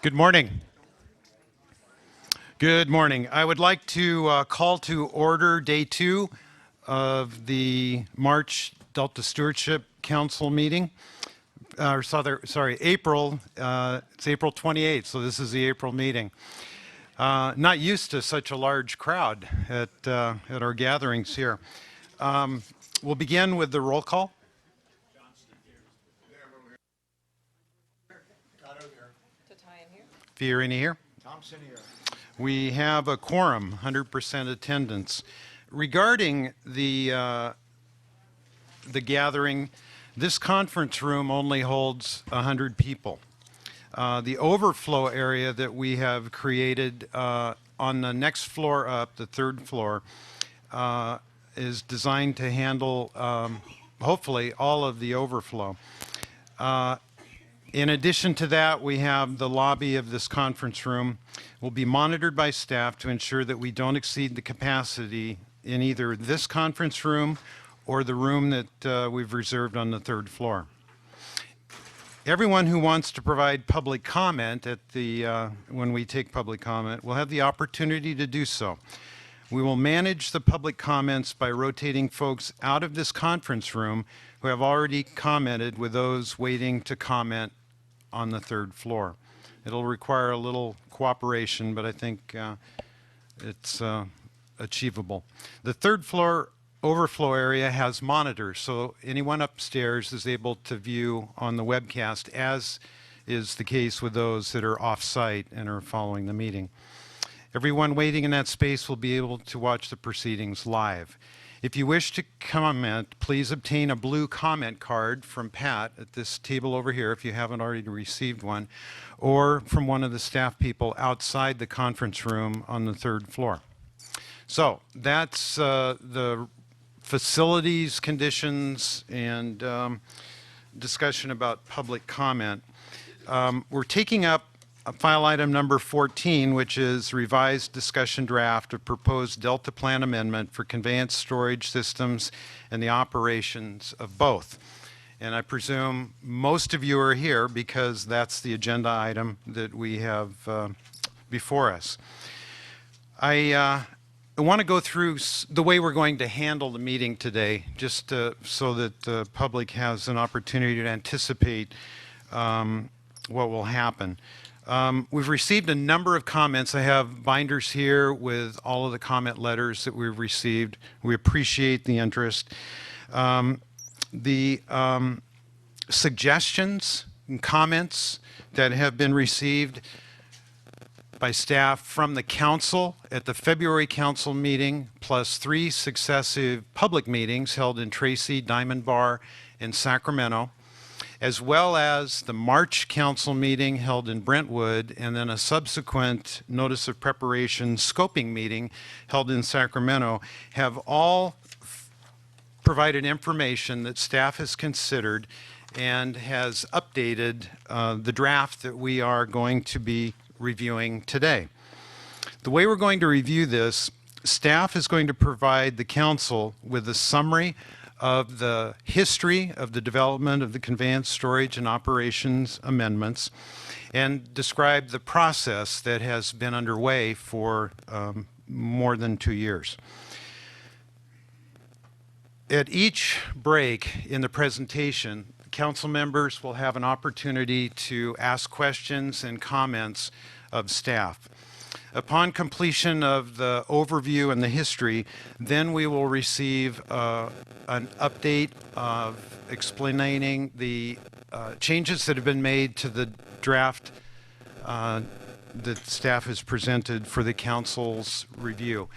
Good morning. Good morning. I would like to call to order day 2 of the March Delta Stewardship Council meeting. It's April 28th, so this is the April meeting. Not used to such a large crowd at our gatherings here. We'll begin with the roll call. Fiorini here. Thompson here. We have a quorum, 100% attendance. Regarding the gathering, this conference room only holds 100 people. The overflow area that we have created on the next floor up, the 3rd floor, is designed to handle, hopefully, all of the overflow. In addition to that, we have the lobby of this conference room will be monitored by staff to ensure that we don't exceed the capacity in either this conference room or the room that we've reserved on the 3rd floor. Everyone who wants to provide public comment at when we take public comment will have the opportunity to do so. We will manage the public comments by rotating folks out of this conference room who have already commented with those waiting to comment on the 3rd floor. It'll require a little cooperation, but I think it's achievable. The 3rd floor overflow area has monitors, so anyone upstairs is able to view on the webcast, as is the case with those that are off-site and are following the meeting. Everyone waiting in that space will be able to watch the proceedings live. If you wish to comment, please obtain a blue comment card from Pat at this table over here if you haven't already received one, or from one of the staff people outside the conference room on the 3rd floor. So that's the facilities, conditions, and discussion about public comment. We're taking up file item number 14, which is revised discussion draft of proposed Delta Plan amendment for conveyance storage systems and the operations of both. And I presume most of you are here because that's the agenda item that we have before us. I want to go through the way we're going to handle the meeting today, just so that the public has an opportunity to anticipate what will happen. We've received a number of comments. I have binders here with all of the comment letters that we've received. We appreciate the interest. The suggestions and comments that have been received by staff from the council at the February council meeting, plus 3 successive public meetings held in Tracy, Diamond Bar, and Sacramento, as well as the March council meeting held in Brentwood, and then a subsequent notice of preparation scoping meeting held in Sacramento, have all provided information that staff has considered and has updated the draft that we are going to be reviewing today. The way we're going to review this, staff is going to provide the council with a summary of the history of the development of the conveyance, storage, and operations amendments, and describe the process that has been underway for more than 2 years. At each break in the presentation, council members will have an opportunity to ask questions and comments of staff. Upon completion of the overview and the history, then we will receive an update of explaining the changes that have been made to the draft that staff has presented for the council's review.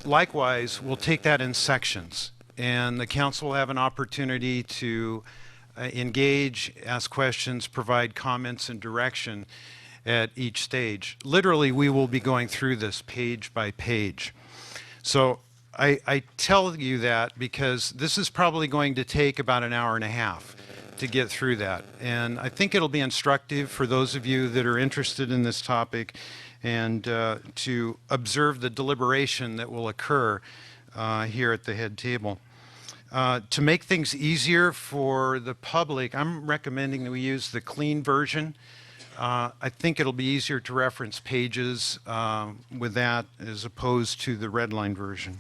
Likewise, we'll take that in sections, and the council will have an opportunity to engage, ask questions, provide comments and direction at each stage. Literally, we will be going through this page by page. So I tell you that because this is probably going to take about an hour and a half to get through that. And I think it'll be instructive for those of you that are interested in this topic and to observe the deliberation that will occur here at the head table. To make things easier for the public, I'm recommending that we use the clean version I think it'll be easier to reference pages with that as opposed to the redline version.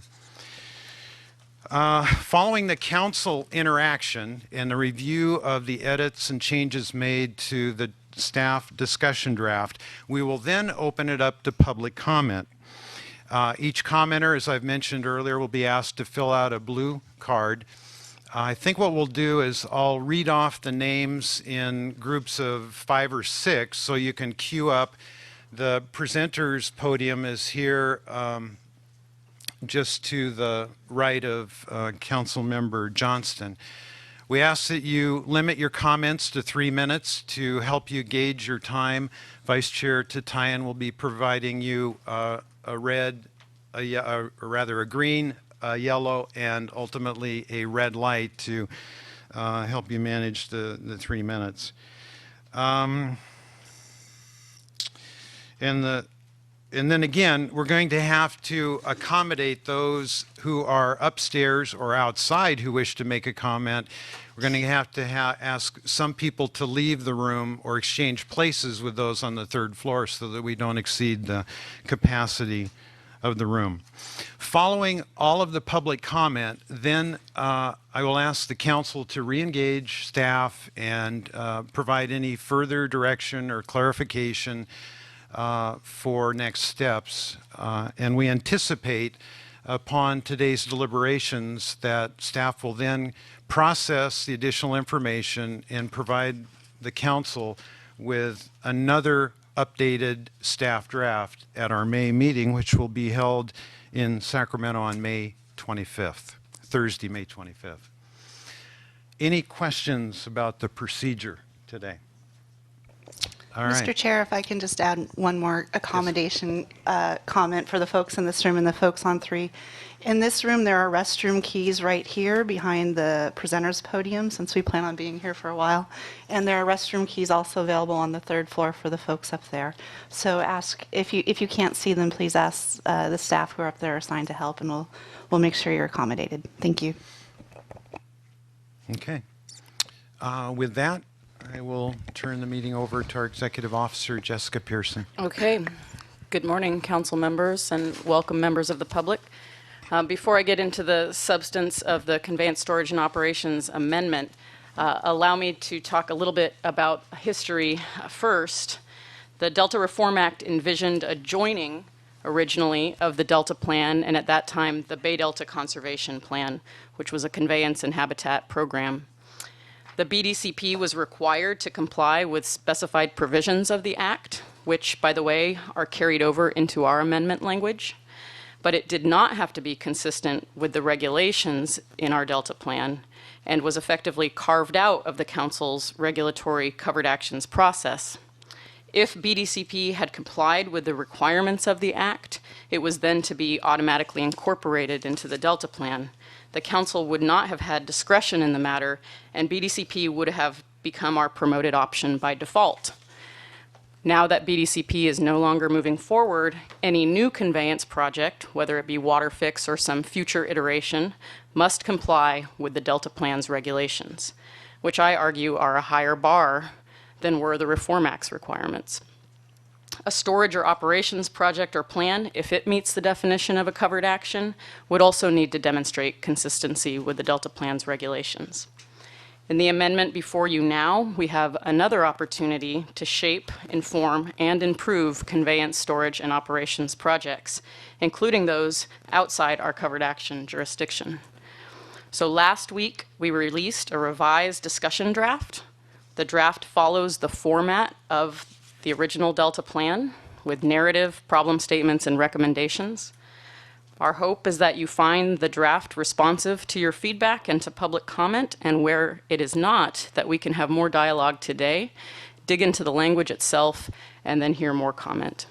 Following the council interaction and the review of the edits and changes made to the staff discussion draft, we will then open it up to public comment. Each commenter, as I've mentioned earlier, will be asked to fill out a blue card. I think what we'll do is I'll read off the names in groups of 5 or 6 so you can queue up. The presenter's podium is here just to the right of Council Member Johnston. We ask that you limit your comments to 3 minutes to help you gauge your time. Vice Chair Tatayan will be providing you a green, a yellow, and ultimately a red light to help you manage the 3 minutes. And then again, we're going to have to accommodate those who are upstairs or outside who wish to make a comment. We're going to have to ask some people to leave the room or exchange places with those on the 3rd floor so that we don't exceed the capacity of the room. Following all of the public comment, then I will ask the council to re-engage staff and provide any further direction or clarification for next steps. And we anticipate upon today's deliberations that staff will then process the additional information and provide the council with another updated staff draft at our May meeting, which will be held in Sacramento on May 25th, Thursday, May 25th. Any questions about the procedure today? All right. Mr. Chair, if I can just add one more accommodation comment for the folks in this room and the folks on 3. In this room, there are restroom keys right here behind the presenter's podium, since we plan on being here for a while. And there are restroom keys also available on the 3rd floor for the folks up there. So ask, if you can't see them, please ask the staff who are up there assigned to help, and we'll make sure you're accommodated. Thank you. Okay. With that, I will turn the meeting over to our Executive Officer, Jessica Pearson. Okay. Good morning, council members, and welcome members of the public. Before I get into the substance of the Conveyance, Storage, and Operations Amendment, allow me to talk a little bit about history first. The Delta Reform Act envisioned a joining originally of the Delta Plan, and at that time, the Bay Delta Conservation Plan, which was a conveyance and habitat program. The BDCP was required to comply with specified provisions of the Act, which, by the way, are carried over into our amendment language. But it did not have to be consistent with the regulations in our Delta Plan and was effectively carved out of the Council's regulatory covered actions process. If BDCP had complied with the requirements of the Act, it was then to be automatically incorporated into the Delta Plan. The Council would not have had discretion in the matter, and BDCP would have become our promoted option by default. Now that BDCP is no longer moving forward, any new conveyance project, whether it be water fix or some future iteration, must comply with the Delta Plan's regulations, which I argue are a higher bar than were the Reform Act's requirements. A storage or operations project or plan, if it meets the definition of a covered action, would also need to demonstrate consistency with the Delta Plan's regulations. In the amendment before you now, we have another opportunity to shape, inform, and improve conveyance, storage, and operations projects, including those outside our covered action jurisdiction. So last week, we released a revised discussion draft. The draft follows the format of the original Delta Plan with narrative, problem statements, and recommendations. Our hope is that you find the draft responsive to your feedback and to public comment, and where it is not, that we can have more dialogue today, dig into the language itself, and then hear more comment.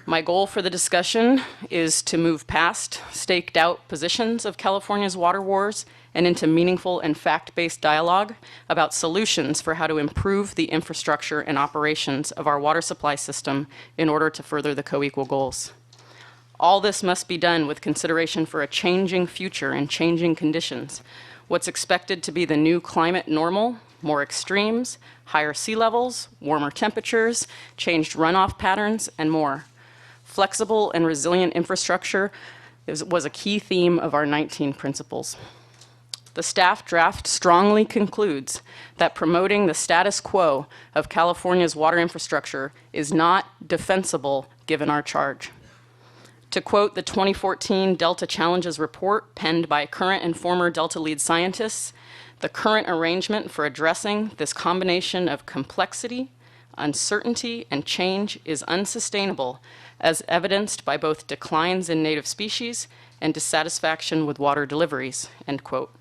My goal for the discussion is to move past staked out positions of California's water wars and into meaningful and fact-based dialogue about solutions for how to improve the infrastructure and operations of our water supply system in order to further the co-equal goals. All this must be done with consideration for a changing future and changing conditions. What's expected to be the new climate normal, more extremes, higher sea levels, warmer temperatures, changed runoff patterns, and more. Flexible and resilient infrastructure was a key theme of our 19 principles. The staff draft strongly concludes that promoting the status quo of California's water infrastructure is not defensible given our charge. To quote the 2014 Delta Challenges report penned by current and former Delta lead scientists, the current arrangement for addressing this combination of complexity, uncertainty, and change is unsustainable, as evidenced by both declines in native species and dissatisfaction with water deliveries, end quote.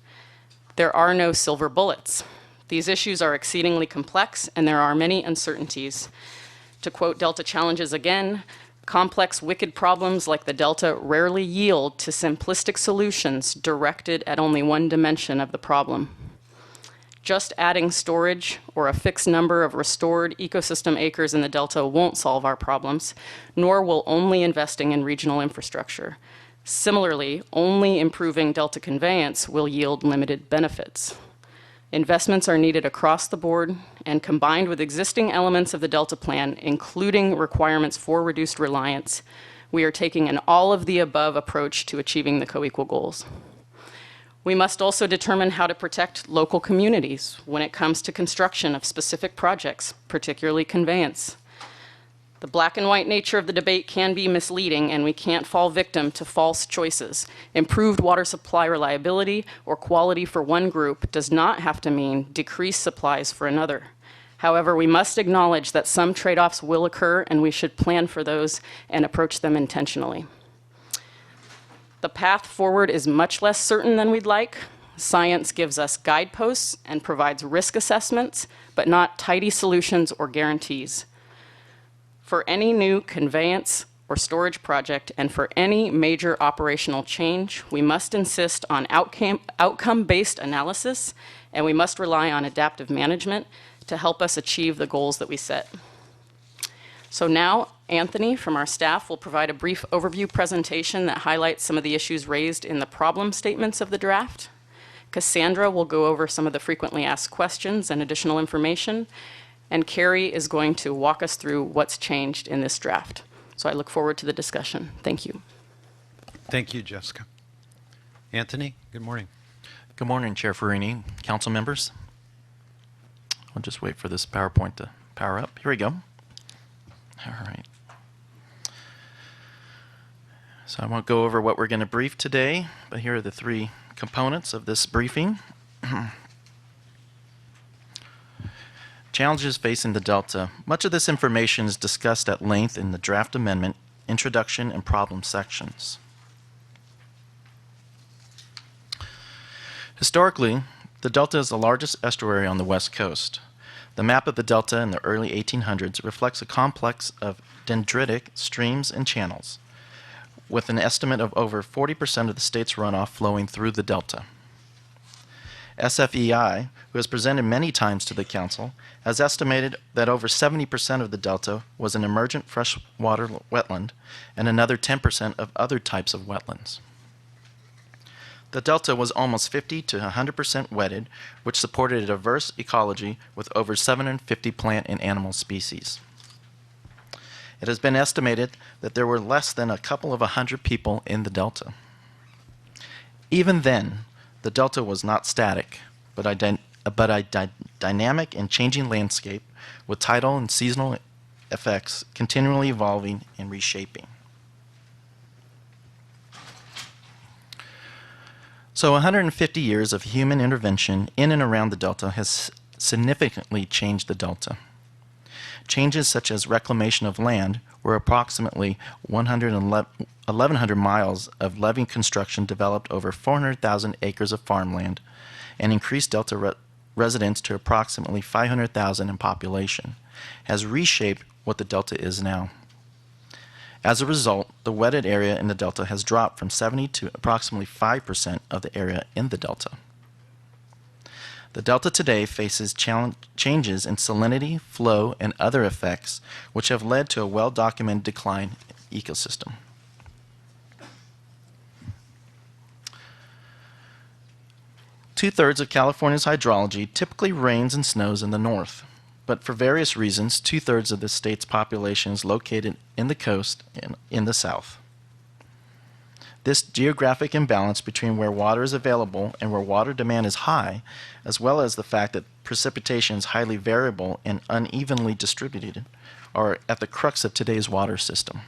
There are no silver bullets. These issues are exceedingly complex, and there are many uncertainties. To quote Delta Challenges again, complex, wicked problems like the Delta rarely yield to simplistic solutions directed at only one dimension of the problem. Just adding storage or a fixed number of restored ecosystem acres in the Delta won't solve our problems, nor will only investing in regional infrastructure. Similarly, only improving Delta conveyance will yield limited benefits. Investments are needed across the board, and combined with existing elements of the Delta Plan, including requirements for reduced reliance, we are taking an all-of-the-above approach to achieving the co-equal goals. We must also determine how to protect local communities when it comes to construction of specific projects, particularly conveyance. The black and white nature of the debate can be misleading, and we can't fall victim to false choices. Improved water supply reliability or quality for one group does not have to mean decreased supplies for another. However, we must acknowledge that some trade-offs will occur, and we should plan for those and approach them intentionally. The path forward is much less certain than we'd like. Science gives us guideposts and provides risk assessments, but not tidy solutions or guarantees. For any new conveyance or storage project and for any major operational change, we must insist on outcome-based analysis, and we must rely on adaptive management to help us achieve the goals that we set. So now, Anthony from our staff will provide a brief overview presentation that highlights some of the issues raised in the problem statements of the draft. Cassandra will go over some of the frequently asked questions and additional information. And Carrie is going to walk us through what's changed in this draft. So I look forward to the discussion. Thank you. Thank you, Jessica. Anthony, good morning. Good morning, Chair Farini, council members. I'll just wait for this PowerPoint to power up. Here we go. All right. So I won't go over what we're going to brief today, but here are the three components of this briefing. Challenges facing the Delta. Much of this information is discussed at length in the draft amendment, introduction, and problem sections. Historically, the Delta is the largest estuary on the West Coast. The map of the Delta in the early 1800s reflects a complex of dendritic streams and channels, with an estimate of over 40% of the state's runoff flowing through the Delta. SFEI, who has presented many times to the Council, has estimated that over 70% of the Delta was an emergent freshwater wetland and another 10% of other types of wetlands. The Delta was almost 50 to 100% wetted, which supported a diverse ecology with over 750 plant and animal species. It has been estimated that there were less than a couple of 100 people in the Delta. Even then, the Delta was not static, but a dynamic and changing landscape with tidal and seasonal effects continually evolving and reshaping. So 150 years of human intervention in and around the Delta has significantly changed the Delta. Changes such as reclamation of land, where approximately 1,100 miles of levee construction developed over 400,000 acres of farmland and increased Delta residents to approximately 500,000 in population, has reshaped what the Delta is now. As a result, the wetted area in the Delta has dropped from 70 to approximately 5% of the area in the Delta. The Delta today faces changes in salinity, flow, and other effects which have led to a well-documented decline in ecosystem. 2/3 of California's hydrology typically rains and snows in the north, but for various reasons, 2/3 of the state's population is located in the coast and in the south. This geographic imbalance between where water is available and where water demand is high, as well as the fact that precipitation is highly variable and unevenly distributed, are at the crux of today's water system.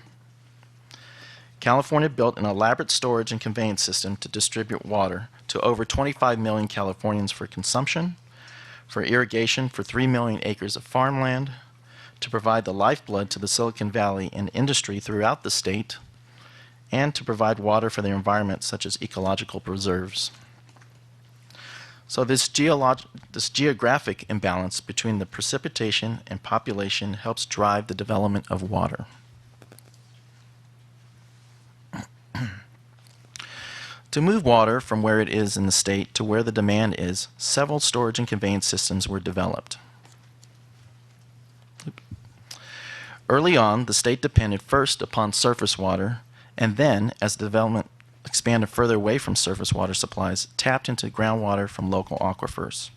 California built an elaborate storage and conveyance system to distribute water to over 25 million Californians for consumption, for irrigation for 3 million acres of farmland, to provide the lifeblood to the Silicon Valley and industry throughout the state, and to provide water for the environment, such as ecological preserves. So this geographic imbalance between the precipitation and population helps drive the development of water. To move water from where it is in the state to where the demand is, several storage and conveyance systems were developed. Early on, the state depended first upon surface water, and then, as the development expanded further away from surface water supplies, tapped into groundwater from local aquifers.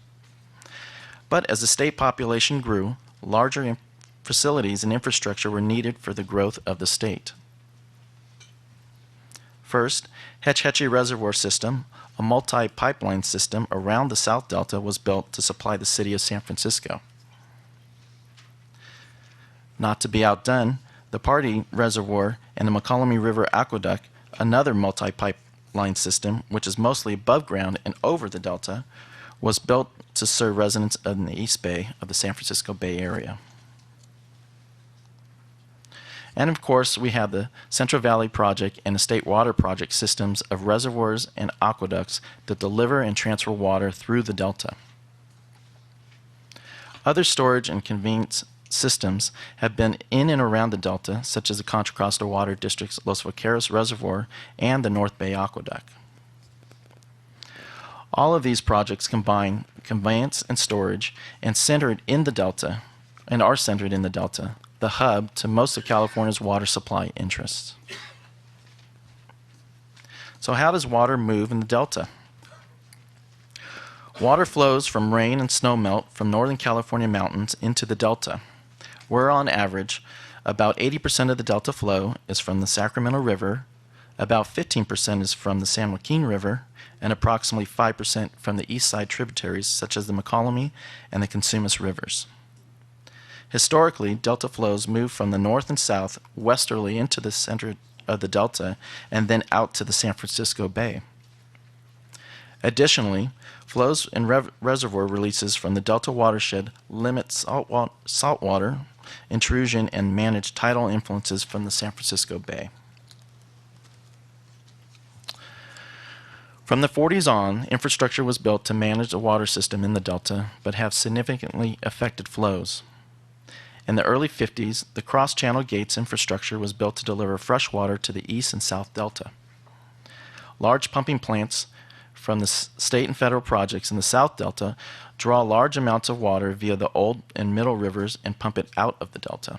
But as the state population grew, larger facilities and infrastructure were needed for the growth of the state. First, Hetch Hetchy Reservoir System, a multi-pipeline system around the South Delta, was built to supply the city of San Francisco. Not to be outdone, the Pardee Reservoir and the McCollum River Aqueduct, another multi-pipeline system, which is mostly above ground and over the Delta, was built to serve residents in the East Bay of the San Francisco Bay Area. And of course, we have the Central Valley Project and the State Water Project systems of reservoirs and aqueducts that deliver and transfer water through the Delta. Other storage and conveyance systems have been in and around the Delta, such as the Contra Costa Water District's Los Vaqueros Reservoir and the North Bay Aqueduct. All of these projects combine conveyance and storage and are centered in the Delta, the hub to most of California's water supply interests. So how does water move in the Delta? Water flows from rain and snowmelt from Northern California mountains into the Delta, where on average, about 80% of the Delta flow is from the Sacramento River, about 15% is from the San Joaquin River, and approximately 5% from the east side tributaries such as the McCollum and the Cosumnes Rivers. Historically, Delta flows move from the north and south westerly into the center of the Delta and then out to the San Francisco Bay. Additionally, flows and reservoir releases from the Delta watershed limit saltwater intrusion and manage tidal influences from the San Francisco Bay. From the 40s on, infrastructure was built to manage the water system in the Delta, but have significantly affected flows. In the early 50s, the cross-channel gates infrastructure was built to deliver fresh water to the east and south Delta. Large pumping plants from the state and federal projects in the South Delta draw large amounts of water via the old and middle rivers and pump it out of the Delta.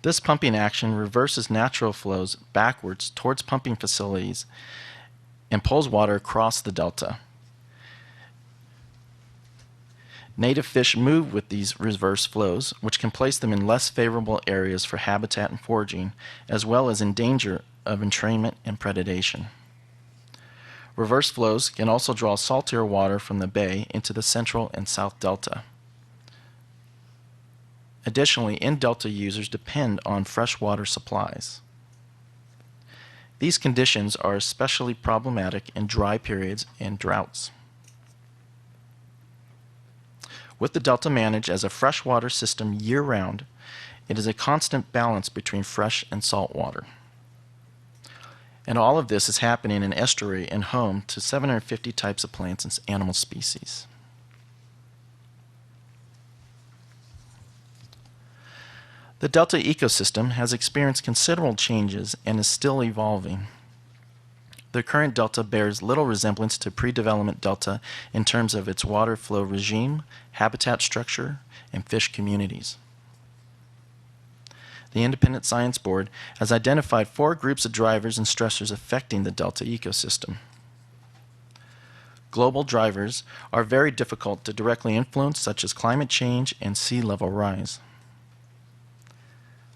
This pumping action reverses natural flows backwards towards pumping facilities and pulls water across the Delta. Native fish move with these reverse flows, which can place them in less favorable areas for habitat and foraging, as well as in danger of entrainment and predation. Reverse flows can also draw saltier water from the bay into the central and south Delta. Additionally, in-Delta users depend on fresh water supplies. These conditions are especially problematic in dry periods and droughts. With the Delta managed as a freshwater system year-round, it is a constant balance between fresh and salt water. And all of this is happening in an estuary and home to 750 types of plants and animal species. The Delta ecosystem has experienced considerable changes and is still evolving. The current Delta bears little resemblance to pre-development Delta in terms of its water flow regime, habitat structure, and fish communities. The Independent Science Board has identified 4 groups of drivers and stressors affecting the Delta ecosystem. Global drivers are very difficult to directly influence, such as climate change and sea level rise.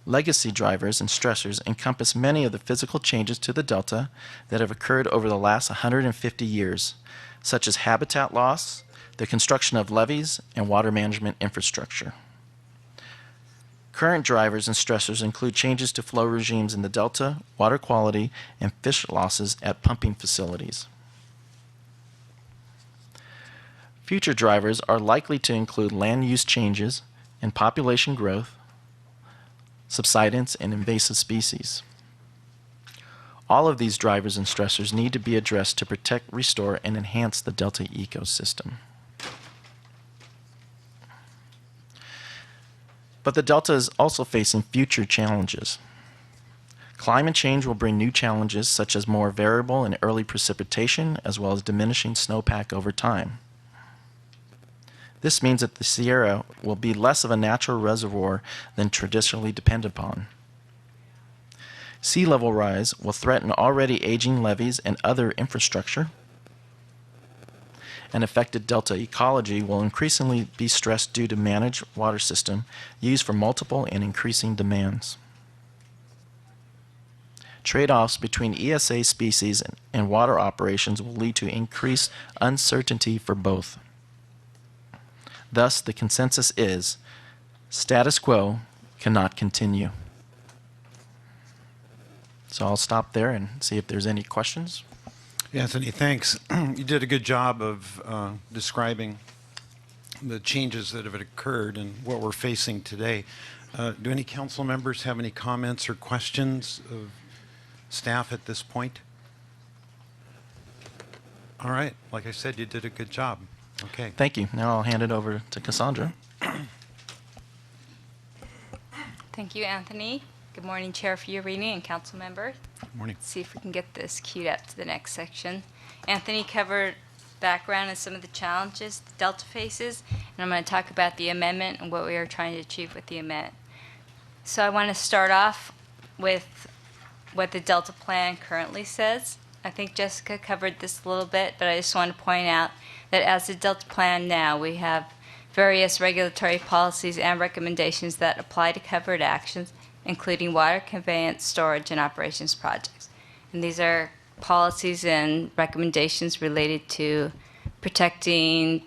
Legacy drivers and stressors encompass many of the physical changes to the delta that have occurred over the last 150 years, such as habitat loss, the construction of levees, and water management infrastructure. Current drivers and stressors include changes to flow regimes in the delta, water quality, and fish losses at pumping facilities. Future drivers are likely to include land use changes and population growth, subsidence, and invasive species. All of these drivers and stressors need to be addressed to protect, restore, and enhance the delta ecosystem. But the delta is also facing future challenges. Climate change will bring new challenges such as more variable and early precipitation, as well as diminishing snowpack over time. This means that the Sierra will be less of a natural reservoir than traditionally depended upon. Sea level rise will threaten already aging levees and other infrastructure. An affected delta ecology will increasingly be stressed due to managed water system used for multiple and increasing demands. Trade-offs between ESA species and water operations will lead to increased uncertainty for both. Thus, the consensus is status quo cannot continue. So I'll stop there and see if there's any questions. Anthony, thanks. You did a good job of describing the changes that have occurred and what we're facing today. Do any council members have any comments or questions of staff at this point? All right. Like I said, you did a good job. Okay. Thank you. Now I'll hand it over to Cassandra. Thank you, Anthony. Good morning, Chair Fiorini and council members. Good morning. Let's see if we can get this queued up to the next section. Anthony covered background and some of the challenges the Delta faces, and I'm going to talk about the amendment and what we are trying to achieve with the amendment. So I want to start off with what the Delta plan currently says. I think Jessica covered this a little bit, but I just want to point out that as the Delta plan now, we have various regulatory policies and recommendations that apply to covered actions, including water conveyance, storage, and operations projects. And these are policies and recommendations related to protecting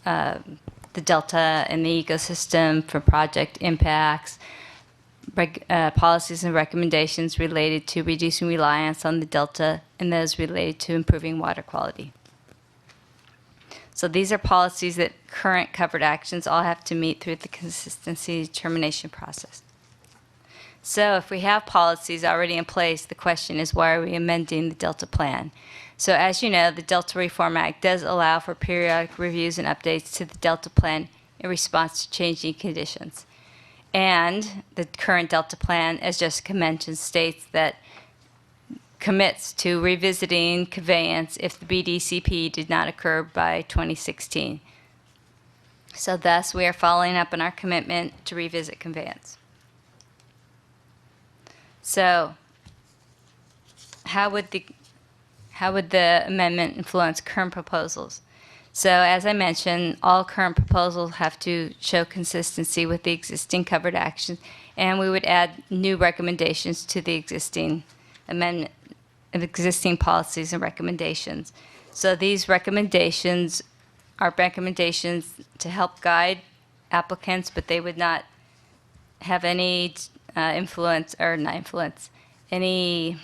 the delta and the ecosystem from project impacts, policies and recommendations related to reducing reliance on the delta, and those related to improving water quality. So these are policies that current covered actions all have to meet through the consistency determination process. So if we have policies already in place, the question is, why are we amending the Delta Plan? So as you know, the Delta Reform Act does allow for periodic reviews and updates to the Delta Plan in response to changing conditions. And the current Delta Plan, as Jessica mentioned, states that commits to revisiting conveyance if the BDCP did not occur by 2016. So thus, we are following up on our commitment to revisit conveyance. So how would the amendment influence current proposals? So as I mentioned, all current proposals have to show consistency with the existing covered actions, and we would add new recommendations to the existing amendment of existing policies and recommendations. So these recommendations are recommendations to help guide applicants, but they would not have any influence, or not influence, any,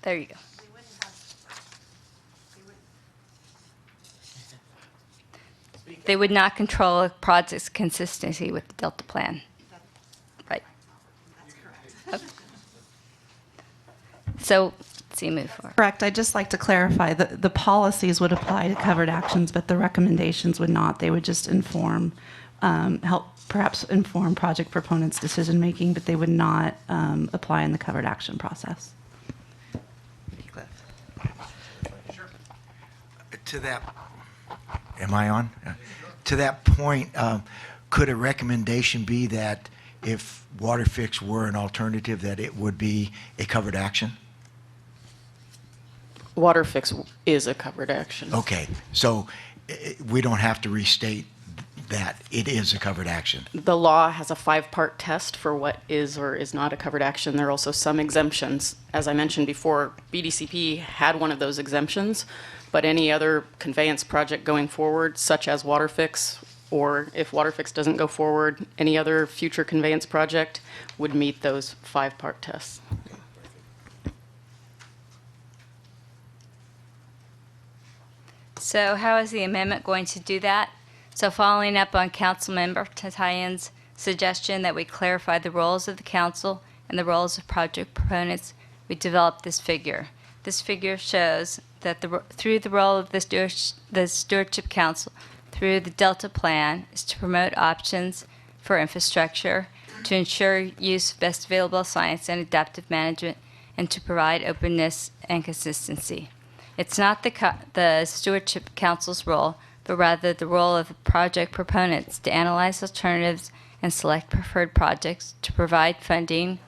there you go. They would not control a project's consistency with the Delta Plan. Right. Okay. So, let's see, move forward. Correct. I'd just like to clarify that the policies would apply to covered actions, but the recommendations would not. They would just inform, help perhaps inform project proponents' decision-making, but they would not apply in the covered action process. To that, am I on? To that point, could a recommendation be that if water fix were an alternative, that it would be a covered action? Water fix is a covered action. Okay, so we don't have to restate that it is a covered action. The law has a 5-part test for what is or is not a covered action. There are also some exemptions. As I mentioned before, BDCP had one of those exemptions, but any other conveyance project going forward, such as water fix, or if water fix doesn't go forward, any other future conveyance project would meet those 5-part tests. So how is the amendment going to do that? So following up on Councilmember Tatayan's suggestion that we clarify the roles of the council and the roles of project proponents, we developed this figure. This figure shows that through the role of the Stewardship Council, through the Delta Plan, is to promote options for infrastructure, to ensure use of best available science and adaptive management, and to provide openness and consistency. It's not the Stewardship Council's role, but rather the role of the project proponents to analyze alternatives and select preferred projects, to provide funding,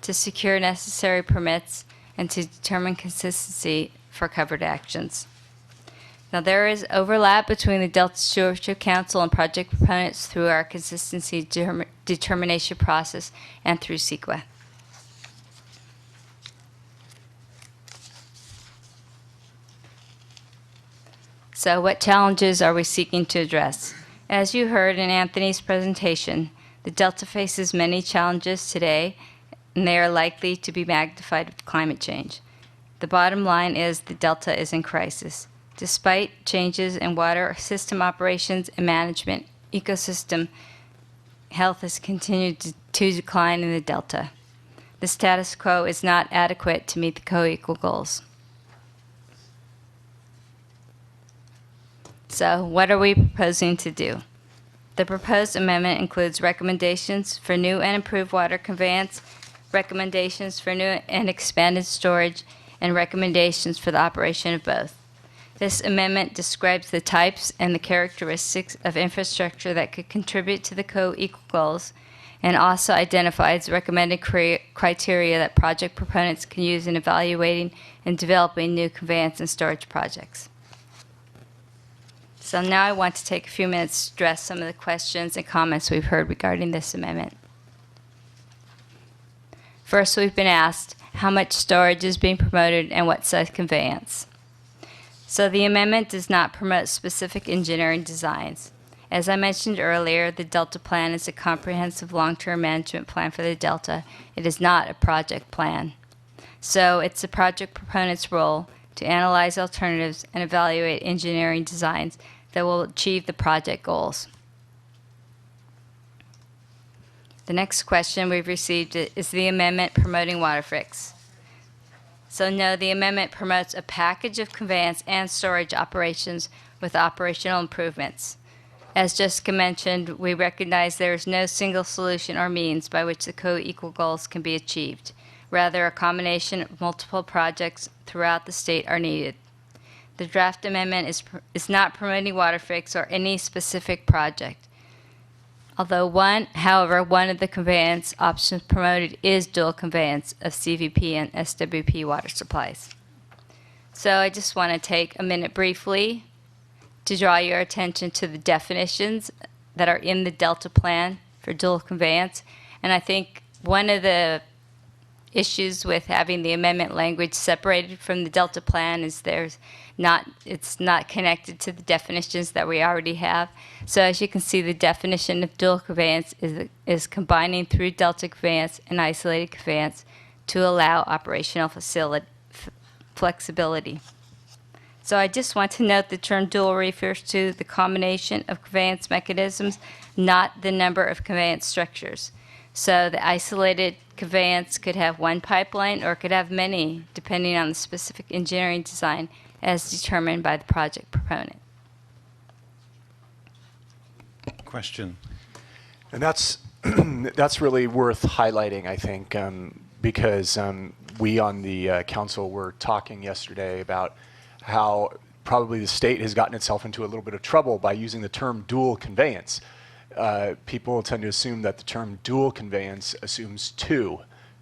to secure necessary permits, and to determine consistency for covered actions. Now, there is overlap between the Delta Stewardship Council and project proponents through our consistency determination process and through CEQA. So what challenges are we seeking to address? As you heard in Anthony's presentation, the Delta faces many challenges today, and they are likely to be magnified with climate change. The bottom line is the Delta is in crisis. Despite changes in water system operations and management, ecosystem health has continued to decline in the Delta. The status quo is not adequate to meet the co-equal goals. So what are we proposing to do? The proposed amendment includes recommendations for new and improved water conveyance, recommendations for new and expanded storage, and recommendations for the operation of both. This amendment describes the types and the characteristics of infrastructure that could contribute to the co-equal goals, and also identifies recommended criteria that project proponents can use in evaluating and developing new conveyance and storage projects. So now I want to take a few minutes to address some of the questions and comments we've heard regarding this amendment. First, we've been asked how much storage is being promoted and what size conveyance. So the amendment does not promote specific engineering designs. As I mentioned earlier, the Delta Plan is a comprehensive long-term management plan for the Delta. It is not a project plan. So it's the project proponent's role to analyze alternatives and evaluate engineering designs that will achieve the project goals. The next question we've received is the amendment promoting water fix. So no, the amendment promotes a package of conveyance and storage operations with operational improvements. As Jessica mentioned, we recognize there is no single solution or means by which the co-equal goals can be achieved. Rather, a combination of multiple projects throughout the state are needed. The draft amendment is not promoting water fix or any specific project. However, one of the conveyance options promoted is dual conveyance of CVP and SWP water supplies. So I just want to take a minute briefly to draw your attention to the definitions that are in the Delta Plan for dual conveyance. And I think one of the issues with having the amendment language separated from the Delta Plan is it's not connected to the definitions that we already have. So as you can see, the definition of dual conveyance is combining through Delta conveyance and isolated conveyance to allow operational flexibility. So I just want to note the term dual refers to the combination of conveyance mechanisms, not the number of conveyance structures. So the isolated conveyance could have one pipeline or could have many, depending on the specific engineering design as determined by the project proponent. Question. And that's that's really worth highlighting, I think, because we on the council were talking yesterday about how probably the state has gotten itself into a little bit of trouble by using the term dual conveyance. People tend to assume that the term dual conveyance assumes two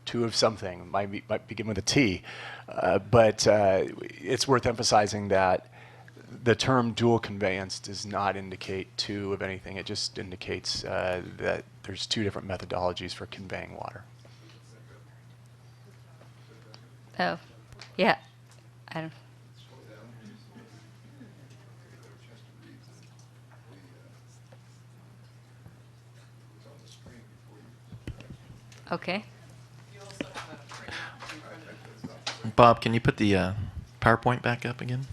two of something, might begin with a T. But it's worth emphasizing that the term dual conveyance does not indicate two of anything. It just indicates that there's two different methodologies for conveying water. Oh, yeah. I don't. Okay. Bob, can you put the PowerPoint back up again?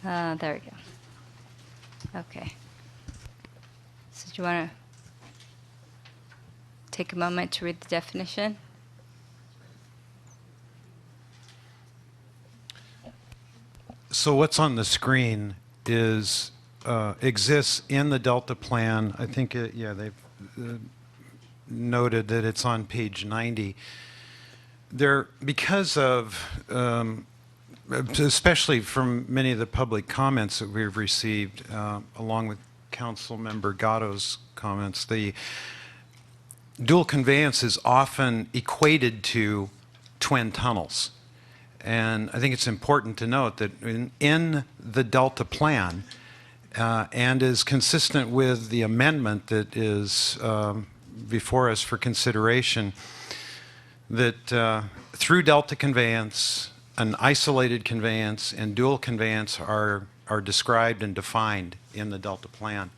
There we go. Okay. So do you want to take a moment to read the definition? So what's on the screen is exists in the Delta plan. I think, they've noted that it's on page 90. Because of, especially from many of the public comments that we've received, along with Council Member Gatto's comments, the dual conveyance is often equated to twin tunnels. And I think it's important to note that in the Delta plan, and is consistent with the amendment that is before us for consideration, that through Delta conveyance, an isolated conveyance and dual conveyance are described and defined in the Delta plan.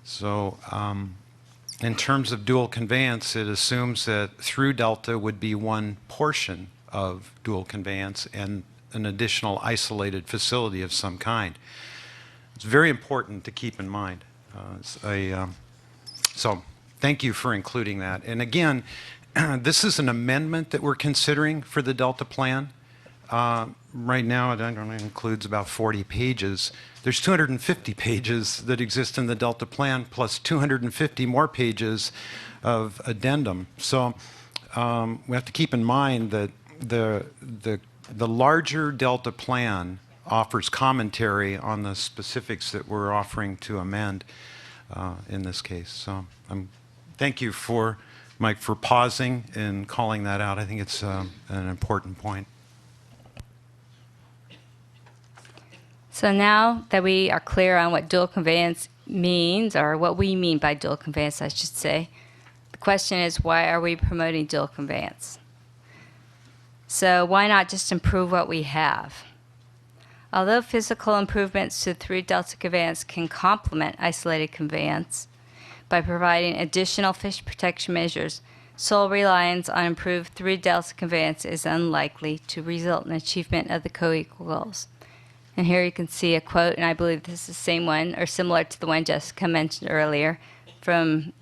So in terms of dual conveyance, it assumes that through Delta would be one portion of dual conveyance and an additional isolated facility of some kind. It's very important to keep in mind. So thank you for including that. And again, this is an amendment that we're considering for the Delta plan. Right now, it includes about 40 pages. There's 250 pages that exist in the Delta plan, plus 250 more pages of addendum. So we have to keep in mind that the larger Delta plan offers commentary on the specifics that we're offering to amend in this case. So thank you for Mike for pausing and calling that out. I think it's an important point. So now that we are clear on what dual conveyance means, or what we mean by dual conveyance, I should say, the question is, why are we promoting dual conveyance? So why not just improve what we have? Although physical improvements to through Delta conveyance can complement isolated conveyance by providing additional fish protection measures, sole reliance on improved through Delta conveyance is unlikely to result in achievement of the co-equal goals. And here you can see a quote, and I believe this is the same one, or similar to the one Jessica mentioned earlier, from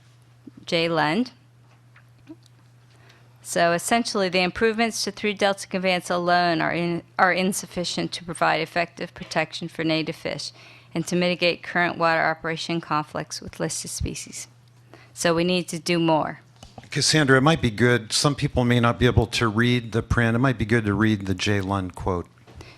Jay Lund. So essentially, the improvements to through Delta conveyance alone are insufficient to provide effective protection for native fish and to mitigate current water operation conflicts with listed species. So we need to do more. Cassandra, it might be good. Some people may not be able to read the print. It might be good to read the Jay Lund quote.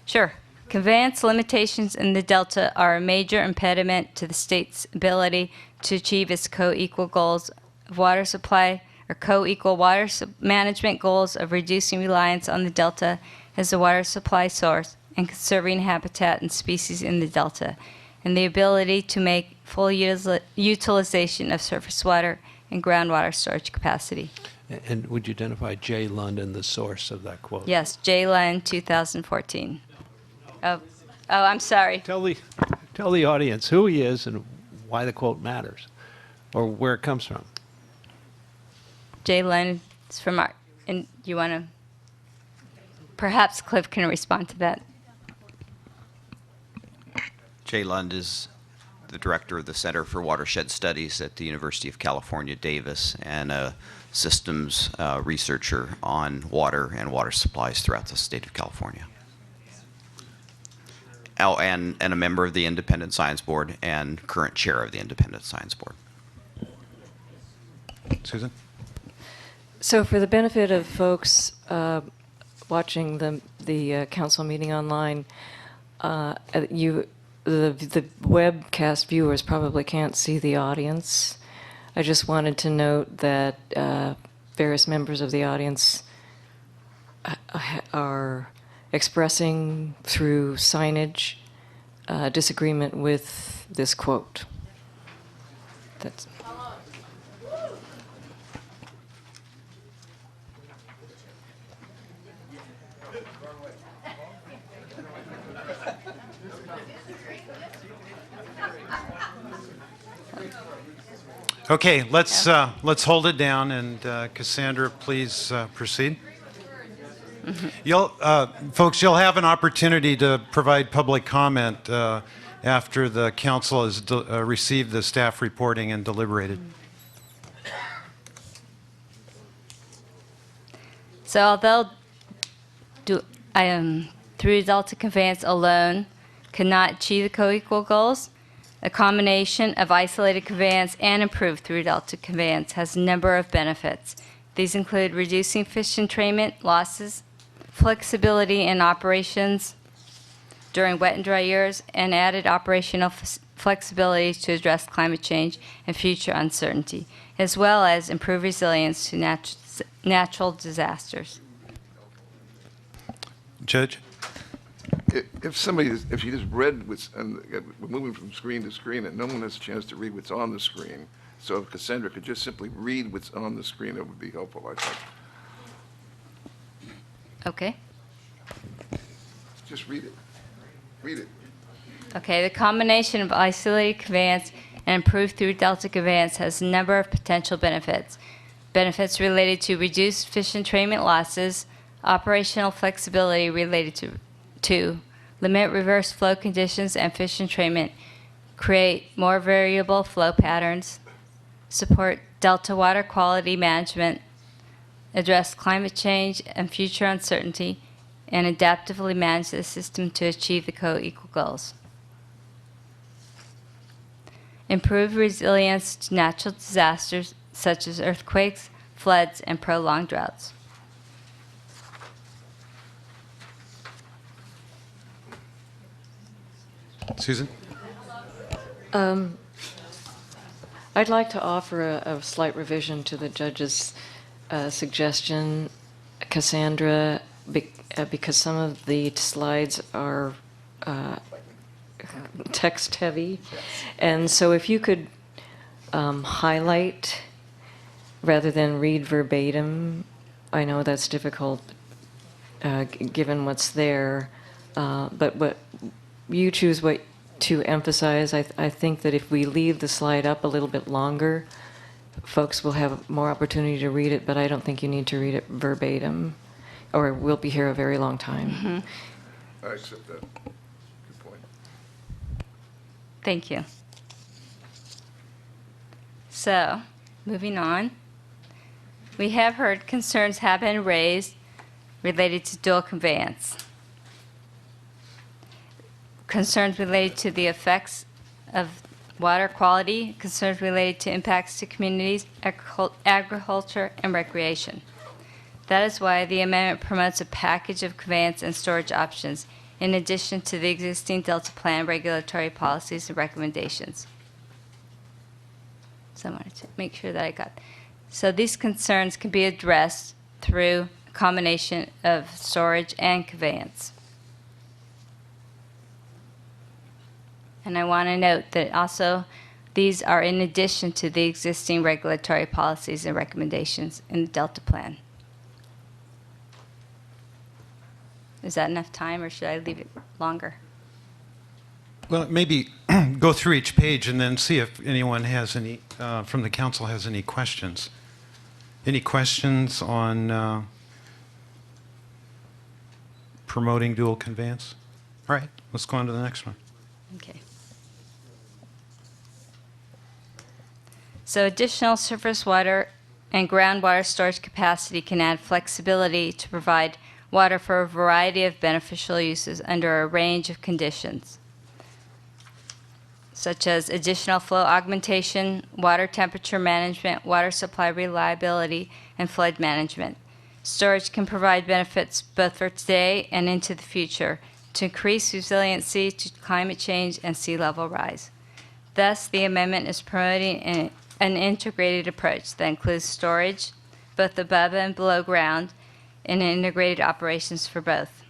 Sure. Conveyance limitations in the Delta are a major impediment to the state's ability to achieve its co-equal goals of water supply, or co-equal water management goals of reducing reliance on the Delta as a water supply source and conserving habitat and species in the Delta, and the ability to make full utilization of surface water and groundwater storage capacity. And would you identify Jay Lund and the source of that quote? Yes, Jay Lund, 2014. Oh, I'm sorry. Tell the audience who he is and why the quote matters, or where it comes from. Jay Lund is from our, and you want to, perhaps Cliff can respond to that. Jay Lund is the director of the Center for Watershed Studies at the University of California, Davis, and a systems researcher on water and water supplies throughout the state of California. Oh, and a member of the Independent Science Board and current chair of the Independent Science Board. Susan? So for the benefit of folks watching the council meeting online, you the webcast viewers probably can't see the audience. I just wanted to note that various members of the audience are expressing through signage disagreement with this quote. That's Okay, let's hold it down, and Cassandra, please proceed. Folks, you'll have an opportunity to provide public comment after the council has received the staff reporting and deliberated. So although through Delta Conveyance alone cannot achieve the co-equal goals, a combination of isolated conveyance and improved through Delta Conveyance has a number of benefits. These include reducing fish entrainment losses, flexibility in operations during wet and dry years, and added operational flexibility to address climate change and future uncertainty, as well as improve resilience to natural disasters. Judge? If you just read we're moving from screen to screen and no one has a chance to read what's on the screen. So if Cassandra could just simply read what's on the screen, it would be helpful, I think. Okay. Just read it. Read it. Okay, the combination of isolated conveyance and improved through Delta Conveyance has a number of potential benefits. Benefits related to reduced fish entrainment losses, operational flexibility related to limit reverse flow conditions and fish entrainment, create more variable flow patterns, support delta water quality management, address climate change and future uncertainty, and adaptively manage the system to achieve the co-equal goals. Improve resilience to natural disasters such as earthquakes, floods, and prolonged droughts. Susan? I'd like to offer a slight revision to the judge's suggestion, Cassandra, because some of the slides are text heavy. And so if you could highlight rather than read verbatim, I know that's difficult given what's there, but what you choose what to emphasize. I think that if we leave the slide up a little bit longer, folks will have more opportunity to read it, but I don't think you need to read it verbatim, or we'll be here a very long time. Mm-hmm. I accept that. Good point. Thank you. So, moving on. We have heard concerns have been raised related to dual conveyance. Concerns related to the effects of water quality, concerns related to impacts to communities, agriculture, and recreation. That is why the amendment promotes a package of conveyance and storage options in addition to the existing Delta Plan regulatory policies and recommendations. So I wanted to make sure that I got. So these concerns can be addressed through a combination of storage and conveyance. And I want to note that also these are in addition to the existing regulatory policies and recommendations in the Delta Plan. Is that enough time, or should I leave it longer? Well, maybe go through each page and then see if anyone has any, from the council has any questions. Any questions on promoting dual conveyance? All right, let's go on to the next one. Okay. So additional surface water and groundwater storage capacity can add flexibility to provide water for a variety of beneficial uses under a range of conditions, such as additional flow augmentation, water temperature management, water supply reliability, and flood management. Storage can provide benefits both for today and into the future to increase resiliency to climate change and sea level rise. Thus, the amendment is promoting an integrated approach that includes storage, both above and below ground, and integrated operations for both.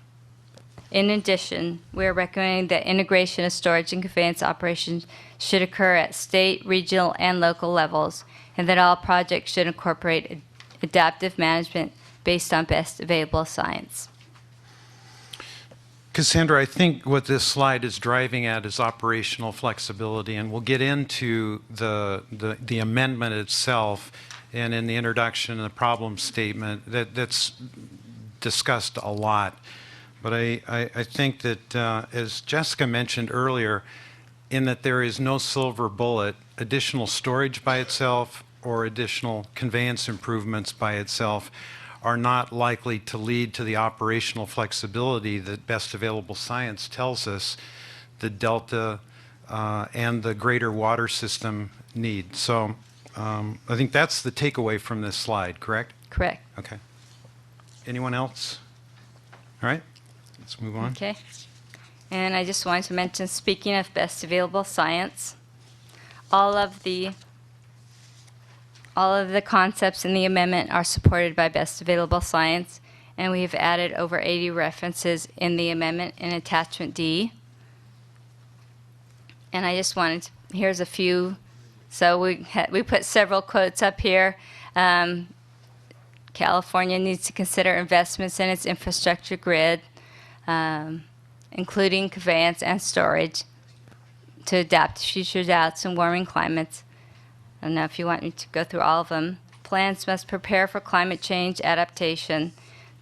In addition, we are recommending that integration of storage and conveyance operations should occur at state, regional, and local levels, and that all projects should incorporate adaptive management based on best available science. Cassandra, I think what this slide is driving at is operational flexibility, and we'll get into the amendment itself, and in the introduction and the problem statement, that's discussed a lot. But I think that, as Jessica mentioned earlier, in that there is no silver bullet, additional storage by itself or additional conveyance improvements by itself are not likely to lead to the operational flexibility that best available science tells us the delta and the greater water system need. So I think that's the takeaway from this slide, correct? Correct. Okay. Anyone else? All right, let's move on. Okay. And I just wanted to mention, speaking of best available science, all of the concepts in the amendment are supported by best available science, and we have added over 80 references in the amendment in attachment D. And I just wanted to, here's a few. So we put several quotes up here. California needs to consider investments in its infrastructure grid, including conveyance and storage, to adapt to future droughts and warming climates. I don't know if you want me to go through all of them. Plans must prepare for climate change adaptation.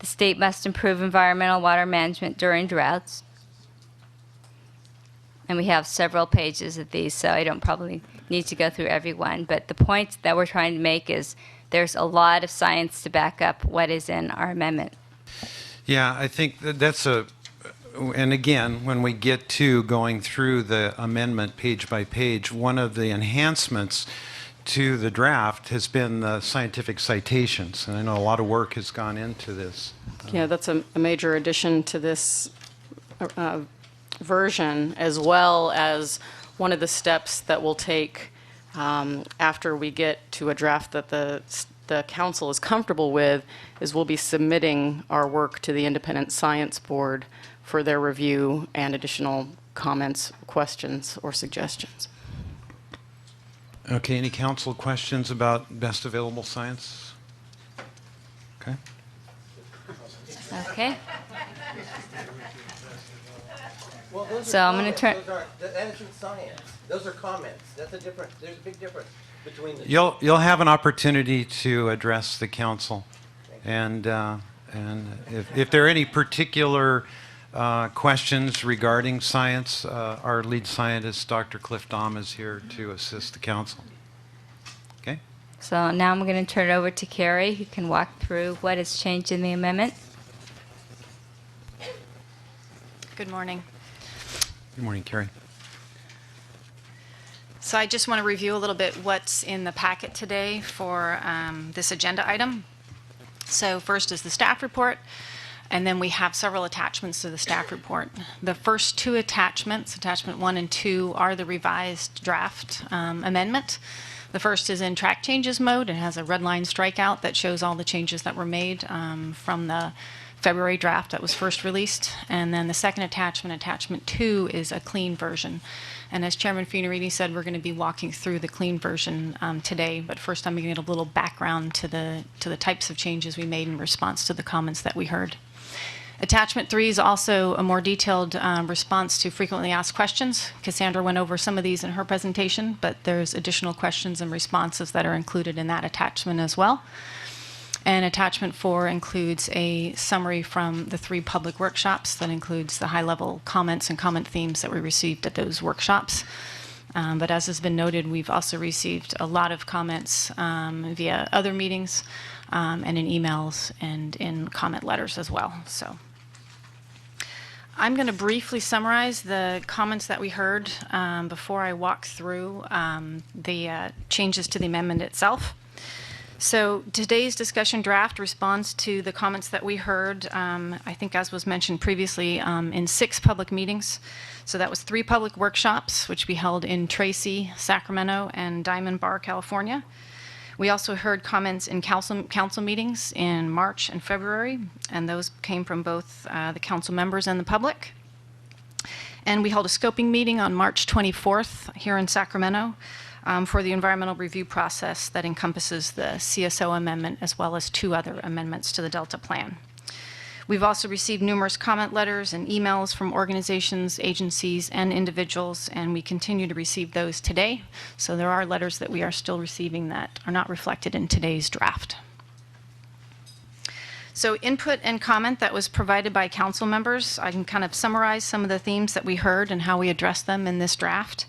The state must improve environmental water management during droughts. And we have several pages of these, so I don't probably need to go through every one. But the point that we're trying to make is there's a lot of science to back up what is in our amendment. Yeah, I think that's and again, when we get to going through the amendment page by page, one of the enhancements to the draft has been the scientific citations. And I know a lot of work has gone into this. Yeah, that's a major addition to this version, as well as one of the steps that we'll take after we get to a draft that the council is comfortable with, is we'll be submitting our work to the Independent Science Board for their review and additional comments, questions, or suggestions. Okay, any council questions about best available science? Okay. Okay. So I'm going to turn. That isn't science. Those are comments. There's a big difference between the You'll have an opportunity to address the council, and if there are any particular questions regarding science, our lead scientist, Dr. Cliff Dahm, is here to assist the council. Okay. So now I'm going to turn it over to Carrie, who can walk through what has changed in the amendment. Good morning. Good morning, Carrie. So I just want to review a little bit what's in the packet today for this agenda item. So first is the staff report, and then we have several attachments to the staff report. The first two attachments, attachment 1 and 2, are the revised draft amendment. The first is in track changes mode. It has a red line strikeout that shows all the changes that were made from the February draft that was first released. And then the second attachment, attachment 2, is a clean version. And as Chairman Fionarini said, we're going to be walking through the clean version today. But first, I'm going to get a little background to the types of changes we made in response to the comments that we heard. Attachment 3 is also a more detailed response to frequently asked questions. Cassandra went over some of these in her presentation, but there's additional questions and responses that are included in that attachment as well. And attachment 4 includes a summary from the 3 public workshops that includes the high-level comments and comment themes that we received at those workshops. But as has been noted, we've also received a lot of comments via other meetings and in emails and in comment letters as well. So I'm going to briefly summarize the comments that we heard before I walk through the changes to the amendment itself. So today's discussion draft responds to the comments that we heard, I think as was mentioned previously, in 6 public meetings. So that was 3 public workshops, which we held in Tracy, Sacramento, and Diamond Bar, California. We also heard comments in council meetings in March and February, and those came from both the council members and the public. And we held a scoping meeting on March 24th here in Sacramento for the environmental review process that encompasses the CSO amendment as well as 2 other amendments to the Delta Plan. We've also received numerous comment letters and emails from organizations, agencies, and individuals, and we continue to receive those today. So there are letters that we are still receiving that are not reflected in today's draft. So input and comment that was provided by council members, I can kind of summarize some of the themes that we heard and how we addressed them in this draft.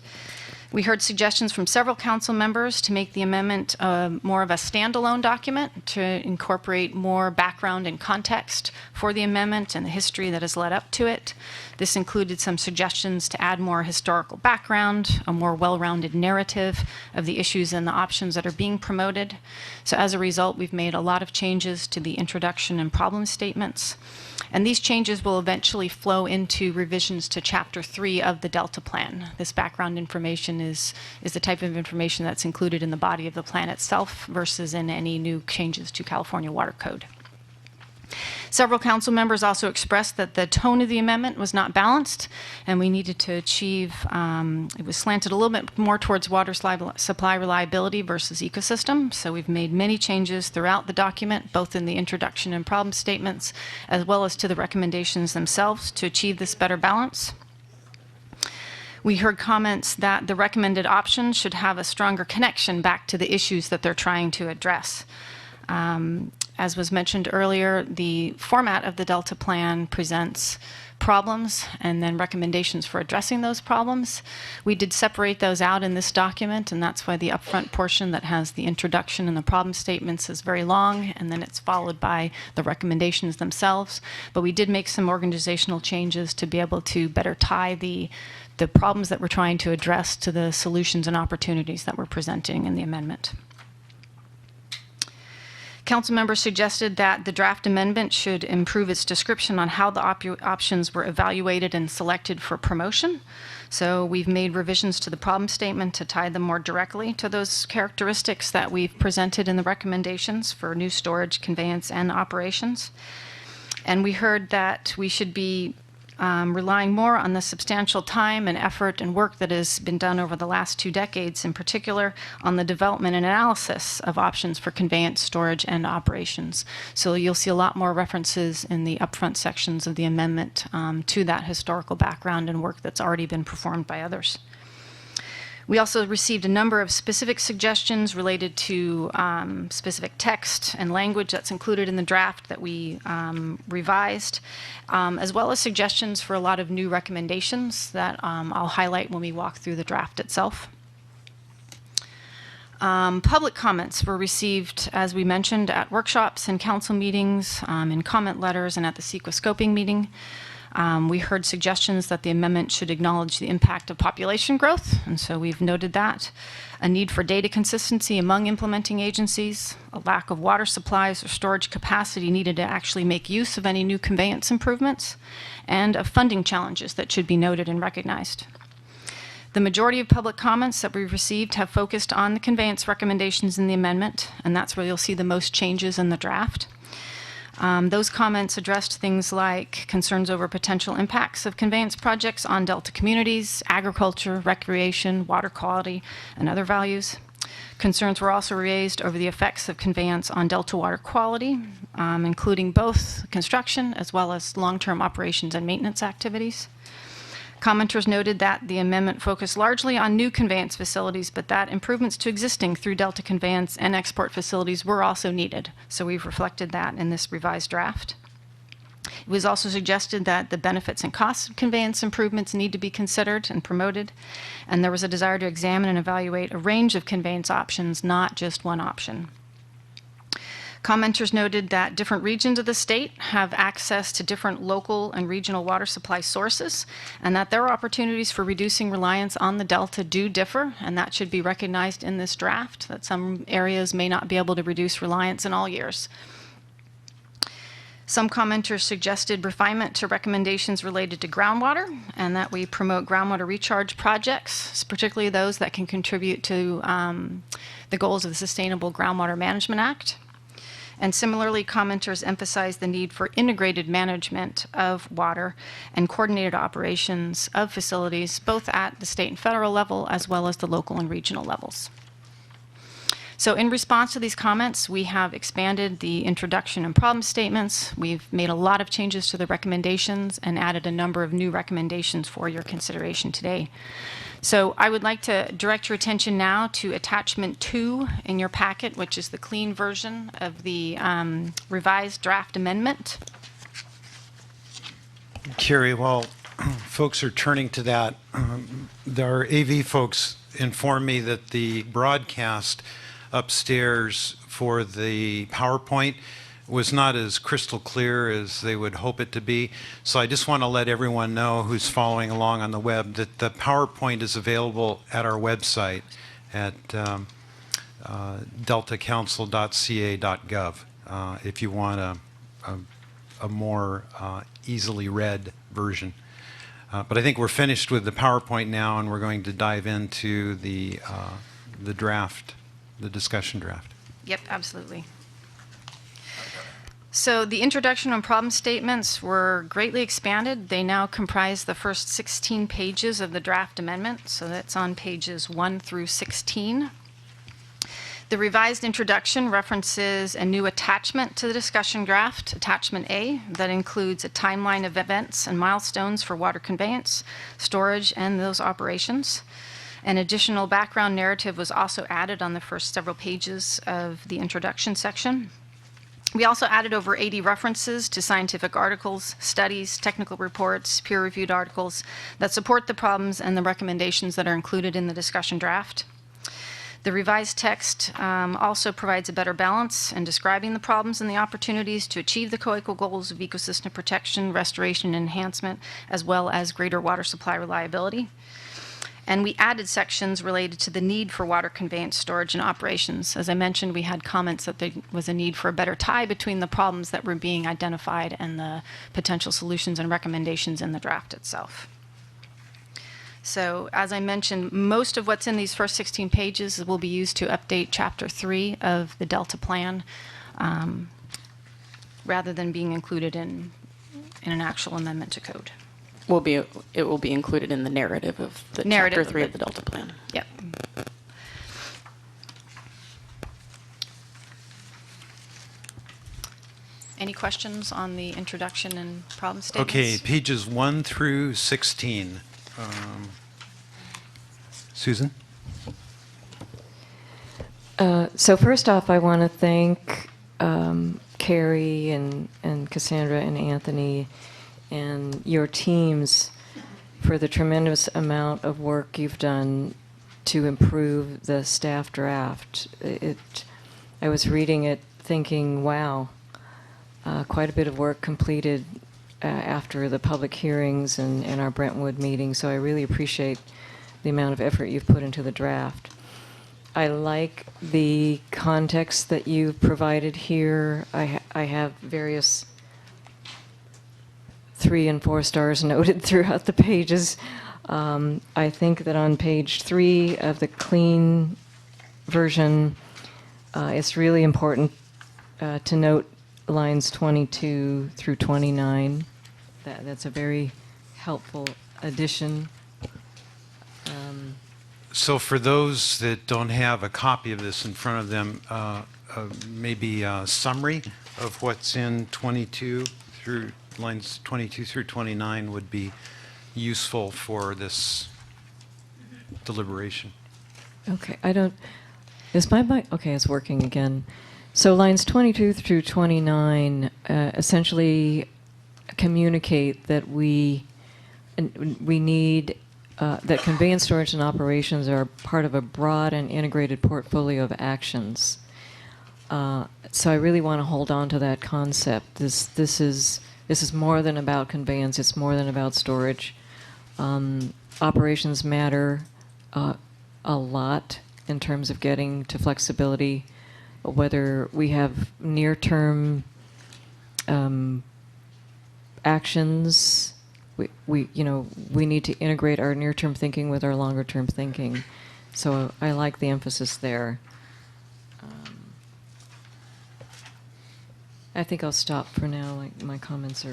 We heard suggestions from several council members to make the amendment more of a standalone document to incorporate more background and context for the amendment and the history that has led up to it. This included some suggestions to add more historical background, a more well-rounded narrative of the issues and the options that are being promoted. So as a result, we've made a lot of changes to the introduction and problem statements. And these changes will eventually flow into revisions to Chapter 3 of the Delta Plan. This background information is the type of information that's included in the body of the plan itself versus in any new changes to California Water Code. Several council members also expressed that the tone of the amendment was not balanced, and we needed to achieve, it was slanted a little bit more towards water supply reliability versus ecosystem. So we've made many changes throughout the document, both in the introduction and problem statements, as well as to the recommendations themselves to achieve this better balance. We heard comments that the recommended options should have a stronger connection back to the issues that they're trying to address. As was mentioned earlier, the format of the Delta Plan presents problems and then recommendations for addressing those problems. We did separate those out in this document, and that's why the upfront portion that has the introduction and the problem statements is very long, and then it's followed by the recommendations themselves. But we did make some organizational changes to be able to better tie the problems that we're trying to address to the solutions and opportunities that we're presenting in the amendment. Council members suggested that the draft amendment should improve its description on how the options were evaluated and selected for promotion. So we've made revisions to the problem statement to tie them more directly to those characteristics that we've presented in the recommendations for new storage, conveyance, and operations. And we heard that we should be relying more on the substantial time and effort and work that has been done over the last 2 decades, in particular on the development and analysis of options for conveyance, storage, and operations. So you'll see a lot more references in the upfront sections of the amendment to that historical background and work that's already been performed by others. We also received a number of specific suggestions related to specific text and language that's included in the draft that we revised, as well as suggestions for a lot of new recommendations that I'll highlight when we walk through the draft itself. Public comments were received, as we mentioned, at workshops and council meetings, in comment letters, and at the CEQA scoping meeting. We heard suggestions that the amendment should acknowledge the impact of population growth, and so we've noted that. A need for data consistency among implementing agencies, a lack of water supplies or storage capacity needed to actually make use of any new conveyance improvements, and of funding challenges that should be noted and recognized. The majority of public comments that we've received have focused on the conveyance recommendations in the amendment, and that's where you'll see the most changes in the draft. Those comments addressed things like concerns over potential impacts of conveyance projects on Delta communities, agriculture, recreation, water quality, and other values. Concerns were also raised over the effects of conveyance on Delta water quality, including both construction as well as long-term operations and maintenance activities. Commenters noted that the amendment focused largely on new conveyance facilities, but that improvements to existing through Delta conveyance and export facilities were also needed. So we've reflected that in this revised draft. It was also suggested that the benefits and costs of conveyance improvements need to be considered and promoted, and there was a desire to examine and evaluate a range of conveyance options, not just one option. Commenters noted that different regions of the state have access to different local and regional water supply sources, and that their opportunities for reducing reliance on the Delta do differ, and that should be recognized in this draft, that some areas may not be able to reduce reliance in all years. Some commenters suggested refinement to recommendations related to groundwater, and that we promote groundwater recharge projects, particularly those that can contribute to the goals of the Sustainable Groundwater Management Act. And similarly, commenters emphasized the need for integrated management of water and coordinated operations of facilities, both at the state and federal level, as well as the local and regional levels. So in response to these comments, we have expanded the introduction and problem statements. We've made a lot of changes to the recommendations and added a number of new recommendations for your consideration today. So I would like to direct your attention now to attachment 2 in your packet, which is the clean version of the revised draft amendment. Carrie, while folks are turning to that, our AV folks informed me that the broadcast upstairs for the PowerPoint was not as crystal clear as they would hope it to be. So I just want to let everyone know who's following along on the web that the PowerPoint is available at our website at deltacouncil.ca.gov if you want a more easily read version. But I think we're finished with the PowerPoint now, and we're going to dive into the draft, the discussion draft. Yep, absolutely. So the introduction and problem statements were greatly expanded. They now comprise the first 16 pages of the draft amendment, so that's on pages 1 through 16. The revised introduction references a new attachment to the discussion draft, Attachment A, that includes a timeline of events and milestones for water conveyance, storage, and those operations. An additional background narrative was also added on the first several pages of the introduction section. We also added over 80 references to scientific articles, studies, technical reports, peer-reviewed articles that support the problems and the recommendations that are included in the discussion draft. The revised text also provides a better balance in describing the problems and the opportunities to achieve the co-equal goals of ecosystem protection, restoration, and enhancement, as well as greater water supply reliability. And we added sections related to the need for water conveyance, storage, and operations. As I mentioned, we had comments that there was a need for a better tie between the problems that were being identified and the potential solutions and recommendations in the draft itself. So, as I mentioned, most of what's in these first 16 pages will be used to update Chapter 3 of the Delta Plan, rather than being included in an actual amendment to code. It will be included in the narrative of the Narrative Chapter 3 of of the Delta Plan. Yep. Any questions on the introduction and problem statements? Okay, pages 1 through 16. Susan? So first off, I want to thank Carrie and Cassandra and Anthony and your teams for the tremendous amount of work you've done to improve the staff draft. I was reading it thinking, wow, quite a bit of work completed after the public hearings and our Brentwood meeting, so I really appreciate the amount of effort you've put into the draft. I like the context that you've provided here. I have various 3 and 4 stars noted throughout the pages. I think that on page 3 of the clean version, it's really important to note lines 22 through 29. That's a very helpful addition. So for those that don't have a copy of this in front of them, maybe a summary of what's in 22 through lines 22 through 29 would be useful for this deliberation. Okay, is my mic, okay, it's working again. So lines 22 through 29 essentially communicate that we need, that conveyance, storage, and operations are part of a broad and integrated portfolio of actions. So I really want to hold on to that concept. This is more than about conveyance. It's more than about storage. Operations matter a lot in terms of getting to flexibility. Whether we have near-term actions, we need to integrate our near-term thinking with our longer-term thinking. So I like the emphasis there. I think I'll stop for now. Like my comments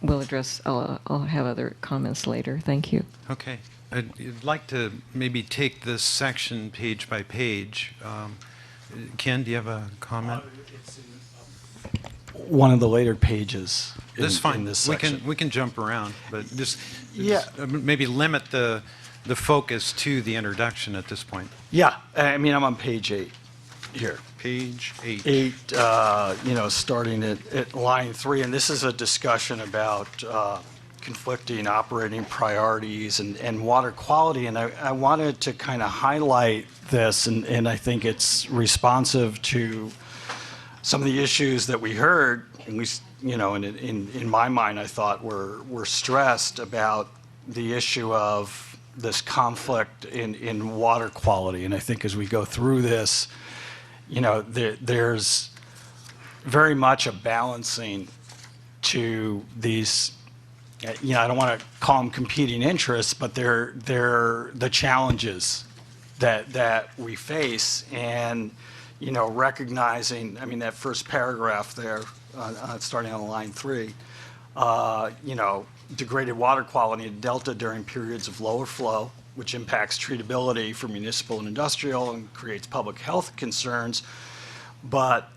will address. I'll have other comments later. Thank you. Okay. I'd like to maybe take this section page by page. Ken, do you have a comment? It's in one of the later pages. That's fine. In this section. We can jump around, but just Yeah. maybe limit the focus to the introduction at this point. Yeah, I mean, I'm on page 8 here. Page 8. 8, starting at line 3, and this is a discussion about conflicting operating priorities and water quality, and I wanted to kind of highlight this, and I think it's responsive to some of the issues that we heard, and in my mind, I thought were stressed about the issue of this conflict in water quality, and I think as we go through this, there's very much a balancing to these, I don't want to call them competing interests, but they're the challenges that we face, and, recognizing, I mean, that first paragraph there, starting on line 3, degraded water quality in Delta during periods of lower flow, which impacts treatability for municipal and industrial and creates public health concerns, but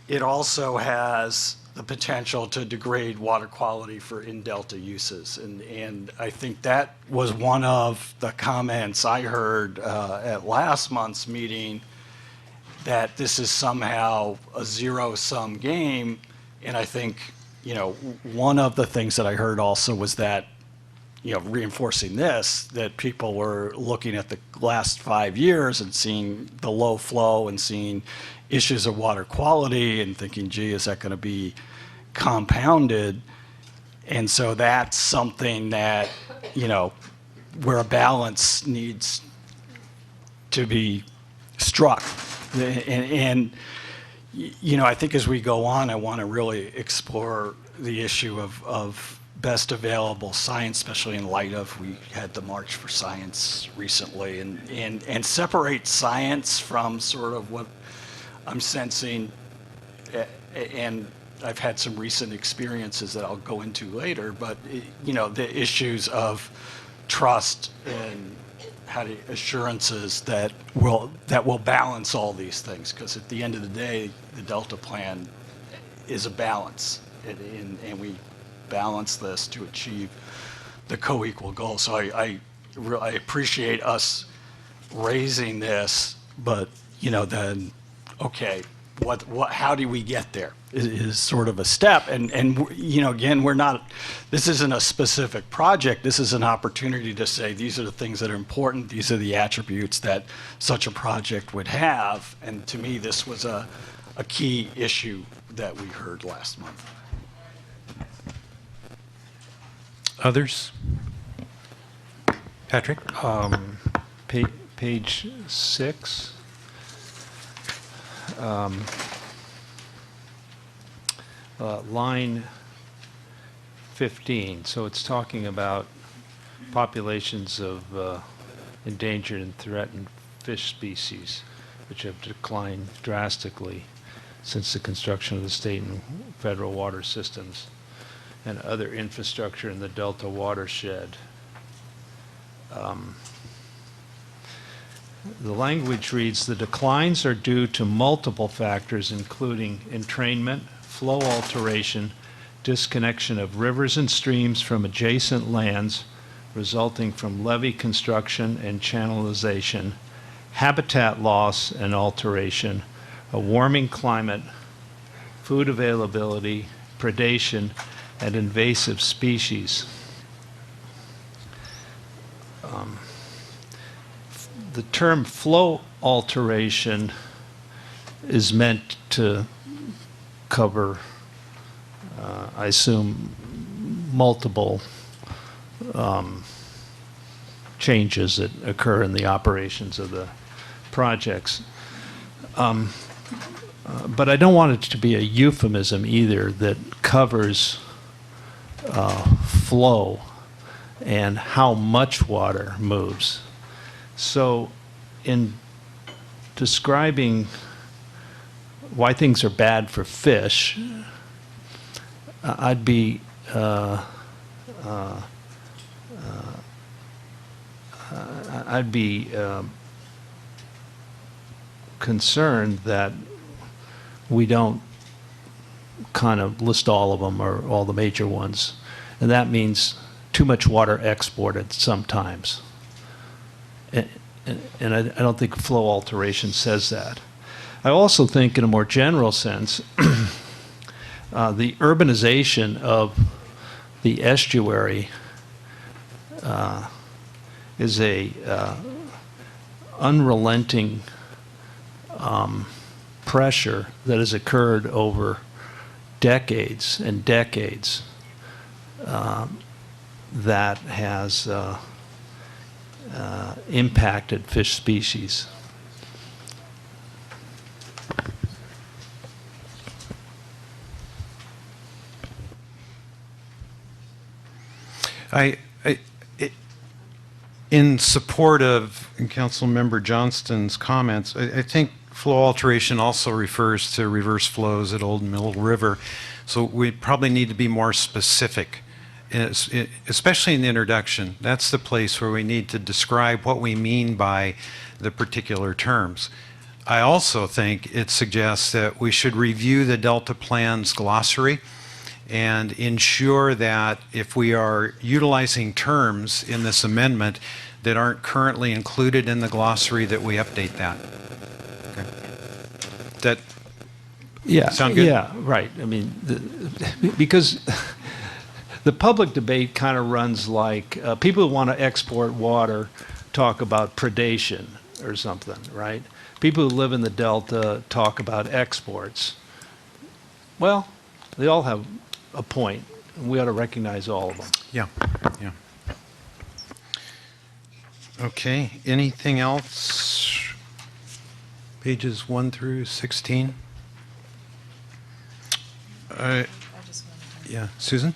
it also has the potential to degrade water quality for in-Delta uses. And I think that was one of the comments I heard at last month's meeting, that this is somehow a zero-sum game. And I think, one of the things that I heard also was that, reinforcing this, that people were looking at the last 5 years and seeing the low flow and seeing issues of water quality and thinking, gee, is that going to be compounded? And so that's something that, where a balance needs to be struck. And I think as we go on, I want to really explore the issue of best available science, especially in light of, we had the March for Science recently, and separate science from sort of what I'm sensing, and I've had some recent experiences that I'll go into later, but the issues of trust and assurances that will balance all these things, because at the end of the day, the Delta Plan is a balance, and we balance this to achieve the co-equal goal. So I appreciate us raising this, but then, okay, how do we get there is sort of a step. And again, this isn't a specific project. This is an opportunity to say, these are the things that are important. These are the attributes that such a project would have. And to me, this was a key issue that we heard last month. Others? Patrick? Page 6. Line 15. So it's talking about populations of endangered and threatened fish species, which have declined drastically since the construction of the state and federal water systems and other infrastructure in the Delta watershed. The language reads, the declines are due to multiple factors, including entrainment, flow alteration, disconnection of rivers and streams from adjacent lands resulting from levee construction and channelization, habitat loss and alteration, a warming climate, food availability, predation, and invasive species. The term flow alteration is meant to cover, I assume, multiple changes that occur in the operations of the projects. But I don't want it to be a euphemism either that covers flow and how much water moves. So in describing why things are bad for fish, I'd be concerned that we don't kind of list all of them or all the major ones. And that means too much water exported sometimes. And I don't think flow alteration says that. I also think in a more general sense, the urbanization of the estuary is a unrelenting pressure that has occurred over decades and decades that has impacted fish species. In support of Councilmember Johnston's comments, I think flow alteration also refers to reverse flows at Old Mill River. So we probably need to be more specific, especially in the introduction. That's the place where we need to describe what we mean by the particular terms. I also think it suggests that we should review the Delta Plan's glossary and ensure that if we are utilizing terms in this amendment that aren't currently included in the glossary, that we update that. Okay. That sound good? Yeah, right. I mean, because the public debate kind of runs like people who want to export water talk about predation or something, right? People who live in the Delta talk about exports. Well, they all have a point. We ought to recognize all of them. Yeah, yeah. Okay, anything else? Pages 1 through 16? Yeah, Susan?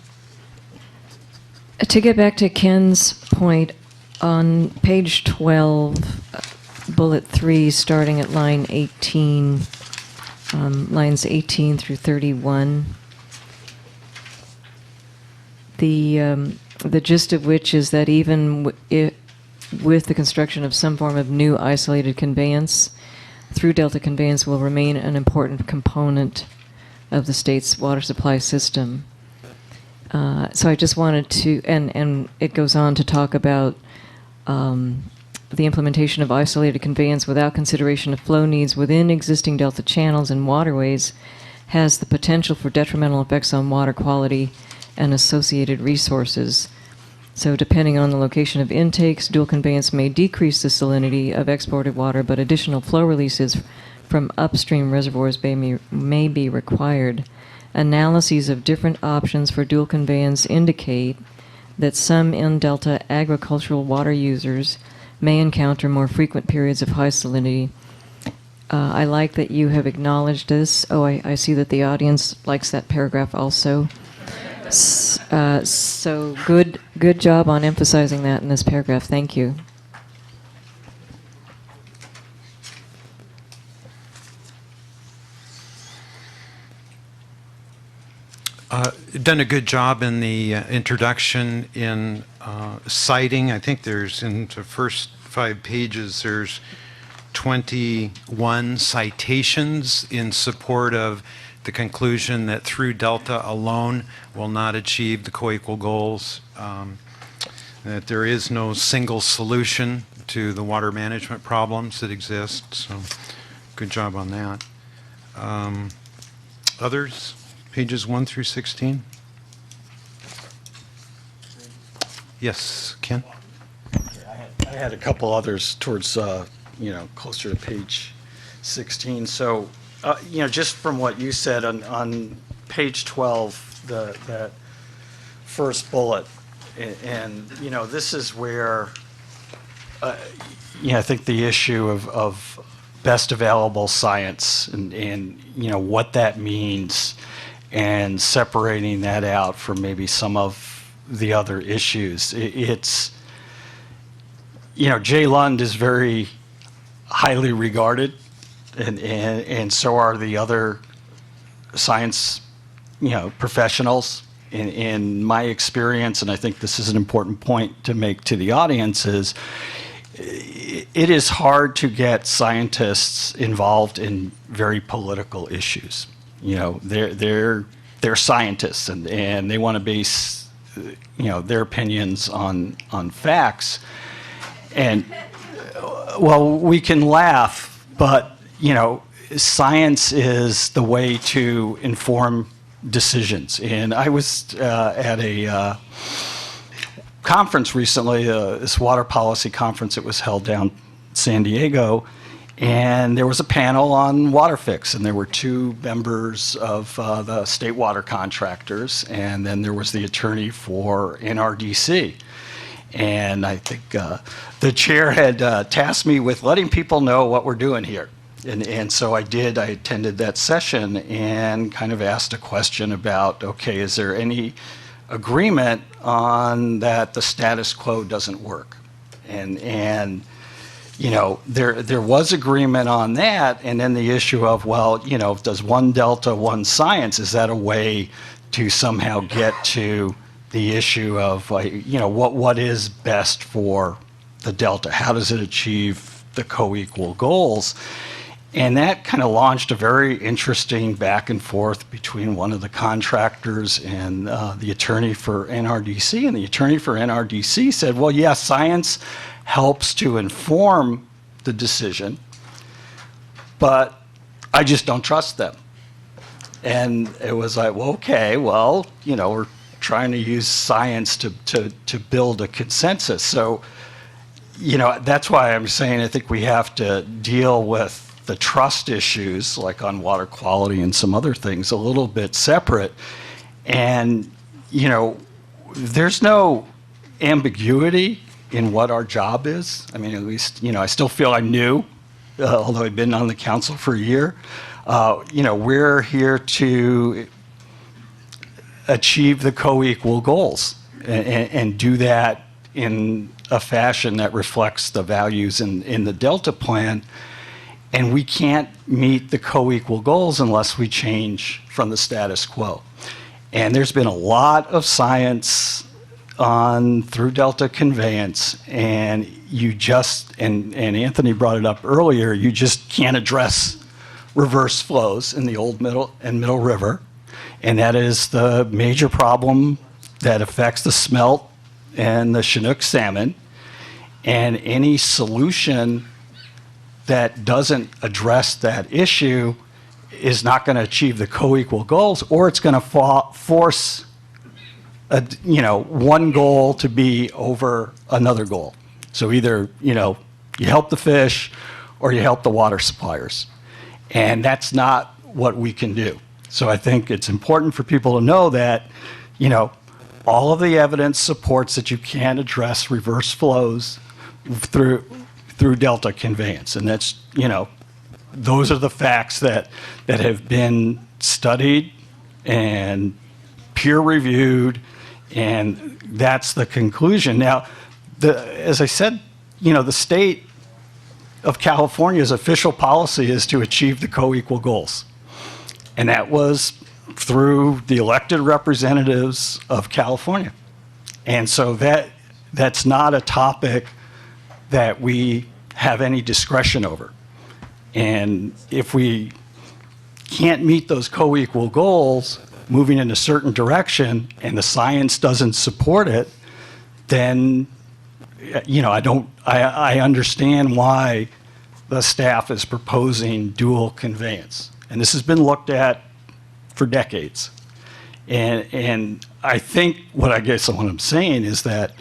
To get back to Ken's point, on page 12, bullet 3, starting at line 18, lines 18 through 31, the gist of which is that even with the construction of some form of new isolated conveyance, through Delta conveyance will remain an important component of the state's water supply system. So I just wanted to, and it goes on to talk about the implementation of isolated conveyance without consideration of flow needs within existing Delta channels and waterways has the potential for detrimental effects on water quality and associated resources. So depending on the location of intakes, dual conveyance may decrease the salinity of exported water, but additional flow releases from upstream reservoirs may be required. Analyses of different options for dual conveyance indicate that some in-delta agricultural water users may encounter more frequent periods of high salinity. I like that you have acknowledged this. Oh, I see that the audience likes that paragraph also. So good job on emphasizing that in this paragraph. Thank you. Done a good job in the introduction in citing. I think there's in the first 5 pages, there's 21 citations in support of the conclusion that through Delta alone will not achieve the co-equal goals, that there is no single solution to the water management problems that exist. So good job on that. Others? Pages 1 through 16? Yes, Ken? I had a couple others towards, closer to page 16. So just from what you said on page 12, that first bullet, and this is where, I think the issue of best available science and what that means, and separating that out from maybe some of the other issues. It's, Jay Lund is very highly regarded, and so are the other science, professionals. In my experience, and I think this is an important point to make to the audience, is it is hard to get scientists involved in very political issues. They're scientists, and they want to base, their opinions on facts. And well, we can laugh, but science is the way to inform decisions. And I was at a conference recently, this water policy conference. It was held down in San Diego, and there was a panel on water fix, and there were two members of the state water contractors, and then there was the attorney for NRDC. And I think the chair had tasked me with letting people know what we're doing here. And so I did. I attended that session and kind of asked a question about, okay, is there any agreement on that the status quo doesn't work? And there was agreement on that. And then the issue of, well, does one delta, one science, is that a way to somehow get to the issue of, what is best for the delta? How does it achieve the co-equal goals? And that kind of launched a very interesting back and forth between one of the contractors and the attorney for NRDC. And the attorney for NRDC said, well, yeah, science helps to inform the decision, but I just don't trust them. And it was like, well, okay, well, we're trying to use science to build a consensus. So, that's why I'm saying I think we have to deal with the trust issues, like on water quality and some other things, a little bit separate. And, there's no ambiguity in what our job is. I mean, at least, I still feel I'm new, although I've been on the council for a year. We're here to achieve the co-equal goals and do that in a fashion that reflects the values in the Delta Plan. And we can't meet the co-equal goals unless we change from the status quo. And there's been a lot of science through Delta Conveyance, and and Anthony brought it up earlier, you just can't address reverse flows in the Old Middle and Middle River. And that is the major problem that affects the smelt and the Chinook salmon. And any solution that doesn't address that issue is not going to achieve the co-equal goals, or it's going to force one goal to be over another goal. So either you help the fish or you help the water suppliers, and that's not what we can do. So I think it's important for people to know that all of the evidence supports that you can address reverse flows through Delta Conveyance. And that's, those are the facts that have been studied and peer reviewed, and that's the conclusion. Now, as I said, the state of California's official policy is to achieve the co-equal goals. And that was through the elected representatives of California. And so that's not a topic that we have any discretion over. And if we can't meet those co-equal goals, moving in a certain direction, and the science doesn't support it, then, I understand why the staff is proposing dual conveyance. And this has been looked at for decades. And I think what I'm saying is that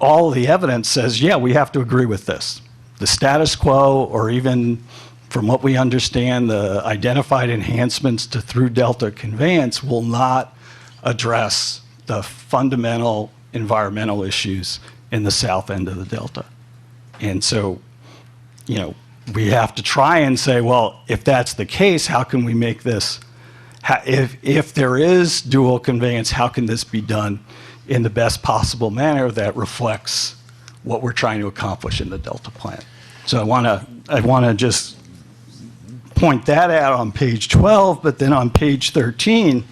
all the evidence says, yeah, we have to agree with this. the status quo, or even from what we understand, the identified enhancements to through Delta conveyance will not address the fundamental environmental issues in the south end of the Delta. And so, you know, we have to try and say, well, if that's the case, how can we make this, if there is dual conveyance, how can this be done in the best possible manner that reflects what we're trying to accomplish in the Delta plan? So I want to just point that out on page 12, but then on page 13,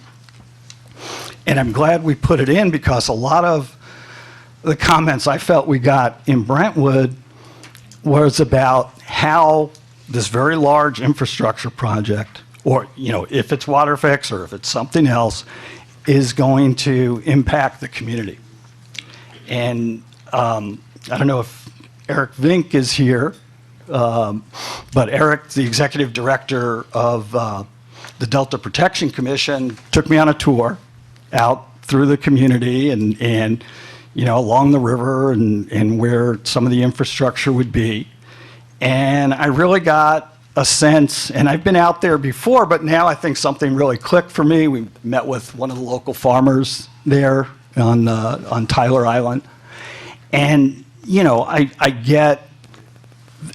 and I'm glad we put it in because a lot of the comments I felt we got in Brentwood was about how this very large infrastructure project, or, you know, if it's water fix or if it's something else, is going to impact the community. And I don't know if Eric Vink is here, but Eric, the executive director of the Delta Protection Commission, took me on a tour out through the community and you know, along the river and where some of the infrastructure would be. And I really got a sense, and I've been out there before, but now I think something really clicked for me. We met with one of the local farmers there on Tyler Island. And, you know, I get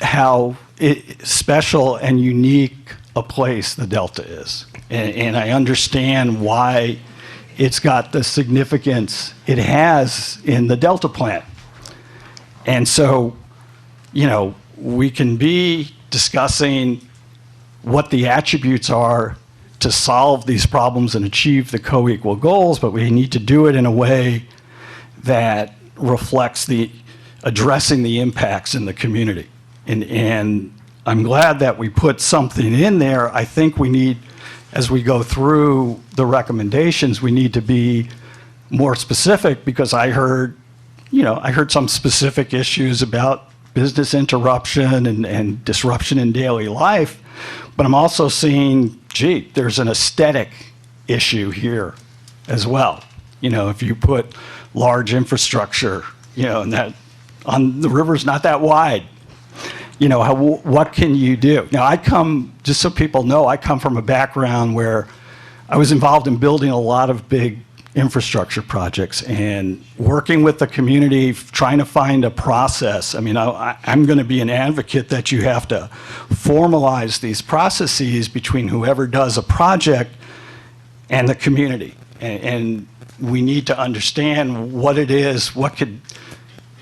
how special and unique a place the Delta is. And I understand why it's got the significance it has in the Delta plan. And so, you know, we can be discussing what the attributes are to solve these problems and achieve the co-equal goals, but we need to do it in a way that reflects the addressing the impacts in the community. And I'm glad that we put something in there. I think we need, as we go through the recommendations, we need to be more specific, because I heard some specific issues about business interruption and disruption in daily life, but I'm also seeing, gee, there's an aesthetic issue here as well. You know, if you put large infrastructure, you know, and that on the river's not that wide, you know, what can you do? Now, just so people know, I come from a background where I was involved in building a lot of big infrastructure projects and working with the community, trying to find a process. I mean, I'm going to be an advocate that you have to formalize these processes between whoever does a project and the community. And we need to understand what it is, what could,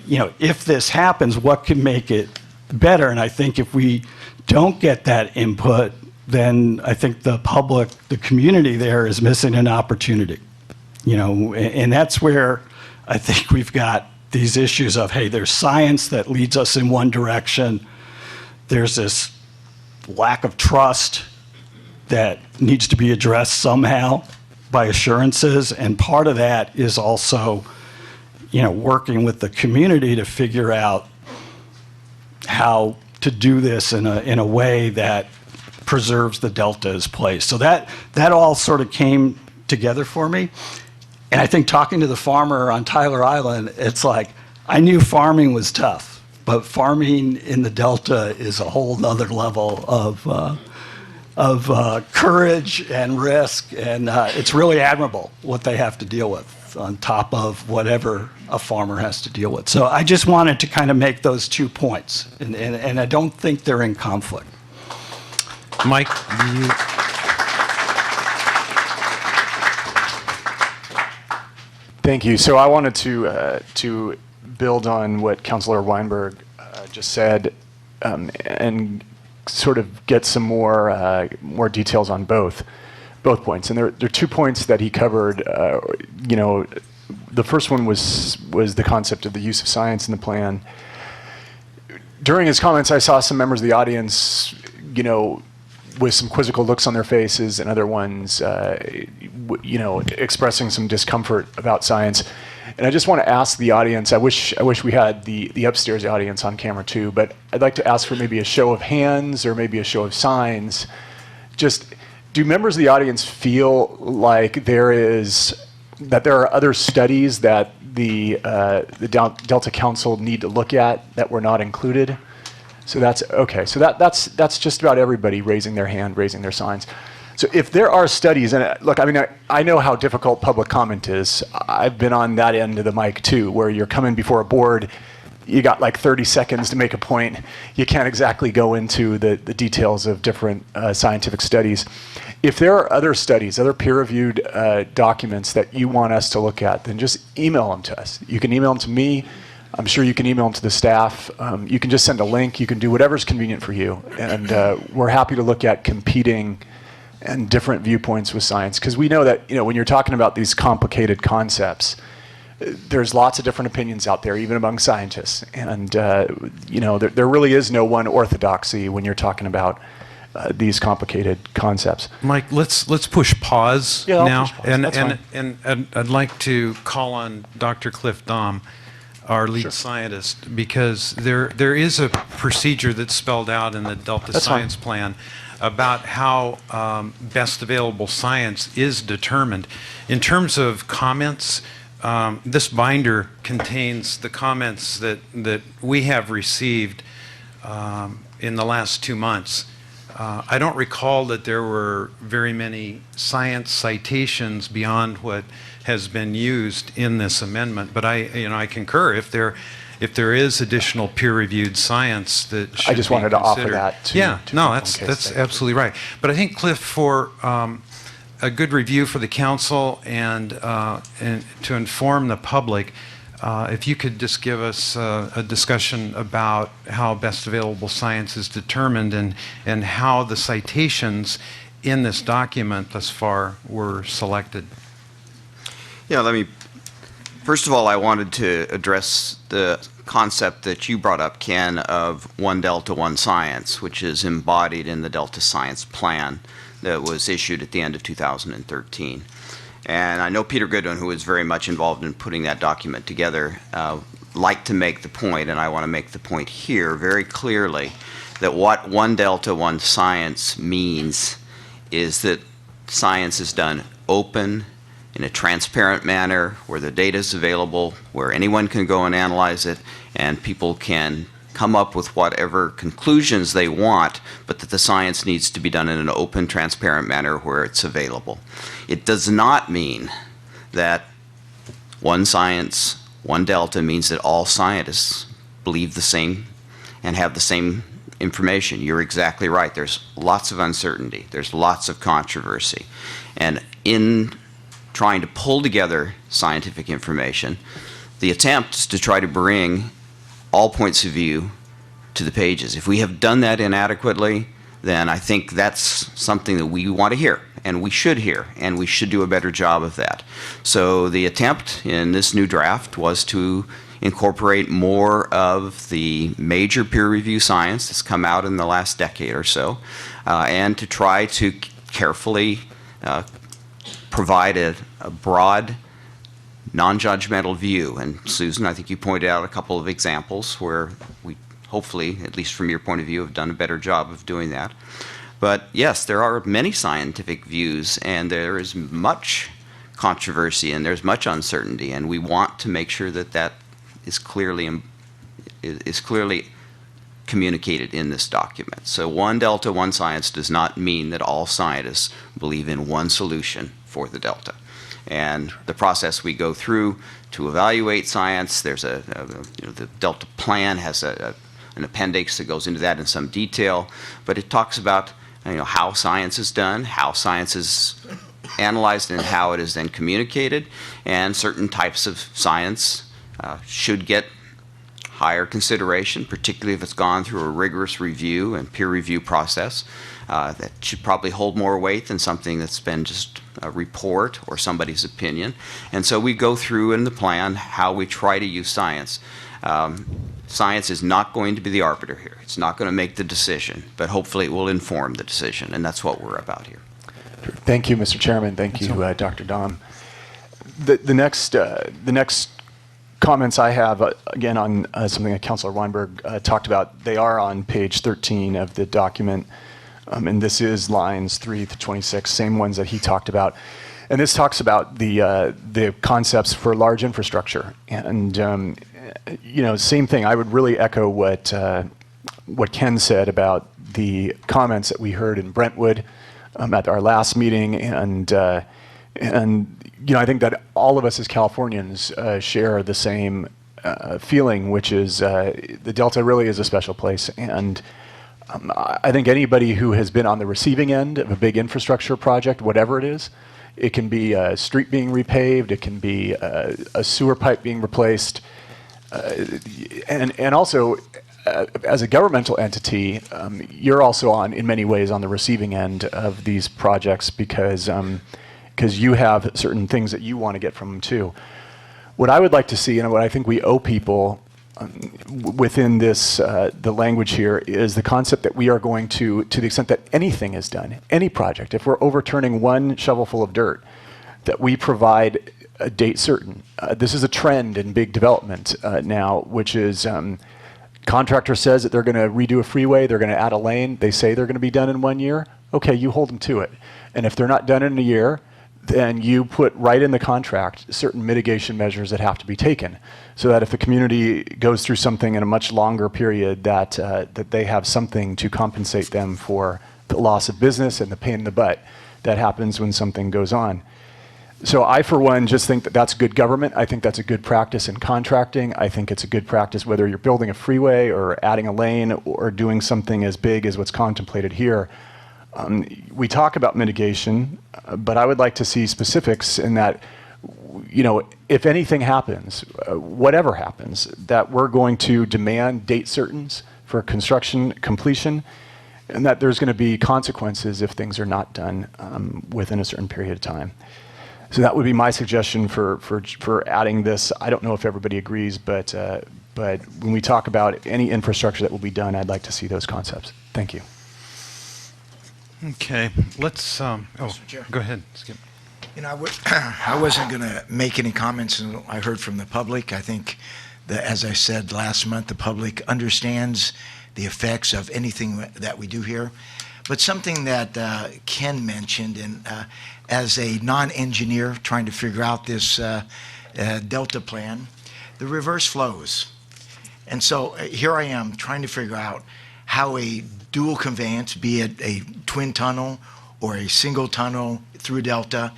you know, if this happens, what can make it better. And I think if we don't get that input, then I think the public, the community there is missing an opportunity. You know, and that's where I think we've got these issues of, hey, there's science that leads us in one direction. There's this lack of trust that needs to be addressed somehow by assurances. And part of that is also, you know, working with the community to figure out how to do this in a way that preserves the Delta's place. So that all sort of came together for me. And I think talking to the farmer on Tyler Island, it's like, I knew farming was tough, but farming in the Delta is a whole nother level of courage and risk. And it's really admirable what they have to deal with on top of whatever a farmer has to deal with. So I just wanted to kind of make those 2 points. And I don't think they're in conflict. Mike, you... Thank you. So I wanted to build on what Councilor Weinberg just said, and sort of get some more details on both points. And there are 2 points that he covered. You know, the first one was the concept of the use of science in the plan. During his comments, I saw some members of the audience, you know, with some quizzical looks on their faces, and other ones, you know, expressing some discomfort about science. And I just want to ask the audience, I wish we had the upstairs audience on camera too, but I'd like to ask for maybe a show of hands or maybe a show of signs. Just, do members of the audience feel like there are other studies that the Delta Council need to look at that were not included? So that's okay. So that's just about everybody raising their hand, raising their signs. So if there are studies, and look, I mean, I know how difficult public comment is. I've been on that end of the mic too, where you're coming before a board, you got like 30 seconds to make a point. You can't exactly go into the details of different scientific studies. If there are other studies, other peer-reviewed documents that you want us to look at, then just email them to us. You can email them to me. I'm sure you can email them to the staff. You can just send a link. You can do whatever's convenient for you. And we're happy to look at competing and different viewpoints with science, because we know that, you know, when you're talking about these complicated concepts, there's lots of different opinions out there, even among scientists. And, you know, there really is no one orthodoxy when you're talking about these complicated concepts. Mike, let's push pause Yeah, I'll now. push pause. That's fine. And I'd like to call on Dr. Cliff Dahm, our lead scientist, because there is a procedure that's spelled out in the Delta That's fine. Science Plan about how best available science is determined. In terms of comments, this binder contains the comments that we have received in the last 2 months. I don't recall that there were very many science citations beyond what has been used in this amendment, but I concur if there is additional peer-reviewed science that should I just be wanted to offer considered. that to Yeah, to no, people in that's case they- absolutely right. But I think, Cliff, for a good review for the council and to inform the public, if you could just give us a discussion about how best available science is determined and how the citations in this document thus far were selected. Yeah, first of all, I wanted to address the concept that you brought up, Ken, of one Delta, one science, which is embodied in the Delta Science Plan that was issued at the end of 2013. And I know Peter Goodwin, who was very much involved in putting that document together, liked to make the point, and I want to make the point here very clearly, that what one Delta, one science means is that science is done open, in a transparent manner, where the data is available, where anyone can go and analyze it, and people can come up with whatever conclusions they want, but that the science needs to be done in an open, transparent manner where it's available. It does not mean that one science, one Delta means that all scientists believe the same and have the same information. You're exactly right. There's lots of uncertainty. There's lots of controversy. And in trying to pull together scientific information, the attempt is to try to bring all points of view to the pages. If we have done that inadequately, then I think that's something that we want to hear, and we should hear, and we should do a better job of that. So the attempt in this new draft was to incorporate more of the major peer review science that's come out in the last decade or so, and to try to carefully provide a broad, non-judgmental view. And Susan, I think you pointed out a couple of examples where we hopefully, at least from your point of view, have done a better job of doing that. But yes, there are many scientific views, and there is much controversy, and there's much uncertainty, and we want to make sure that that is clearly communicated in this document. So one Delta, one science does not mean that all scientists believe in one solution for the Delta. And the process we go through to evaluate science, there's the Delta plan has an appendix that goes into that in some detail, but it talks about how science is done, how science is analyzed, and how it is then communicated. And certain types of science should get higher consideration, particularly if it's gone through a rigorous review and peer review process. That should probably hold more weight than something that's been just a report or somebody's opinion. And so we go through in the plan how we try to use science. Science is not going to be the arbiter here. It's not going to make the decision, but hopefully it will inform the decision, and that's what we're about here. Thank you, Mr. Chairman. Thank you, Dr. Dahm. The next comments I have, again, on something that Councilor Weinberg talked about, they are on page 13 of the document, and this is lines 3 to 26, same ones that he talked about. And this talks about the concepts for large infrastructure. And, same thing. I would really echo what what Ken said about the comments that we heard in Brentwood at our last meeting, and I think that all of us as Californians share the same feeling, which is the Delta really is a special place, and I think anybody who has been on the receiving end of a big infrastructure project, whatever it is, it can be a street being repaved, it can be a sewer pipe being replaced, and also as a governmental entity, you're also in many ways on the receiving end of these projects because you have certain things that you want to get from them too. What I would like to see, and what I think we owe people within this, the language here, is the concept that we are going to the extent that anything is done, any project, if we're overturning one shovelful of dirt, that we provide a date certain. This is a trend in big development now, which is contractor says that they're going to redo a freeway, they're going to add a lane, they say they're going to be done in 1 year. Okay, you hold them to it. And if they're not done in a year, then you put right in the contract certain mitigation measures that have to be taken, so that if the community goes through something in a much longer period, that they have something to compensate them for the loss of business and the pain in the butt that happens when something goes on. So I, for one, just think that that's good government. I think that's a good practice in contracting. I think it's a good practice whether you're building a freeway or adding a lane or doing something as big as what's contemplated here. We talk about mitigation, but I would like to see specifics in that, if anything happens, whatever happens, that we're going to demand date certains for construction completion, and that there's going to be consequences if things are not done within a certain period of time. So that would be my suggestion for adding this. I don't know if everybody agrees, but when we talk about any infrastructure that will be done, I'd like to see those concepts. Thank you. Okay, let's, Mr. Chair. Go ahead, Skip. I wasn't going to make any comments until I heard from the public. I think that, as I said last month, the public understands the effects of anything that we do here. But something that Ken mentioned, and as a non-engineer trying to figure out this Delta plan, the reverse flows. And so here I am trying to figure out how a dual conveyance, be it a twin tunnel or a single tunnel through Delta,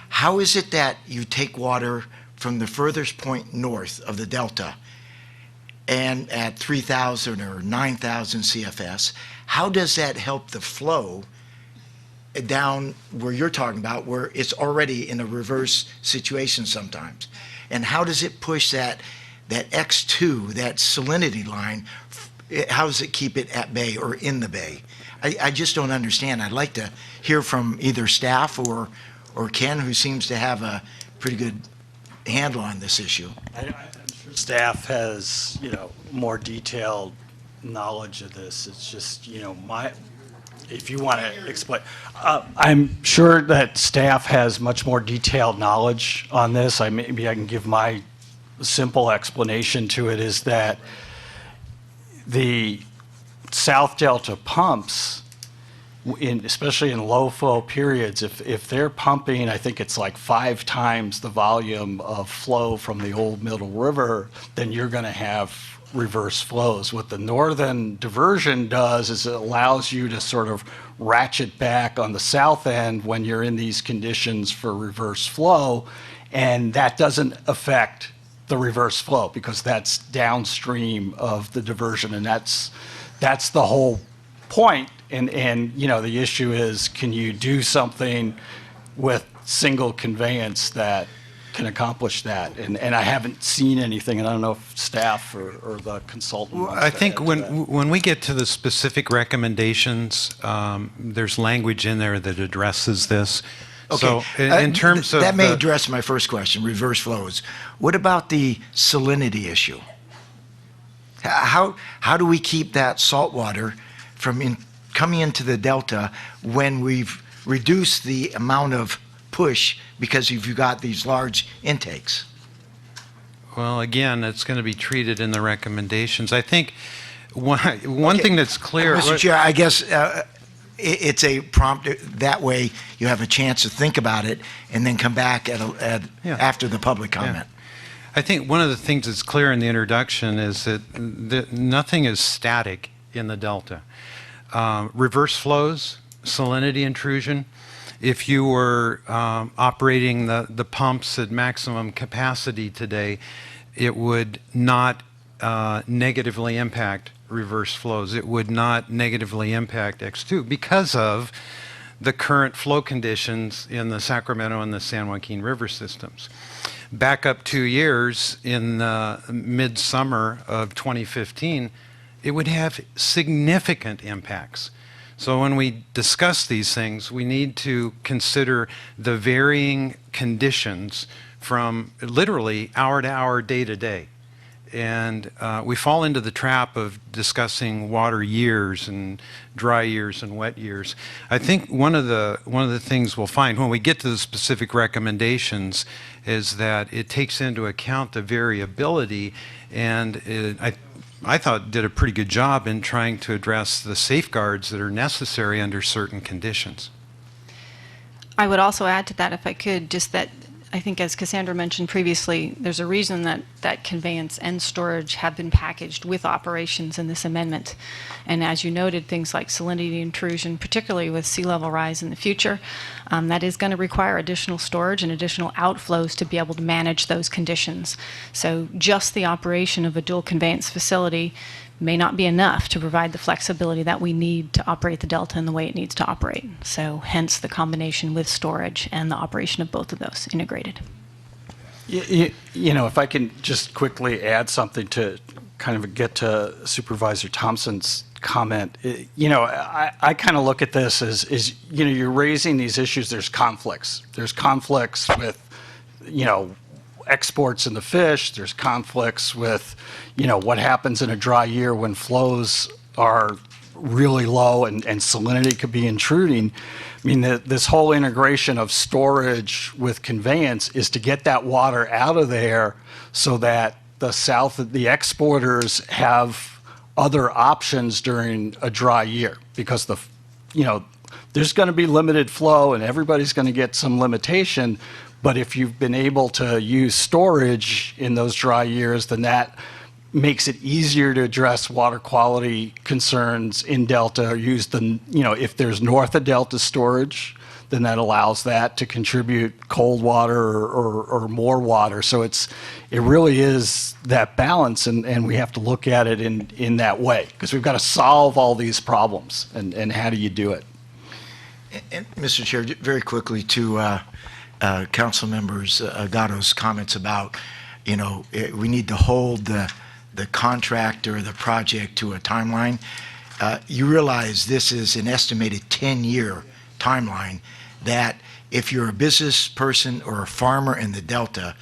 how is it that you take water from the furthest point north of the Delta and at 3,000 or 9,000 CFS, how does that help the flow down where you're talking about, where it's already in a reverse situation sometimes? And how does it push that X2, that salinity line, how does it keep it at bay or in the bay? I just don't understand. I'd like to hear from either staff or Ken, who seems to have a pretty good handle on this issue. I'm sure staff has, more detailed knowledge of this. It's just, if you want to explain. I'm sure that staff has much more detailed knowledge on this. Maybe I can give my simple explanation to it, is that the South Delta pumps, especially in low flow periods, if they're pumping, I think it's like 5 times the volume of flow from the old Middle River, then you're going to have reverse flows. What the northern diversion does is it allows you to sort of ratchet back on the south end when you're in these conditions for reverse flow, and that doesn't affect the reverse flow because that's downstream of the diversion, and that's the whole point. And the issue is, can you do something with single conveyance that can accomplish that? And I haven't seen anything, and I don't know if staff or the consultant. Well, I think when we get to the specific recommendations, there's language in there that addresses this. Okay. So in terms of that may address my first question, reverse flows. What about the salinity issue? How do we keep that salt water from coming into the Delta when we've reduced the amount of push because you've got these large intakes? Well, again, it's going to be treated in the recommendations. I think one thing that's clear. Mr. Chair, I guess it's a prompt. That way you have a chance to think about it and then come back after the public comment. Yeah. I think one of the things that's clear in the introduction is that nothing is static in the delta. Reverse flows, salinity intrusion. If you were operating the pumps at maximum capacity today, it would not negatively impact reverse flows. It would not negatively impact X2 because of the current flow conditions in the Sacramento and the San Joaquin River systems. Back up 2 years in midsummer of 2015, it would have significant impacts. So when we discuss these things, we need to consider the varying conditions from literally hour to hour, day to day. And we fall into the trap of discussing water years and dry years and wet years. I think one of the things we'll find when we get to the specific recommendations is that it takes into account the variability, and I thought did a pretty good job in trying to address the safeguards that are necessary under certain conditions. I would also add to that, if I could, just that I think, as Cassandra mentioned previously, there's a reason that conveyance and storage have been packaged with operations in this amendment. And as you noted, things like salinity intrusion, particularly with sea level rise in the future, that is going to require additional storage and additional outflows to be able to manage those conditions. So just the operation of a dual conveyance facility may not be enough to provide the flexibility that we need to operate the delta in the way it needs to operate. So hence the combination with storage and the operation of both of those integrated. You know, if I can just quickly add something to kind of get to Supervisor Thompson's comment, you know, I kind of look at this as, you know, you're raising these issues, there's conflicts. There's conflicts with, you know, exports in the fish, there's conflicts with, you know, what happens in a dry year when flows are really low and salinity could be intruding. I mean, this whole integration of storage with conveyance is to get that water out of there so that the exporters have other options during a dry year, because you know, there's going to be limited flow and everybody's going to get some limitation. But if you've been able to use storage in those dry years, then that makes it easier to address water quality concerns in Delta, or use the, you know, if there's north of Delta storage, then that allows that to contribute cold water or more water. So it really is that balance, and we have to look at it in that way, because we've got to solve all these problems, and how do you do it? And Mr. Chair, very quickly to Council Members Gatto's comments about, you know, we need to hold the contract or the project to a timeline. You realize this is an estimated 10-year timeline, that if you're a business person or a farmer in the Delta,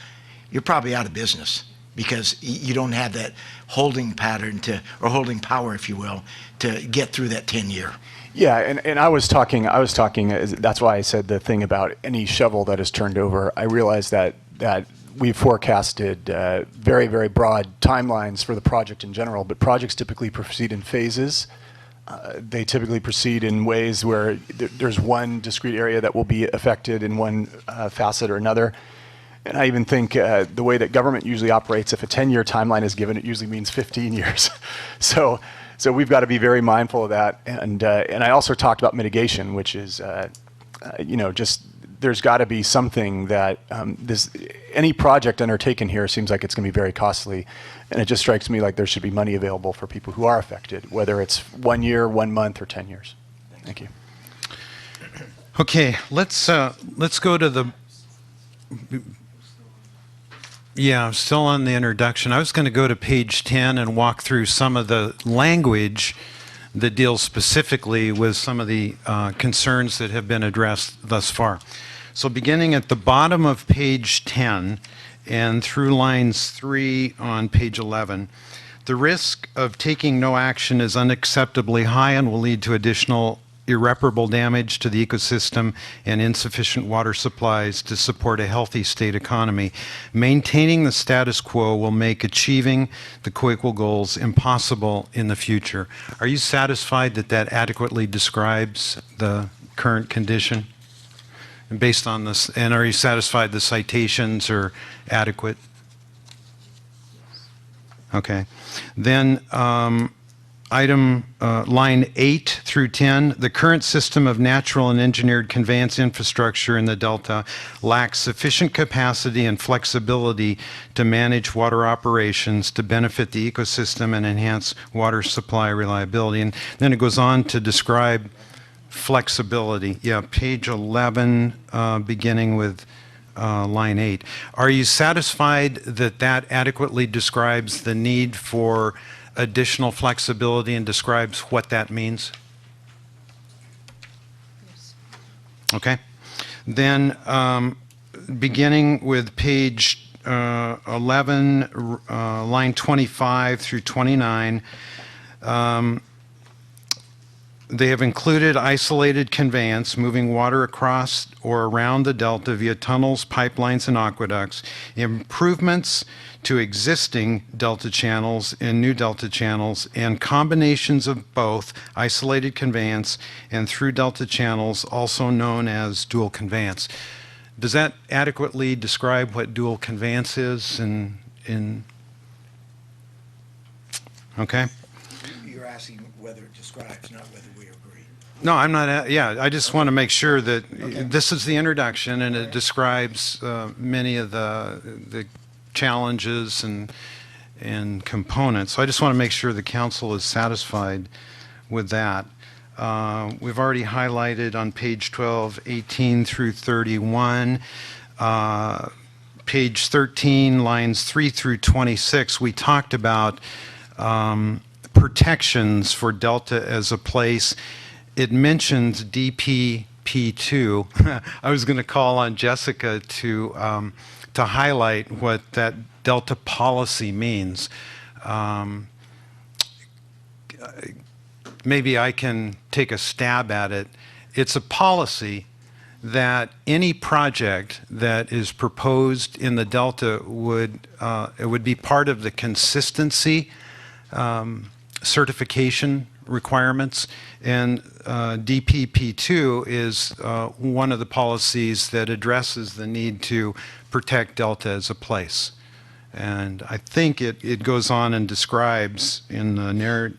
you're probably out of business, because you don't have that holding pattern or holding power, if you will, to get through that 10-year. Yeah, and I was talking, that's why I said the thing about any shovel that is turned over. I realized that we've forecasted very, very broad timelines for the project in general, but projects typically proceed in phases. They typically proceed in ways where there's one discrete area that will be affected in one facet or another. And I even think the way that government usually operates, if a 10-year timeline is given, it usually means 15 years. So we've got to be very mindful of that. And I also talked about mitigation, which is, you know, just there's got to be something that any project undertaken here seems like it's going to be very costly. And it just strikes me like there should be money available for people who are affected, whether it's 1 year, 1 month, or 10 years. Thank you. Okay, let's go to the. Yeah, I'm still on the introduction. I was going to go to page 10 and walk through some of the language that deals specifically with some of the concerns that have been addressed thus far. So beginning at the bottom of page 10 and through lines 3 on page 11, the risk of taking no action is unacceptably high and will lead to additional irreparable damage to the ecosystem and insufficient water supplies to support a healthy state economy. Maintaining the status quo will make achieving the co-equal goals impossible in the future. Are you satisfied that that adequately describes the current condition? And based on this, and are you satisfied the citations are adequate? Okay. Then line 8 through 10, the current system of natural and engineered conveyance infrastructure in the Delta lacks sufficient capacity and flexibility to manage water operations to benefit the ecosystem and enhance water supply reliability. And then it goes on to describe flexibility. Yeah, page 11, beginning with line 8. Are you satisfied that that adequately describes the need for additional flexibility and describes what that means? Okay. Then beginning with page 11, line 25 through 29, they have included isolated conveyance, moving water across or around the Delta via tunnels, pipelines, and aqueducts, improvements to existing Delta channels and new Delta channels, and combinations of both isolated conveyance and through Delta channels, also known as dual conveyance. Does that adequately describe what dual conveyance is? Okay. You're asking whether it describes, not whether we agree. No, I'm not. Yeah, I just want to make sure that this is the introduction, and it describes many of the challenges and components. So I just want to make sure the council is satisfied with that. We've already highlighted on page 12, 18 through 31. Page 13, lines 3 through 26, we talked about protections for Delta as a place. It mentions DPP2. I was going to call on Jessica to highlight what that Delta policy means. Maybe I can take a stab at it. It's a policy that any project that is proposed in the Delta it would be part of the consistency certification requirements, and DPP2 is one of the policies that addresses the need to protect Delta as a place. And I think it goes on and describes in the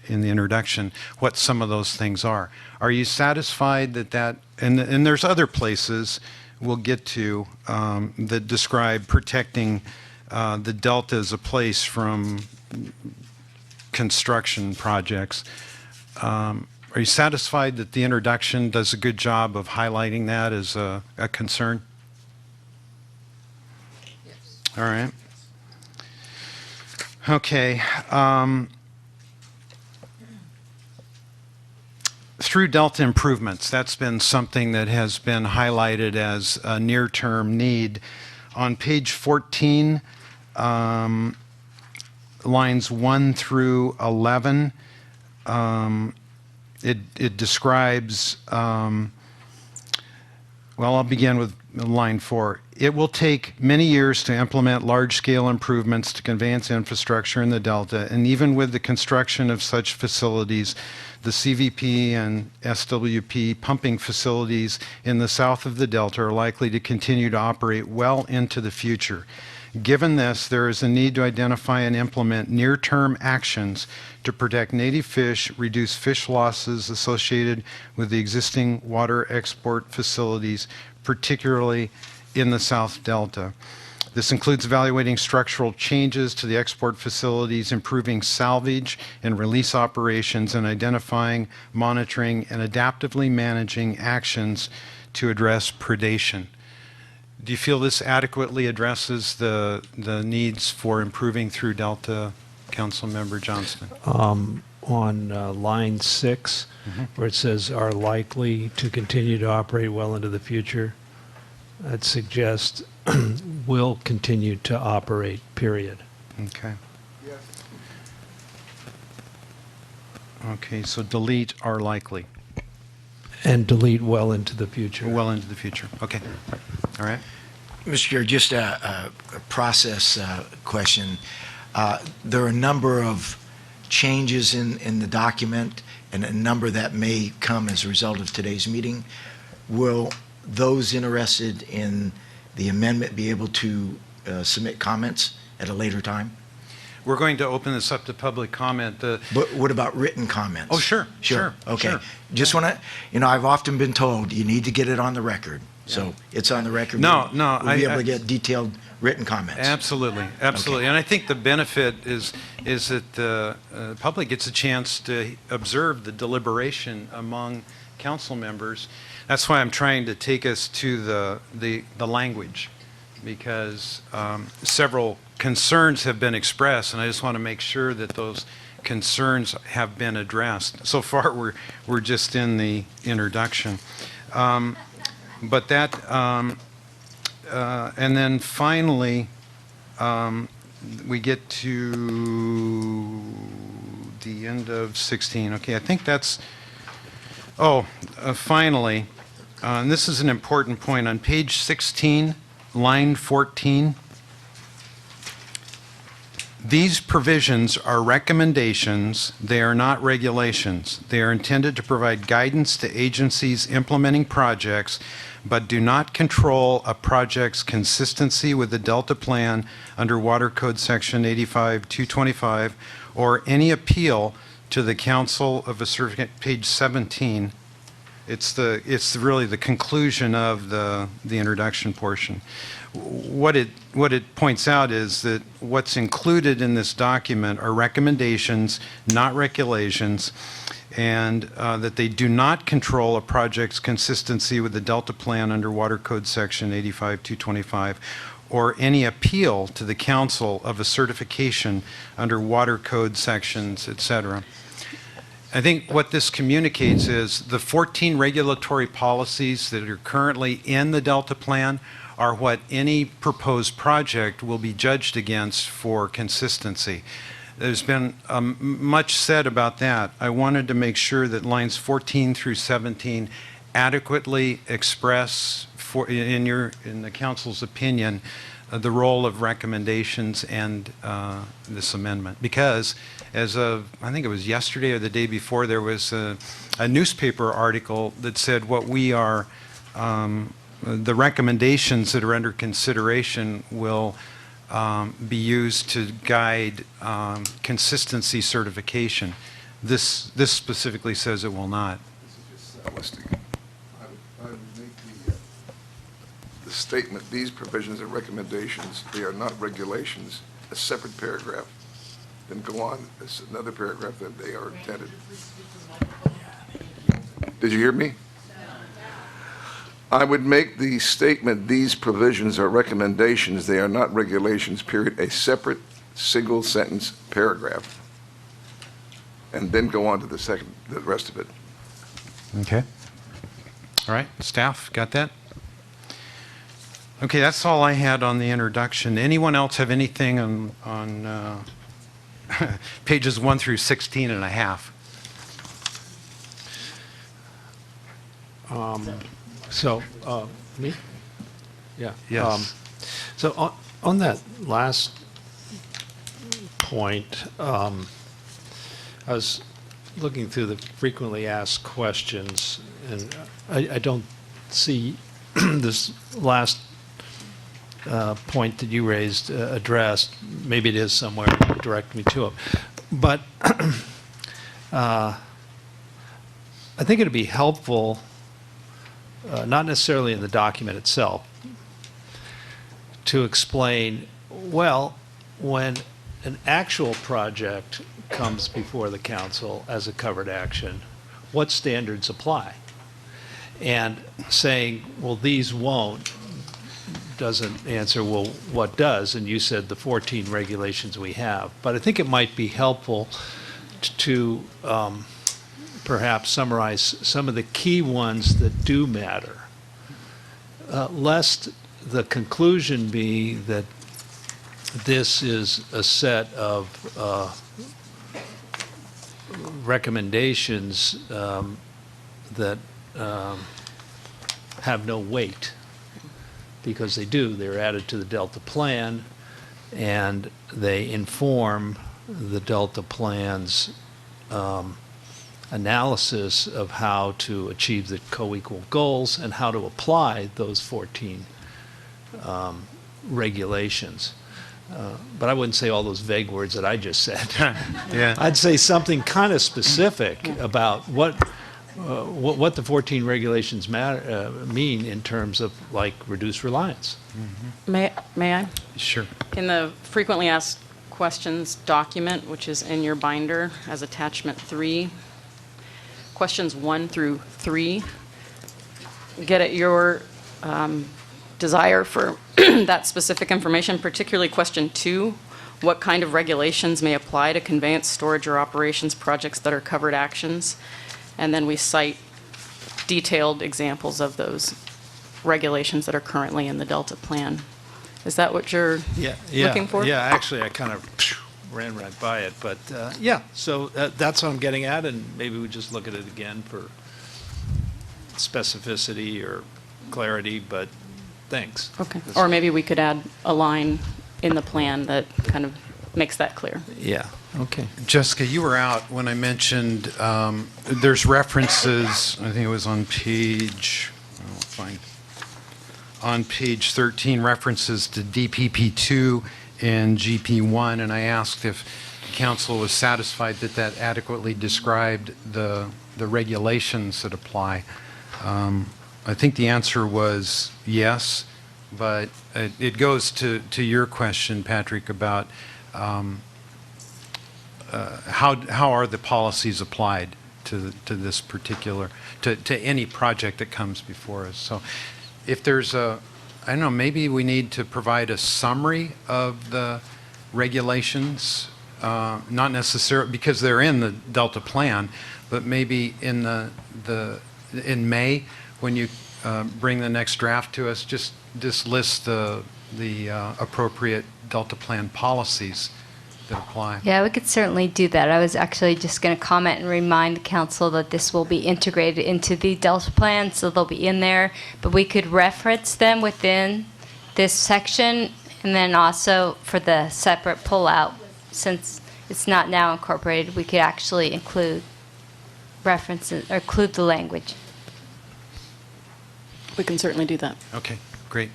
introduction what some of those things are. Are you satisfied that and there's other places we'll get to that describe protecting the Delta as a place from construction projects. Are you satisfied that the introduction does a good job of highlighting that as a concern? Yes. All right. Okay. Through Delta improvements, that's been something that has been highlighted as a near-term need. On page 14, lines 1 through 11, it describes, well, I'll begin with line 4. It will take many years to implement large-scale improvements to conveyance infrastructure in the Delta, and even with the construction of such facilities, the CVP and SWP pumping facilities in the south of the Delta are likely to continue to operate well into the future. Given this, there is a need to identify and implement near-term actions to protect native fish, reduce fish losses associated with the existing water export facilities, particularly in the South Delta. This includes evaluating structural changes to the export facilities, improving salvage and release operations, and identifying, monitoring, and adaptively managing actions to address predation. Do you feel this adequately addresses the needs for improving through Delta, Councilmember Johnston? On line 6, where it says are likely to continue to operate well into the future, that suggests will continue to operate, period. Okay. Okay, so delete are likely. And delete well into the future. Well into the future. Okay. All right. Mr. Chair, just a process question. There are a number of changes in the document and a number that may come as a result of today's meeting. Will those interested in the amendment be able to submit comments at a later time? we're going to open this up to public comment. But what about written comments? Oh, sure. Okay. Sure. Just want to, I've often been told you need to get it on the record. So it's on the record. No. We'll be able to get detailed written comments. Absolutely. Okay. And I think the benefit is that the public gets a chance to observe the deliberation among council members. That's why I'm trying to take us to the language, because several concerns have been expressed, and I just want to make sure that those concerns have been addressed. So far, we're just in the introduction. But that, and then finally, we get to the end of 16. Okay, I think that's, finally, and this is an important point, on page 16, line 14, these provisions are recommendations, they are not regulations. They are intended to provide guidance to agencies implementing projects, but do not control a project's consistency with the Delta Plan under Water Code Section 85-225, or any appeal to the Council of a Certificate, page 17. It's really the conclusion of the introduction portion. What it points out is that what's included in this document are recommendations, not regulations, and that they do not control a project's consistency with the Delta Plan under Water Code Section 85-225, or any appeal to the Council of a certification under Water Code sections, etc. I think what this communicates is the 14 regulatory policies that are currently in the Delta Plan are what any proposed project will be judged against for consistency. There's been much said about that. I wanted to make sure that lines 14 through 17 adequately express, in the council's opinion, the role of recommendations and this amendment. Because as of, I think it was yesterday or the day before, there was a newspaper article that said what we are, the recommendations that are under consideration will be used to guide consistency certification. This specifically says it will not. I would make the statement, these provisions and recommendations, they are not regulations, a separate paragraph, then go on, it's another paragraph that they are intended. Did you hear me? I would make the statement, these provisions are recommendations, they are not regulations, period, a separate single sentence paragraph, and then go on to the rest of it. Okay. All right, staff, got that? Okay, that's all I had on the introduction. Anyone else have anything on pages 1 through 16 and a half? Me? Yeah. Yes. So on that last point, I was looking through the frequently asked questions, and I don't see this last point that you raised addressed. Maybe it is somewhere. Direct me to it. But I think it would be helpful, not necessarily in the document itself, to explain, well, when an actual project comes before the council as a covered action, what standards apply? And saying, well, these won't, doesn't answer, well, what does? And you said the 14 regulations we have. But I think it might be helpful to perhaps summarize some of the key ones that do matter, lest the conclusion be that this is a set of recommendations that have no weight, because they do. They're added to the Delta Plan, and they inform the Delta Plan's analysis of how to achieve the co-equal goals and how to apply those 14 regulations. But I wouldn't say all those vague words that I just said. Yeah. I'd say something kind of specific about what the 14 regulations mean in terms of like reduced reliance. May I? Sure. In the frequently asked questions document, which is in your binder as attachment 3, questions 1 through 3 get at your desire for that specific information, particularly question 2, what kind of regulations may apply to conveyance, storage, or operations projects that are covered actions? And then we cite detailed examples of those regulations that are currently in the Delta plan. Is that what you're looking for? Yeah, actually, I kind of ran right by it, but yeah, so that's what I'm getting at, and maybe we just look at it again for specificity or clarity, but thanks. Okay. Or maybe we could add a line in the plan that kind of makes that clear. Yeah, okay. Jessica, you were out when I mentioned there's references, I think it was on page, I'll find, on page 13, references to DPP2 and GP1, and I asked if council was satisfied that that adequately described the regulations that apply. I think the answer was yes, but it goes to your question, Patrick, about how are the policies applied to this particular, to any project that comes before us. So if there's I don't know, maybe we need to provide a summary of the regulations, not necessarily because they're in the Delta plan, but maybe in in May when you bring the next draft to us, just list the appropriate Delta plan policies that apply. Yeah, we could certainly do that. I was actually just going to comment and remind the council that this will be integrated into the Delta plan, so they'll be in there, but we could reference them within this section, and then also for the separate pullout, since it's not now incorporated, we could actually include references or include the language. We can certainly do that. Okay, great.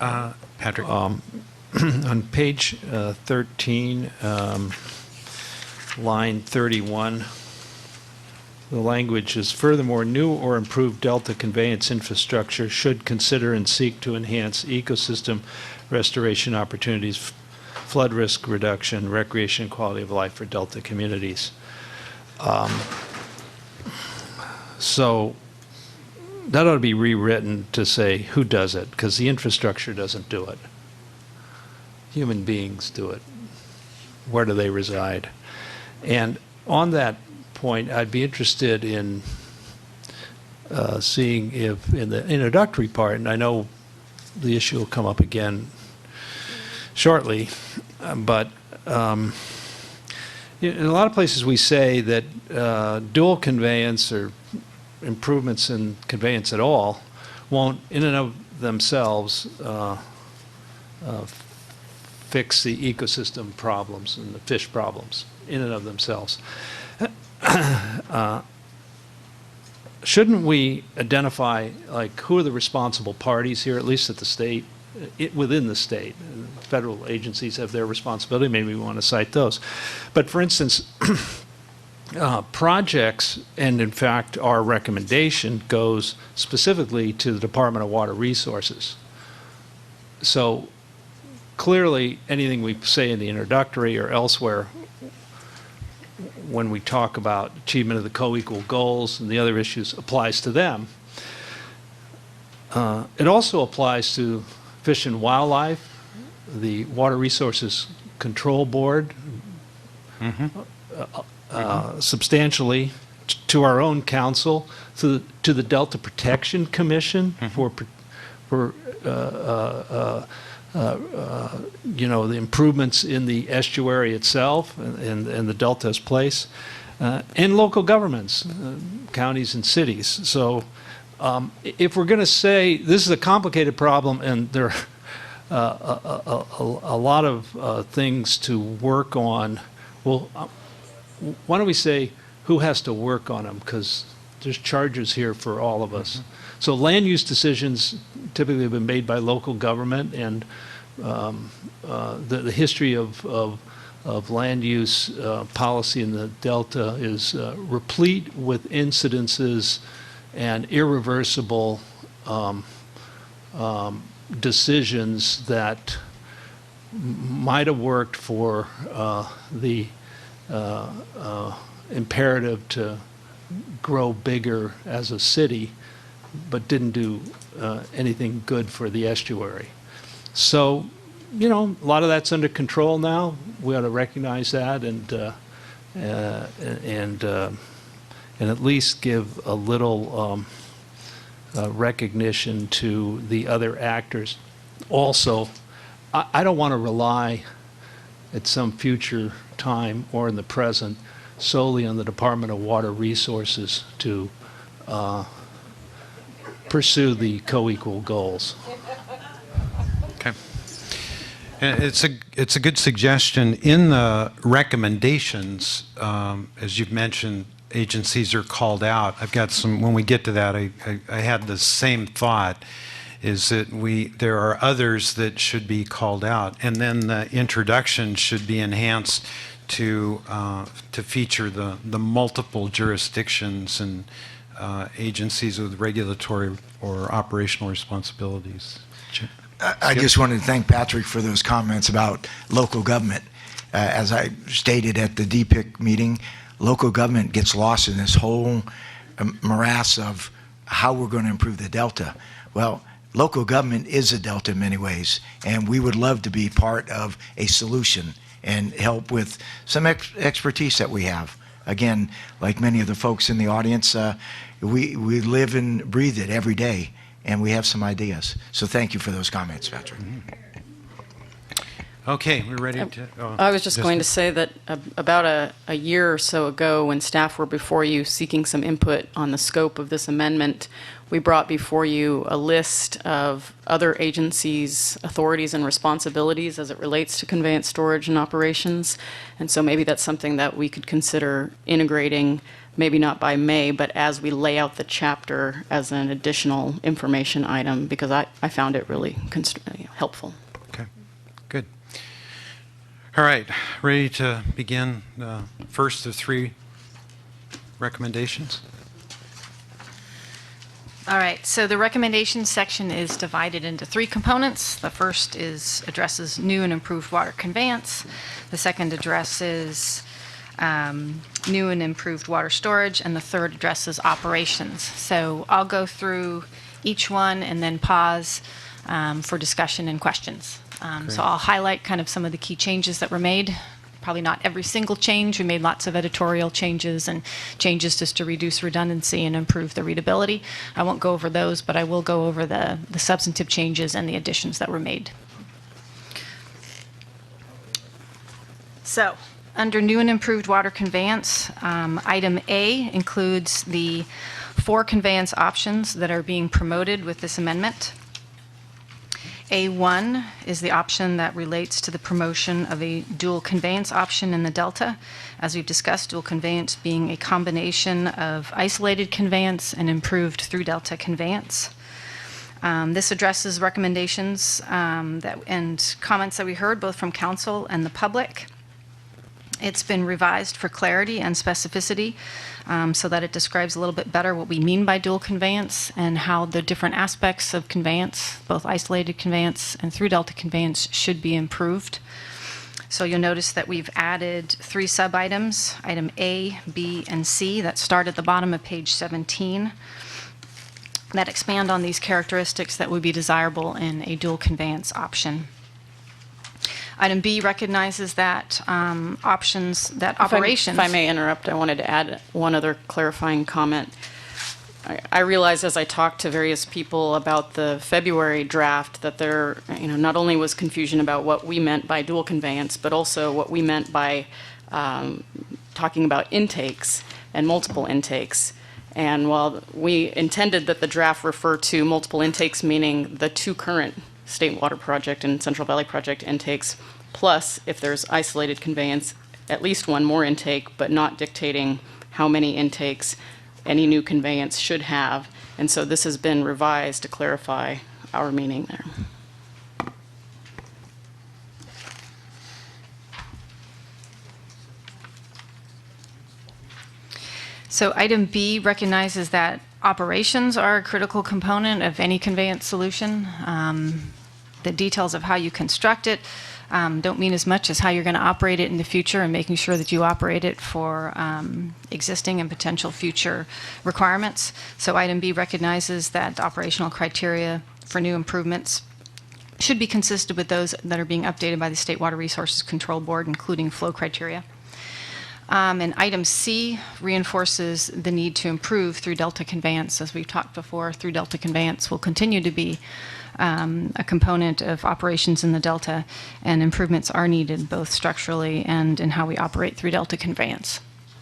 Patrick. On page 13, line 31, the language is, furthermore, new or improved Delta conveyance infrastructure should consider and seek to enhance ecosystem restoration opportunities, flood risk reduction, recreation, and quality of life for Delta communities. So that ought to be rewritten to say who does it, because the infrastructure doesn't do it. Human beings do it. Where do they reside? And on that point, I'd be interested in seeing if in the introductory part, and I know the issue will come up again shortly, but in a lot of places we say that dual conveyance or improvements in conveyance at all won't in and of themselves fix the ecosystem problems and the fish problems in and of themselves. Shouldn't we identify like who are the responsible parties here, at least at the state, within the state? Federal agencies have their responsibility. Maybe we want to cite those. But for instance, projects, and in fact our recommendation goes specifically to the Department of Water Resources. So clearly anything we say in the introductory or elsewhere when we talk about achievement of the co-equal goals and the other issues applies to them. It also applies to Fish and Wildlife, the Water Resources Control Board, substantially to our own council, to the Delta Protection Commission for the improvements in the estuary itself and the Delta's place, and local governments, counties and cities. So if we're going to say this is a complicated problem and there are a lot of things to work on, well, why don't we say who has to work on them? Because there's charges here for all of us. So land use decisions typically have been made by local government, and the history of land use policy in the Delta is replete with incidences and irreversible decisions that might have worked for the imperative to grow bigger as a city, but didn't do anything good for the estuary. So, you know, a lot of that's under control now. We ought to recognize that and at least give a little recognition to the other actors. Also, I don't want to rely at some future time or in the present solely on the Department of Water Resources to pursue the co-equal goals. Okay. And it's a good suggestion. In the recommendations, as you've mentioned, agencies are called out. I've got some, when we get to that, I had the same thought, is that there are others that should be called out. And then the introduction should be enhanced to feature the multiple jurisdictions and agencies with regulatory or operational responsibilities. I just wanted to thank Patrick for those comments about local government. As I stated at the DPIC meeting, local government gets lost in this whole morass of how we're going to improve the Delta. Well, local government is a Delta in many ways, and we would love to be part of a solution and help with some expertise that we have. Again, like many of the folks in the audience, we live and breathe it every day, and we have some ideas. So thank you for those comments, Patrick. Okay, we're ready to... I was just going to say that about a year or so ago, when staff were before you seeking some input on the scope of this amendment, we brought before you a list of other agencies' authorities and responsibilities as it relates to conveyance, storage, and operations. And so maybe that's something that we could consider integrating, maybe not by May, but as we lay out the chapter as an additional information item, because I found it really helpful. Okay, good. All right, ready to begin the first of three recommendations? All right, so the recommendations section is divided into three components. The first addresses new and improved water conveyance. The second addresses new and improved water storage, and the third addresses operations. So I'll go through each one and then pause for discussion and questions. So I'll highlight kind of some of the key changes that were made. Probably not every single change. We made lots of editorial changes and changes just to reduce redundancy and improve the readability. I won't go over those, but I will go over the substantive changes and the additions that were made. So, under new and improved water conveyance, item A includes the 4 conveyance options that are being promoted with this amendment. A1 is the option that relates to the promotion of a dual conveyance option in the Delta. As we've discussed, dual conveyance being a combination of isolated conveyance and improved through Delta conveyance. This addresses recommendations and comments that we heard both from council and the public. It's been revised for clarity and specificity so that it describes a little bit better what we mean by dual conveyance and how the different aspects of conveyance, both isolated conveyance and through Delta conveyance, should be improved. So you'll notice that we've added 3 sub-items, item A, B, and C, that start at the bottom of page 17, that expand on these characteristics that would be desirable in a dual conveyance option. Item B recognizes that operations... If I may interrupt, I wanted to add one other clarifying comment. I realized as I talked to various people about the February draft that there, not only was confusion about what we meant by dual conveyance, but also what we meant by talking about intakes and multiple intakes. And while we intended that the draft refer to multiple intakes, meaning the 2 current State Water Project and Central Valley Project intakes, plus if there's isolated conveyance, at least 1 more intake, but not dictating how many intakes any new conveyance should have. And so this has been revised to clarify our meaning there. So item B recognizes that operations are a critical component of any conveyance solution. The details of how you construct it don't mean as much as how you're going to operate it in the future and making sure that you operate it for existing and potential future requirements. So item B recognizes that operational criteria for new improvements should be consistent with those that are being updated by the State Water Resources Control Board, including flow criteria. And item C reinforces the need to improve through Delta Conveyance. As we've talked before, through Delta Conveyance will continue to be a component of operations in the Delta, and improvements are needed both structurally and in how we operate through Delta Conveyance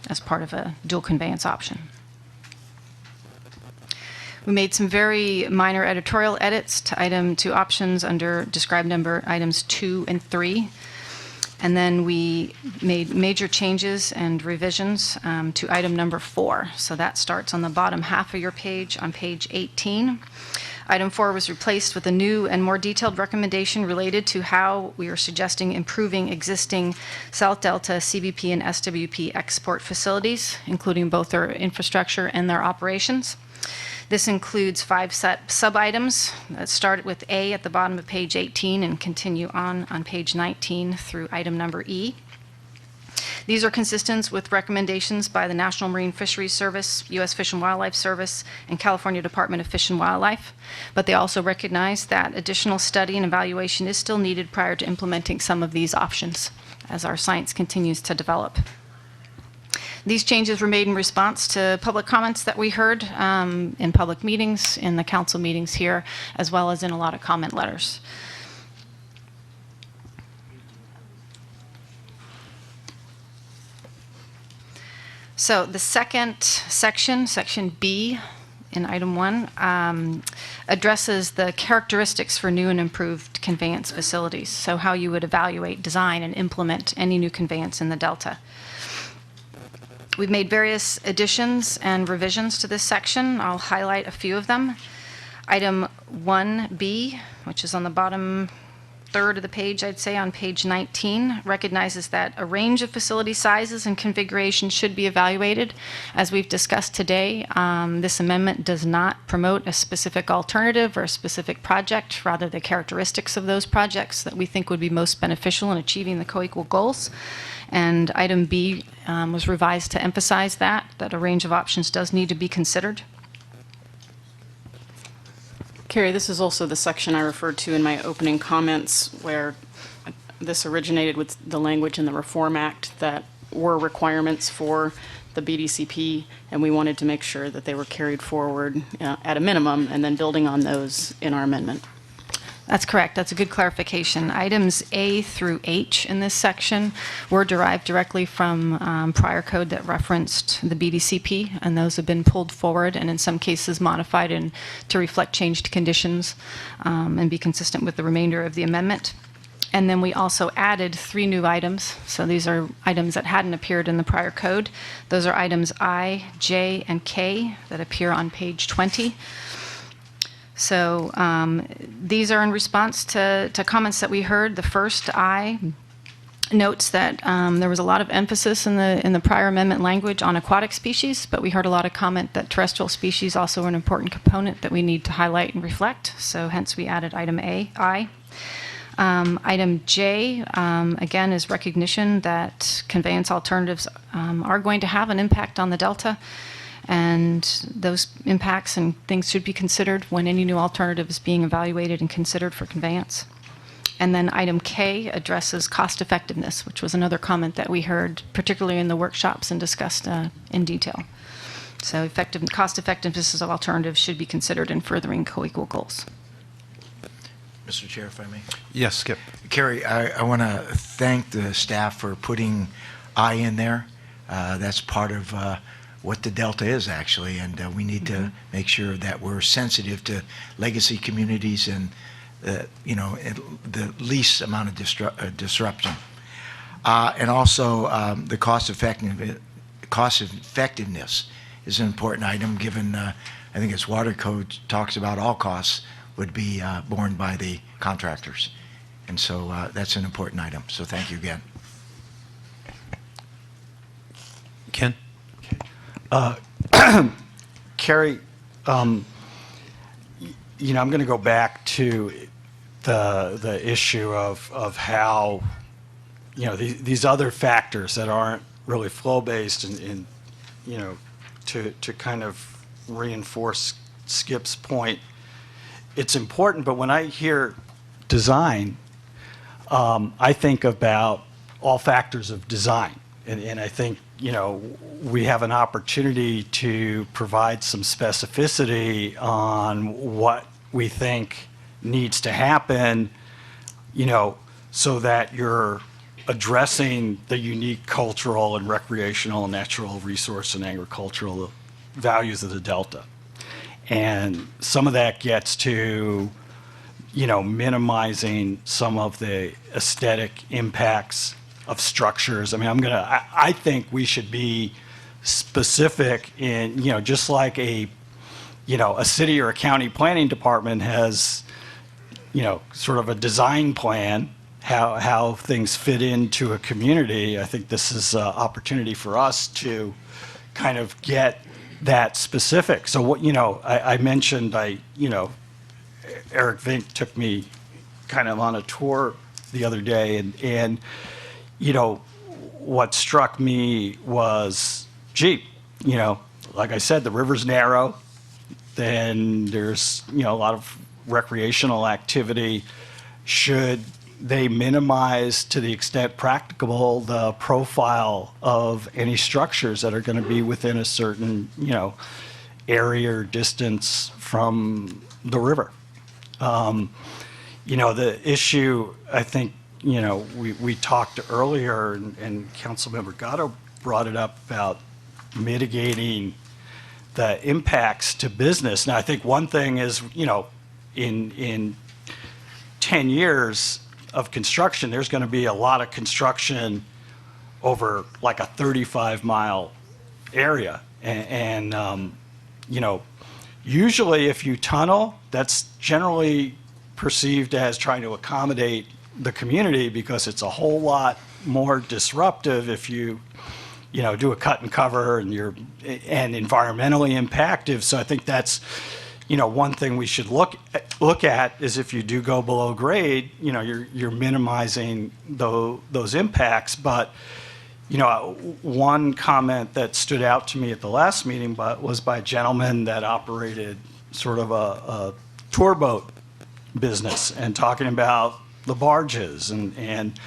as part of a dual conveyance option. We made some very minor editorial edits to options under described number items 2 and 3. And then we made major changes and revisions to item number 4. So that starts on the bottom half of your page on page 18. Item 4 was replaced with a new and more detailed recommendation related to how we are suggesting improving existing South Delta CBP and SWP export facilities, including both their infrastructure and their operations. This includes 5 sub-items that start with A at the bottom of page 18 and continue on page 19 through item number E. These are consistent with recommendations by the National Marine Fisheries Service, U.S. Fish and Wildlife Service, and California Department of Fish and Wildlife, but they also recognize that additional study and evaluation is still needed prior to implementing some of these options as our science continues to develop. These changes were made in response to public comments that we heard in public meetings, in the council meetings here, as well as in a lot of comment letters. So the second section, section B in item 1, addresses the characteristics for new and improved conveyance facilities. So how you would evaluate, design, and implement any new conveyance in the Delta. We've made various additions and revisions to this section. I'll highlight a few of them. Item 1B, which is on the bottom third of the page, I'd say, on page 19, recognizes that a range of facility sizes and configurations should be evaluated. As we've discussed today, this amendment does not promote a specific alternative or a specific project, rather the characteristics of those projects that we think would be most beneficial in achieving the co-equal goals. And item B was revised to emphasize that a range of options does need to be considered. Carrie, this is also the section I referred to in my opening comments where this originated with the language in the Reform Act that were requirements for the BDCP, and we wanted to make sure that they were carried forward at a minimum and then building on those in our amendment. That's correct. That's a good clarification. Items A through H in this section were derived directly from prior code that referenced the BDCP, and those have been pulled forward and in some cases modified to reflect changed conditions and be consistent with the remainder of the amendment. And then we also added 3 new items. So these are items that hadn't appeared in the prior code. Those are items I, J, and K that appear on page 20. So these are in response to comments that we heard. The first I notes that there was a lot of emphasis in the prior amendment language on aquatic species, but we heard a lot of comment that terrestrial species also are an important component that we need to highlight and reflect. So hence we added item I. Item J, again, is recognition that conveyance alternatives are going to have an impact on the Delta. And those impacts and things should be considered when any new alternative is being evaluated and considered for conveyance. And then item K addresses cost effectiveness, which was another comment that we heard, particularly in the workshops and discussed in detail. So cost effectiveness of alternatives should be considered in furthering co-equal goals. Mr. Chair, if I may. Yes, Skip. Carrie, I want to thank the staff for putting I in there. That's part of what the Delta is, actually, and we need to make sure that we're sensitive to legacy communities and, the least amount of disruption. And also, the cost effectiveness is an important item, given, I think it's Water Code talks about all costs would be borne by the contractors. And so that's an important item. So thank you again. Ken? Carrie, I'm going to go back to the issue of how, these other factors that aren't really flow-based and to kind of reinforce Skip's point. It's important, but when I hear design, I think about all factors of design. And I think, we have an opportunity to provide some specificity on what we think needs to happen, so that you're addressing the unique cultural and recreational and natural resource and agricultural values of the Delta. And some of that gets to, minimizing some of the aesthetic impacts of structures. I mean, I think we should be specific in, just like a city or a county planning department has, sort of a design plan, how things fit into a community. I think this is an opportunity for us to kind of get that specific. So what, I mentioned, Eric Vink took me kind of on a tour the other day, and what struck me was, like I said, the river's narrow, then there's, a lot of recreational activity. Should they minimize, to the extent practicable, the profile of any structures that are going to be within a certain, area or distance from the river? The issue, I think, we talked earlier, and Councilmember Gatto brought it up about mitigating the impacts to business. Now, I think one thing is, in 10 years of construction, there's going to be a lot of construction over like a 35-mile area. And usually if you tunnel, that's generally perceived as trying to accommodate the community, because it's a whole lot more disruptive if you do a cut and cover and environmentally impactful. So I think that's one thing we should look at is if you do go below grade, you're minimizing those impacts. But one comment that stood out to me at the last meeting was by a gentleman that operated sort of a tour boat business, and talking about the barges, and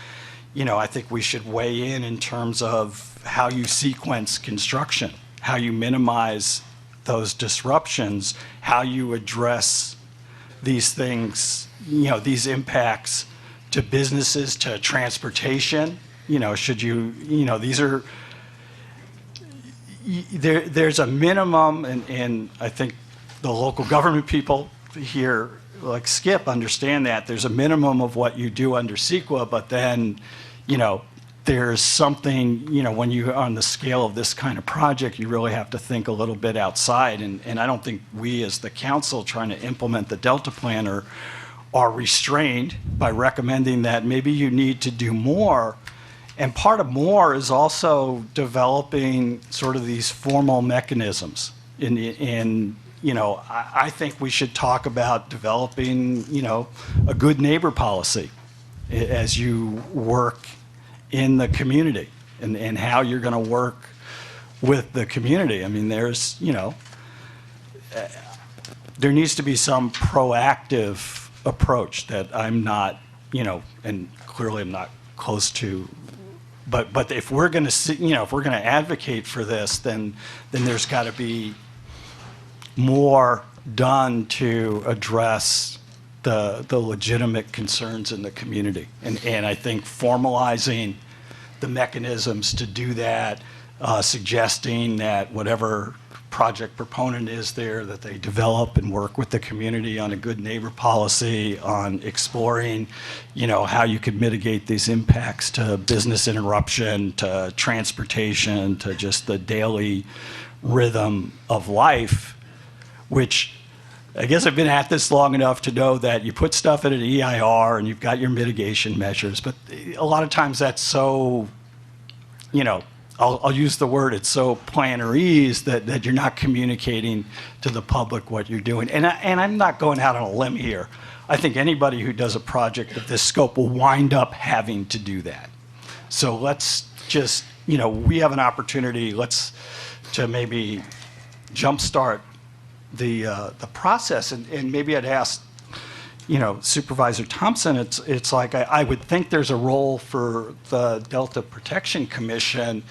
I think we should weigh in terms of how you sequence construction, how you minimize those disruptions, how you address these things, these impacts to businesses, to transportation. Should you, there's a minimum, and I think the local government people here, like Skip, understand that there's a minimum of what you do under CEQA, but then, there's something, when you're on the scale of this kind of project, you really have to think a little bit outside. And I don't think we as the council trying to implement the Delta Plan are restrained by recommending that maybe you need to do more. And part of more is also developing sort of these formal mechanisms. I think we should talk about developing, a good neighbor policy as you work in the community, and how you're going to work with the community. I mean, there's, there needs to be some proactive approach that I'm not, and clearly I'm not close to. But if we're going to, if we're going to advocate for this, then there's got to be more done to address the legitimate concerns in the community. And I think formalizing the mechanisms to do that, suggesting that whatever project proponent is there, that they develop and work with the community on a good neighbor policy, on exploring, how you could mitigate these impacts to business interruption, to transportation, to just the daily rhythm of life, which I guess I've been at this long enough to know that you put stuff in an EIR and you've got your mitigation measures, but a lot of times that's so, I'll use the word, it's so plannerese that you're not communicating to the public what you're doing. And I'm not going out on a limb here. I think anybody who does a project of this scope will wind up having to do that. So let's just, we have an opportunity, to maybe jumpstart the process. And maybe I'd ask, Supervisor Thompson, it's like I would think there's a role for the Delta Protection Commission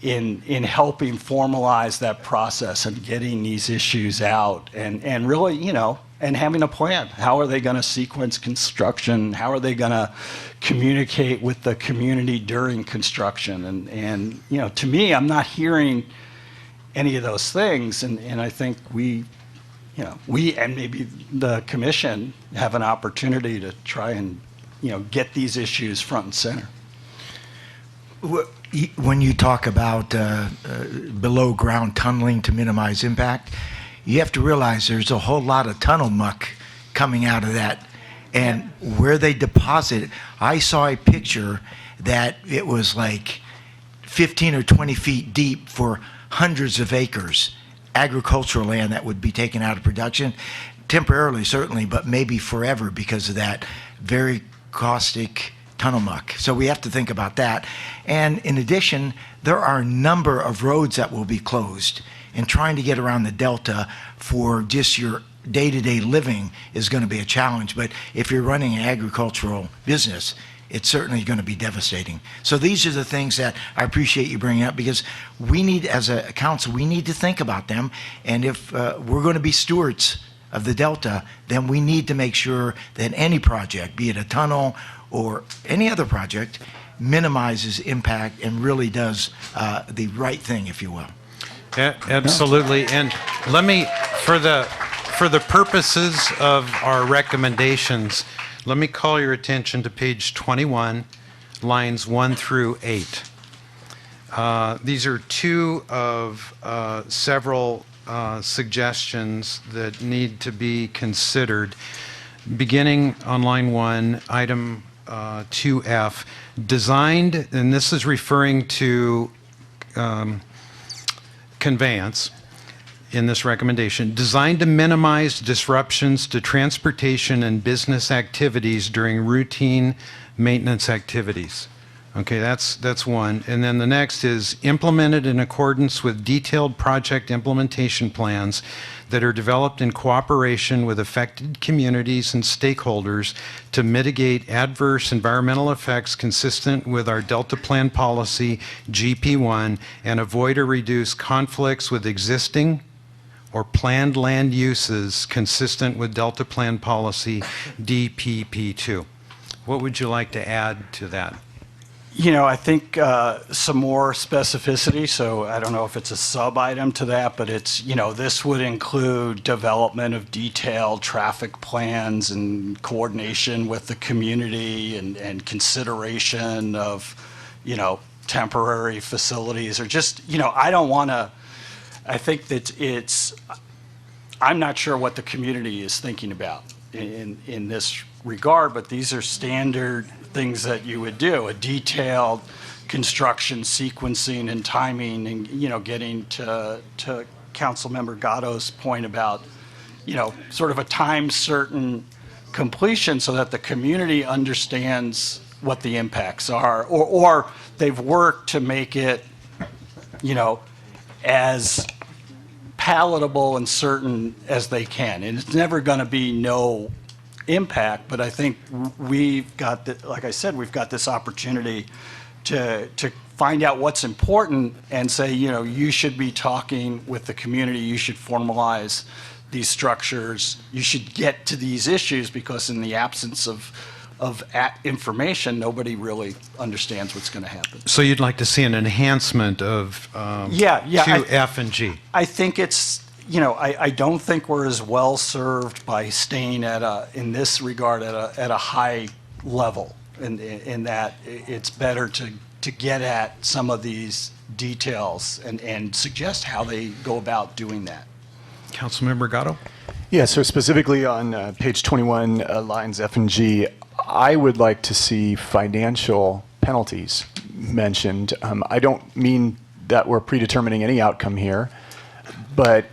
in helping formalize that process and getting these issues out and really, and having a plan. How are they going to sequence construction? How are they going to communicate with the community during construction? And to me, I'm not hearing any of those things. And I think we and maybe the commission have an opportunity to try and, get these issues front and center. When you talk about below ground tunneling to minimize impact, you have to realize there's a whole lot of tunnel muck coming out of that. And where they deposit it, I saw a picture that it was like 15 or 20 feet deep for hundreds of acres, agricultural land that would be taken out of production, temporarily certainly, but maybe forever because of that very caustic tunnel muck. So we have to think about that. And in addition, there are a number of roads that will be closed, and trying to get around the Delta for just your day-to-day living is going to be a challenge. But if you're running an agricultural business, it's certainly going to be devastating. So these are the things that I appreciate you bringing up, because we need, as a council, we need to think about them. And if we're going to be stewards of the Delta, then we need to make sure that any project, be it a tunnel or any other project, minimizes impact and really does the right thing, if you will. Absolutely. And let me, for the purposes of our recommendations, let me call your attention to page 21, lines 1 through 8. These are two of several suggestions that need to be considered. Beginning on line 1, item 2F, designed, and this is referring to Conveyance in this recommendation, designed to minimize disruptions to transportation and business activities during routine maintenance activities. Okay, that's one. And then the next is implemented in accordance with detailed project implementation plans that are developed in cooperation with affected communities and stakeholders to mitigate adverse environmental effects consistent with our Delta Plan Policy GP1 and avoid or reduce conflicts with existing or planned land uses consistent with Delta Plan Policy DPP2. What would you like to add to that? I think some more specificity, so I don't know if it's a sub-item to that, but it's, this would include development of detailed traffic plans and coordination with the community and consideration of, temporary facilities or just, I don't want to, I think that I'm not sure what the community is thinking about in this regard, but these are standard things that you would do, a detailed construction sequencing and timing and, getting to Councilmember Gatto's point about, sort of a time certain completion so that the community understands what the impacts are, or they've worked to make it, as palatable and certain as they can. And it's never going to be no impact, but I think we've got, like I said, we've got this opportunity to find out what's important and say, you should be talking with the community, you should formalize these structures, you should get to these issues, because in the absence of information, nobody really understands what's going to happen. So you'd like to see an enhancement of 2F and G? I think it's, I don't think we're as well served by staying in this regard at a high level, in that it's better to get at some of these details and suggest how they go about doing that. Councilmember Gatto? Yeah, so specifically on page 21, lines F and G, I would like to see financial penalties mentioned. I don't mean that we're predetermining any outcome here, but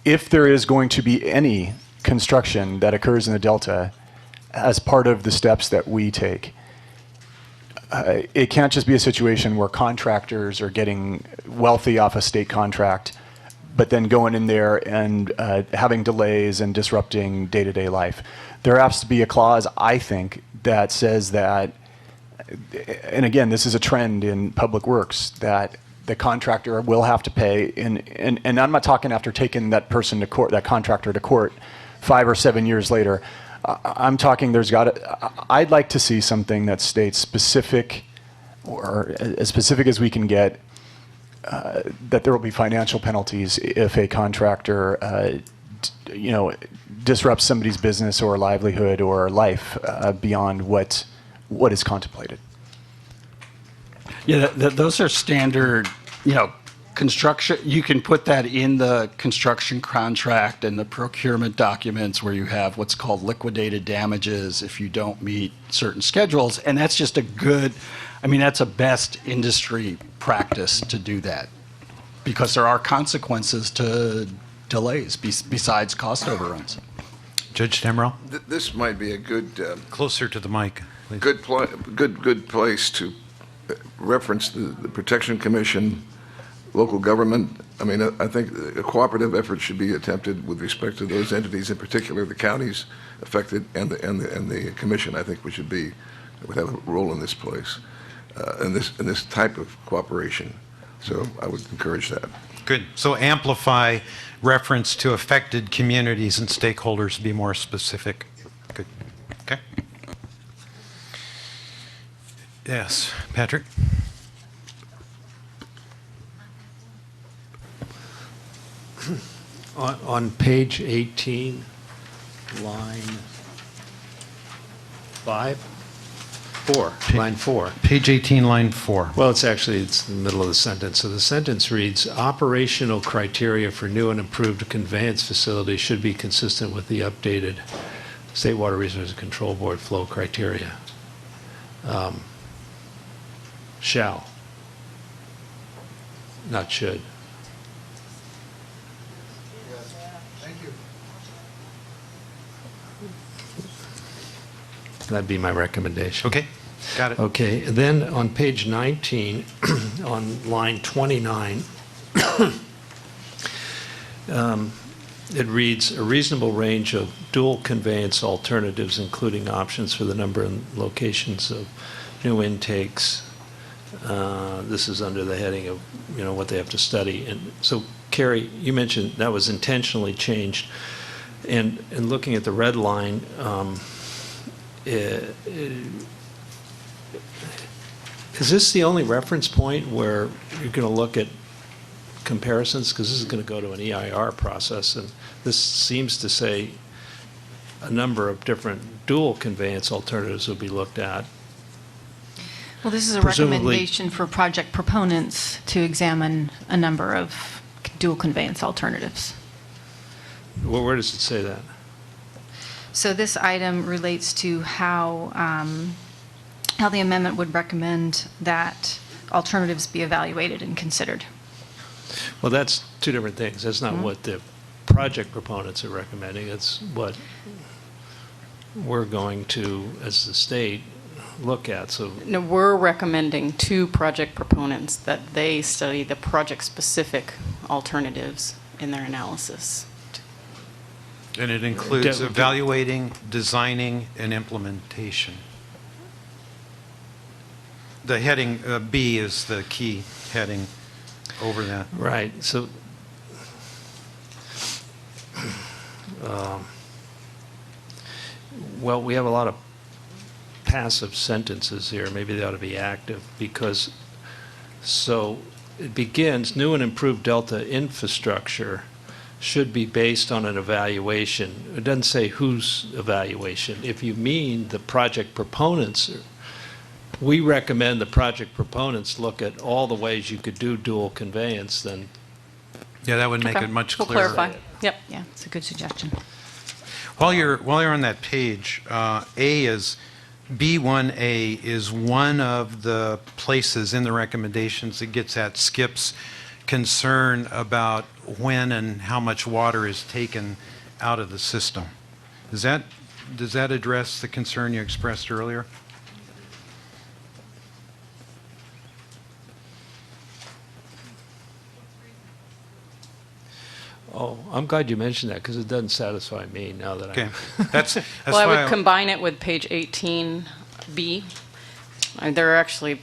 if there is going to be any construction that occurs in the Delta as part of the steps that we take, it can't just be a situation where contractors are getting wealthy off a state contract, but then going in there and having delays and disrupting day-to-day life. There has to be a clause, I think, that says that, and again, this is a trend in public works, that the contractor will have to pay, and I'm not talking after taking that person to court, that contractor to court 5 or 7 years later. I'm talking I'd like to see something that states specific, or as specific as we can get, that there will be financial penalties if a contractor, disrupts somebody's business or livelihood or life beyond what is contemplated. Yeah, those are standard, construction. You can put that in the construction contract and the procurement documents where you have what's called liquidated damages if you don't meet certain schedules. And that's just that's a best industry practice to do that, because there are consequences to delays besides cost overruns. Judge Demerol? This might be a good Closer to the mic, please. good place to reference the Protection Commission, local government. I mean, I think a cooperative effort should be attempted with respect to those entities, in particular the counties affected and the commission. I think would have a role in this place, in this type of cooperation. So I would encourage that. Good. So amplify reference to affected communities and stakeholders, be more specific. Good. Okay. Yes, Patrick? On page 18, line 4. Page 18, line 4. Well, it's the middle of the sentence. So the sentence reads, operational criteria for new and improved conveyance facilities should be consistent with the updated State Water Resources Control Board flow criteria. Shall, not should. That'd be my recommendation. Okay, got it. Okay, and then on page 19, on line 29, it reads, a reasonable range of dual conveyance alternatives, including options for the number and locations of new intakes. This is under the heading of, what they have to study. And so, Carrie, you mentioned that was intentionally changed. And looking at the red line, is this the only reference point where you're going to look at comparisons? Because this is going to go to an EIR process, and this seems to say a number of different dual conveyance alternatives will be looked at. Well, this is a Presumably- recommendation for project proponents to examine a number of dual conveyance alternatives. Well, where does it say that? So this item relates to how the amendment would recommend that alternatives be evaluated and considered. Well, that's two different things. That's not what the project proponents are recommending. It's what we're going to, as the state, look at. So No, we're recommending to project proponents that they study the project-specific alternatives in their analysis. And it includes evaluating, designing, and implementation. The heading B is the key heading over that. right. So well, we have a lot of passive sentences here. Maybe they ought to be active, because so it begins, new and improved Delta infrastructure should be based on an evaluation. It doesn't say whose evaluation. If you mean the project proponents, we recommend the project proponents look at all the ways you could do dual conveyance, then Yeah, that would make Okay. it much We'll clearer. clarify. Yep. Yeah, it's a good suggestion. While you're on that page, A is B1A is one of the places in the recommendations that gets at Skip's concern about when and how much water is taken out of the system. Does that address the concern you expressed earlier? Oh, I'm glad you mentioned that because it doesn't satisfy me now that Okay, I. that's Well, I why would combine it with page 18B. There are actually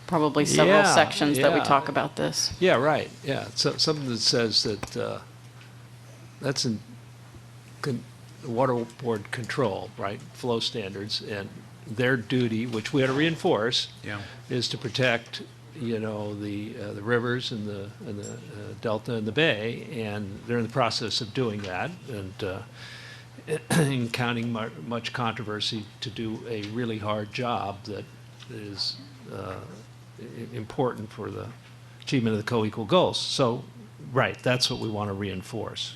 probably several Yeah, sections that we yeah. talk about this. Yeah, right, yeah. So, something that says that that's in water board control, right? Flow standards, and their duty, which we ought to reinforce, Yeah. is to protect, the rivers and the delta and the bay, and they're in the process of doing that, and encountering much controversy to do a really hard job that is important for the achievement of the co-equal goals. So, right, that's what we want to reinforce.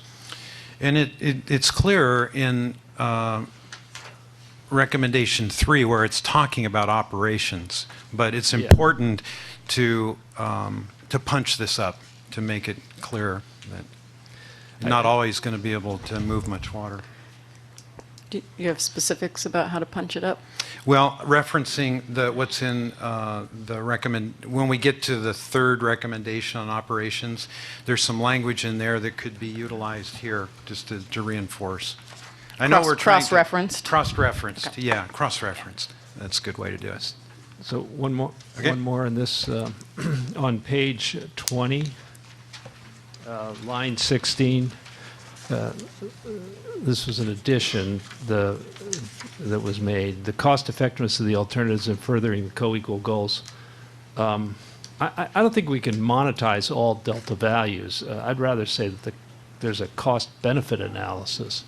And it's clearer in recommendation 3 where it's talking about operations, but it's important to punch this up to make it clearer that not always going to be able to move much water. Do you have specifics about how to punch it up? Well, referencing what's in when we get to the third recommendation on operations, there's some language in there that could be utilized here just to reinforce. I know we're trying to- Cross-referenced? Cross-referenced, Okay. yeah, cross-referenced. That's a good way to do it. So one more, Okay. one more on this, on page 20, line 16. This was an addition that was made. The cost effectiveness of the alternatives in furthering the co-equal goals. I don't think we can monetize all delta values. I'd rather say that there's a cost-benefit analysis.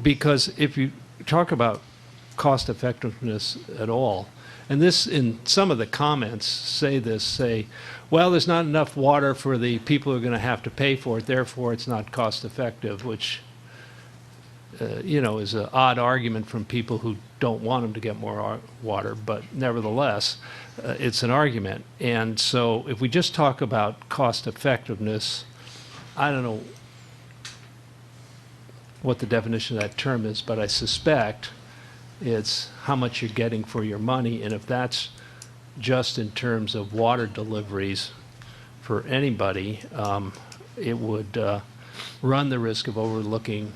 Because if you talk about cost effectiveness at all, and this in some of the comments say, well, there's not enough water for the people who are going to have to pay for it, therefore it's not cost effective, which is an odd argument from people who don't want them to get more water, but nevertheless, it's an argument. And so if we just talk about cost effectiveness, I don't know what the definition of that term is, but I suspect it's how much you're getting for your money, and if that's just in terms of water deliveries for anybody, it would run the risk of overlooking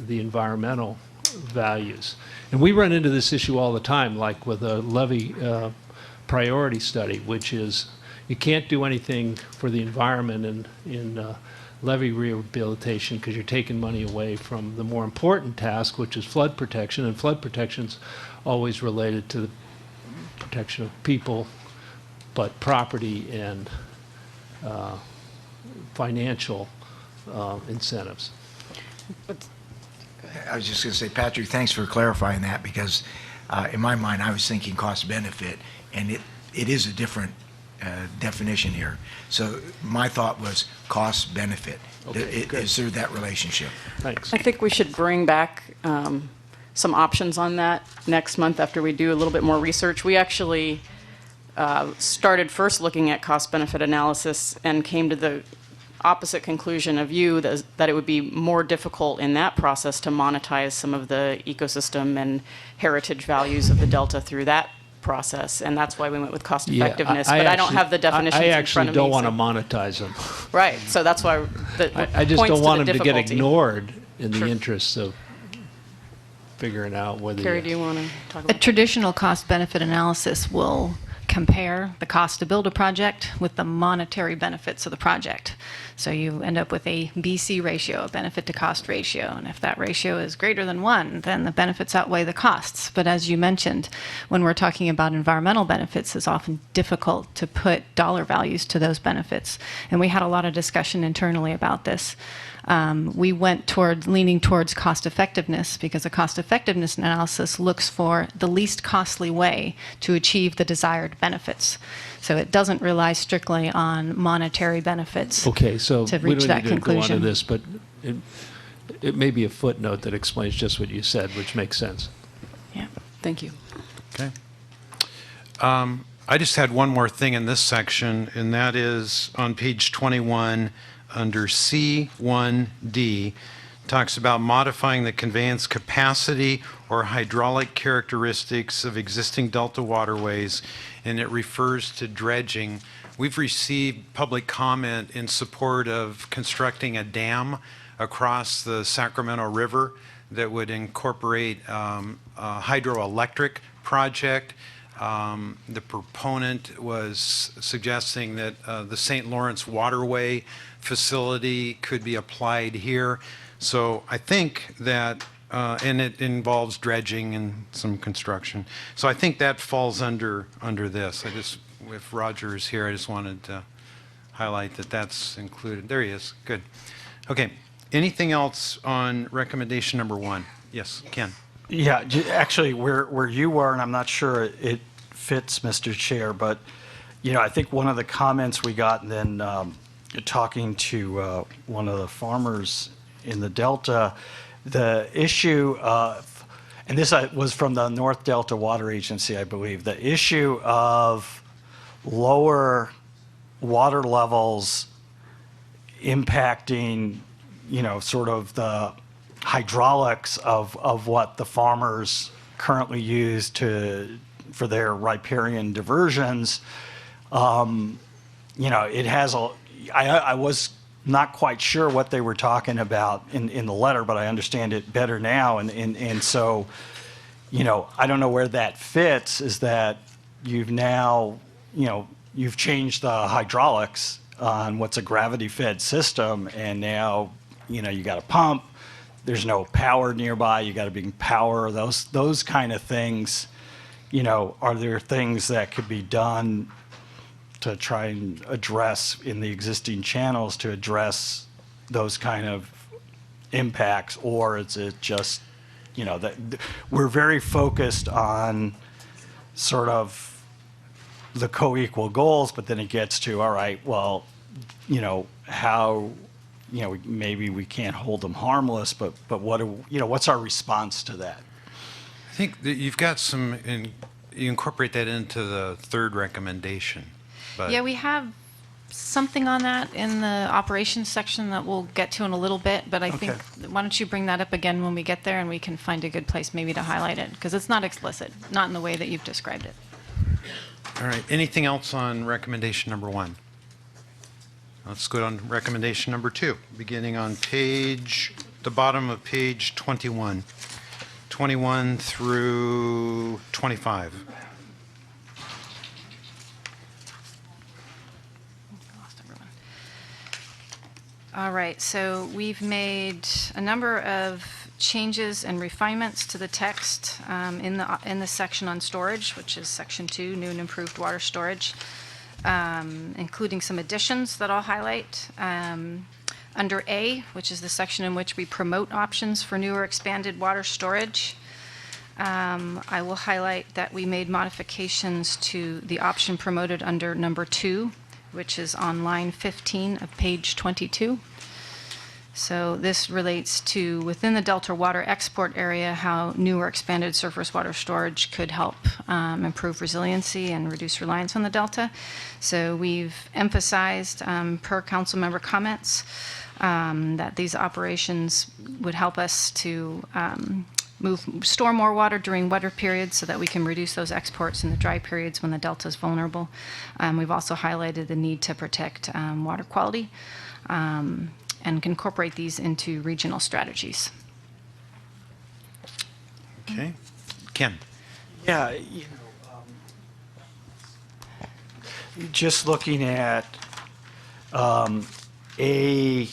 the environmental values. And we run into this issue all the time, like with a levee priority study, which is you can't do anything for the environment in levee rehabilitation because you're taking money away from the more important task, which is flood protection, and flood protection's always related to the protection of people, but property and financial incentives. I was just going to say, Patrick, thanks for clarifying that, because in my mind, I was thinking cost-benefit, and it is a different definition here. So my thought was cost-benefit. Okay, good. Is there that relationship? Thanks. I think we should bring back some options on that next month after we do a little bit more research. We actually started first looking at cost-benefit analysis and came to the opposite conclusion of you, that it would be more difficult in that process to monetize some of the ecosystem and heritage values of the delta through that process, and that's why we went with cost effectiveness. But I don't have the definitions I in actually front of me. don't want to so- monetize them. Right, so that's why I just points don't want the them to get difficulty. ignored in the Sure. interests of figuring out whether Carrie, you- do you want to talk A about traditional cost-benefit analysis will compare the cost to build a project with the monetary benefits of the project. So you end up with a BC ratio, a benefit to cost ratio. And if that ratio is greater than 1, then the benefits outweigh the costs. But as you mentioned, when we're talking about environmental benefits, it's often difficult to put dollar values to those benefits. And we had a lot of discussion internally about this. We went leaning towards cost effectiveness, because a cost effectiveness analysis looks for the least costly way to achieve the desired benefits. So it doesn't rely strictly on monetary benefits Okay, so to we reach don't that need to go on to conclusion. this, but it may be a footnote that explains just what you said, which makes sense. Yeah, thank you. Okay. I just had one more thing in this section, and that is on page 21 under C1D, talks about modifying the conveyance capacity or hydraulic characteristics of existing delta waterways, and it refers to dredging. We've received public comment in support of constructing a dam across the Sacramento River that would incorporate a hydroelectric project. The proponent was suggesting that the St. Lawrence Waterway facility could be applied here. So I think that, and it involves dredging and some construction. So I think that falls under this. If Roger is here, I just wanted to highlight that that's included. There he is. Good. Okay. Anything else on recommendation number 1? Yes, Ken. Yeah, actually, where you were, and I'm not sure it fits, Mr. Chair, but, I think one of the comments we got, and then talking to one of the farmers in the Delta, the issue of, and this was from the North Delta Water Agency, I believe, the issue of lower water levels impacting, sort of the hydraulics of what the farmers currently use for their riparian diversions. It has I was not quite sure what they were talking about in the letter, but I understand it better now. And so, I don't know where that fits, is that you've now, you've changed the hydraulics on what's a gravity-fed system, and now, you got a pump, there's no power nearby, you got a big power, those kind of things. Are there things that could be done to try and address in the existing channels to address those kind of impacts, or is it just, that we're very focused on sort of the co-equal goals, but then it gets to, all right, well, how, maybe we can't hold them harmless, but what's our response to that? I think that you've got you incorporate that into the 3rd recommendation. But Yeah, we have something on that in the operations section that we'll get to in a little bit, but I think, why don't you bring that up again when we get there, and we can find a good place maybe to highlight it, because it's not explicit, not in the way that you've described it. All right. Anything else on recommendation number 1? Let's go on to recommendation number 2, beginning on the bottom of page 21. 21 through 25. All right, so we've made a number of changes and refinements to the text in the section on storage, which is section 2, new and improved water storage, including some additions that I'll highlight. Under A, which is the section in which we promote options for new or expanded water storage, I will highlight that we made modifications to the option promoted under number 2, which is on line 15 of page 22. So this relates to, within the Delta water export area, how new or expanded surface water storage could help improve resiliency and reduce reliance on the Delta. So we've emphasized, per council member comments, that these operations would help us to store more water during wetter periods so that we can reduce those exports in the dry periods when the Delta is vulnerable. We've also highlighted the need to protect water quality and incorporate these into regional strategies. Okay. Ken. Yeah, just looking at A1E,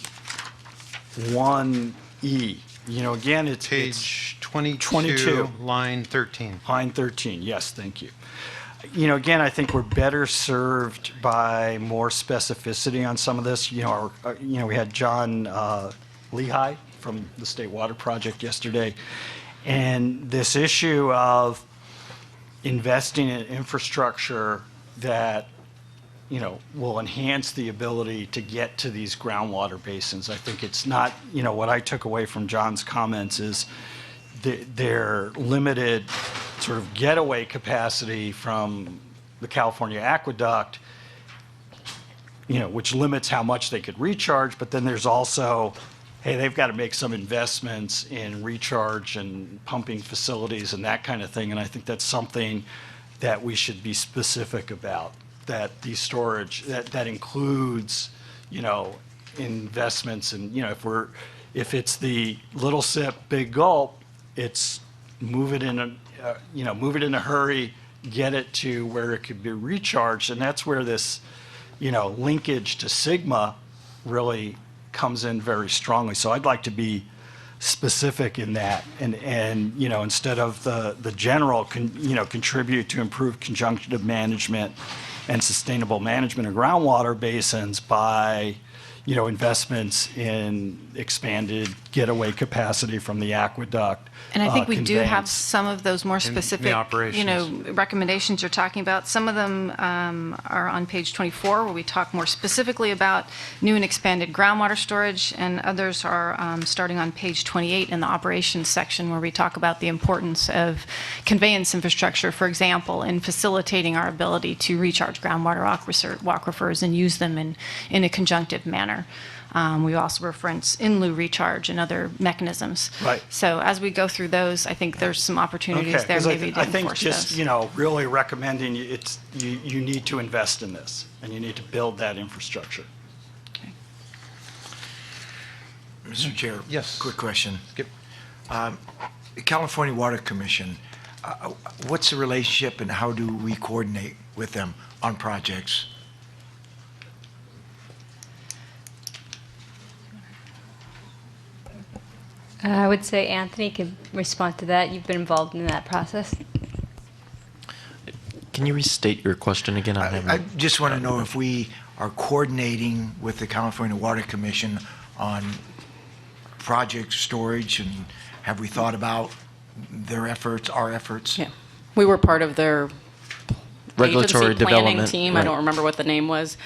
again, it's Page 22, 22. line 13. Line 13, yes, thank you. Again, I think we're better served by more specificity on some of this. We had John Lehigh from the State Water Project yesterday, and this issue of investing in infrastructure that will enhance the ability to get to these groundwater basins. I think it's not, what I took away from John's comments is their limited sort of getaway capacity from the California aqueduct, which limits how much they could recharge, but then there's also, hey, they've got to make some investments in recharge and pumping facilities and that kind of thing. And I think that's something that we should be specific about, that the storage, that includes, investments. And, if it's the little sip, big gulp, it's move it in a hurry, get it to where it could be recharged. And that's where this, linkage to Sigma really comes in very strongly. So I'd like to be specific in that, and instead of the general, contribute to improved conjunctive management and sustainable management of groundwater basins by, investments in expanded getaway capacity from the aqueduct. And I think we do have conveyance. some of those more specific, recommendations you're talking about. Some of them are on page 24, where we talk more specifically about new and expanded groundwater storage, and others are starting on page 28 in the operations section, where we talk about the importance of conveyance infrastructure, for example, in facilitating our ability to recharge groundwater aquifers and use them in a conjunctive manner. We also reference in-lieu recharge and other mechanisms. Right. So as we go through those, I think there's some opportunities there 'cause maybe to I think enforce just, those. really recommending you need to invest in this, and you need to build that infrastructure. Mr. Chair? Yes. Quick question. Skip. The California Water Commission, what's the relationship and how do we coordinate with them on projects? I would say Anthony can respond to that. You've been involved in that process. Can you restate your question again? I just want to know if we are coordinating with the California Water Commission on project storage, and have we thought about their efforts, our efforts? Yeah. We were part of their Regulatory agency planning development, team. right. I don't remember what the name was,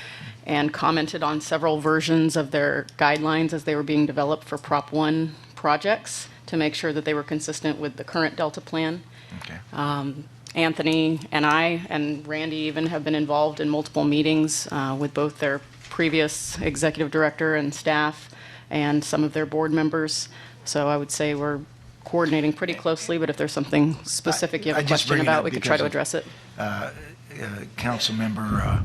and commented on several versions of their guidelines as they were being developed for Prop 1 projects to make sure that they were consistent with the current Delta plan. Okay. Anthony and I and Randy even have been involved in multiple meetings with both their previous executive director and staff and some of their board members. So I would say we're coordinating pretty closely, but if there's something specific you have I a just question bring it about, up we could try to because address it. Councilmember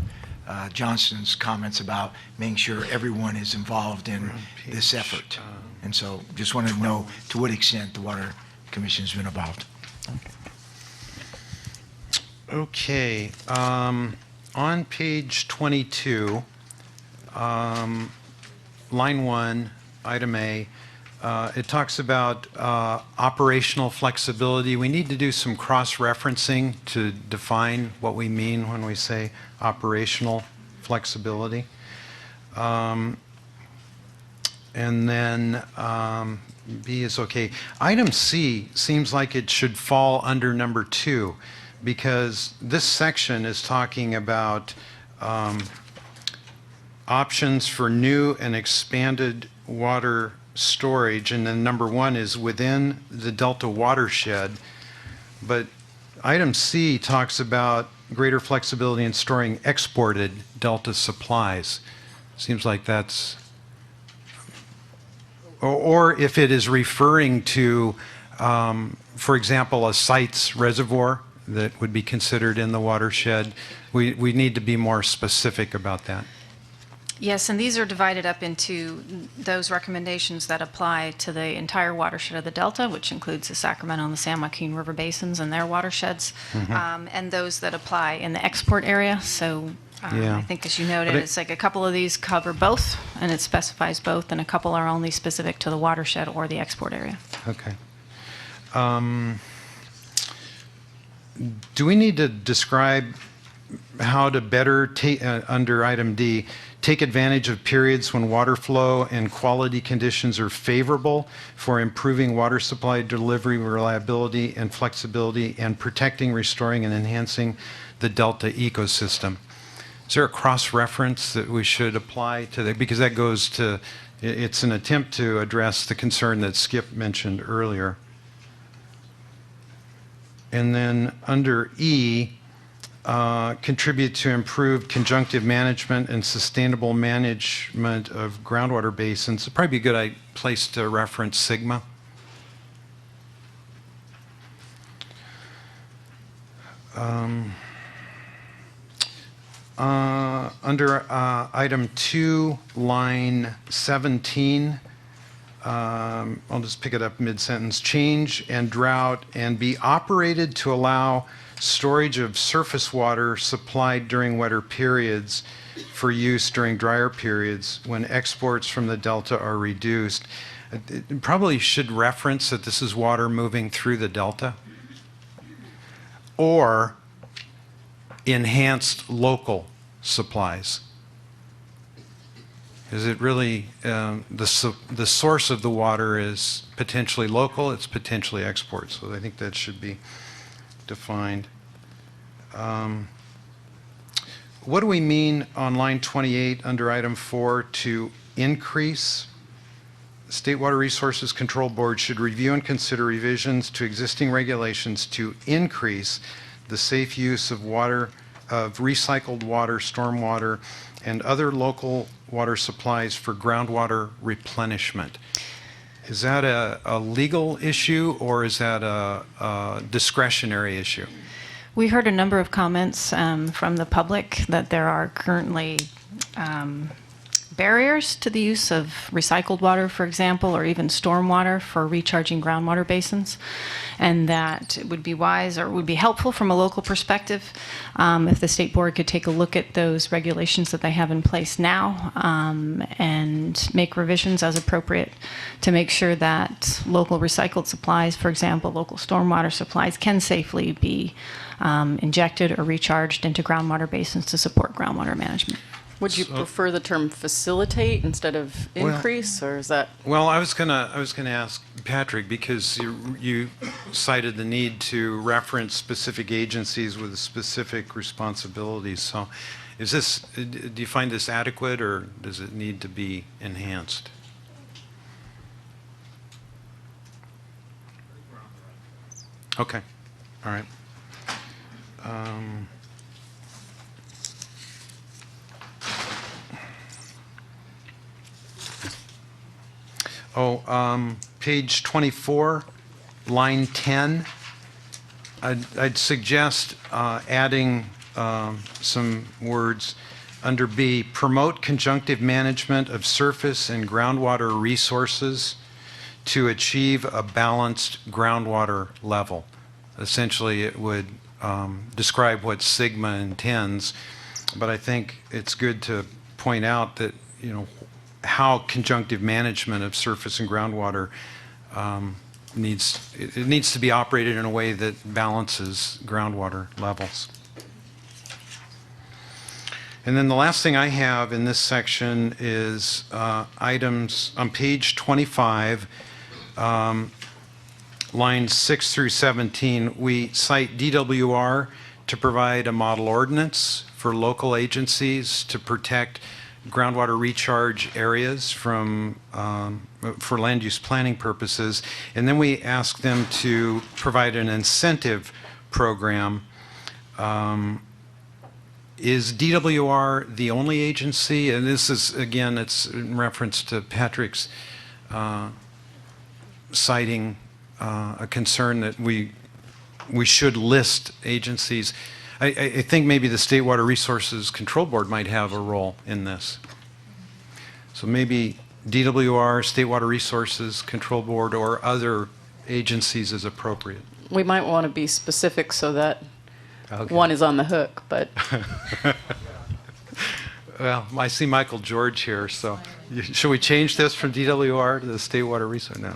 Johnston's comments about making sure everyone is involved in this effort. And so just wanted to know to what extent the Water Commission has been involved. Okay, on page 22, line 1, item A, it talks about operational flexibility. We need to do some cross-referencing to define what we mean when we say operational flexibility. And then B is okay. Item C seems like it should fall under number 2, because this section is talking about options for new and expanded water storage, and then number 1 is within the Delta watershed. But item C talks about greater flexibility in storing exported Delta supplies. Seems like that's, or if it is referring to, for example, a site's reservoir that would be considered in the watershed, we need to be more specific about that. Yes, and these are divided up into those recommendations that apply to the entire watershed of the Delta, which includes the Sacramento and the San Joaquin River basins and their watersheds, and those that apply in the export area. So Yeah. I think, as you noted, But it- it's like a couple of these cover both, and it specifies both, and a couple are only specific to the watershed or the export area. Okay. Do we need to describe how to better take, under item D, take advantage of periods when water flow and quality conditions are favorable for improving water supply delivery, reliability, and flexibility, and protecting, restoring, and enhancing the Delta ecosystem? Is there a cross-reference that we should apply to that? Because that goes to, it's an attempt to address the concern that Skip mentioned earlier. And then under E, contribute to improved conjunctive management and sustainable management of groundwater basins. It'd probably be a good place to reference sigma. Under item 2, line 17, I'll just pick it up mid-sentence. Change and drought and be operated to allow storage of surface water supplied during wetter periods for use during drier periods when exports from the delta are reduced. It probably should reference that this is water moving through the delta, or enhanced local supplies. Is it really, the source of the water is potentially local, it's potentially export, so I think that should be defined. What do we mean on line 28 under item 4 to increase? State Water Resources Control Board should review and consider revisions to existing regulations to increase the safe use of water, of recycled water, stormwater, and other local water supplies for groundwater replenishment. Is that a legal issue, or is that a discretionary issue? We heard a number of comments from the public that there are currently barriers to the use of recycled water, for example, or even stormwater for recharging groundwater basins, and that it would be wise or would be helpful from a local perspective if the state board could take a look at those regulations that they have in place now and make revisions as appropriate to make sure that local recycled supplies, for example, local stormwater supplies, can safely be injected or recharged into groundwater basins to support groundwater management. Would you prefer the term facilitate instead of increase, or is that? Well, I was gonna ask Patrick, because you cited the need to reference specific agencies with specific responsibilities. So, do you find this adequate, or does it need to be enhanced? Okay, all right. Page 24, line 10. I'd suggest adding some words under B, promote conjunctive management of surface and groundwater resources to achieve a balanced groundwater level. Essentially, it would describe what sigma intends, but I think it's good to point out that, how conjunctive management of surface and groundwater needs to be operated in a way that balances groundwater levels. And then the last thing I have in this section is items on page 25, lines 6 through 17. We cite DWR to provide a model ordinance for local agencies to protect groundwater recharge areas from for land use planning purposes, and then we ask them to provide an incentive program. Is DWR the only agency? And this is, again, it's in reference to Patrick's citing a concern that we should list agencies. I think maybe the State Water Resources Control Board might have a role in this. So maybe DWR, State Water Resources Control Board, or other agencies is appropriate. We might want to be specific so that one is on the hook, but. Well, I see Michael George here, so should we change this from DWR to the State Water Resource? No.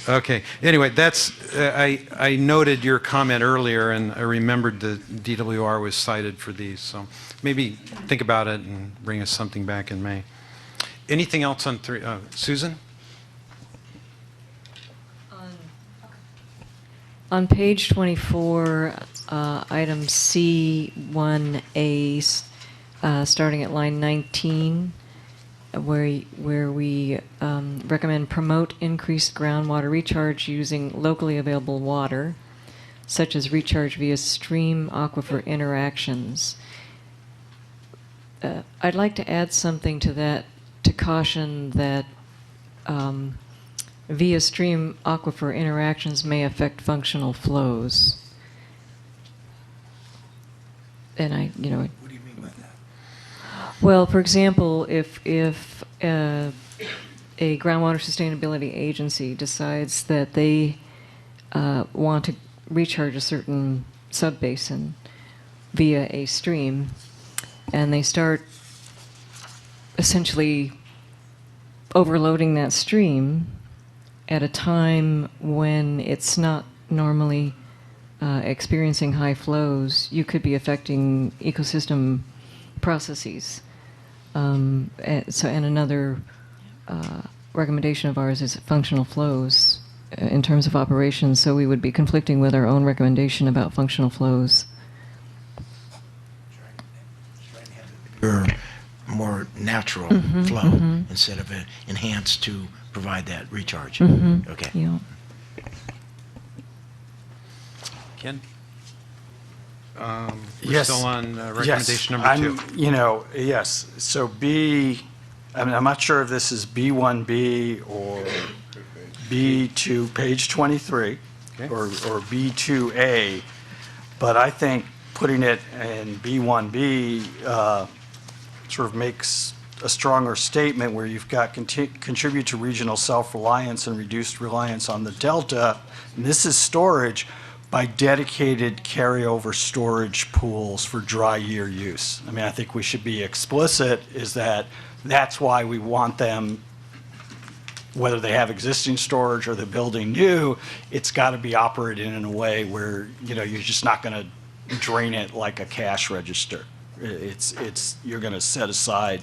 Okay. Anyway, that's I noted your comment earlier, and I remembered the DWR was cited for these. So maybe think about it and bring us something back in May. Anything else on 3? Susan? On page 24, item C1A, starting at line 19, where we recommend promote increased groundwater recharge using locally available water, such as recharge via stream aquifer interactions. I'd like to add something to that to caution that via stream aquifer interactions may affect functional flows. And What do you mean by that? well, for example, if a groundwater sustainability agency decides that they want to recharge a certain subbasin via a stream, and they start essentially overloading that stream at a time when it's not normally experiencing high flows, you could be affecting ecosystem processes. And another recommendation of ours is functional flows in terms of operations, so we would be conflicting with our own recommendation about functional flows. Or more natural flow instead of enhanced to provide that recharge. Okay. Yeah. Ken? We're Yes. still on Yes, recommendation number 2. Yes. So I'm not sure if this is B1B or B2, page 23, Okay. or B2A, but I think putting it in B1B sort of makes a stronger statement where you've got contribute to regional self-reliance and reduced reliance on the Delta. And this is storage by dedicated carryover storage pools for dry year use. I mean, I think we should be explicit is that that's why we want them, whether they have existing storage or they're building new, it's got to be operated in a way where, you're just not going to drain it like a cash register. You're going to set aside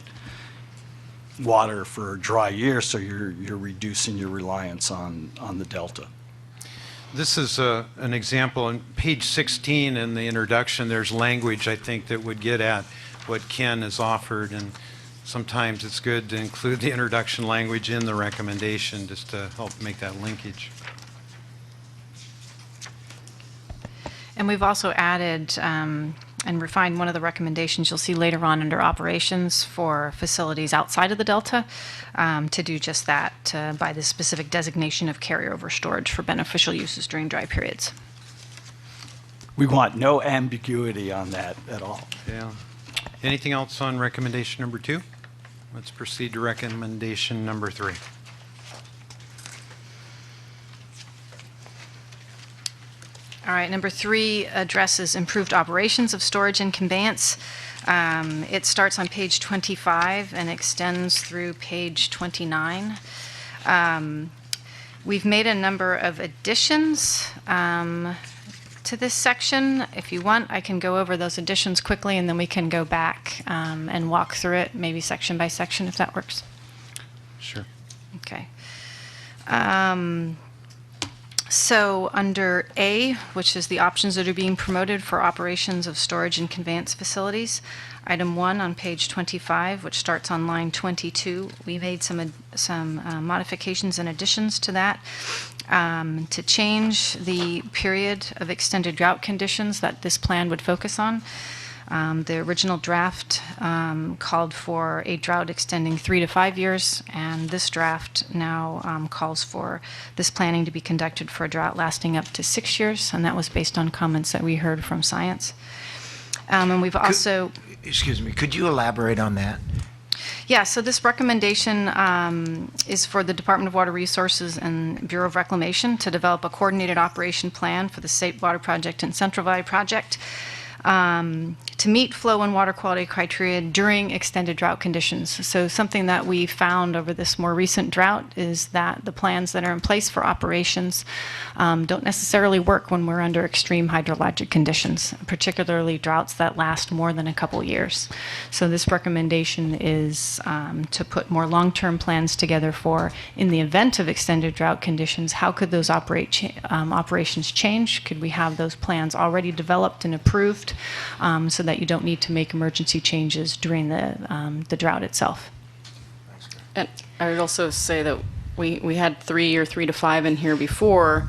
water for a dry year, so you're reducing your reliance on the Delta. This is an example. On page 16 in the introduction, there's language, I think, that would get at what Ken has offered, and sometimes it's good to include the introduction language in the recommendation just to help make that linkage. And we've also added and refined one of the recommendations you'll see later on under operations for facilities outside of the Delta to do just that by the specific designation of carryover storage for beneficial uses during dry periods. We want no ambiguity on that at all. Yeah. Anything else on recommendation number 2? Let's proceed to recommendation number 3. All right, number 3 addresses improved operations of storage and conveyance. It starts on page 25 and extends through page 29. We've made a number of additions to this section. If you want, I can go over those additions quickly, and then we can go back and walk through it, maybe section by section, if that works. Sure. Okay. So under A, which is the options that are being promoted for operations of storage and conveyance facilities, item 1 on page 25, which starts on line 22, we made some modifications and additions to that to change the period of extended drought conditions that this plan would focus on. The original draft called for a drought extending 3 to 5 years, and this draft now calls for this planning to be conducted for a drought lasting up to 6 years, and that was based on comments that we heard from science. And we've also... Excuse me, could you elaborate on that? Yeah, so this recommendation is for the Department of Water Resources and Bureau of Reclamation to develop a coordinated operation plan for the State Water Project and Central Valley Project to meet flow and water quality criteria during extended drought conditions. So something that we found over this more recent drought is that the plans that are in place for operations don't necessarily work when we're under extreme hydrologic conditions, particularly droughts that last more than a couple years. So this recommendation is to put more long-term plans together for, in the event of extended drought conditions, how could those operations change? Could we have those plans already developed and approved so that you don't need to make emergency changes during the drought itself? And I would also say that we had 3 or 3 to 5 in here before,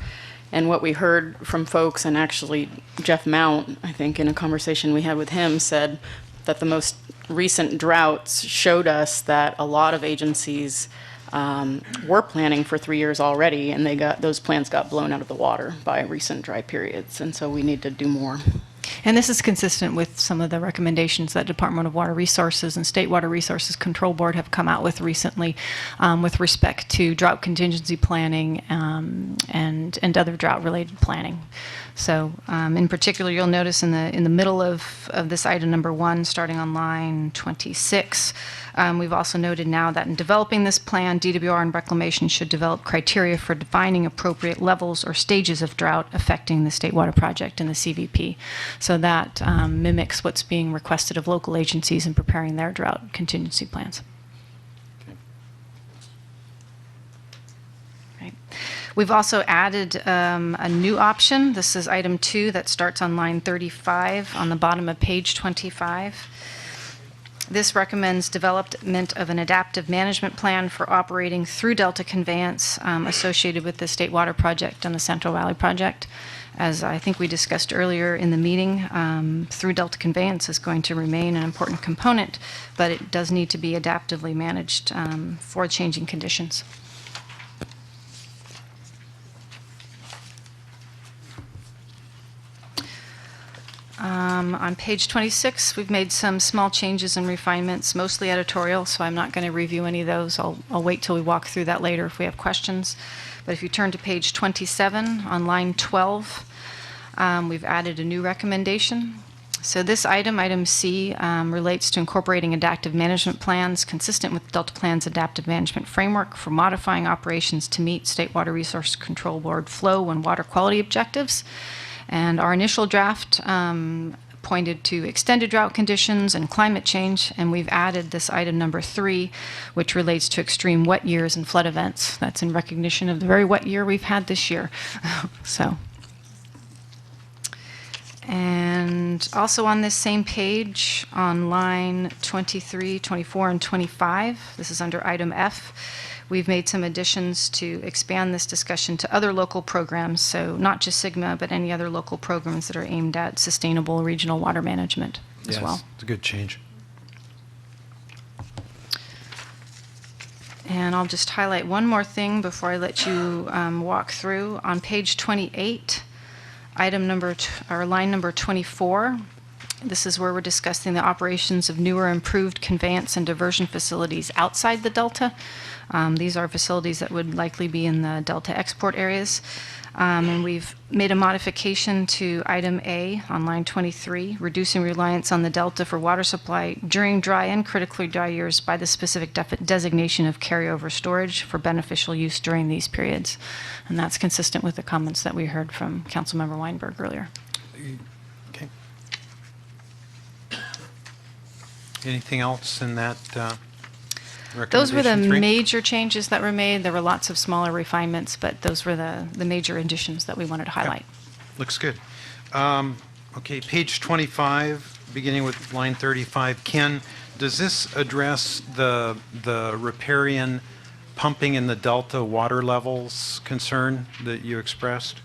and what we heard from folks, and actually Jeff Mount, I think in a conversation we had with him, said that the most recent droughts showed us that a lot of agencies were planning for 3 years already, and those plans got blown out of the water by recent dry periods, and so we need to do more. And this is consistent with some of the recommendations that Department of Water Resources and State Water Resources Control Board have come out with recently with respect to drought contingency planning and other drought-related planning. So in particular, you'll notice in the middle of this item number 1, starting on line 26, we've also noted now that in developing this plan, DWR and Reclamation should develop criteria for defining appropriate levels or stages of drought affecting the State Water Project and the CVP. So that mimics what's being requested of local agencies in preparing their drought contingency plans. We've also added a new option. This is item 2 that starts on line 35 on the bottom of page 25. This recommends development of an adaptive management plan for operating through Delta Conveyance associated with the State Water Project and the Central Valley Project. As I think we discussed earlier in the meeting, through Delta Conveyance is going to remain an important component, but it does need to be adaptively managed for changing conditions. On page 26, we've made some small changes and refinements, mostly editorial, so I'm not going to review any of those. I'll wait till we walk through that later if we have questions. But if you turn to page 27, on line 12, we've added a new recommendation. So this item C, relates to incorporating adaptive management plans consistent with Delta Plan's adaptive management framework for modifying operations to meet State Water Resource Control Board flow and water quality objectives. And our initial draft pointed to extended drought conditions and climate change, and we've added this item number 3, which relates to extreme wet years and flood events. That's in recognition of the very wet year we've had this year. And also on this same page, on line 23, 24, and 25, this is under item F, we've made some additions to expand this discussion to other local programs, so not just SGMA, but any other local programs that are aimed at sustainable regional water management as well. It's a good change. And I'll just highlight one more thing before I let you walk through. On page 28, line number 24, this is where we're discussing the operations of newer improved conveyance and diversion facilities outside the Delta. These are facilities that would likely be in the Delta export areas. And we've made a modification to item A on line 23, reducing reliance on the Delta for water supply during dry and critically dry years by the specific designation of carryover storage for beneficial use during these periods. And that's consistent with the comments that we heard from Councilmember Weinberg earlier. Okay. Anything else in that Those were the recommendation 3? major changes that were made. There were lots of smaller refinements, but those were the major additions that we wanted to highlight. Looks good. Okay, page 25, beginning with line 35. Ken, does this address the riparian pumping in the Delta water levels concern that you expressed?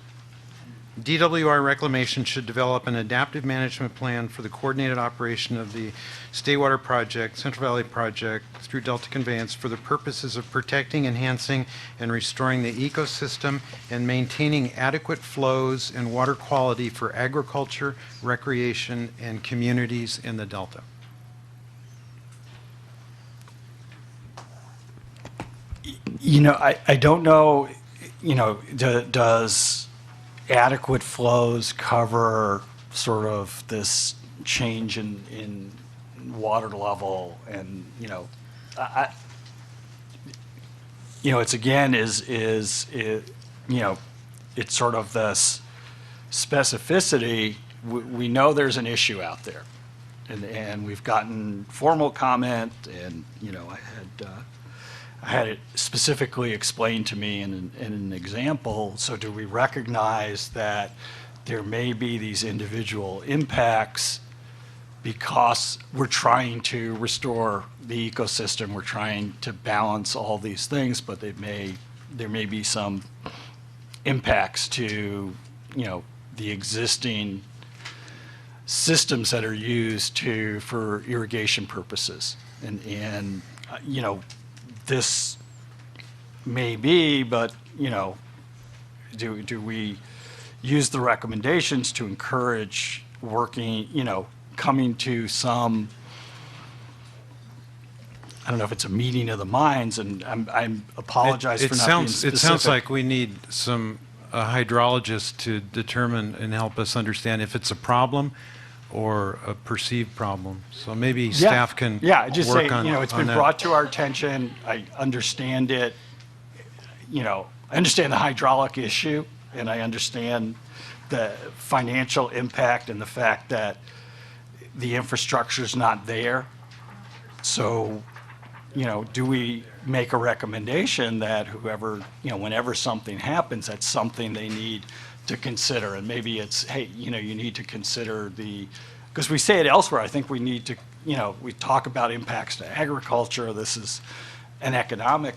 DWR Reclamation should develop an adaptive management plan for the coordinated operation of the State Water Project, Central Valley Project through Delta Conveyance for the purposes of protecting, enhancing, and restoring the ecosystem and maintaining adequate flows and water quality for agriculture, recreation, and communities in the Delta. You know, I don't know, you know, does adequate flows cover sort of this change in water level? And, you know, it's again you know, it's sort of this specificity. We know there's an issue out there, and we've gotten formal comment, and, you know, I had it specifically explained to me in an example. So do we recognize that there may be these individual impacts because we're trying to restore the ecosystem, we're trying to balance all these things, but there may be some impacts to, the existing systems that are used for irrigation purposes. And this may be, but, do we use the recommendations to encourage working, coming to some, I don't know if it's a meeting of the minds, and I'm apologize for not being specific. It sounds like we need a hydrologist to determine and help us understand if it's a problem or a perceived problem. So maybe staff can just work say, on it's been that. brought to our attention. I understand it. I understand the hydraulic issue, and I understand the financial impact and the fact that the infrastructure's not there. So, do we make a recommendation that whoever, whenever something happens, that's something they need to consider? And maybe it's, hey, you need to consider because we say it elsewhere, I think we need to, we talk about impacts to agriculture. This is an economic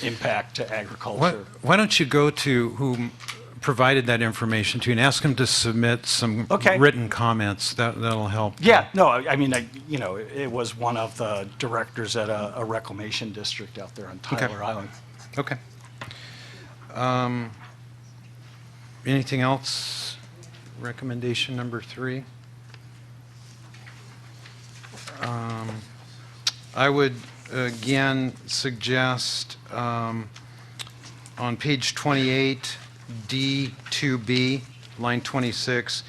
impact to agriculture. Why don't you go to who provided that information to you and ask them to submit some written comments? That'll help. Yeah, no, I mean, it was one of the directors at a reclamation district out there on Tyler Island. Okay. Anything else? Recommendation number 3. I would again suggest on page 28, D2B, line 26,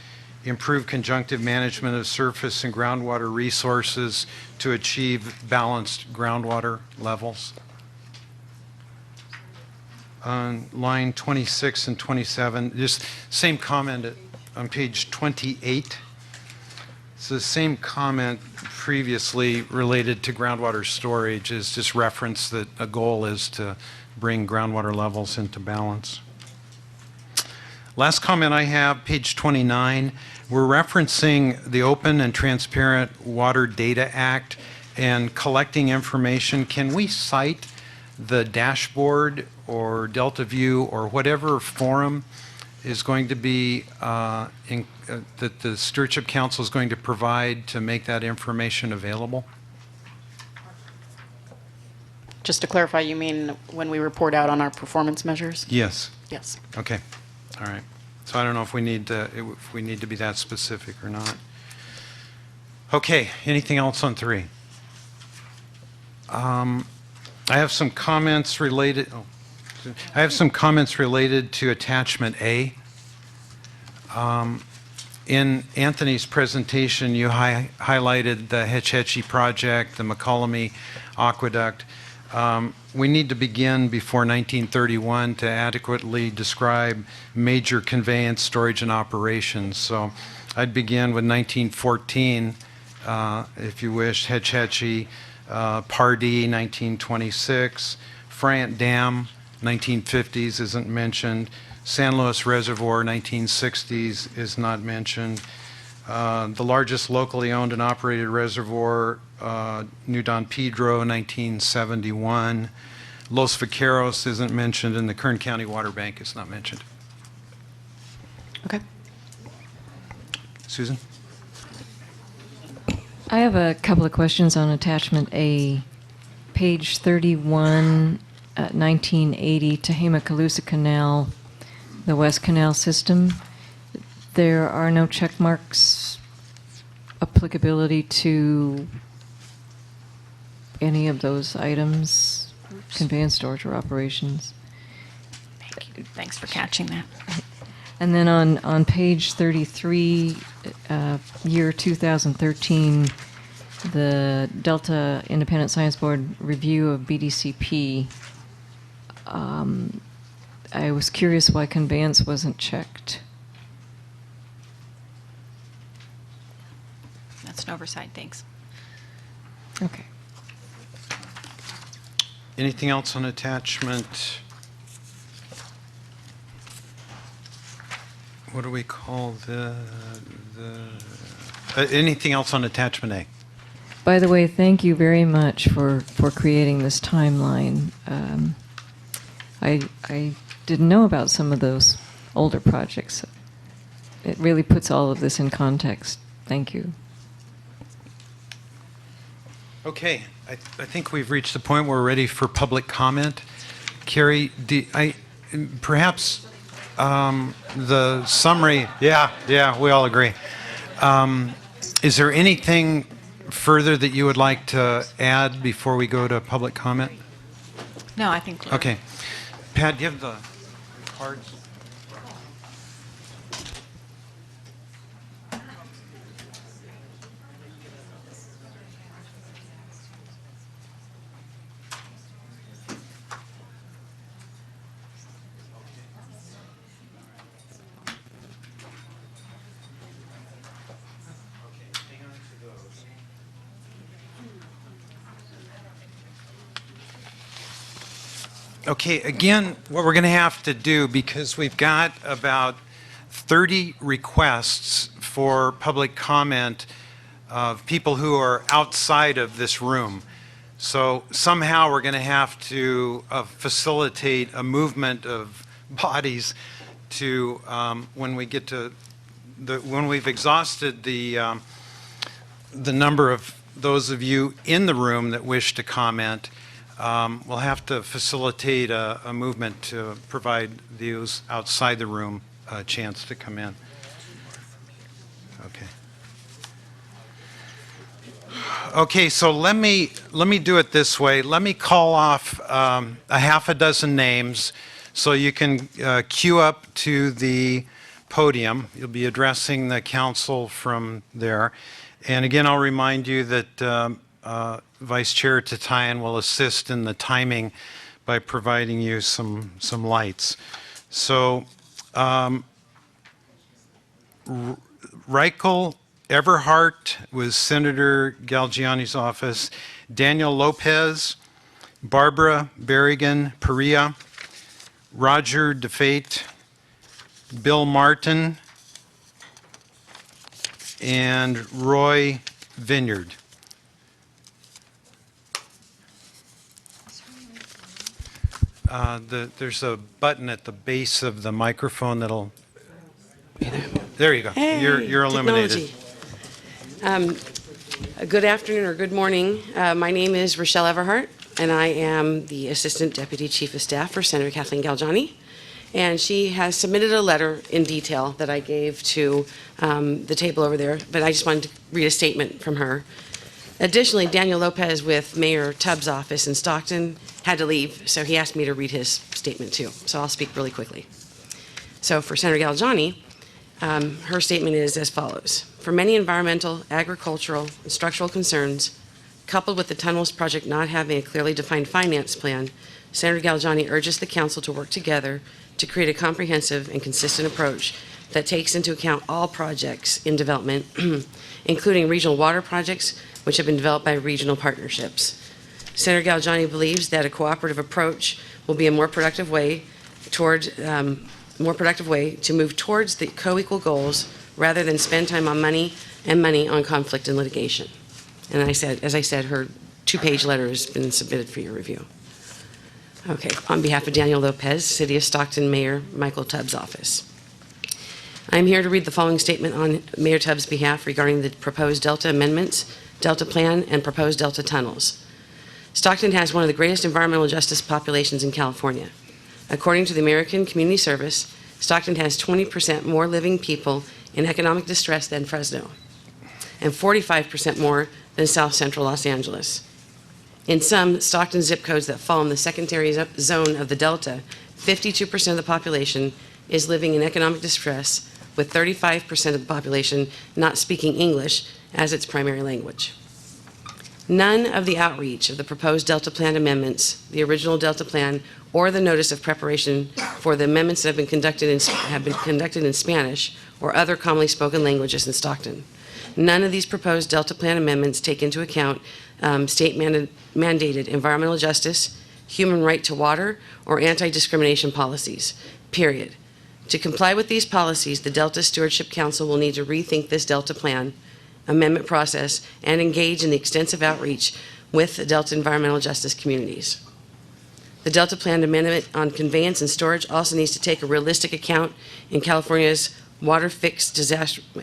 improve conjunctive management of surface and groundwater resources to achieve balanced groundwater levels. On line 26 and 27, just same comment on page 28. It's the same comment previously related to groundwater storage, is just reference that a goal is to bring groundwater levels into balance. Last comment I have, page 29, we're referencing the Open and Transparent Water Data Act and collecting information. Can we cite the dashboard or Delta View or whatever forum is going to be that the Stewardship Council is going to provide to make that information available? Just to clarify, you mean when we report out on our performance measures? Yes. Yes. Okay. All right. So I don't know if we need to be that specific or not. Okay. Anything else on 3? I have some comments related. I have some comments related to attachment A. In Anthony's presentation, you highlighted the Hetch Hetchy project, the McCollum Aqueduct. We need to begin before 1931 to adequately describe major conveyance, storage, and operations. So I'd begin with 1914, if you wish, Hetch Hetchy, Pardee, 1926, Friant Dam, 1950s isn't mentioned, San Luis Reservoir, 1960s is not mentioned. The largest locally owned and operated reservoir, New Don Pedro, 1971. Los Vaqueros isn't mentioned, and the Kern County Water Bank is not mentioned. Okay. Susan? I have a couple of questions on attachment A. Page 31, 1980, Tehama-Calusa Canal, the West Canal System. There are no check marks applicability to any of those items, conveyance, storage, or operations. Thank you. Thanks for catching that. And then on page 33, year 2013, the Delta Independent Science Board review of BDCP, I was curious why conveyance wasn't checked. That's an oversight, thanks. Okay. Anything else on attachment? What do we call the Anything else on attachment A? By the way, thank you very much for creating this timeline. I didn't know about some of those older projects. It really puts all of this in context. Thank you. Okay, I think we've reached the point where we're ready for public comment. Carrie, perhaps the summary, yeah, we all agree. Is there anything further that you would like to add before we go to public comment? No, I think we're Okay. Pat, do you have the cards? Okay, again, what we're going to have to do, because we've got about 30 requests for public comment of people who are outside of this room. So somehow we're going to have to facilitate a movement of bodies to, when we get to, when we've exhausted the number of those of you in the room that wish to comment, we'll have to facilitate a movement to provide those outside the room a chance to come in. Okay. Okay, so let me do it this way. Let me call off a half a dozen names so you can queue up to the podium. You'll be addressing the council from there. And again, I'll remind you that Vice Chair Tatayan will assist in the timing by providing you some lights. So, Reichel Everhart was Senator Galgiani's office. Daniel Lopez, Barbara Berrigan Perea, Roger DeFate, Bill Martin, and Roy Vineyard. There's a button at the base of the microphone that'll. There you go. Hey, you're eliminated. Good afternoon or good morning. My name is Rochelle Everhart, and I am the Assistant Deputy Chief of Staff for Senator Kathleen Galgiani. And she has submitted a letter in detail that I gave to the table over there, but I just wanted to read a statement from her. Additionally, Daniel Lopez with Mayor Tubbs' office in Stockton had to leave, so he asked me to read his statement too. So I'll speak really quickly. So for Senator Galgiani, her statement is as follows. For many environmental, agricultural, and structural concerns, coupled with the tunnels project not having a clearly defined finance plan, Senator Galgiani urges the council to work together to create a comprehensive and consistent approach that takes into account all projects in development, including regional water projects, which have been developed by regional partnerships. Senator Galgiani believes that a cooperative approach will be a more productive way to move towards the co-equal goals rather than spend time on money on conflict and litigation. And as I said, her 2-page letter has been submitted for your review. Okay, on behalf of Daniel Lopez, City of Stockton Mayor Michael Tubbs' office. I'm here to read the following statement on Mayor Tubbs' behalf regarding the proposed Delta amendments, Delta Plan, and proposed Delta tunnels. Stockton has one of the greatest environmental justice populations in California. According to the American Community Service, Stockton has 20% more living people in economic distress than Fresno, and 45% more than South Central Los Angeles. In some Stockton zip codes that fall in the secondary zone of the Delta, 52% of the population is living in economic distress, with 35% of the population not speaking English as its primary language. None of the outreach of the proposed Delta Plan amendments, the original Delta Plan, or the notice of preparation for the amendments that have been conducted in Spanish or other commonly spoken languages in Stockton. None of these proposed Delta Plan amendments take into account state-mandated environmental justice, human right to water, or anti-discrimination policies, period. To comply with these policies, the Delta Stewardship Council will need to rethink this Delta Plan amendment process and engage in the extensive outreach with the Delta environmental justice communities. The Delta Plan Amendment on conveyance and storage also needs to take a realistic account in California's water fix disastrous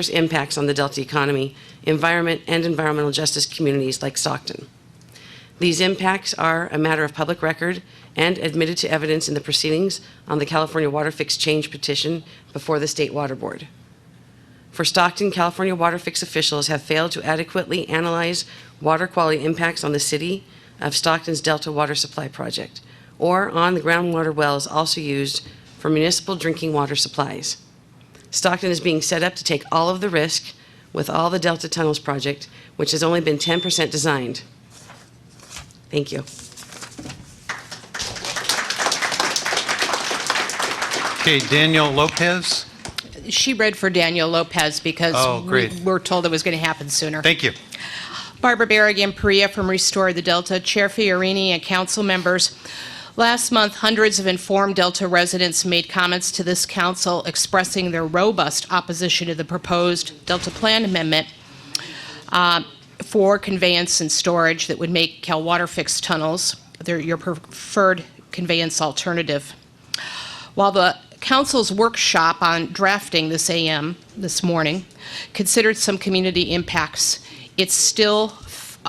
impacts on the Delta economy, environment, and environmental justice communities like Stockton. These impacts are a matter of public record and admitted to evidence in the proceedings on the California Water Fix Change petition before the State Water Board. For Stockton, California Water Fix officials have failed to adequately analyze water quality impacts on the city of Stockton's Delta Water Supply Project, or on the groundwater wells also used for municipal drinking water supplies. Stockton is being set up to take all of the risk with all the Delta Tunnels project, which has only been 10% designed. Thank you. Okay, Daniel Lopez. She read for Daniel Lopez because great. we were told it was going to happen sooner. Thank you. Barbara Barragan-Perea from Restore the Delta, Chair Fiorini and council members. Last month, hundreds of informed Delta residents made comments to this council expressing their robust opposition to the proposed Delta Plan Amendment for conveyance and storage that would make Cal Water Fix tunnels your preferred conveyance alternative. While the council's workshop on drafting this morning considered some community impacts, it still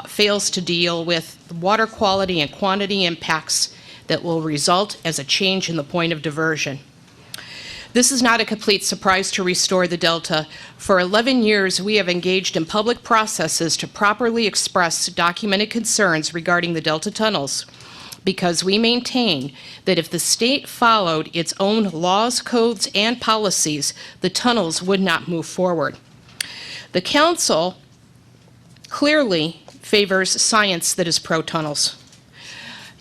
fails to deal with water quality and quantity impacts that will result as a change in the point of diversion. This is not a complete surprise to Restore the Delta. For 11 years, we have engaged in public processes to properly express documented concerns regarding the Delta tunnels, because we maintain that if the state followed its own laws, codes, and policies, the tunnels would not move forward. The council clearly favors science that is pro-tunnels.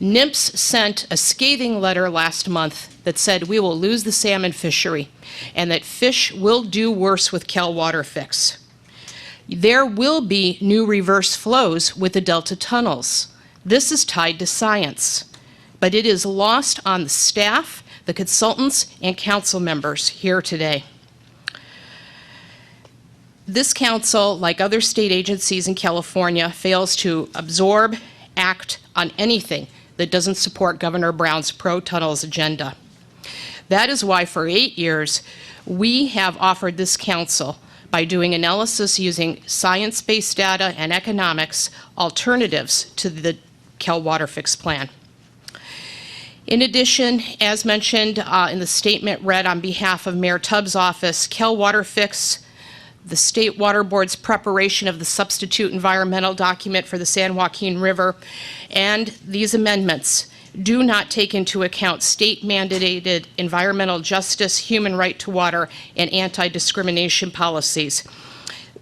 NIMS sent a scathing letter last month that said we will lose the salmon fishery and that fish will do worse with Cal Water Fix. There will be new reverse flows with the Delta tunnels. This is tied to science, but it is lost on the staff, the consultants, and council members here today. This council, like other state agencies in California, fails to absorb, act on anything that doesn't support Governor Brown's pro-tunnels agenda. That is why for 8 years, we have offered this council, by doing analysis using science-based data and economics, alternatives to the Cal Water Fix plan. In addition, as mentioned in the statement read on behalf of Mayor Tubbs' office, Cal Water Fix, the State Water Board's preparation of the substitute environmental document for the San Joaquin River, and these amendments do not take into account state-mandated environmental justice, human right to water, and anti-discrimination policies.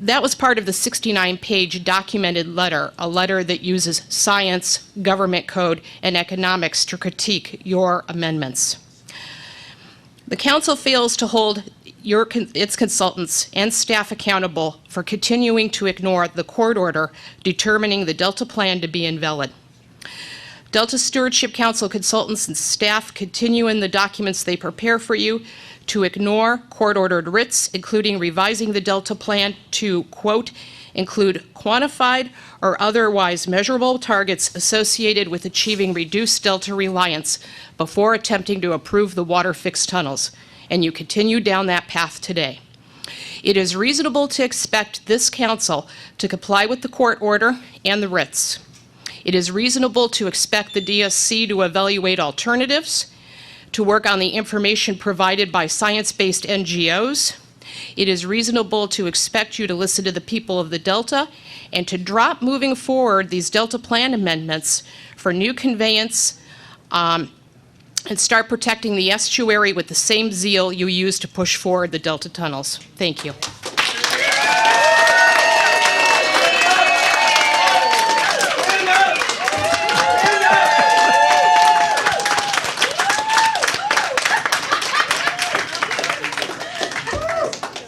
That was part of the 69-page documented letter, a letter that uses science, government code, and economics to critique your amendments. The council fails to hold its consultants and staff accountable for continuing to ignore the court order determining the Delta plan to be invalid. Delta Stewardship Council consultants and staff continue in the documents they prepare for you to ignore court-ordered writs, including revising the Delta plan to, quote, include quantified or otherwise measurable targets associated with achieving reduced Delta reliance before attempting to approve the Water Fix tunnels. And you continue down that path today. It is reasonable to expect this council to comply with the court order and the writs. It is reasonable to expect the DSC to evaluate alternatives, to work on the information provided by science-based NGOs. It is reasonable to expect you to listen to the people of the Delta and to drop moving forward these Delta plan amendments for new conveyance and start protecting the estuary with the same zeal you used to push forward the Delta tunnels. Thank you.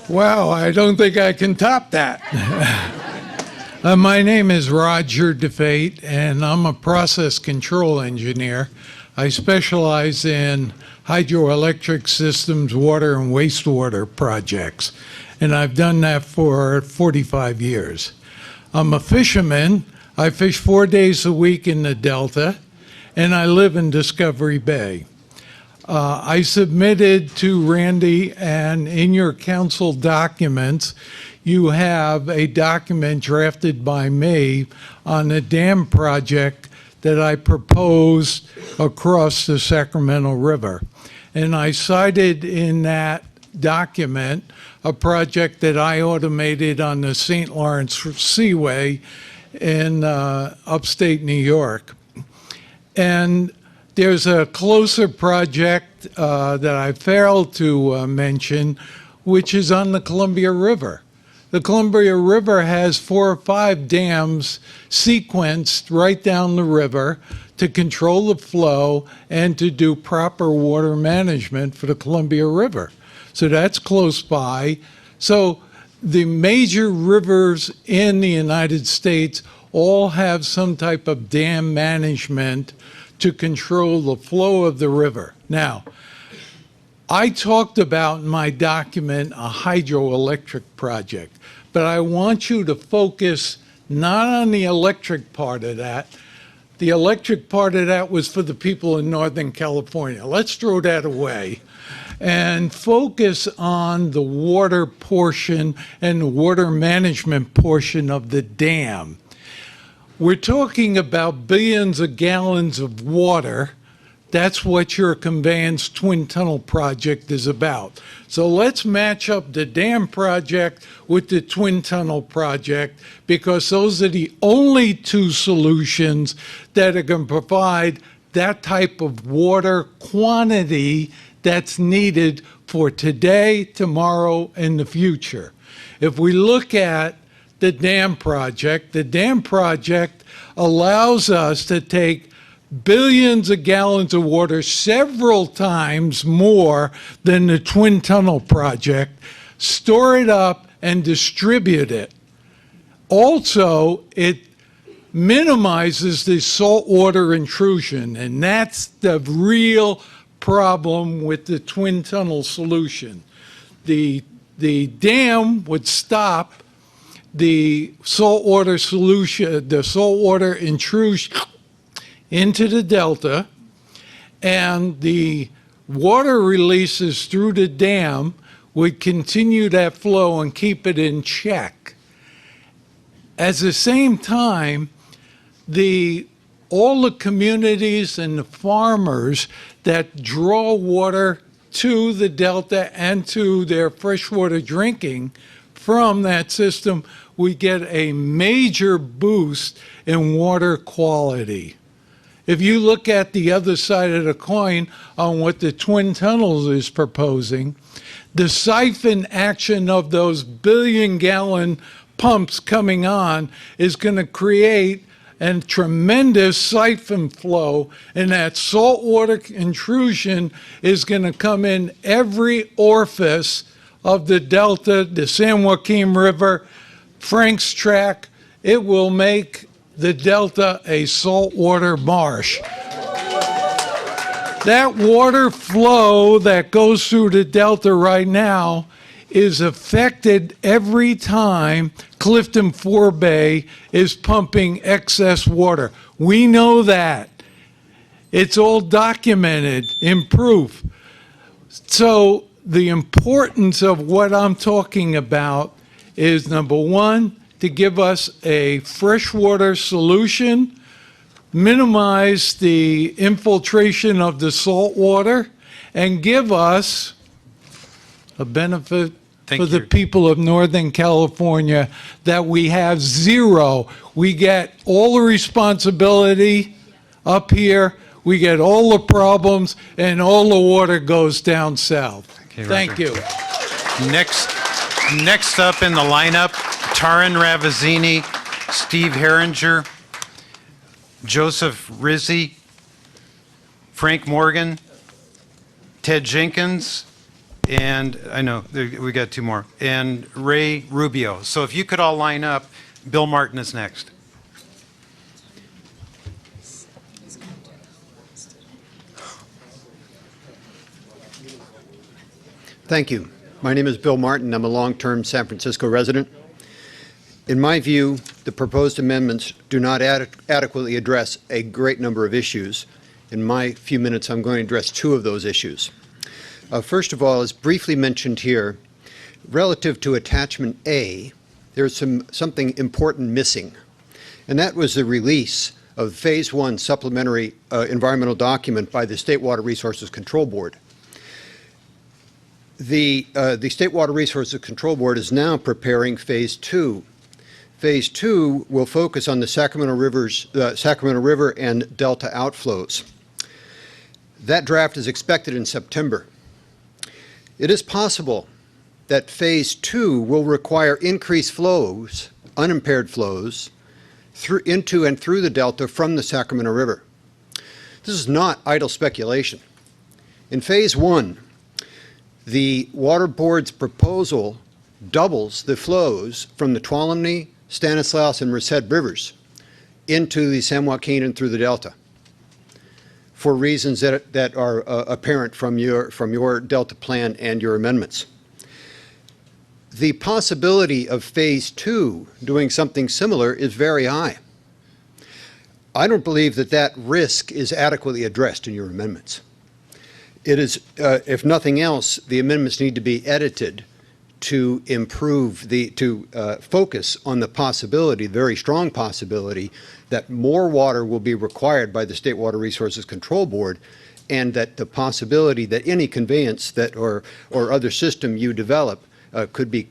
Wow, I don't think I can top that. My name is Roger DeFate, and I'm a process control engineer. I specialize in hydroelectric systems, water and wastewater projects. and I've done that for 45 years. I'm a fisherman. I fish 4 days a week in the Delta, and I live in Discovery Bay. I submitted to Randy, and in your council documents, you have a document drafted by me on a dam project that I proposed across the Sacramento River. And I cited in that document a project that I automated on the St. Lawrence Seaway in upstate New York. And there's a closer project that I failed to mention, which is on the Columbia River. The Columbia River has 4 or 5 dams sequenced right down the river to control the flow and to do proper water management for the Columbia River. So that's close by. So the major rivers in the United States all have some type of dam management to control the flow of the river. Now, I talked about in my document a hydroelectric project, but I want you to focus not on the electric part of that. The electric part of that was for the people in Northern California. Let's throw that away and focus on the water portion and the water management portion of the dam. We're talking about billions of gallons of water. That's what your Conveyance Twin Tunnel project is about. So let's match up the dam project with the Twin Tunnel project, because those are the only 2 solutions that are going to provide that type of water quantity that's needed for today, tomorrow, and the future. If we look at the dam project allows us to take billions of gallons of water, several times more than the Twin Tunnel project, store it up and distribute it. Also, it minimizes the saltwater intrusion, and that's the real problem with the Twin Tunnel solution. The dam would stop the saltwater solution, the saltwater intrusion into the delta, and the water releases through the dam would continue that flow and keep it in check. At the same time, all the communities and the farmers that draw water to the delta and to their freshwater drinking from that system, we get a major boost in water quality. If you look at the other side of the coin on what the Twin Tunnels is proposing, the siphon action of those billion-gallon pumps coming on is going to create a tremendous siphon flow, and that saltwater intrusion is going to come in every orifice of the delta, the San Joaquin River, Frank's Track. It will make the delta a saltwater marsh. That water flow that goes through the delta right now is affected every time Clifton Forebay is pumping excess water. We know that. It's all documented in proof. So the importance of what I'm talking about is, number one, to give us a freshwater solution, minimize the infiltration of the salt water, and give us a benefit for the people of Northern California that we have zero. We get all the responsibility up here, we get all the problems, and all the water goes down south. Okay, Thank you. Next up in the lineup, Taran Ravizini, Steve Herringer, Joseph Rizzi, Frank Morgan, Ted Jenkins, and I know we got 2 more, and Ray Rubio. So if you could all line up, Bill Martin is next. Thank you. My name is Bill Martin. I'm a long-term San Francisco resident. In my view, the proposed amendments do not adequately address a great number of issues. In my few minutes, I'm going to address two of those issues. First of all, as briefly mentioned here, relative to attachment A, there's something important missing, and that was the release of Phase 1 supplementary environmental document by the State Water Resources Control Board. The State Water Resources Control Board is now preparing Phase 2. Phase 2 will focus on the Sacramento River and Delta outflows. That draft is expected in September. It is possible that Phase 2 will require increased flows, unimpaired flows, into and through the Delta from the Sacramento River. This is not idle speculation. In Phase 1, the Water Board's proposal doubles the flows from the Tuolumne, Stanislaus, and Merced rivers into the San Joaquin and through the Delta for reasons that are apparent from your Delta plan and your amendments. The possibility of Phase 2 doing something similar is very high. I don't believe that risk is adequately addressed in your amendments. It is, if nothing else, the amendments need to be edited to improve to focus on the possibility, very strong possibility, that more water will be required by the State Water Resources Control Board, and that the possibility that any conveyance or other system you develop could be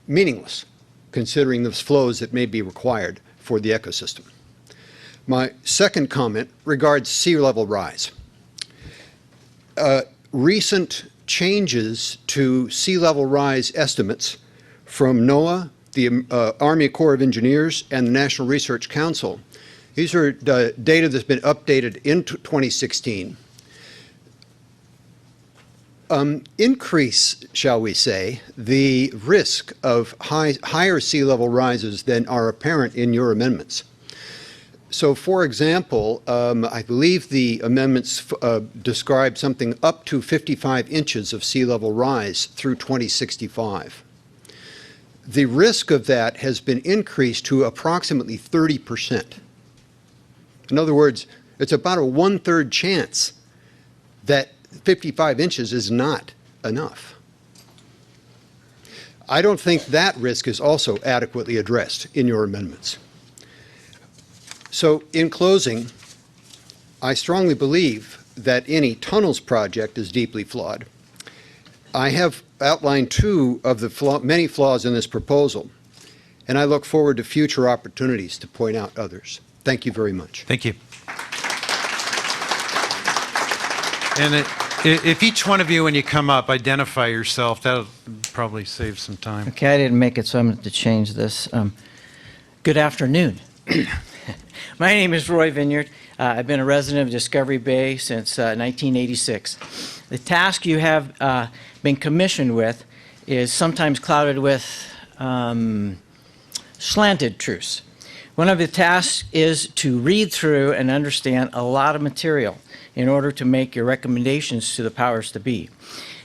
meaningless, considering the flows that may be required for the ecosystem. My second comment regards sea level rise. Recent changes to sea level rise estimates from NOAA, the Army Corps of Engineers, and the National Research Council. These are data that's been updated in 2016. Increase, shall we say, the risk of higher sea level rises than are apparent in your amendments. So, for example, I believe the amendments describe something up to 55 inches of sea level rise through 2065. The risk of that has been increased to approximately 30%. In other words, it's about a 1/3 chance that 55 inches is not enough. I don't think that risk is also adequately addressed in your amendments. So, in closing, I strongly believe that any tunnels project is deeply flawed. I have outlined two of the many flaws in this proposal, and I look forward to future opportunities to point out others. Thank you very much. Thank you. And if each one of you, when you come up, identify yourself, that'll probably save some time. Okay, I didn't make it, so I'm going to change this. Good afternoon. My name is Roy Vineyard. I've been a resident of Discovery Bay since 1986. The task you have been commissioned with is sometimes clouded with slanted truths. One of the tasks is to read through and understand a lot of material in order to make your recommendations to the powers to be.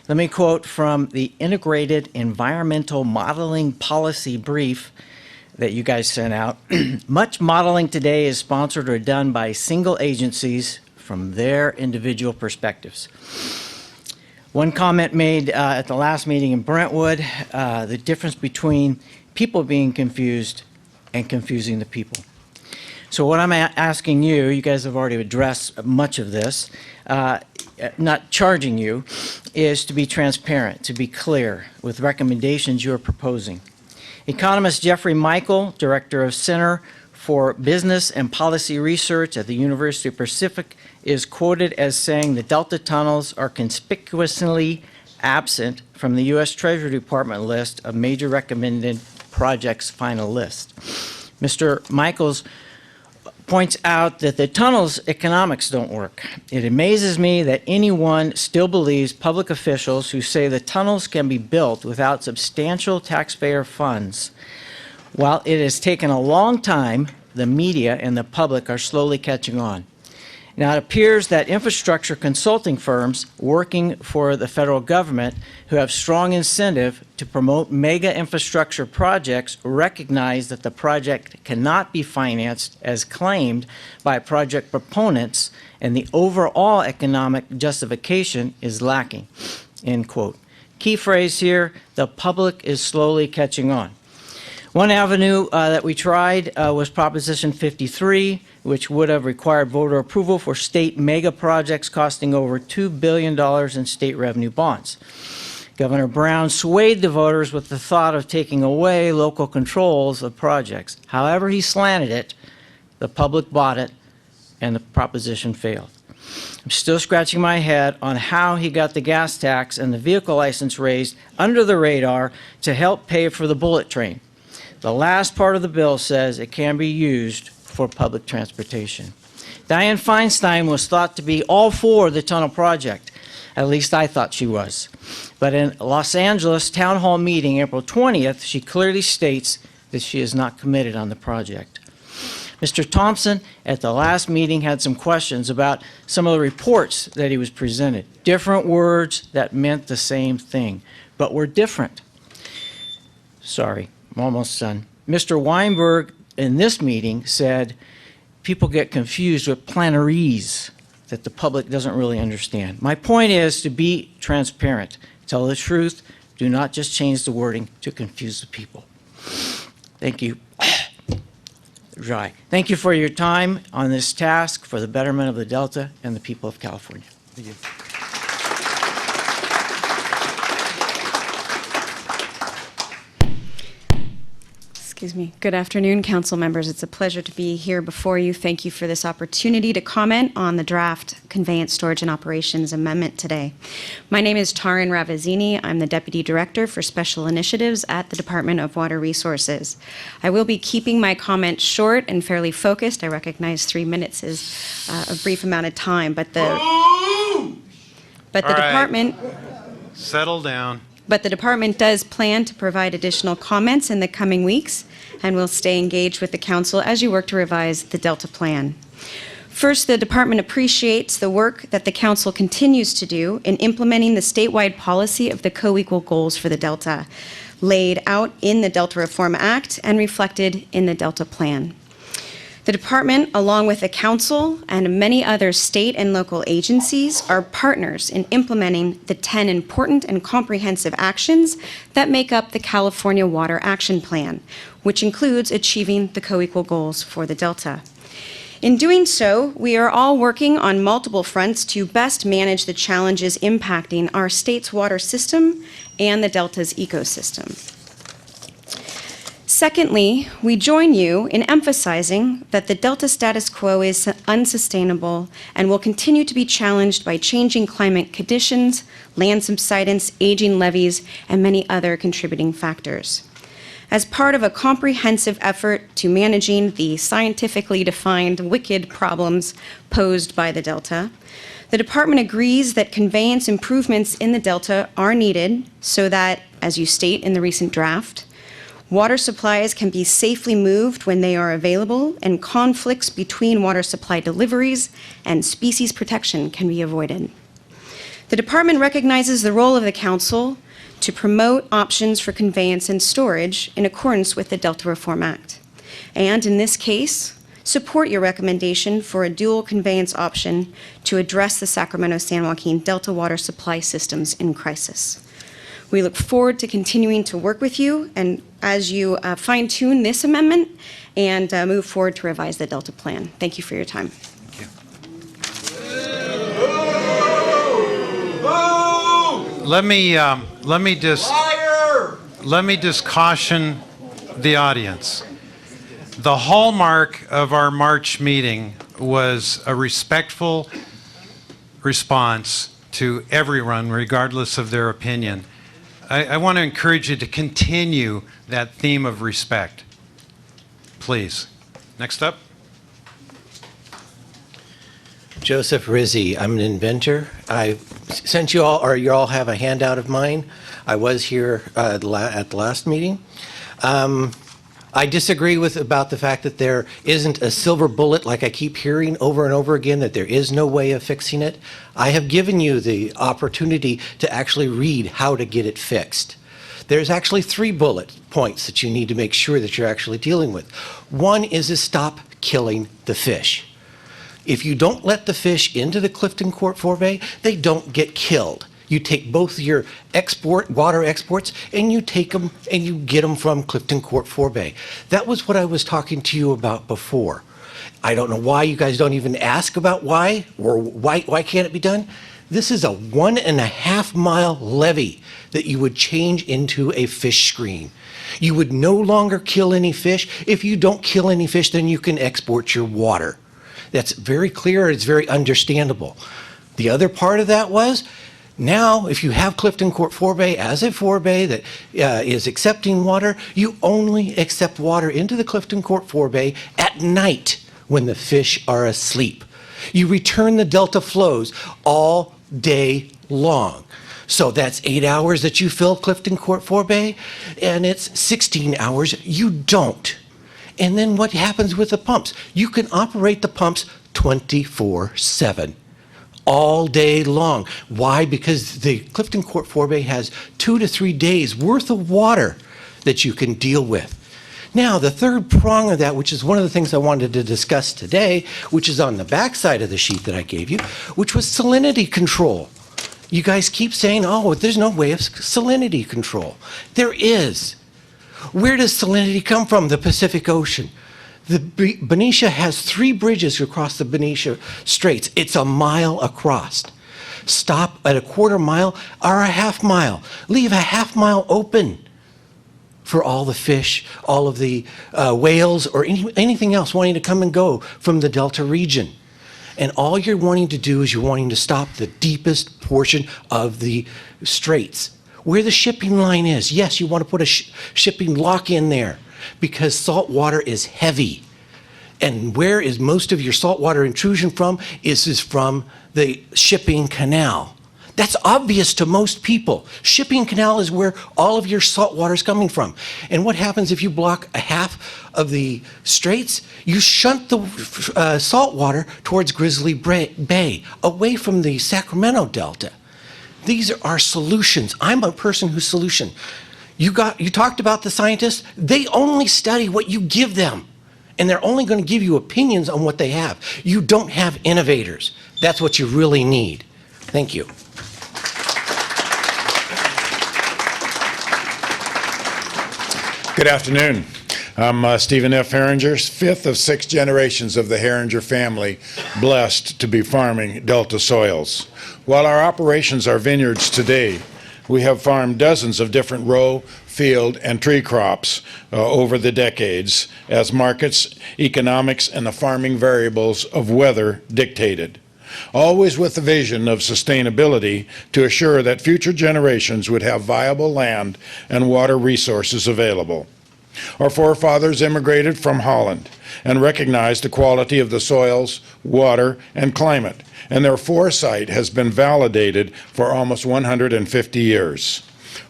Let me quote from the Integrated Environmental Modeling Policy Brief that you guys sent out. Much modeling today is sponsored or done by single agencies from their individual perspectives. One comment made at the last meeting in Brentwood, the difference between people being confused and confusing the people. So what I'm asking you, you guys have already addressed much of this, not charging you, is to be transparent, to be clear with recommendations you're proposing. Economist Jeffrey Michael, director of Center for Business and Policy Research at the University of Pacific, is quoted as saying the Delta tunnels are conspicuously absent from the U.S. Treasury Department list of major recommended projects final list. Mr. Michaels points out that the tunnel's economics don't work. It amazes me that anyone still believes public officials who say the tunnels can be built without substantial taxpayer funds. While it has taken a long time, the media and the public are slowly catching on. Now, it appears that infrastructure consulting firms working for the federal government who have strong incentive to promote mega infrastructure projects recognize that the project cannot be financed as claimed by project proponents, and the overall economic justification is lacking, end quote. Key phrase here, the public is slowly catching on. One avenue that we tried was Proposition 53, which would have required voter approval for state mega projects costing over $2 billion in state revenue bonds. Governor Brown swayed the voters with the thought of taking away local controls of projects. However he slanted it, the public bought it, and the proposition failed. I'm still scratching my head on how he got the gas tax and the vehicle license raised under the radar to help pay for the bullet train. The last part of the bill says it can be used for public transportation. Dianne Feinstein was thought to be all for the tunnel project. At least I thought she was. But in Los Angeles town hall meeting, April 20th, she clearly states that she is not committed on the project. Mr. Thompson, at the last meeting, had some questions about some of the reports that he was presented. Different words that meant the same thing, but were different. Sorry, I'm almost done. Mr. Weinberg, in this meeting, said people get confused with planarese that the public doesn't really understand. My point is to be transparent. Tell the truth. Do not just change the wording to confuse the people. Thank you. Dry. Thank you for your time on this task for the betterment of the Delta and the people of California. Thank you. Excuse me. Good afternoon, council members. It's a pleasure to be here before you. Thank you for this opportunity to comment on the draft Conveyance, Storage, and Operations Amendment today. My name is Tarin Ravazzini. I'm the Deputy Director for Special Initiatives at the Department of Water Resources. I will be keeping my comments short and fairly focused. I recognize 3 minutes is a brief amount of time, but the department... Settle down. But the department does plan to provide additional comments in the coming weeks and will stay engaged with the council as you work to revise the Delta Plan. First, the department appreciates the work that the council continues to do in implementing the statewide policy of the co-equal goals for the Delta, laid out in the Delta Reform Act and reflected in the Delta Plan. The department, along with the council and many other state and local agencies, are partners in implementing the 10 important and comprehensive actions that make up the California Water Action Plan, which includes achieving the co-equal goals for the Delta. In doing so, we are all working on multiple fronts to best manage the challenges impacting our state's water system and the Delta's ecosystem. Secondly, we join you in emphasizing that the Delta status quo is unsustainable and will continue to be challenged by changing climate conditions, land subsidence, aging levees, and many other contributing factors. As part of a comprehensive effort to managing the scientifically defined wicked problems posed by the Delta, the department agrees that conveyance improvements in the Delta are needed so that, as you state in the recent draft, water supplies can be safely moved when they are available, and conflicts between water supply deliveries and species protection can be avoided. The department recognizes the role of the council to promote options for conveyance and storage in accordance with the Delta Reform Act, and in this case, support your recommendation for a dual conveyance option to address the Sacramento-San Joaquin Delta water supply systems in crisis. We look forward to continuing to work with you and as you fine-tune this amendment and move forward to revise the Delta Plan. Thank you for your time. Let me just caution the audience. The hallmark of our March meeting was a respectful response to everyone, regardless of their opinion. I want to encourage you to continue that theme of respect. Please. Next up. Joseph Rizzi. I'm an inventor. I sent you all, or you all have a handout of mine. I was here at the last meeting. I disagree with about the fact that there isn't a silver bullet, like I keep hearing over and over again, that there is no way of fixing it. I have given you the opportunity to actually read how to get it fixed. There's actually 3 bullet points that you need to make sure that you're actually dealing with. One is to stop killing the fish. If you don't let the fish into the Clifton Court forebay, they don't get killed. You take both your water exports, and you take them and you get them from Clifton Court forebay. That was what I was talking to you about before. I don't know why you guys don't even ask about why, or why can't it be done? This is a 1.5 mile levee that you would change into a fish screen. You would no longer kill any fish. If you don't kill any fish, then you can export your water. That's very clear. It's very understandable. The other part of that was, now if you have Clifton Court forebay as a forebay that is accepting water, you only accept water into the Clifton Court forebay at night when the fish are asleep. You return the delta flows all day long. So that's 8 hours that you fill Clifton Court forebay, and it's 16 hours you don't. And then what happens with the pumps? You can operate the pumps 24/7, all day long. Why? Because the Clifton Court forebay has 2 to 3 days worth of water that you can deal with. Now, the third prong of that, which is one of the things I wanted to discuss today, which is on the back side of the sheet that I gave you, which was salinity control. You guys keep saying, oh, there's no way of salinity control. There is. Where does salinity come from? The Pacific Ocean. The Benicia has 3 bridges across the Benicia Straits. It's 1 mile across. Stop at a 1/4 mile or a 1/2 mile. Leave a 1/2 mile open for all the fish, all of the whales, or anything else wanting to come and go from the Delta region. And all you're wanting to do is you're wanting to stop the deepest portion of the straits, where the shipping line is. Yes, you want to put a shipping lock in there because salt water is heavy. And where is most of your saltwater intrusion from? Is from the shipping canal. That's obvious to most people. Shipping canal is where all of your salt water is coming from. And what happens if you block a half of the straits? You shunt the salt water towards Grizzly Bay, away from the Sacramento Delta. These are our solutions. I'm a person who's solution. You talked about the scientists. They only study what you give them. And they're only going to give you opinions on what they have. You don't have innovators. That's what you really need. Thank you. Good afternoon. I'm Stephen F. Herringer, 5th of 6 generations of the Herringer family, blessed to be farming Delta soils. While our operations are vineyards today, we have farmed dozens of different row, field, and tree crops over the decades as markets, economics, and the farming variables of weather dictated. Always with the vision of sustainability to assure that future generations would have viable land and water resources available. Our forefathers immigrated from Holland and recognized the quality of the soils, water, and climate, and their foresight has been validated for almost 150 years.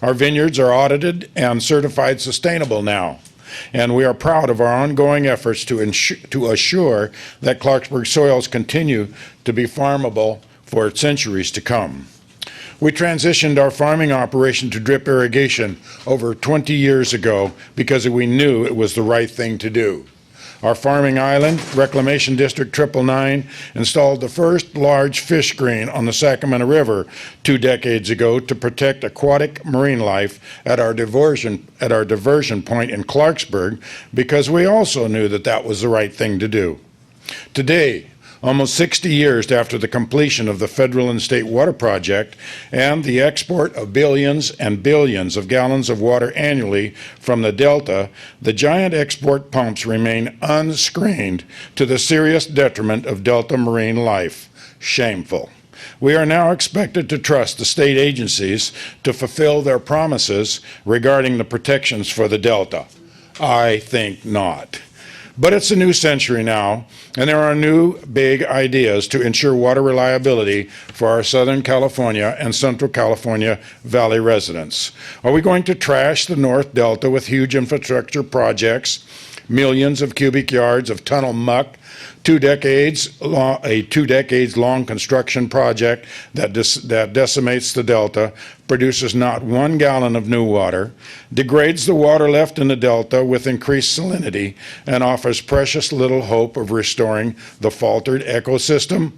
Our vineyards are audited and certified sustainable now, and we are proud of our ongoing efforts to assure that Clarksburg soils continue to be farmable for centuries to come. We transitioned our farming operation to drip irrigation over 20 years ago because we knew it was the right thing to do. Our farming island, Reclamation District 999, installed the first large fish screen on the Sacramento River 2 decades ago to protect aquatic marine life at our diversion point in Clarksburg because we also knew that that was the right thing to do. Today, almost 60 years after the completion of the federal and state water project and the export of billions and billions of gallons of water annually from the Delta, the giant export pumps remain unscreened to the serious detriment of Delta marine life. Shameful. We are now expected to trust the state agencies to fulfill their promises regarding the protections for the Delta. I think not. But it's a new century now, and there are new big ideas to ensure water reliability for our Southern California and Central California Valley residents. Are we going to trash the North Delta with huge infrastructure projects, millions of cubic yards of tunnel muck, a 2 decades long construction project that decimates the Delta, produces not 1 gallon of new water, degrades the water left in the Delta with increased salinity, and offers precious little hope of restoring the faltered ecosystem?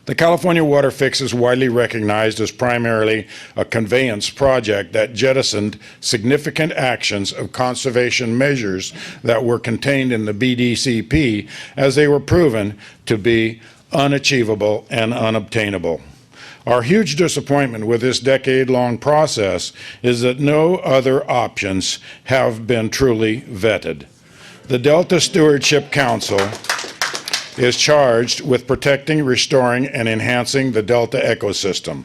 The California Water Fix is widely recognized as primarily a conveyance project that jettisoned significant actions of conservation measures that were contained in the BDCP as they were proven to be unachievable and unobtainable. Our huge disappointment with this decade-long process is that no other options have been truly vetted. The Delta Stewardship Council is charged with protecting, restoring, and enhancing the Delta ecosystem.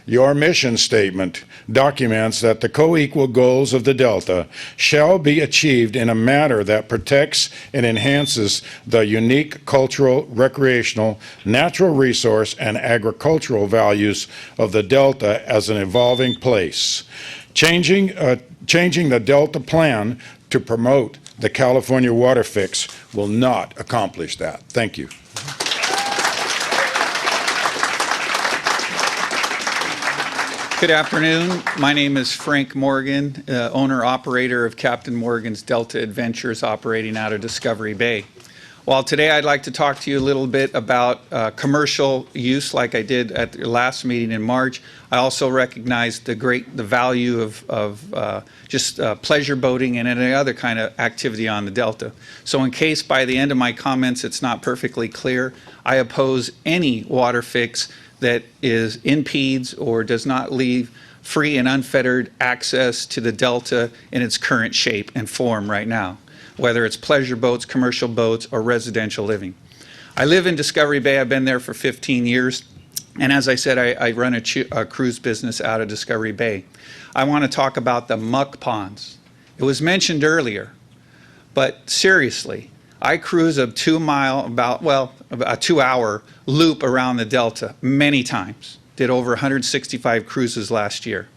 Your mission statement documents that the co-equal goals of the Delta shall be achieved in a manner that protects and enhances the unique cultural, recreational, natural resource, and agricultural values of the Delta as an evolving place. Changing the Delta plan to promote the California Water Fix will not accomplish that. Thank you. Good afternoon. My name is Frank Morgan, owner-operator of Captain Morgan's Delta Adventures operating out of Discovery Bay. Well, today I'd like to talk to you a little bit about commercial use like I did at the last meeting in March. I also recognize the value of just pleasure boating and any other kind of activity on the Delta. So in case by the end of my comments it's not perfectly clear, I oppose any water fix that impedes or does not leave free and unfettered access to the Delta in its current shape and form right now, whether it's pleasure boats, commercial boats, or residential living. I live in Discovery Bay. I've been there for 15 years. And as I said, I run a cruise business out of Discovery Bay. I want to talk about the muck ponds. It was mentioned earlier, but seriously, I cruise a 2-hour loop around the Delta many times. Did over 165 cruises last year.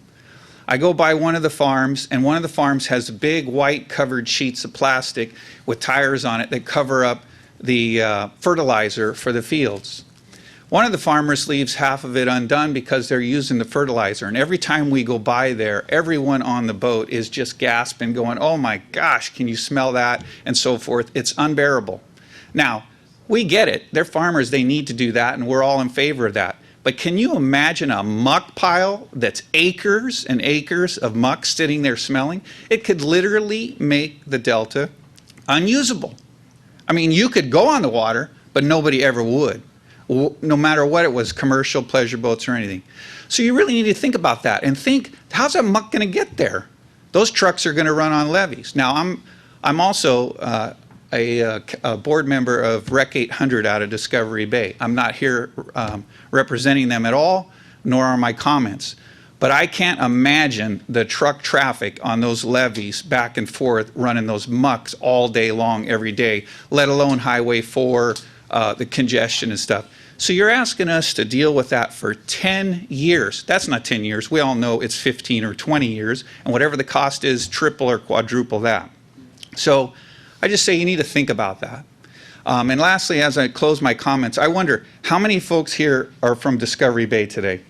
I go by one of the farms, and one of the farms has big white covered sheets of plastic with tires on it that cover up the fertilizer for the fields. One of the farmers leaves half of it undone because they're using the fertilizer, and every time we go by there, everyone on the boat is just gasping, going, "Oh my gosh, can you smell that?" and so forth. It's unbearable. Now, we get it. They're farmers. They need to do that, and we're all in favor of that. But can you imagine a muck pile that's acres and acres of muck sitting there smelling? It could literally make the Delta unusable. I mean, you could go on the water, but nobody ever would, no matter what it was, commercial, pleasure boats, or anything. So you really need to think about that and think, how's that muck going to get there? Those trucks are going to run on levees. Now, I'm also a board member of Rec 800 out of Discovery Bay. I'm not here representing them at all, nor are my comments. But I can't imagine the truck traffic on those levees back and forth running those mucks all day long, every day, let alone Highway 4, the congestion and stuff. So you're asking us to deal with that for 10 years. That's not 10 years. We all know it's 15 or 20 years, and whatever the cost is, triple or quadruple that. So I just say you need to think about that. And lastly, as I close my comments, I wonder how many folks here are from Discovery Bay today?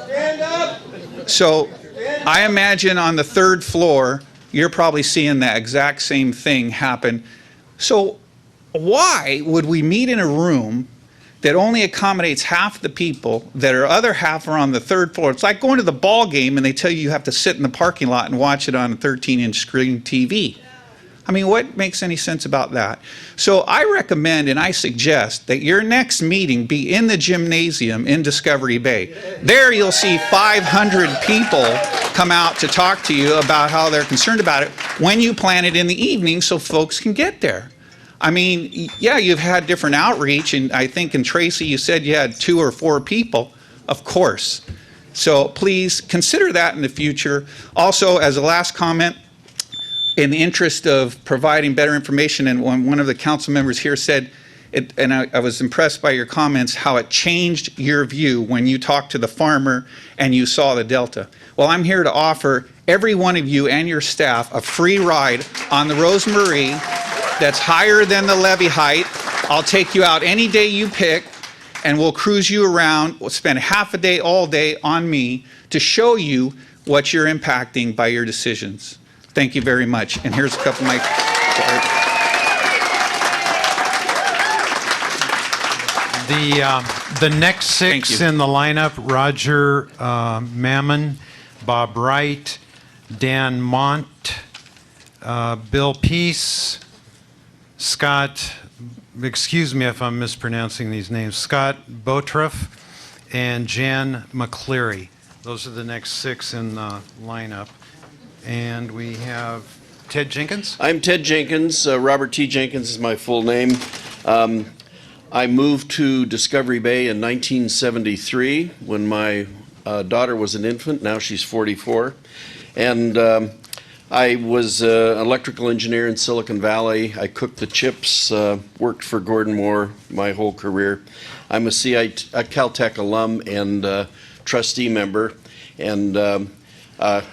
Stand up! So I imagine on the 3rd floor, you're probably seeing that exact same thing happen. So why would we meet in a room that only accommodates half the people, that are other half are on the 3rd floor? It's like going to the ball game and they tell you have to sit in the parking lot and watch it on a 13-inch screen TV. I mean, what makes any sense about that? So I recommend and I suggest that your next meeting be in the gymnasium in Discovery Bay. There you'll see 500 people come out to talk to you about how they're concerned about it when you plan it in the evening so folks can get there. I mean, yeah, you've had different outreach, and I think in Tracy you said you had 2 or 4 people, of course. So please consider that in the future. Also, as a last comment, in the interest of providing better information, and one of the council members here said, and I was impressed by your comments, how it changed your view when you talked to the farmer and you saw the delta. Well, I'm here to offer every one of you and your staff a free ride on the Rosemarie that's higher than the levee height. I'll take you out any day you pick, and we'll cruise you around. We'll spend half a day, all day on me to show you what you're impacting by your decisions. Thank you very much. And here's a couple of my... The next six in the lineup: Roger Mammon, Bob Wright, Dan Mont, Bill Peace, Scott, excuse me if I'm mispronouncing these names, Scott Botruff, and Jan McCleary. Those are the next six in the lineup. And we have Ted Jenkins. I'm Ted Jenkins. Robert T. Jenkins is my full name. I moved to Discovery Bay in 1973 when my daughter was an infant. Now she's 44. And I was an electrical engineer in Silicon Valley. I cooked the chips, worked for Gordon Moore my whole career. I'm a Caltech alum and trustee member. And I'm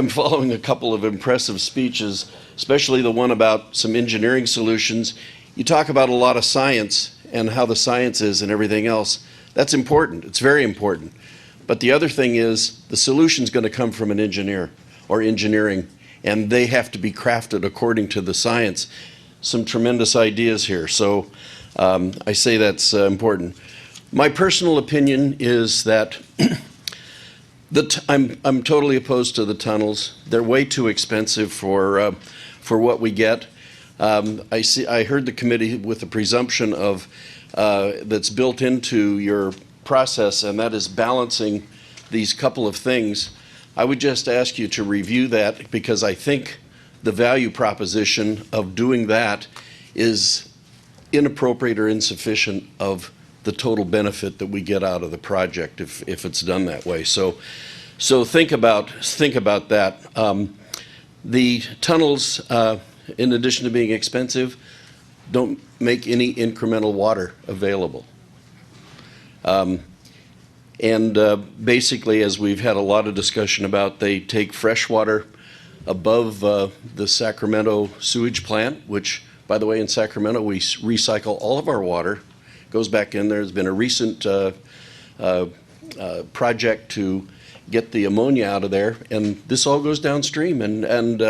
following a couple of impressive speeches, especially the one about some engineering solutions. You talk about a lot of science and how the science is and everything else. That's important. It's very important. But the other thing is the solution's going to come from an engineer or engineering, and they have to be crafted according to the science. Some tremendous ideas here. So I say that's important. My personal opinion is that I'm totally opposed to the tunnels. They're way too expensive for what we get. I heard the committee with the presumption of that's built into your process, and that is balancing these couple of things. I would just ask you to review that, because I think the value proposition of doing that is inappropriate or insufficient of the total benefit that we get out of the project if it's done that way. So think about that. The tunnels, in addition to being expensive, don't make any incremental water available. Basically, as we've had a lot of discussion about, they take fresh water above the Sacramento sewage plant, which, by the way, in Sacramento, we recycle all of our water. Goes back in there. There's been a recent project to get the ammonia out of there, and this all goes downstream and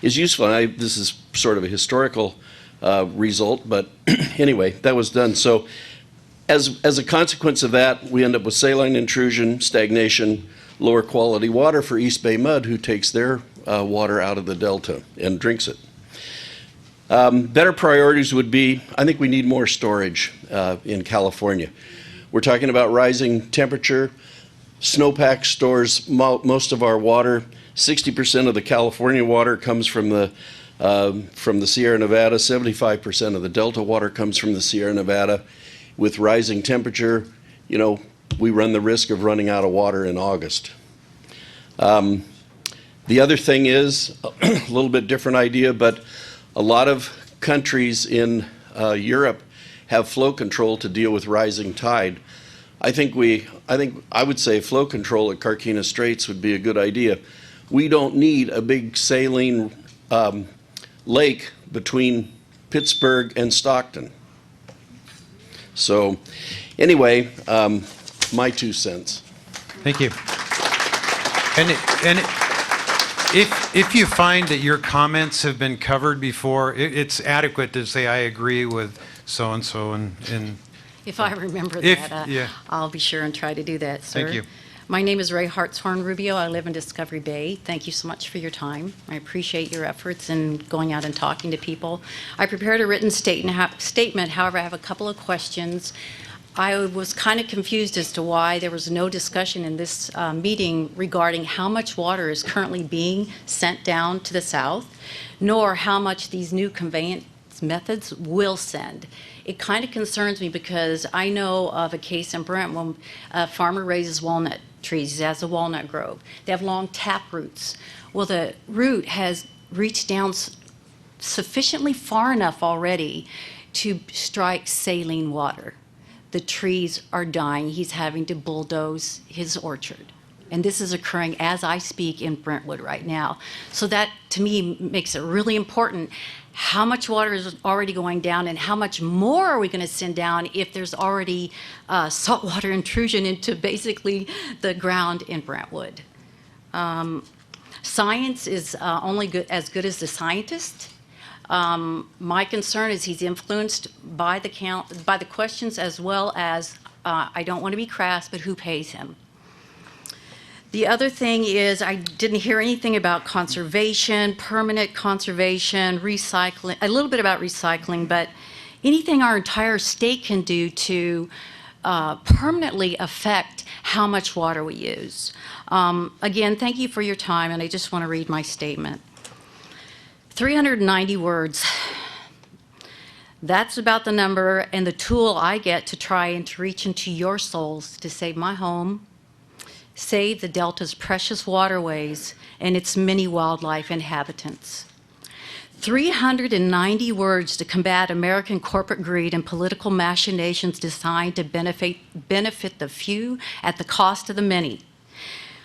is useful. This is sort of a historical result, but anyway, that was done. So as a consequence of that, we end up with saline intrusion, stagnation, lower quality water for East Bay Mud, who takes their water out of the Delta and drinks it. Better priorities would be, I think we need more storage in California. We're talking about rising temperature. Snowpack stores most of our water. 60% of the California water comes from the Sierra Nevada. 75% of the Delta water comes from the Sierra Nevada. With rising temperature, we run the risk of running out of water in August. The other thing is a little bit different idea, but a lot of countries in Europe have flow control to deal with rising tide. I would say flow control at Carquinez Straits would be a good idea. We don't need a big saline lake between Pittsburgh and Stockton. So anyway, my 2 cents. Thank you. And if you find that your comments have been covered before, it's adequate to say, I agree with so-and-so and If I remember If- that, yeah. I'll be sure and try to do that, sir. Thank you. My name is Ray Hartshorn Rubio. I live in Discovery Bay. Thank you so much for your time. I appreciate your efforts in going out and talking to people. I prepared a written statement, however, I have a couple of questions. I was kind of confused as to why there was no discussion in this meeting regarding how much water is currently being sent down to the south, nor how much these new conveyance methods will send. It kind of concerns me because I know of a case in Brentwood, a farmer raises walnut trees. He has a walnut grove. They have long tap roots. Well, the root has reached down sufficiently far enough already to strike saline water. The trees are dying. He's having to bulldoze his orchard. And this is occurring as I speak in Brentwood right now. So that, to me, makes it really important how much water is already going down and how much more are we going to send down if there's already saltwater intrusion into basically the ground in Brentwood. Science is only as good as the scientist. My concern is he's influenced by the questions as well as, I don't want to be crass, but who pays him? The other thing is I didn't hear anything about conservation, permanent conservation, recycling, a little bit about recycling, but anything our entire state can do to permanently affect how much water we use. Again, thank you for your time, and I just want to read my statement. 390 words. That's about the number and the tool I get to try and to reach into your souls to save my home, save the Delta's precious waterways and its many wildlife inhabitants. 390 words to combat American corporate greed and political machinations designed to benefit the few at the cost of the many.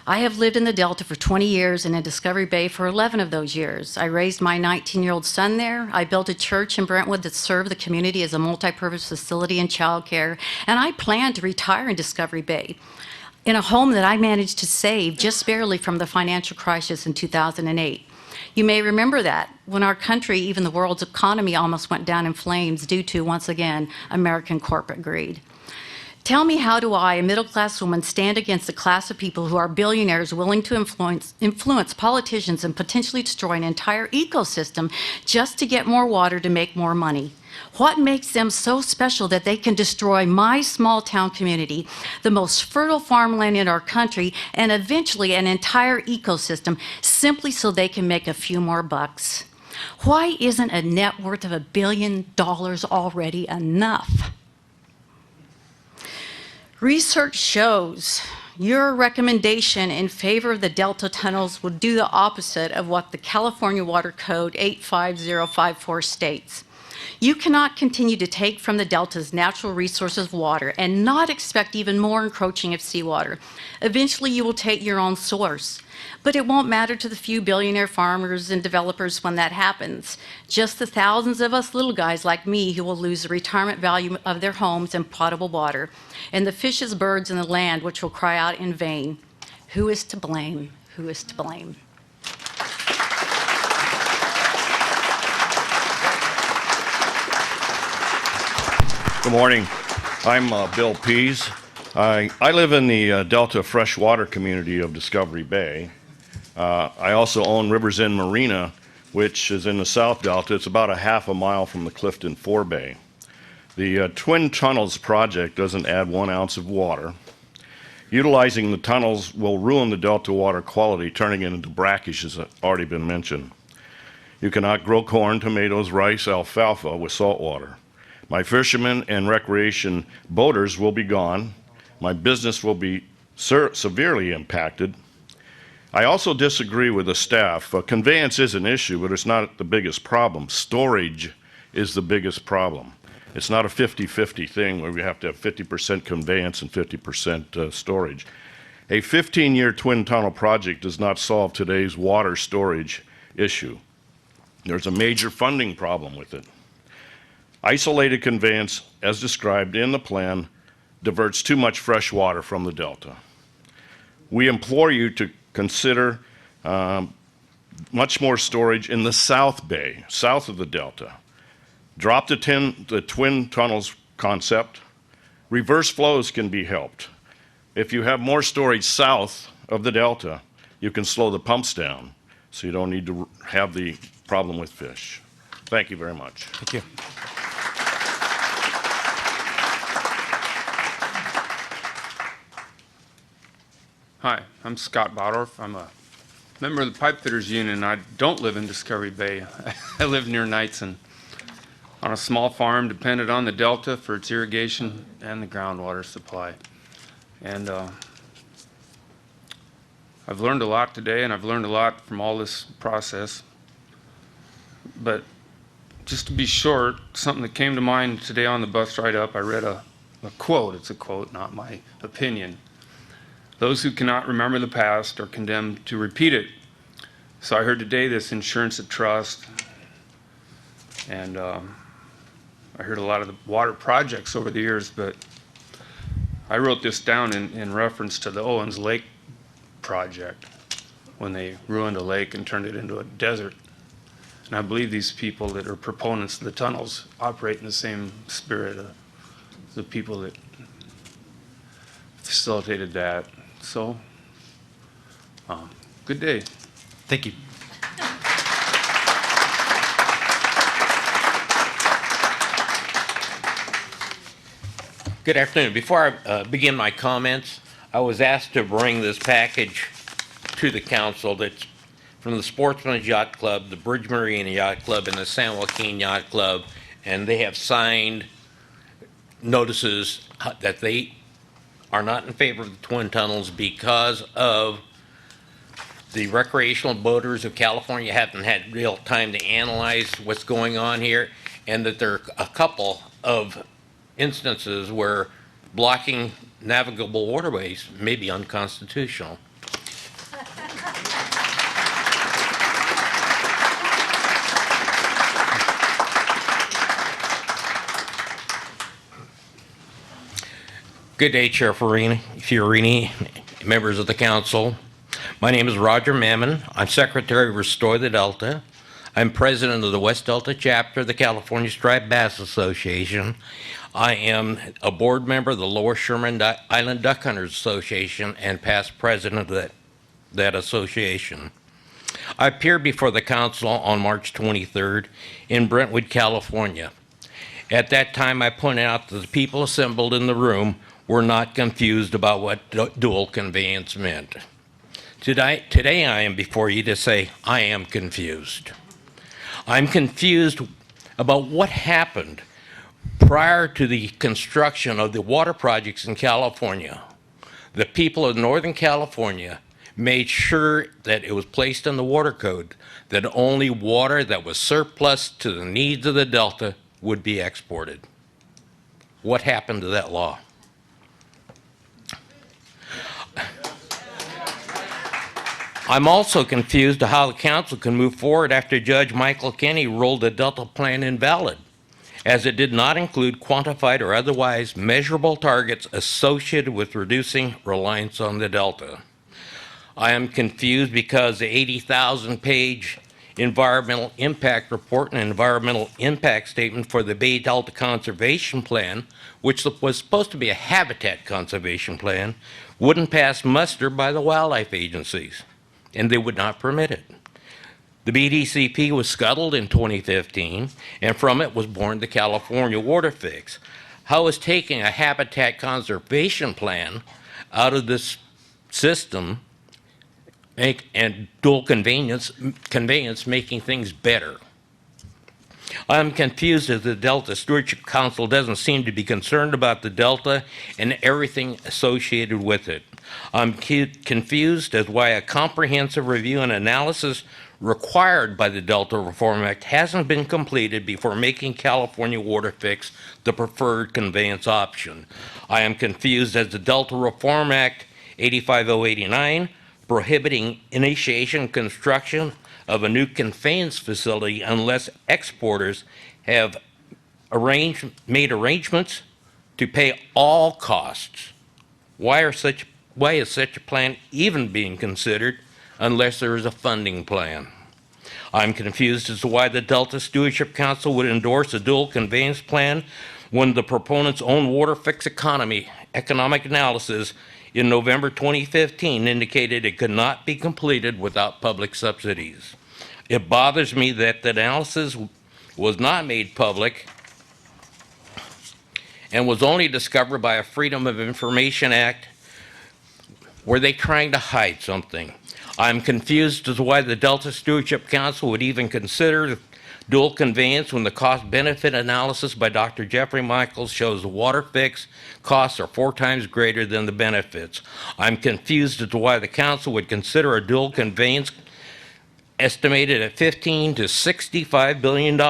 I have lived in the Delta for 20 years and in Discovery Bay for 11 of those years. I raised my 19-year-old son there. I built a church in Brentwood that served the community as a multi-purpose facility and childcare, and I plan to retire in Discovery Bay in a home that I managed to save just barely from the financial crisis in 2008. You may remember that when our country, even the world's economy, almost went down in flames due to, once again, American corporate greed. Tell me, how do I, a middle-class woman, stand against a class of people who are billionaires willing to influence politicians and potentially destroy an entire ecosystem just to get more water to make more money? What makes them so special that they can destroy my small town community, the most fertile farmland in our country, and eventually an entire ecosystem, simply so they can make a few more bucks? Why isn't a net worth of $1 billion already enough? Research shows your recommendation in favor of the Delta tunnels will do the opposite of what the California Water Code 85054 states. You cannot continue to take from the Delta's natural resources of water and not expect even more encroaching of seawater. Eventually, you will take your own source. But it won't matter to the few billionaire farmers and developers when that happens. Just the thousands of us little guys like me who will lose the retirement value of their homes and potable water, and the fishes, birds, and the land which will cry out in vain. Who is to blame? Who is to blame? Good morning. I'm Bill Pease. I live in the Delta freshwater community of Discovery Bay. I also own Rivers End Marina, which is in the South Delta. It's about a half a mile from the Clifton Forebay. The Twin Tunnels project doesn't add 1 ounce of water. Utilizing the tunnels will ruin the Delta water quality, turning it into brackish, as already been mentioned. You cannot grow corn, tomatoes, rice, alfalfa with salt water. My fishermen and recreation boaters will be gone. My business will be severely impacted. I also disagree with the staff. Conveyance is an issue, but it's not the biggest problem. Storage is the biggest problem. It's not a 50-50 thing where we have to have 50% conveyance and 50% storage. A 15-year twin tunnel project does not solve today's water storage issue. There's a major funding problem with it. Isolated conveyance, as described in the plan, diverts too much fresh water from the Delta. We implore you to consider much more storage in the South Bay, south of the Delta. Drop the twin tunnels concept. Reverse flows can be helped. If you have more storage south of the Delta, you can slow the pumps down, so you don't need to have the problem with fish. Thank you very much. Thank you. Hi, I'm Scott Bottorff. I'm a member of the Pipe Fitters Union. I don't live in Discovery Bay. I live near Knightson. on a small farm dependent on the delta for its irrigation and the groundwater supply. And I've learned a lot today, and I've learned a lot from all this process. But just to be short, something that came to mind today on the bus ride up, I read a quote. It's a quote, not my opinion. Those who cannot remember the past are condemned to repeat it. So I heard today this insurance at trust, and I heard a lot of the water projects over the years, but I wrote this down in reference to the Owens Lake project when they ruined a lake and turned it into a desert. And I believe these people that are proponents of the tunnels operate in the same spirit of the people that facilitated that. So, good day. Thank you. Good afternoon. Before I begin my comments, I was asked to bring this package to the council that's from the Sportsman's Yacht Club, the Bridge Marina Yacht Club, and the San Joaquin Yacht Club, and they have signed notices that they are not in favor of the twin tunnels because of the recreational boaters of California haven't had real time to analyze what's going on here, and that there are a couple of instances where blocking navigable waterways may be unconstitutional. Good day, Chair Fiorini, members of the council. My name is Roger Mammon. I'm Secretary of Restore the Delta. I'm President of the West Delta Chapter of the California Striped Bass Association. I am a board member of the Lower Sherman Island Duck Hunters Association and past president of that association. I appeared before the council on March 23rd in Brentwood, California. At that time, I pointed out that the people assembled in the room were not confused about what dual conveyance meant. Today I am before you to say I am confused. I'm confused about what happened prior to the construction of the water projects in California. The people of Northern California made sure that it was placed in the water code that only water that was surplus to the needs of the Delta would be exported. What happened to that law? I'm also confused to how the council can move forward after Judge Michael Kenney ruled the Delta Plan invalid, as it did not include quantified or otherwise measurable targets associated with reducing reliance on the Delta. I am confused because the 80,000-page environmental impact report and environmental impact statement for the Bay Delta Conservation Plan, which was supposed to be a habitat conservation plan, wouldn't pass muster by the wildlife agencies, and they would not permit it. The BDCP was scuttled in 2015, and from it was born the California Water Fix. How is taking a habitat conservation plan out of this system and dual conveyance making things better? I'm confused as the Delta Stewardship Council doesn't seem to be concerned about the Delta and everything associated with it. I'm confused as why a comprehensive review and analysis required by the Delta Reform Act hasn't been completed before making California Water Fix the preferred conveyance option. I am confused as the Delta Reform Act 85089 prohibiting initiation and construction of a new conveyance facility unless exporters have made arrangements to pay all costs. Why is such a plan even being considered unless there is a funding plan? I'm confused as to why the Delta Stewardship Council would endorse a dual conveyance plan when the proponent's own water fix economic analysis in November 2015 indicated it could not be completed without public subsidies. It bothers me that the analysis was not made public and was only discovered by a Freedom of Information Act. Were they trying to hide something? I'm confused as to why the Delta Stewardship Council would even consider dual conveyance when the cost-benefit analysis by Dr. Jeffrey Michaels shows the water fix costs are 4 times greater than the benefits. I'm confused as to why the council would consider a dual conveyance estimated at $15 to $65 billion.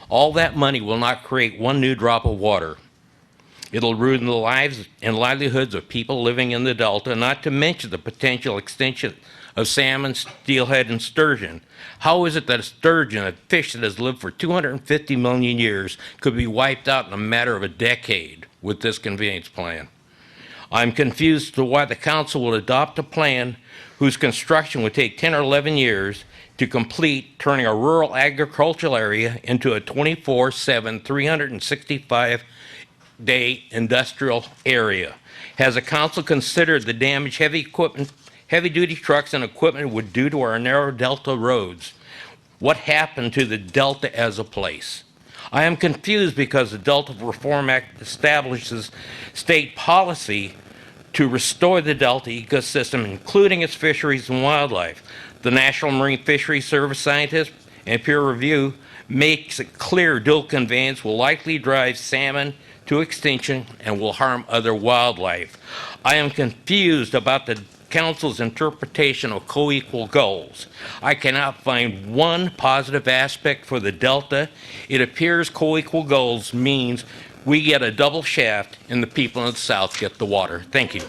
All that money will not create one new drop of water. It'll ruin the lives and livelihoods of people living in the Delta, not to mention the potential extinction of salmon, steelhead, and sturgeon. How is it that a sturgeon, a fish that has lived for 250 million years, could be wiped out in a matter of a decade with this conveyance plan? I'm confused as to why the council will adopt a plan whose construction would take 10 or 11 years to complete, turning a rural agricultural area into a 24/7, 365-day industrial area. Has the council considered the damage heavy-duty trucks and equipment would do to our narrow Delta roads? What happened to the Delta as a place? I am confused because the Delta Reform Act establishes state policy to restore the Delta ecosystem, including its fisheries and wildlife. The National Marine Fisheries Service scientists and peer review makes it clear dual conveyance will likely drive salmon to extinction and will harm other wildlife. I am confused about the council's interpretation of co-equal goals. I cannot find one positive aspect for the Delta. It appears co-equal goals means we get a double shaft and the people in the South get the water. Thank you.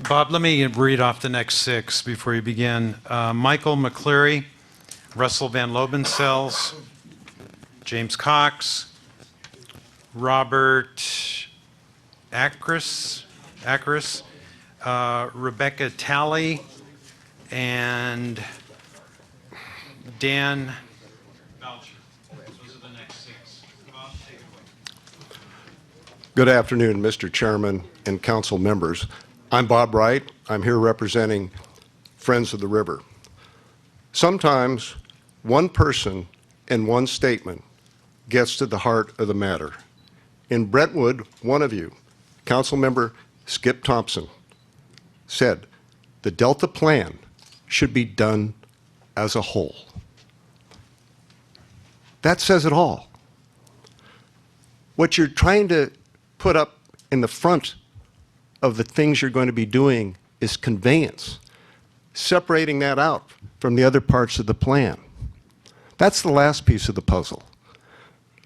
Bob, let me read off the next 6 before you begin. Michael McCleary, Russell Van Lobensells, James Cox, Robert Akris, Rebecca Talley, and Dan Belcher. Those are the next 6. Bob, take it away. Good afternoon, Mr. Chairman and council members. I'm Bob Wright. I'm here representing Friends of the River. Sometimes one person and one statement gets to the heart of the matter. In Brentwood, one of you, Council Member Skip Thompson, said the Delta plan should be done as a whole. That says it all. What you're trying to put up in the front of the things you're going to be doing is conveyance, separating that out from the other parts of the plan. That's the last piece of the puzzle.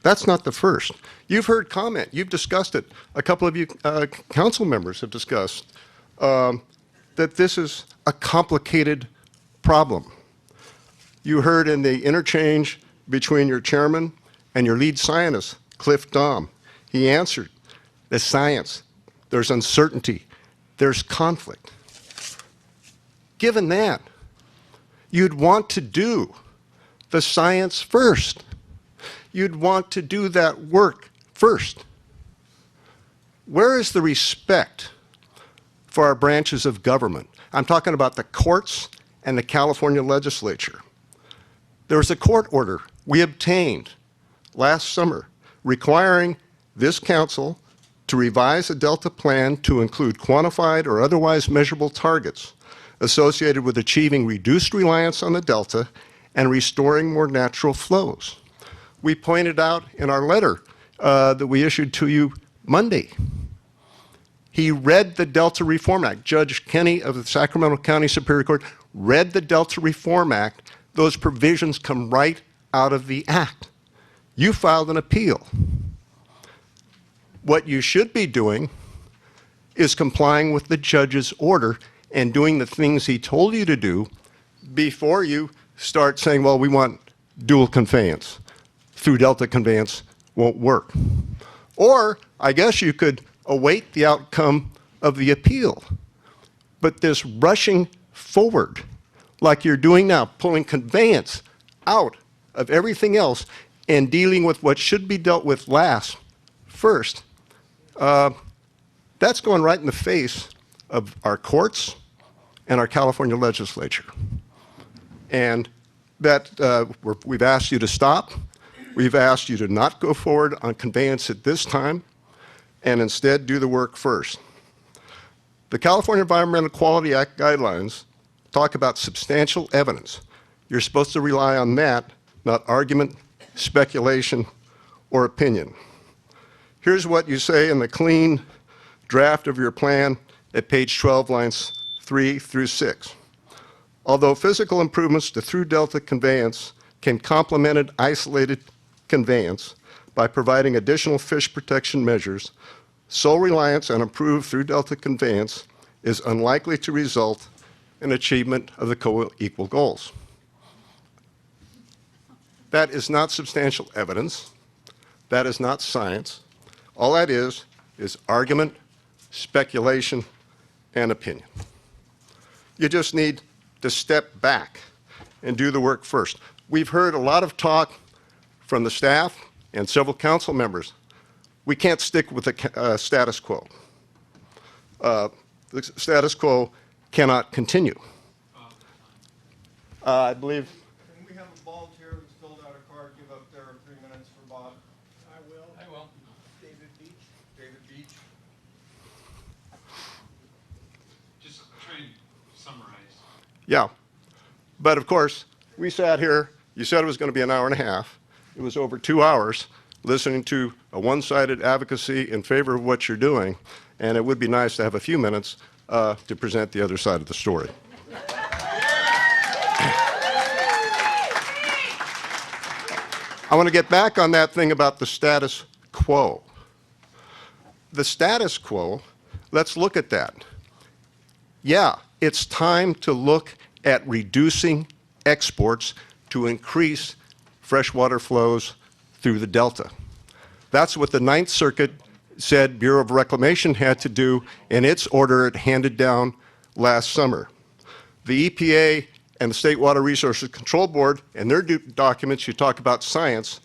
That's not the first. You've heard comment. You've discussed it. A couple of you council members have discussed that this is a complicated problem. You heard in the interchange between your chairman and your lead scientist, Cliff Dahm. He answered, the science, there's uncertainty, there's conflict. Given that, you'd want to do the science first. You'd want to do that work first. Where is the respect for our branches of government? I'm talking about the courts and the California legislature. There was a court order we obtained last summer requiring this council to revise the Delta plan to include quantified or otherwise measurable targets associated with achieving reduced reliance on the Delta and restoring more natural flows. We pointed out in our letter that we issued to you Monday. He read the Delta Reform Act. Judge Kenney of the Sacramento County Superior Court read the Delta Reform Act. Those provisions come right out of the act. You filed an appeal. What you should be doing is complying with the judge's order and doing the things he told you to do before you start saying, well, we want dual conveyance. Through Delta conveyance won't work. Or I guess you could await the outcome of the appeal. But this rushing forward, like you're doing now, pulling conveyance out of everything else and dealing with what should be dealt with first, that's going right in the face of our courts and our California legislature. And that we've asked you to stop. We've asked you to not go forward on conveyance at this time and instead do the work first. The California Environmental Quality Act guidelines talk about substantial evidence. You're supposed to rely on that, not argument, speculation, or opinion. Here's what you say in the clean draft of your plan at page 12, lines 3 through 6. Although physical improvements to through delta conveyance can complement an isolated conveyance by providing additional fish protection measures, sole reliance on improved through delta conveyance is unlikely to result in achievement of the co-equal goals. That is not substantial evidence. That is not science. All that is argument, speculation, and opinion. You just need to step back and do the work first. We've heard a lot of talk from the staff and several council members. We can't stick with the status quo. The status quo cannot continue. I believe. Can we have a volunteer who's filled out a card give up their 3 minutes for Bob? I will. David Beach. Just try and summarize. Yeah. But of course, we sat here, you said it was going to be an hour and a half. It was over 2 hours listening to a one-sided advocacy in favor of what you're doing, and it would be nice to have a few minutes to present the other side of the story. I want to get back on that thing about the status quo. The status quo, let's look at that. Yeah, it's time to look at reducing exports to increase freshwater flows through the Delta. That's what the Ninth Circuit said Bureau of Reclamation had to do in its order it handed down last summer. The EPA and the State Water Resources Control Board, in their documents, you talk about science,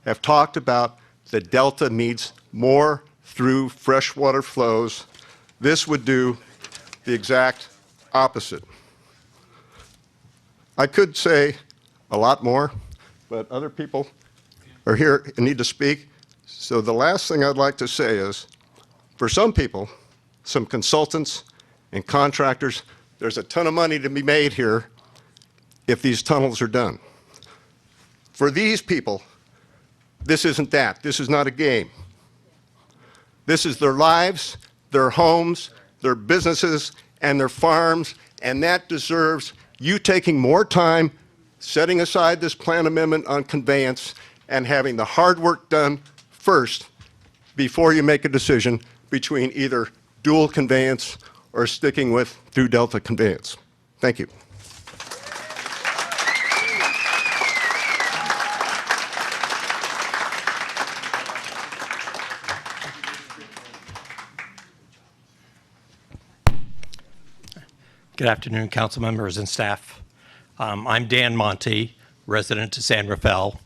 have talked about the Delta needs more through freshwater flows. This would do the exact opposite. I could say a lot more, but other people are here and need to speak. So the last thing I'd like to say is, for some people, some consultants and contractors, there's a ton of money to be made here if these tunnels are done. For these people, this isn't that. This is not a game. This is their lives, their homes, their businesses, and their farms, and that deserves you taking more time, setting aside this plan amendment on conveyance, and having the hard work done first before you make a decision between either dual conveyance or sticking with through Delta conveyance. Thank you. Good afternoon, council members and staff. I'm Dan Monte, resident of San Rafael.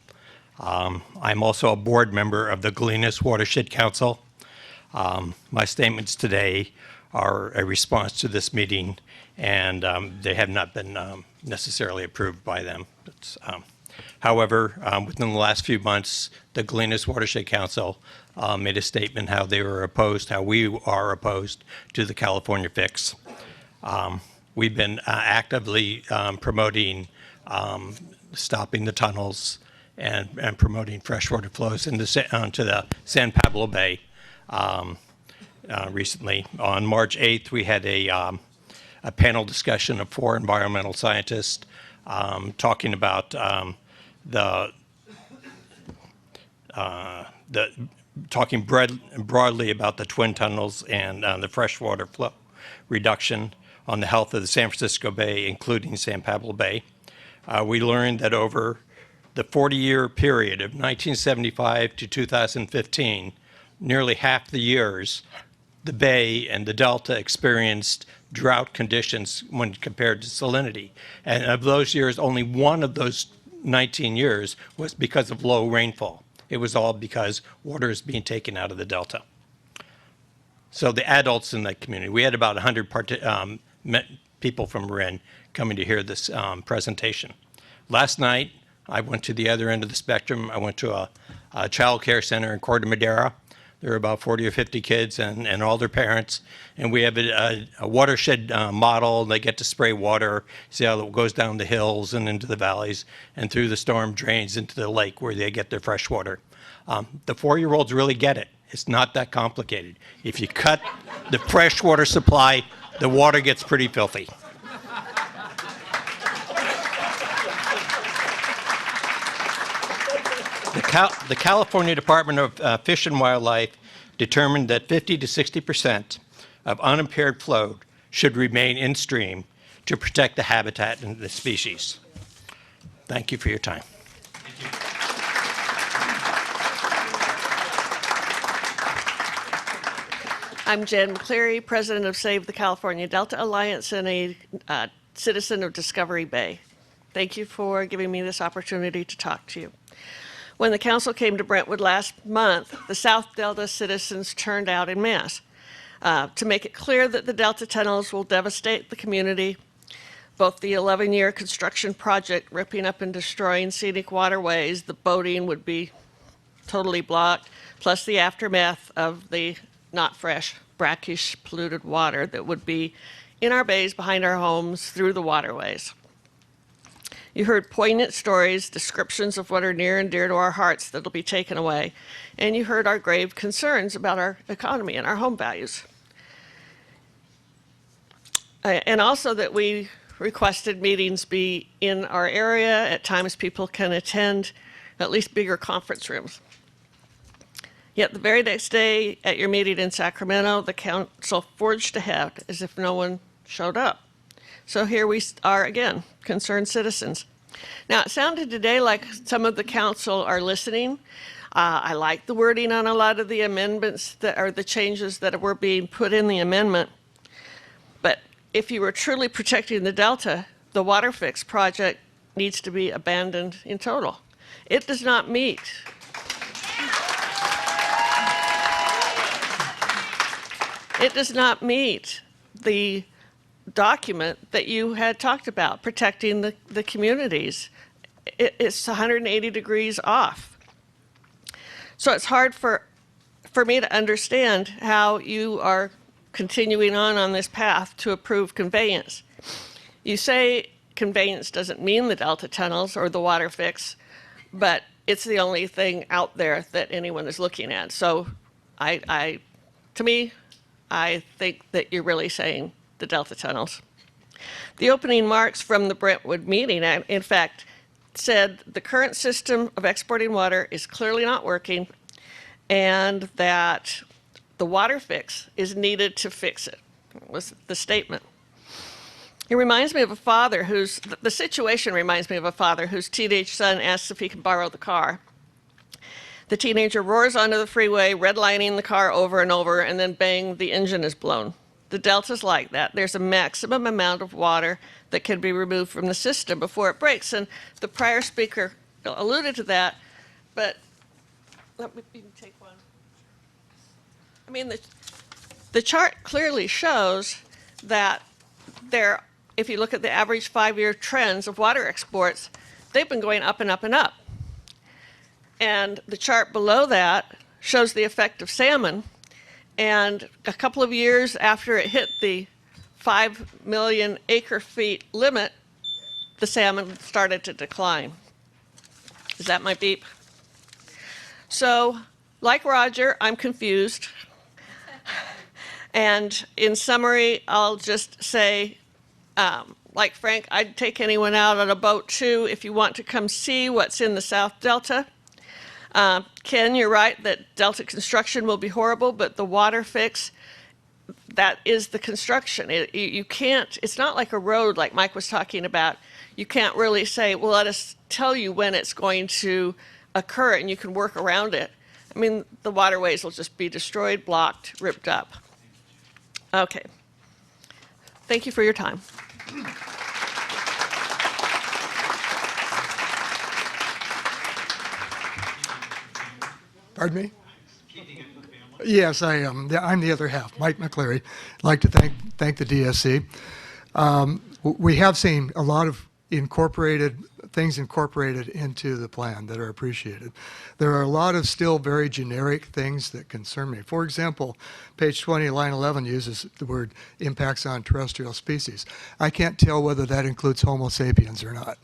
I'm also a board member of the Galenas Watershed Council. My statements today are a response to this meeting, and they have not been necessarily approved by them. However, within the last few months, the Galenas Watershed Council made a statement how they were opposed, how we are opposed to the California fix. We've been actively promoting stopping the tunnels and promoting freshwater flows into to the San Pablo Bay. Recently, on March 8th, we had a panel discussion of 4 environmental scientists talking about talking broadly about the twin tunnels and the freshwater flow reduction on the health of the San Francisco Bay, including San Pablo Bay. We learned that over the 40-year period of 1975 to 2015, nearly half the years, the Bay and the Delta experienced drought conditions when compared to salinity. And of those years, only one of those 19 years was because of low rainfall. It was all because water is being taken out of the Delta. So the adults in that community, we had about 100 people from Marin coming to hear this presentation. Last night, I went to the other end of the spectrum. I went to a child care center in Corte Madera. There are about 40 or 50 kids and all their parents. And we have a watershed model. They get to spray water, see how it goes down the hills and into the valleys and through the storm drains into the lake where they get their fresh water. The 4-year-olds really get it. It's not that complicated. If you cut the fresh water supply, the water gets pretty filthy. The California Department of Fish and Wildlife determined that 50 to 60% of unimpaired flow should remain in stream to protect the habitat and the species. Thank you for your time. I'm Jan McCleary, president of Save the California Delta Alliance and a citizen of Discovery Bay. Thank you for giving me this opportunity to talk to you. When the council came to Brentwood last month, the South Delta citizens turned out en masse to make it clear that the Delta tunnels will devastate the community. Both the 11-year construction project ripping up and destroying scenic waterways, the boating would be totally blocked, plus the aftermath of the not fresh, brackish, polluted water that would be in our bays, behind our homes, through the waterways. You heard poignant stories, descriptions of what are near and dear to our hearts that'll be taken away, and you heard our grave concerns about our economy and our home values. And also that we requested meetings be in our area. At times people can attend at least bigger conference rooms. Yet the very next day at your meeting in Sacramento, the council forged ahead as if no one showed up. So here we are again, concerned citizens. Now, it sounded today like some of the council are listening. I like the wording on a lot of the amendments that are the changes that were being put in the amendment. But if you were truly protecting the Delta, the water fix project needs to be abandoned in total. It does not meet. It does not meet the document that you had talked about, protecting the communities. It's 180 degrees off. So it's hard for me to understand how you are continuing on this path to approve conveyance. You say conveyance doesn't mean the Delta tunnels or the water fix, but it's the only thing out there that anyone is looking at. So to me, I think that you're really saying the Delta tunnels. The opening remarks from the Brentwood meeting, in fact, said the current system of exporting water is clearly not working and that the water fix is needed to fix it, was the statement. It reminds me of a father the situation reminds me of a father whose teenage son asks if he can borrow the car. The teenager roars onto the freeway, redlining the car over and over, and then bang, the engine is blown. The Delta's like that. There's a maximum amount of water that can be removed from the system before it breaks. And the prior speaker alluded to that, but let me take one. I mean, the chart clearly shows that if you look at the average 5-year trends of water exports, they've been going up and up and up. And the chart below that shows the effect of salmon. And a couple of years after it hit the 5 million acre feet limit, the salmon started to decline. Is that my beep? So, like Roger, I'm confused. And in summary, I'll just say, like Frank, I'd take anyone out on a boat too if you want to come see what's in the South Delta. Ken, you're right that Delta construction will be horrible, but the water fix, that is the construction. You can't, it's not like a road like Mike was talking about. You can't really say, well, let us tell you when it's going to occur and you can work around it. I mean, the waterways will just be destroyed, blocked, ripped up. Okay. Thank you for your time. Pardon me? Yes, I am. I'm the other half, Mike McCleary. I'd like to thank the DSC. We have seen a lot of incorporated things incorporated into the plan that are appreciated. There are a lot of still very generic things that concern me. For example, page 20, line 11 uses the word impacts on terrestrial species. I can't tell whether that includes Homo sapiens or not.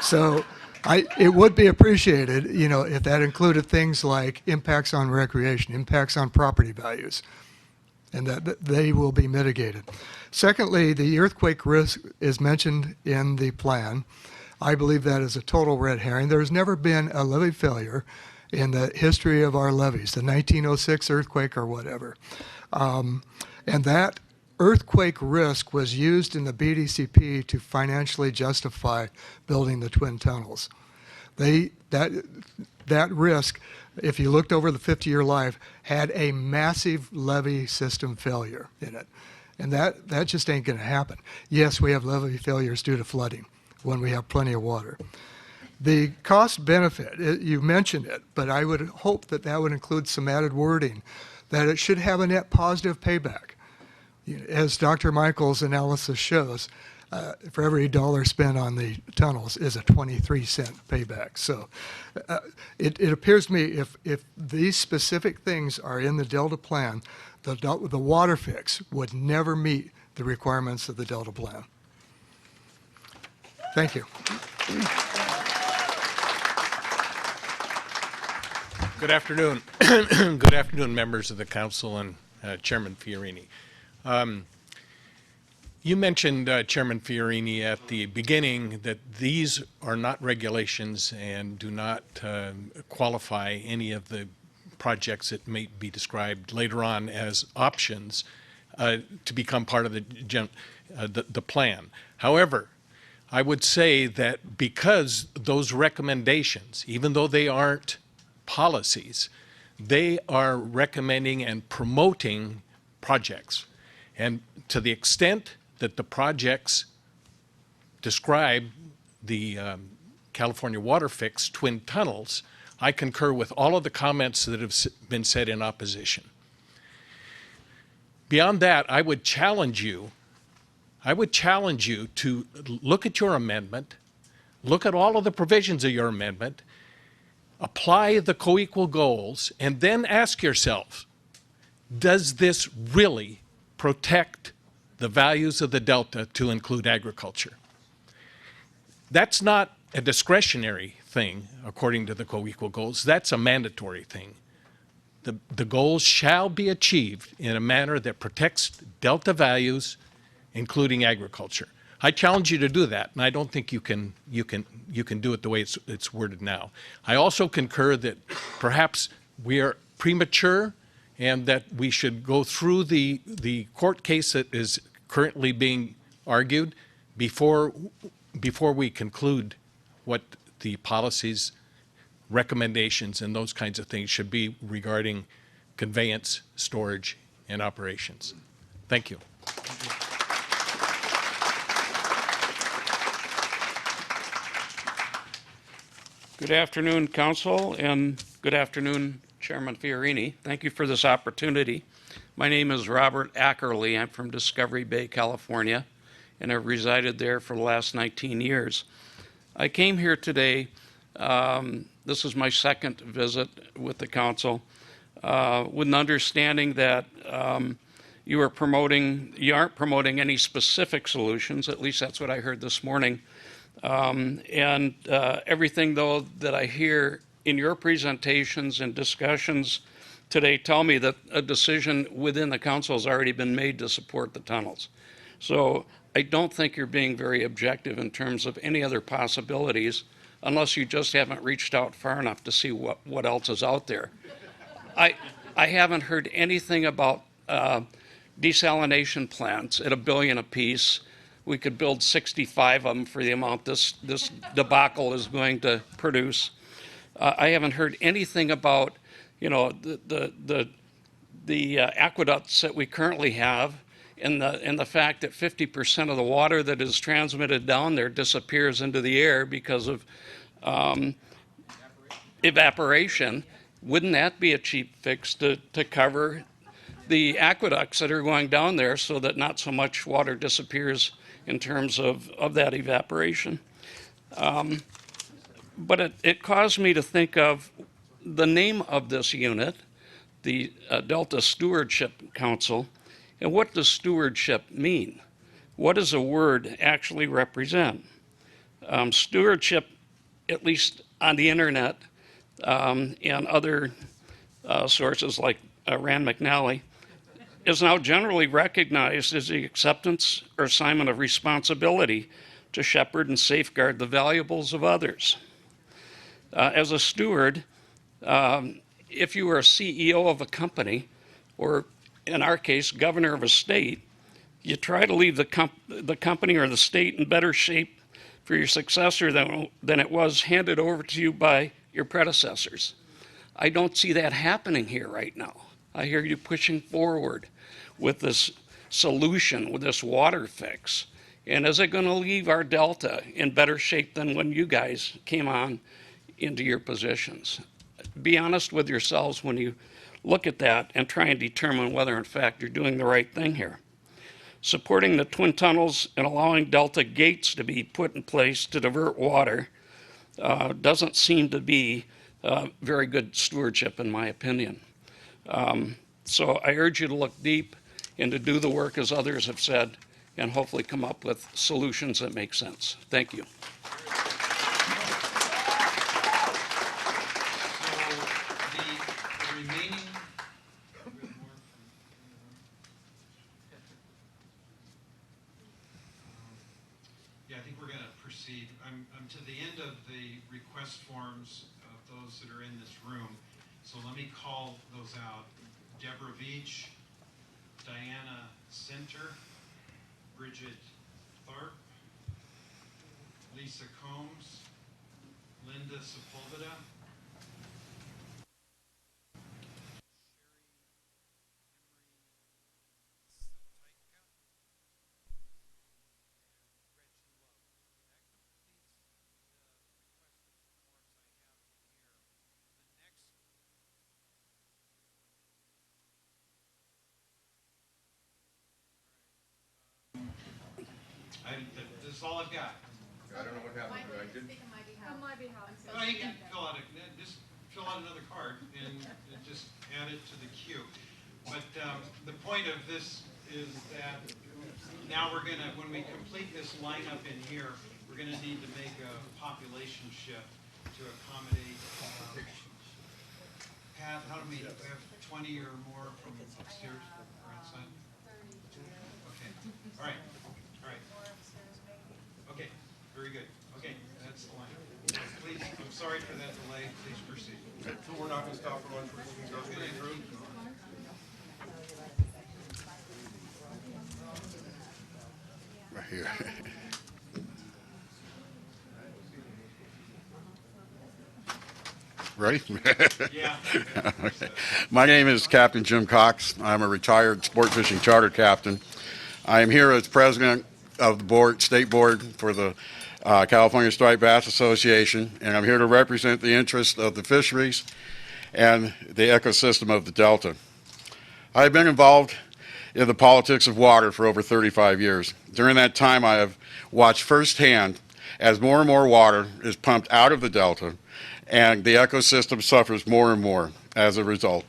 So it would be appreciated, if that included things like impacts on recreation, impacts on property values, and that they will be mitigated. Secondly, the earthquake risk is mentioned in the plan. I believe that is a total red herring. There's never been a levee failure in the history of our levees, the 1906 earthquake or whatever. And that earthquake risk was used in the BDCP to financially justify building the twin tunnels. That risk, if you looked over the 50-year life, had a massive levee system failure in it. And that just ain't going to happen. Yes, we have levee failures due to flooding when we have plenty of water. The cost benefit, you mentioned it, but I would hope that would include some added wording, that it should have a net positive payback. As Dr. Michael's analysis shows, for every dollar spent on the tunnels is a 23-cent payback. So it appears to me if these specific things are in the Delta plan, the water fix would never meet the requirements of the Delta plan. Thank you. Good afternoon. Good afternoon, members of the council and Chairman Fiorini. You mentioned, Chairman Fiorini, at the beginning that these are not regulations and do not qualify any of the projects that may be described later on as options to become part of the plan. However, I would say that because those recommendations, even though they aren't policies, they are recommending and promoting projects. And to the extent that the projects describe the California water fix twin tunnels, I concur with all of the comments that have been said in opposition. Beyond that, I would challenge you to look at your amendment, look at all of the provisions of your amendment, apply the co-equal goals, and then ask yourself, does this really protect the values of the Delta to include agriculture? That's not a discretionary thing, according to the co-equal goals. That's a mandatory thing. The goals shall be achieved in a manner that protects Delta values, including agriculture. I challenge you to do that, and I don't think you can do it the way it's worded now. I also concur that perhaps we are premature and that we should go through the court case that is currently being argued before we conclude what the policies, recommendations, and those kinds of things should be regarding conveyance, storage, and operations. Thank you. Good afternoon, Council, and good afternoon, Chairman Fiorini. Thank you for this opportunity. My name is Robert Ackerley. I'm from Discovery Bay, California, and I've resided there for the last 19 years. I came here today, this is my second visit with the Council, with an understanding that you aren't promoting any specific solutions, at least that's what I heard this morning. Everything, though, that I hear in your presentations and discussions today tell me that a decision within the council has already been made to support the tunnels. So I don't think you're being very objective in terms of any other possibilities, unless you just haven't reached out far enough to see what else is out there. I haven't heard anything about desalination plants at $1 billion apiece. We could build 65 of them for the amount this debacle is going to produce. I haven't heard anything about, the aqueducts that we currently have, and the fact that 50% of the water that is transmitted down there disappears into the air because of evaporation. Wouldn't that be a cheap fix to cover the aqueducts that are going down there so that not so much water disappears in terms of that evaporation? But it caused me to think of the name of this unit, the Delta Stewardship Council, and what does stewardship mean? What does a word actually represent? Stewardship, at least on the internet and other sources like Rand McNally, is now generally recognized as the acceptance or assignment of responsibility to shepherd and safeguard the valuables of others. As a steward, if you were a CEO of a company, or in our case, governor of a state, you try to leave the company or the state in better shape for your successor than it was handed over to you by your predecessors. I don't see that happening here right now. I hear you pushing forward with this solution, with this water fix. And is it going to leave our Delta in better shape than when you guys came on into your positions? Be honest with yourselves when you look at that and try and determine whether in fact you're doing the right thing here. Supporting the twin tunnels and allowing Delta gates to be put in place to divert water doesn't seem to be very good stewardship, in my opinion. So I urge you to look deep and to do the work as others have said, and hopefully come up with solutions that make sense. Thank you. Yeah, I think we're going to proceed. I'm to the end of the request forms of those that are in this room. So let me call those out. Deborah Veach, Diana Center, Bridget Tharp, Lisa Combs, Linda Sepulveda, this is all I've got. I don't know what happened, but I didn't. On my behalf. Well, you can just fill out another card and just add it to the queue. But the point of this is that now we're going to, when we complete this lineup in here, we're going to need to make a population shift to accommodate. Pat, how do we have 20 or more from upstairs or outside? 32. Okay. All right. All right. Okay. Very good. Okay. That's the line. Please, I'm sorry for that delay. Please proceed. So we're not going to stop for lunch. We're just going to go straight through. Right here. Ready? Yeah. Okay. My name is Captain Jim Cox. I'm a retired sport fishing charter captain. I am here as president of the board, state board for the California Striped Bass Association, and I'm here to represent the interests of the fisheries and the ecosystem of the Delta. I've been involved in the politics of water for over 35 years. During that time, I have watched firsthand as more and more water is pumped out of the Delta, and the ecosystem suffers more and more as a result.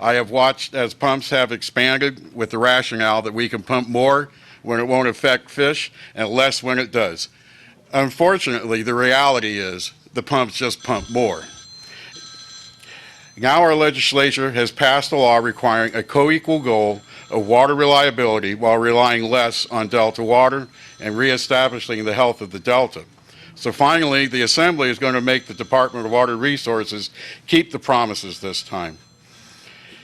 I have watched as pumps have expanded with the rationale that we can pump more when it won't affect fish and less when it does. Unfortunately, the reality is the pumps just pump more. Now our legislature has passed a law requiring a co-equal goal of water reliability while relying less on Delta water and reestablishing the health of the Delta. So finally, the Assembly is going to make the Department of Water Resources keep the promises this time.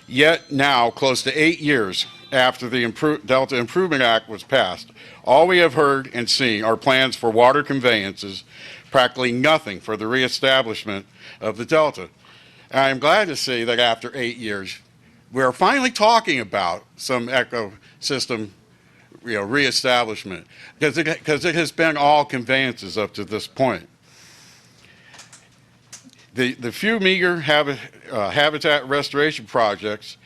Yet now, close to 8 years after the Delta Improvement Act was passed, all we have heard and seen are plans for water conveyances, practically nothing for the reestablishment of the Delta. And I'm glad to see that after 8 years, we're finally talking about some ecosystem reestablishment, because it has been all conveyances up to this point. The few meager habitat restoration projects,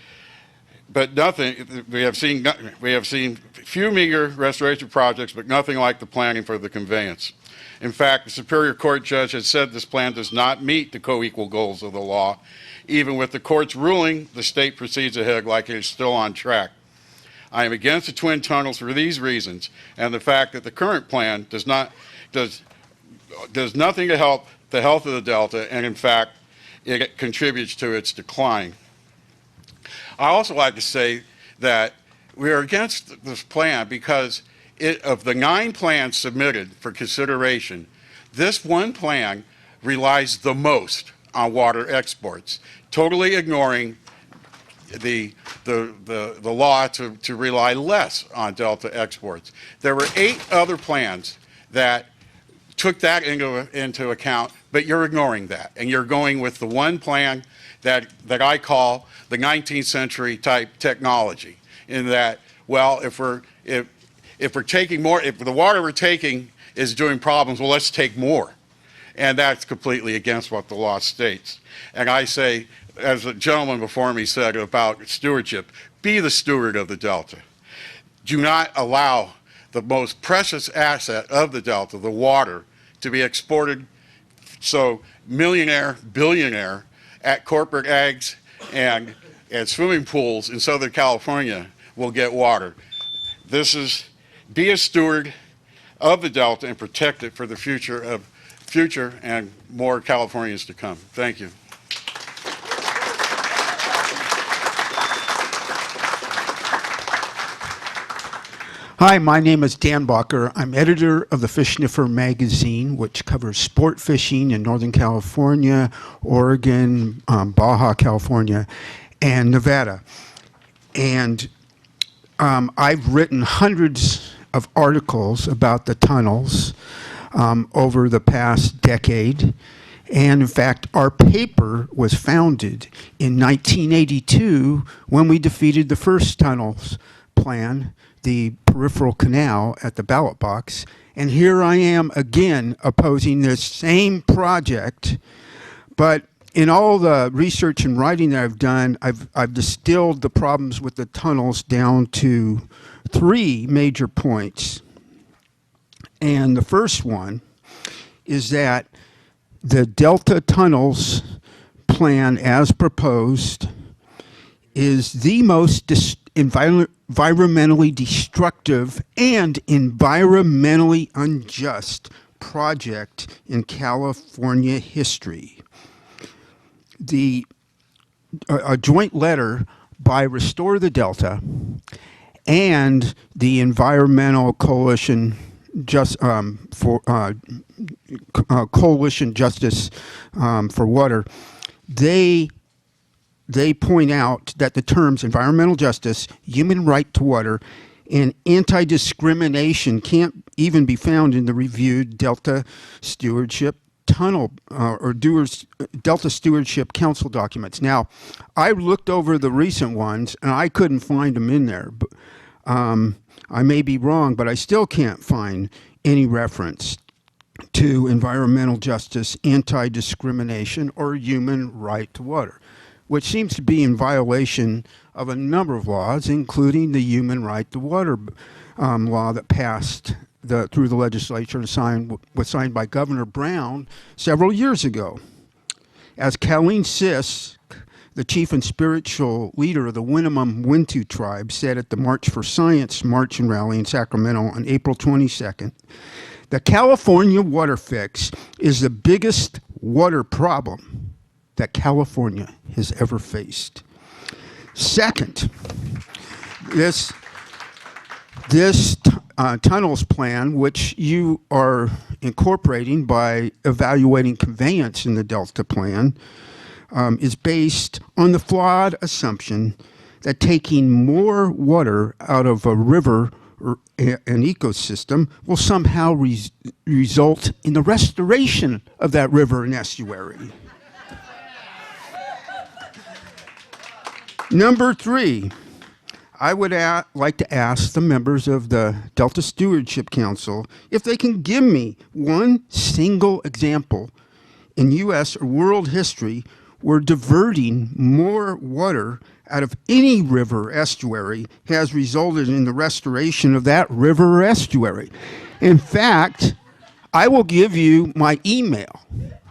but nothing. We have seen few meager restoration projects, but nothing like the planning for the conveyance. In fact, the Superior Court judge has said this plan does not meet the co-equal goals of the law. Even with the court's ruling, the state proceeds ahead like it is still on track. I am against the twin tunnels for these reasons and the fact that the current plan does nothing to help the health of the Delta, and in fact, it contributes to its decline. I also like to say that we are against this plan because of the 9 plans submitted for consideration, this one plan relies the most on water exports, totally ignoring the law to rely less on Delta exports. There were 8 other plans that took that into account, but you're ignoring that, and you're going with the one plan that I call the 19th century type technology, in that, well, if we're taking more, if the water we're taking is doing problems, well, let's take more. And that's completely against what the law states. And I say, as the gentleman before me said about stewardship, be the steward of the Delta. Do not allow the most precious asset of the Delta, the water, to be exported so millionaire, billionaire at corporate ags and swimming pools in Southern California will get water. Be a steward of the Delta and protect it for the future and more Californians to come. Thank you. Hi, my name is Dan Bacher. I'm editor of the Fish Sniffer magazine, which covers sport fishing in Northern California, Oregon, Baja California, and Nevada. And I've written hundreds of articles about the tunnels over the past decade. And in fact, our paper was founded in 1982 when we defeated the first tunnels plan, the peripheral canal at the ballot box. And here I am again opposing this same project. But in all the research and writing that I've done, I've distilled the problems with the tunnels down to 3 major points. And the first one is that the Delta Tunnels plan as proposed is the most environmentally destructive and environmentally unjust project in California history. A joint letter by Restore the Delta and the Environmental Coalition Coalition Justice for Water, they point out that the terms environmental justice, human right to water, and anti-discrimination can't even be found in the reviewed Delta Stewardship Delta Stewardship Council documents. Now, I looked over the recent ones and I couldn't find them in there. I may be wrong, but I still can't find any reference to environmental justice, anti-discrimination, or human right to water, which seems to be in violation of a number of laws, including the Human Right to Water law that passed through the legislature and was signed by Governor Brown several years ago. As Colleen Sisk, the chief and spiritual leader of the Winnemem-Wintu tribe, said at the March for Science March and Rally in Sacramento on April 22nd, the California water fix is the biggest water problem that California has ever faced. Second, this tunnels plan, which you are incorporating by evaluating conveyance in the Delta plan, is based on the flawed assumption that taking more water out of a river or an ecosystem will somehow result in the restoration of that river and estuary. Number 3, I would like to ask the members of the Delta Stewardship Council if they can give me one single example in U.S. or world history where diverting more water out of any river estuary has resulted in the restoration of that river or estuary. In fact, I will give you my email.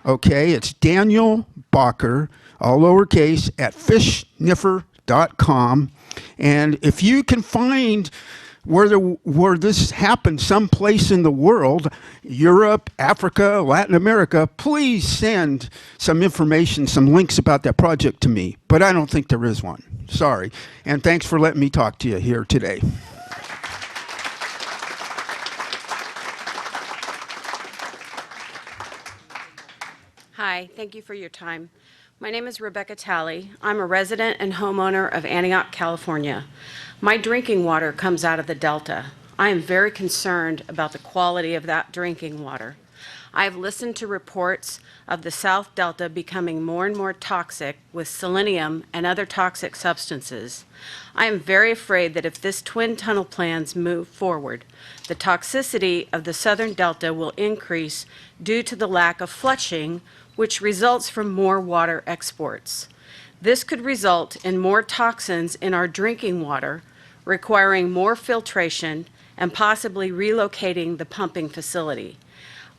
Okay, it's Daniel Bacher, all lowercase, at fishniffer.com. And if you can find where this happened someplace in the world, Europe, Africa, Latin America, please send some information, some links about that project to me. But I don't think there is one. Sorry. And thanks for letting me talk to you here today. Hi, thank you for your time. My name is Rebecca Talley. I'm a resident and homeowner of Antioch, California. My drinking water comes out of the Delta. I am very concerned about the quality of that drinking water. I have listened to reports of the South Delta becoming more and more toxic with selenium and other toxic substances. I am very afraid that if this twin tunnel plans move forward, the toxicity of the Southern Delta will increase due to the lack of flushing, which results from more water exports. This could result in more toxins in our drinking water, requiring more filtration and possibly relocating the pumping facility.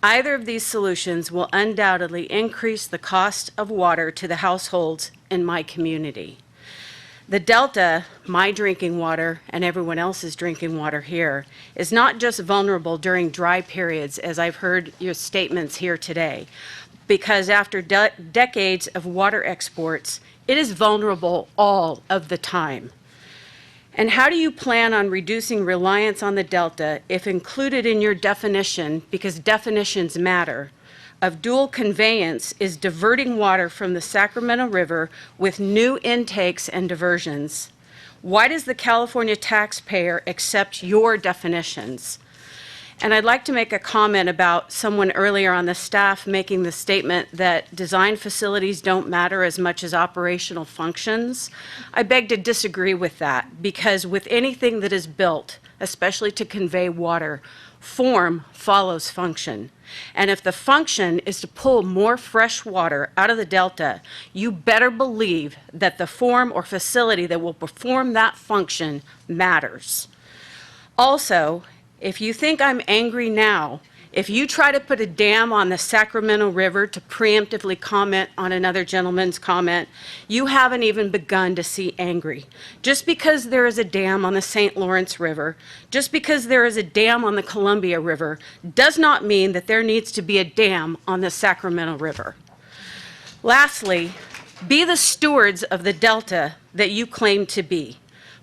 Either of these solutions will undoubtedly increase the cost of water to the households in my community. The Delta, my drinking water, and everyone else's drinking water here, is not just vulnerable during dry periods, as I've heard your statements here today, because after decades of water exports, it is vulnerable all of the time. And how do you plan on reducing reliance on the Delta if included in your definition, because definitions matter, of dual conveyance is diverting water from the Sacramento River with new intakes and diversions? Why does the California taxpayer accept your definitions? And I'd like to make a comment about someone earlier on the staff making the statement that design facilities don't matter as much as operational functions. I beg to disagree with that, because with anything that is built, especially to convey water, form follows function. And if the function is to pull more fresh water out of the Delta, you better believe that the form or facility that will perform that function matters. Also, if you think I'm angry now, if you try to put a dam on the Sacramento River to preemptively comment on another gentleman's comment, you haven't even begun to see angry. Just because there is a dam on the St. Lawrence River, just because there is a dam on the Columbia River, does not mean that there needs to be a dam on the Sacramento River. Lastly, be the stewards of the Delta that you claim to be.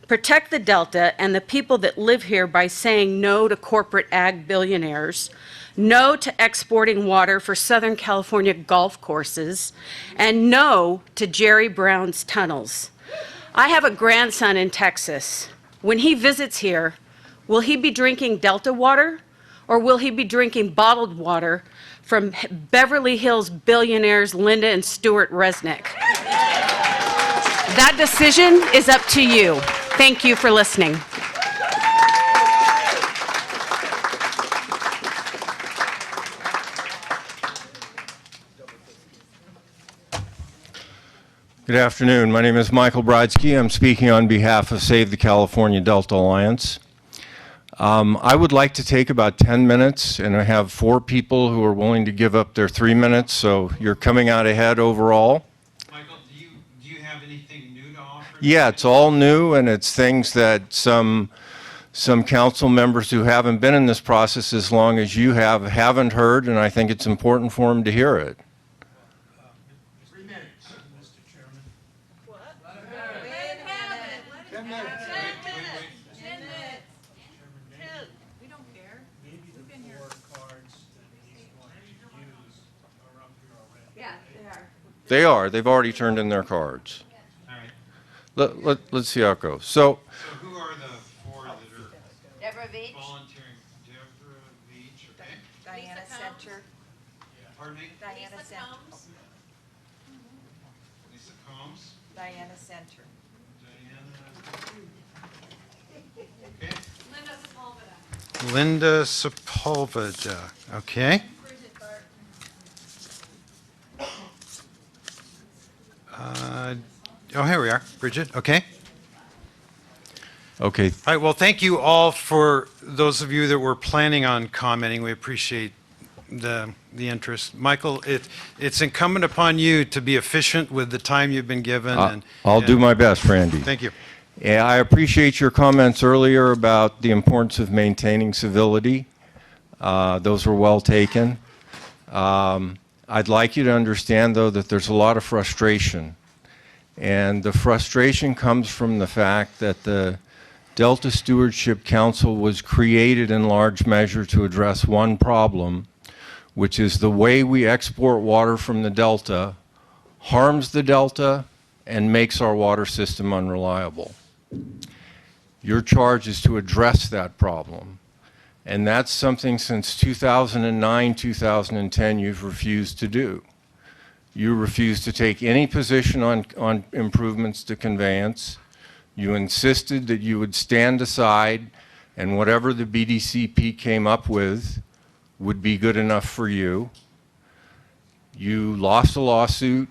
Protect the Delta and the people that live here by saying no to corporate ag billionaires, no to exporting water for Southern California golf courses, and no to Jerry Brown's tunnels. I have a grandson in Texas. When he visits here, will he be drinking Delta water, or will he be drinking bottled water from Beverly Hills billionaires Linda and Stuart Resnick? That decision is up to you. Thank you for listening. Good afternoon. My name is Michael Brodsky. I'm speaking on behalf of Save the California Delta Alliance. I would like to take about 10 minutes, and I have 4 people who are willing to give up their 3 minutes, so you're coming out ahead overall. Michael, do you have anything new to offer? Yeah, it's all new, and it's things that some council members who haven't been in this process as long as you haven't heard, and I think it's important for them to hear it. 3 minutes, Mr. Chairman. What? 10 minutes. 10 minutes. 10. We don't care. Maybe the 4 cards that he's going to use are up here already. Yeah, they are. They are. They've already turned in their cards. All right. Let's see how it goes. So who are the 4 that are Deborah Beach. volunteering? Deborah Beach, okay. Diana Center. Pardon me? Diana Center. Lisa Combs. Diana Center. Okay. Linda Sepulveda, okay. Oh, here we are, Bridget, okay. okay. All right, well, thank you all for those of you that were planning on commenting. We appreciate the interest. Michael, it's incumbent upon you to be efficient with the time you've been given. I'll do my best, Randy. Thank you. Yeah, I appreciate your comments earlier about the importance of maintaining civility. Those were well taken. I'd like you to understand, though, that there's a lot of frustration. And the frustration comes from the fact that the Delta Stewardship Council was created in large measure to address one problem, which is the way we export water from the Delta harms the Delta and makes our water system unreliable. Your charge is to address that problem. And that's something since 2009, 2010 you've refused to do. You refused to take any position on improvements to conveyance. You insisted that you would stand aside and whatever the BDCP came up with would be good enough for you. You lost a lawsuit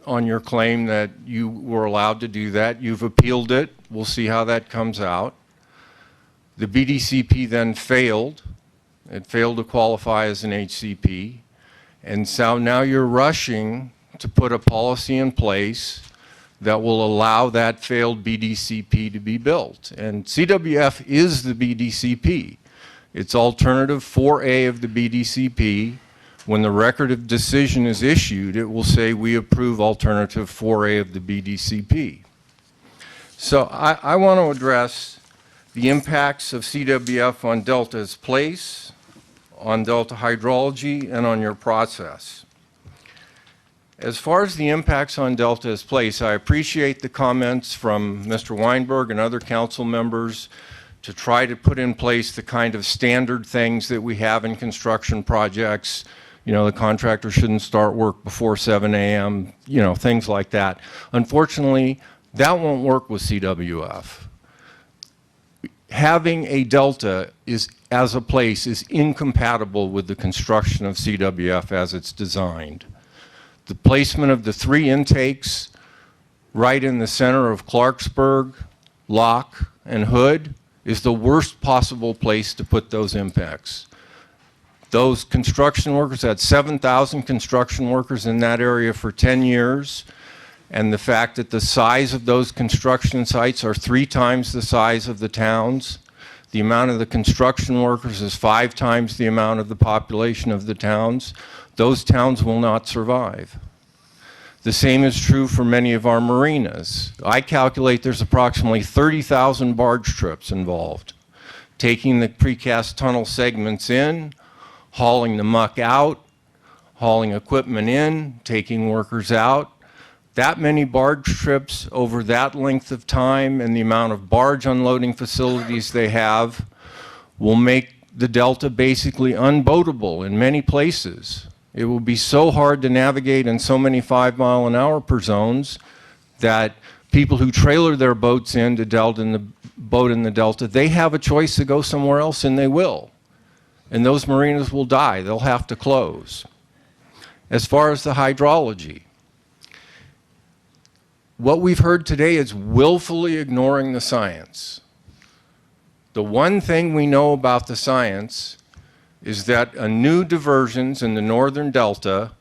on your claim that you were allowed to do that. You've appealed it. We'll see how that comes out. The BDCP then failed. It failed to qualify as an HCP. And so now you're rushing to put a policy in place that will allow that failed BDCP to be built. And CWF is the BDCP. It's alternative 4A of the BDCP. When the record of decision is issued, it will say we approve alternative 4A of the BDCP. So I want to address the impacts of CWF on Delta's place, on Delta hydrology, and on your process. As far as the impacts on Delta's place, I appreciate the comments from Mr. Weinberg and other council members to try to put in place the kind of standard things that we have in construction projects. You know, the contractor shouldn't start work before 7 a.m., you know, things like that. Unfortunately, that won't work with CWF. Having a delta as a place is incompatible with the construction of CWF as it's designed. The placement of the 3 intakes right in the center of Clarksburg, Locke, and Hood is the worst possible place to put those impacts. Those construction workers, had 7,000 construction workers in that area for 10 years, and the fact that the size of those construction sites are 3 times the size of the towns, the amount of the construction workers is 5 times the amount of the population of the towns, those towns will not survive. The same is true for many of our marinas. I calculate there's approximately 30,000 barge trips involved, taking the precast tunnel segments in, hauling the muck out, hauling equipment in, taking workers out. That many barge trips over that length of time and the amount of barge unloading facilities they have will make the Delta basically unboatable in many places. It will be so hard to navigate in so many 5-mile-an-hour zones that people who trailer their boats into Delta in the boat in the Delta, they have a choice to go somewhere else, and they will. And those marinas will die. They'll have to close. As far as the hydrology, what we've heard today is willfully ignoring the science. The one thing we know about the science is that a new diversions in the northern Delta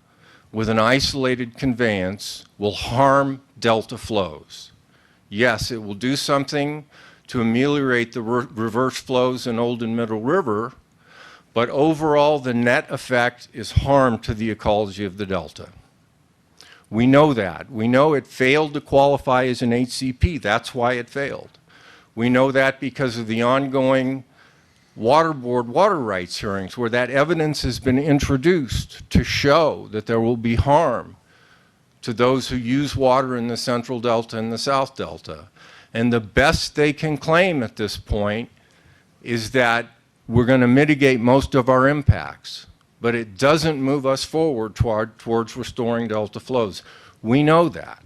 with an isolated conveyance will harm Delta flows. Yes, it will do something to ameliorate the reverse flows in Old and Middle River, but overall the net effect is harm to the ecology of the Delta. We know that. We know it failed to qualify as an HCP. That's why it failed. We know that because of the ongoing Water Board water rights hearings where that evidence has been introduced to show that there will be harm to those who use water in the Central Delta and the South Delta. And the best they can claim at this point is that we're going to mitigate most of our impacts, but it doesn't move us forward towards restoring Delta flows. We know that.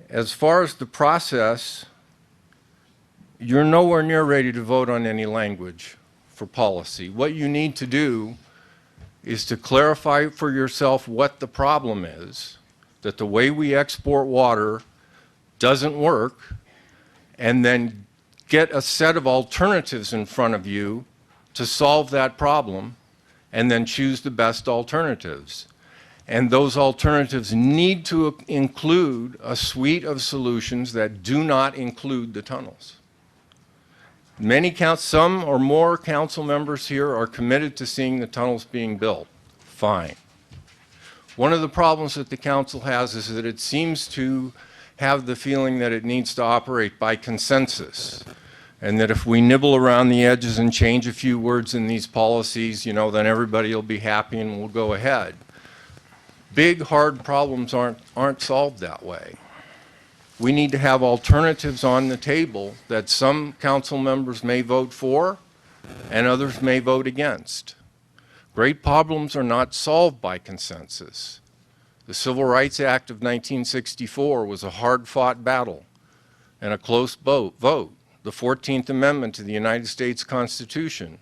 As far as the process, you're nowhere near ready to vote on any language for policy. What you need to do is to clarify for yourself what the problem is, that the way we export water doesn't work, and then get a set of alternatives in front of you to solve that problem, and then choose the best alternatives. And those alternatives need to include a suite of solutions that do not include the tunnels. Some or more council members here are committed to seeing the tunnels being built. Fine. One of the problems that the council has is that it seems to have the feeling that it needs to operate by consensus, and that if we nibble around the edges and change a few words in these policies, then everybody will be happy and we'll go ahead. Big, hard problems aren't solved that way. We need to have alternatives on the table that some council members may vote for and others may vote against. Great problems are not solved by consensus. The Civil Rights Act of 1964 was a hard-fought battle and a close vote. The 14th Amendment to the United States Constitution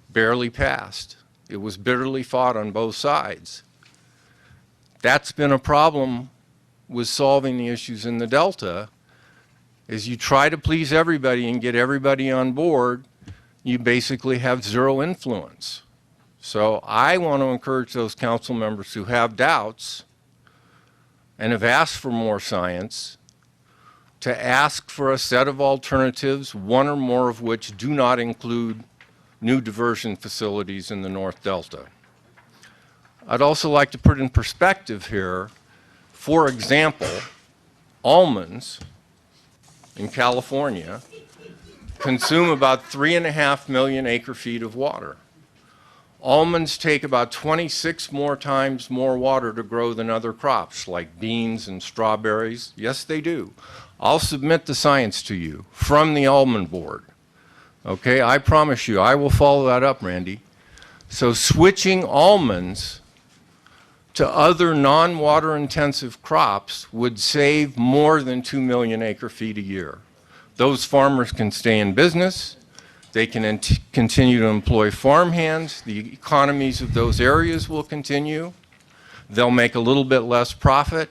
barely passed. It was bitterly fought on both sides. That's been a problem with solving the issues in the Delta, is you try to please everybody and get everybody on board, you basically have zero influence. So I want to encourage those council members who have doubts and have asked for more science to ask for a set of alternatives, one or more of which do not include new diversion facilities in the North Delta. I'd also like to put in perspective here, for example, almonds in California consume about 3.5 million acre-feet of water. Almonds take about 26 more times more water to grow than other crops like beans and strawberries. Yes, they do. I'll submit the science to you from the Almond Board. Okay, I promise you, I will follow that up, Randy. So switching almonds to other non-water intensive crops would save more than 2 million acre-feet a year. Those farmers can stay in business. They can continue to employ farmhands. The economies of those areas will continue. They'll make a little bit less profit.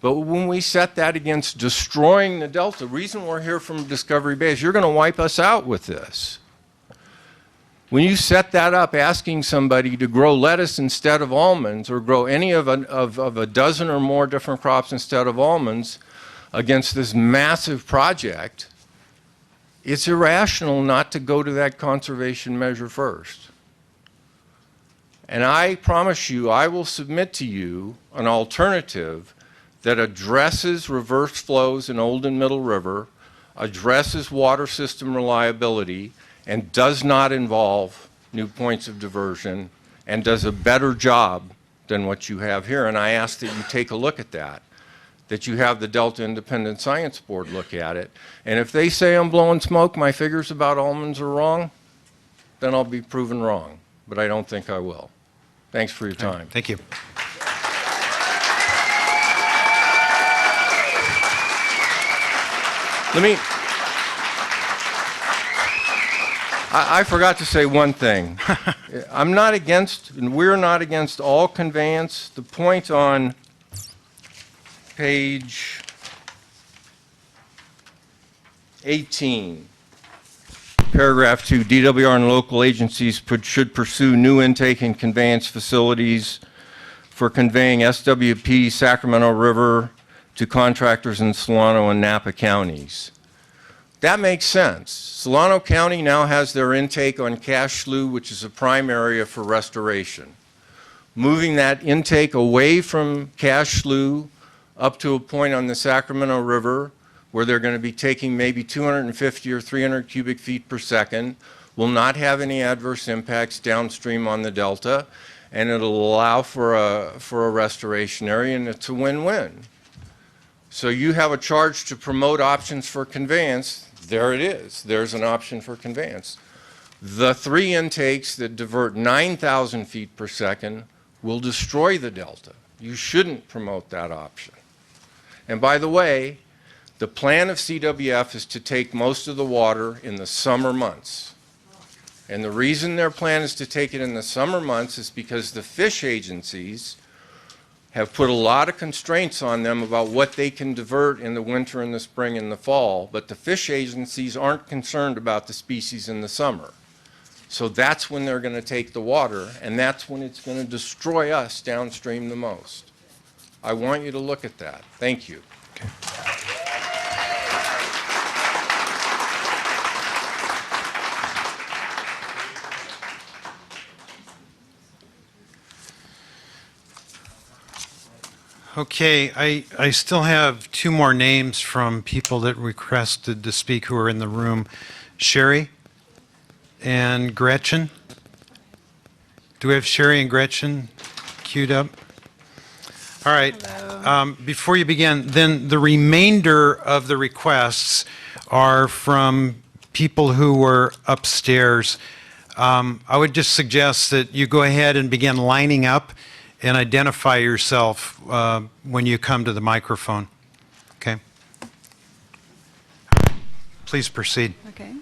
But when we set that against destroying the Delta, the reason we're here from Discovery Bay is you're going to wipe us out with this. When you set that up, asking somebody to grow lettuce instead of almonds or grow any of a dozen or more different crops instead of almonds against this massive project, it's irrational not to go to that conservation measure first. And I promise you, I will submit to you an alternative that addresses reverse flows in Old and Middle River, addresses water system reliability, and does not involve new points of diversion, and does a better job than what you have here. And I ask that you take a look at that you have the Delta Independent Science Board look at it. And if they say I'm blowing smoke, my figures about almonds are wrong, then I'll be proven wrong. But I don't think I will. Thanks for your time. Thank you. I forgot to say one thing. I'm not against, and we're not against all conveyance. The point on page 18, paragraph 2, DWR and local agencies should pursue new intake and conveyance facilities for conveying SWP Sacramento River to contractors in Solano and Napa counties. That makes sense. Solano County now has their intake on Cache Slough, which is a prime area for restoration. Moving that intake away from Cache Slough up to a point on the Sacramento River where they're going to be taking maybe 250 or 300 cubic feet per second will not have any adverse impacts downstream on the Delta, and it'll allow for a restoration area, and it's a win-win. So you have a charge to promote options for conveyance. There it is. There's an option for conveyance. The 3 intakes that divert 9,000 feet per second will destroy the Delta. You shouldn't promote that option. And by the way, the plan of CWF is to take most of the water in the summer months. And the reason their plan is to take it in the summer months is because the fish agencies have put a lot of constraints on them about what they can divert in the winter and the spring and the fall, but the fish agencies aren't concerned about the species in the summer. So that's when they're going to take the water, and that's when it's going to destroy us downstream the most. I want you to look at that. Thank you. Okay, I still have two more names from people that requested to speak who are in the room. Sherry and Gretchen. Do we have Sherry and Gretchen queued up? All right. Before you begin, then the remainder of the requests are from people who were upstairs. I would just suggest that you go ahead and begin lining up and identify yourself when you come to the microphone. Okay? Please proceed. Okay.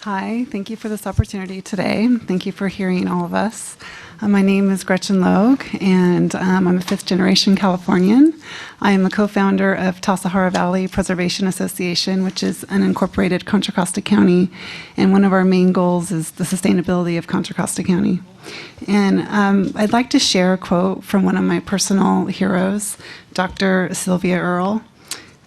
Hi, thank you for this opportunity today. Thank you for hearing all of us. My name is Gretchen Logue, and I'm a fifth-generation Californian. I am the co-founder of Tassajara Valley Preservation Association, which is an incorporated Contra Costa County, and one of our main goals is the sustainability of Contra Costa County. And I'd like to share a quote from one of my personal heroes, Dr. Sylvia Earle.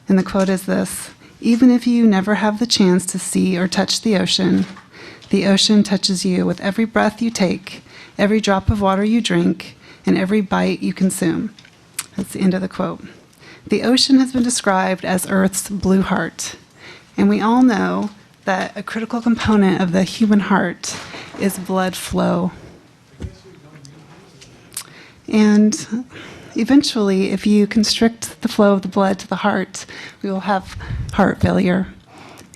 And the quote is this: "Even if you never have the chance to see or touch the ocean touches you with every breath you take, every drop of water you drink, and every bite you consume." That's the end of the quote. The ocean has been described as Earth's blue heart, and we all know that a critical component of the human heart is blood flow. And eventually, if you constrict the flow of the blood to the heart, we will have heart failure.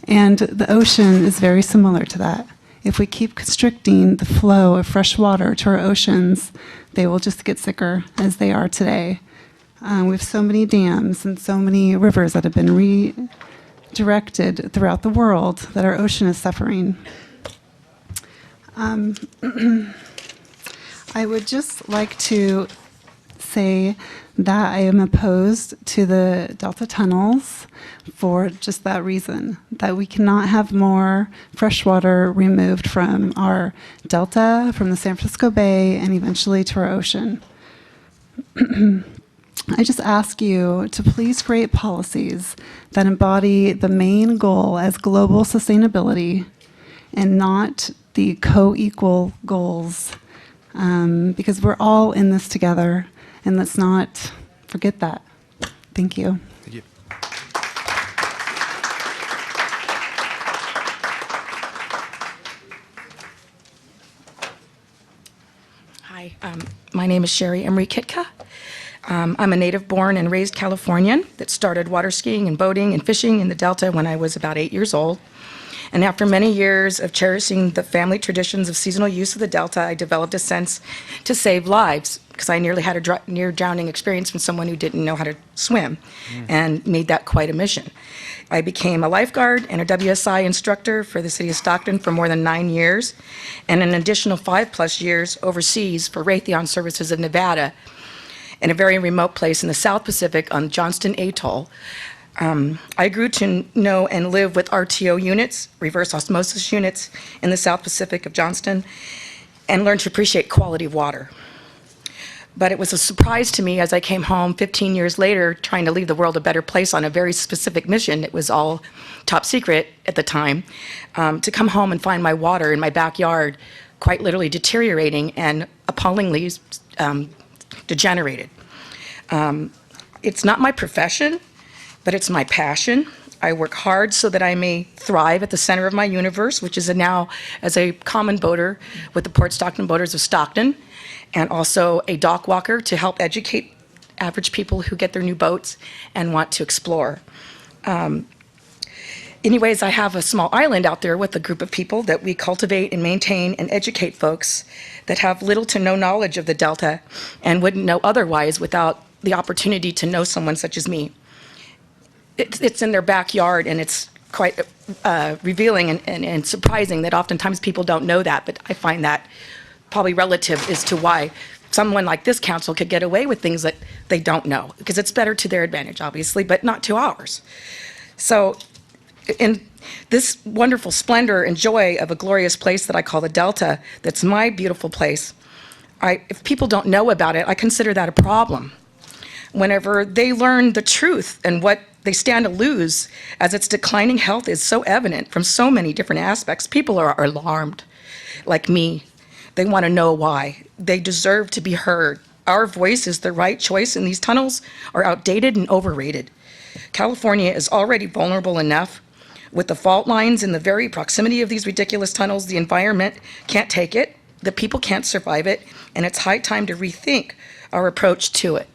And the ocean is very similar to that. If we keep constricting the flow of fresh water to our oceans, they will just get sicker as they are today. We have so many dams and so many rivers that have been redirected throughout the world that our ocean is suffering. I would just like to say that I am opposed to the Delta tunnels for just that reason, that we cannot have more fresh water removed from our delta, from the San Francisco Bay, and eventually to our ocean. I just ask you to please create policies that embody the main goal as global sustainability and not the co-equal goals, because we're all in this together, and let's not forget that. Thank you. Thank you. Hi, my name is Sherry Emery Kitka. I'm a native-born and raised Californian that started water skiing and boating and fishing in the Delta when I was about 8 years old. And after many years of cherishing the family traditions of seasonal use of the Delta, I developed a sense to save lives, because I nearly had a near-drowning experience from someone who didn't know how to swim, and made that quite a mission. I became a lifeguard and a WSI instructor for the city of Stockton for more than 9 years, and an additional 5+ years overseas for Raytheon Services of Nevada, in a very remote place in the South Pacific on Johnston Atoll. I grew to know and live with RTO units, reverse osmosis units, in the South Pacific of Johnston, and learned to appreciate quality of water. But it was a surprise to me as I came home 15 years later, trying to leave the world a better place on a very specific mission. It was all top secret at the time, to come home and find my water in my backyard quite literally deteriorating and appallingly degenerated. It's not my profession, but it's my passion. I work hard so that I may thrive at the center of my universe, which is now as a common boater with the Port Stockton Boaters of Stockton, and also a dock walker to help educate average people who get their new boats and want to explore. Anyways, I have a small island out there with a group of people that we cultivate and maintain and educate folks that have little to no knowledge of the Delta and wouldn't know otherwise without the opportunity to know someone such as me. It's in their backyard, and it's quite revealing and surprising that oftentimes people don't know that, but I find that probably relative as to why someone like this council could get away with things that they don't know, because it's better to their advantage, obviously, but not to ours. So This wonderful splendor and joy of a glorious place that I call the Delta, that's my beautiful place, if people don't know about it, I consider that a problem. Whenever they learn the truth and what they stand to lose, as its declining health is so evident from so many different aspects, people are alarmed, like me. They want to know why. They deserve to be heard. Our voice is the right choice, and these tunnels are outdated and overrated. California is already vulnerable enough. With the fault lines in the very proximity of these ridiculous tunnels, the environment can't take it, the people can't survive it, and it's high time to rethink our approach to it.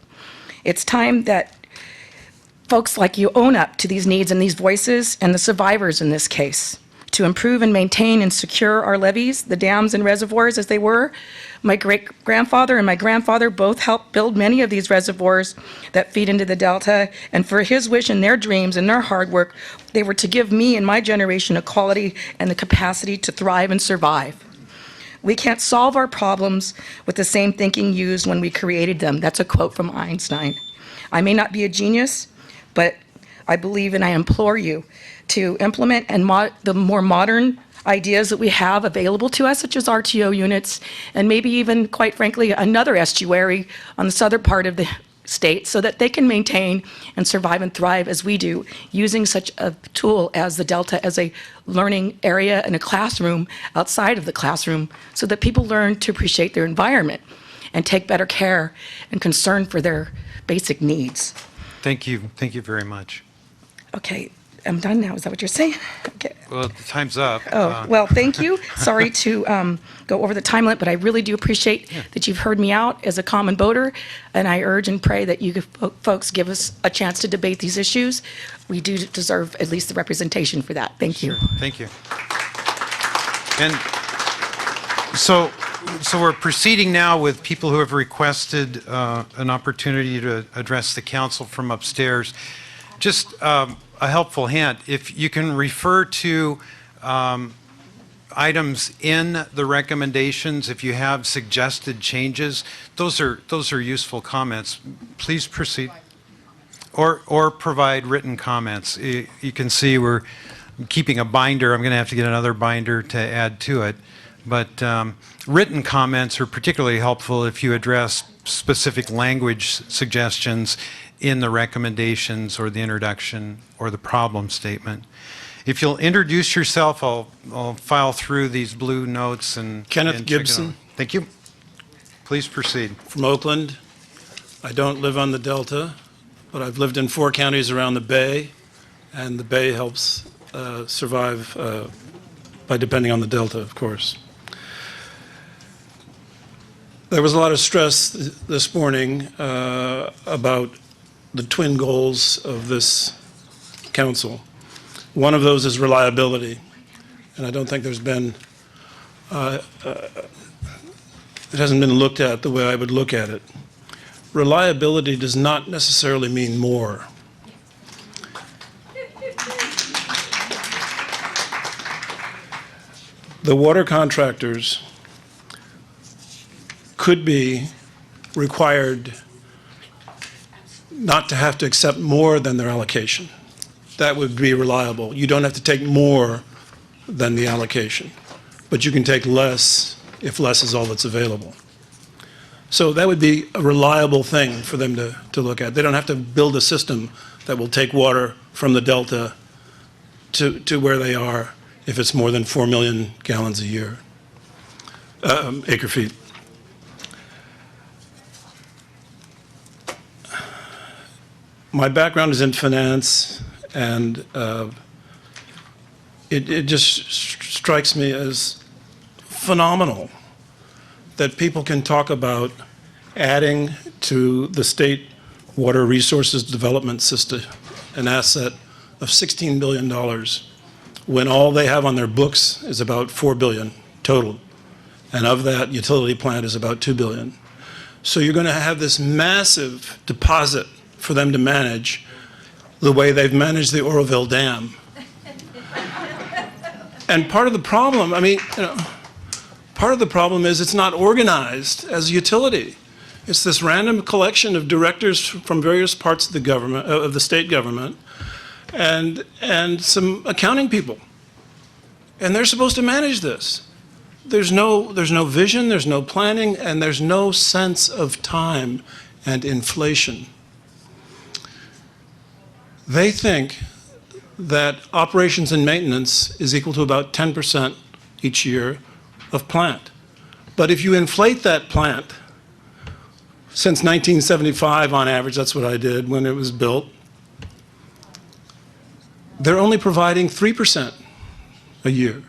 It's time that folks like you own up to these needs and these voices, and the survivors in this case, to improve and maintain and secure our levees, the dams and reservoirs as they were. My great-grandfather and my grandfather both helped build many of these reservoirs that feed into the Delta, and for his wish and their dreams and their hard work, they were to give me and my generation equality and the capacity to thrive and survive. We can't solve our problems with the same thinking used when we created them. That's a quote from Einstein. I may not be a genius, but I believe and I implore you to implement the more modern ideas that we have available to us, such as RTO units, and maybe even, quite frankly, another estuary on the southern part of the state so that they can maintain and survive and thrive as we do, using such a tool as the Delta as a learning area and a classroom outside of the classroom so that people learn to appreciate their environment and take better care and concern for their basic needs. Thank you. Thank you very much. Okay, I'm done now. Is that what you're saying? Okay. Well, time's up. Oh, well, thank you. Sorry to go over the time limit, but I really do appreciate that you've heard me out as a common voter, and I urge and pray that you folks give us a chance to debate these issues. We do deserve at least the representation for that. Thank you. Sure. Thank you. And so we're proceeding now with people who have requested an opportunity to address the council from upstairs. Just a helpful hint, if you can refer to items in the recommendations, if you have suggested changes, those are useful comments. Please proceed. Or provide written comments. You can see we're keeping a binder. I'm going to have to get another binder to add to it. But written comments are particularly helpful if you address specific language suggestions in the recommendations or the introduction or the problem statement. If you'll introduce yourself, I'll file through these blue notes and Kenneth and check it Gibson. out. Thank you. Please proceed. From Oakland. I don't live on the Delta, but I've lived in 4 counties around the Bay, and the Bay helps survive by depending on the Delta, of course. There was a lot of stress this morning about the twin goals of this council. One of those is reliability, and I don't think there's been, it hasn't been looked at the way I would look at it. Reliability does not necessarily mean more. The water contractors could be required not to have to accept more than their allocation. That would be reliable. You don't have to take more than the allocation, but you can take less if less is all that's available. So that would be a reliable thing for them to look at. They don't have to build a system that will take water from the Delta to where they are if it's more than 4 million gallons a year, acre feet. My background is in finance, and it just strikes me as phenomenal that people can talk about adding to the state water resources development system an asset of $16 billion when all they have on their books is about $4 billion total. And of that, utility plant is about $2 billion. So you're going to have this massive deposit for them to manage the way they've managed the Oroville Dam. And part of the problem, part of the problem is it's not organized as a utility. It's this random collection of directors from various parts of the government, of the state government, and some accounting people. and they're supposed to manage this. There's no vision, there's no planning, and there's no sense of time and inflation. They think that operations and maintenance is equal to about 10% each year of plant. But if you inflate that plant, since 1975 on average, that's what I did when it was built, they're only providing 3% a year.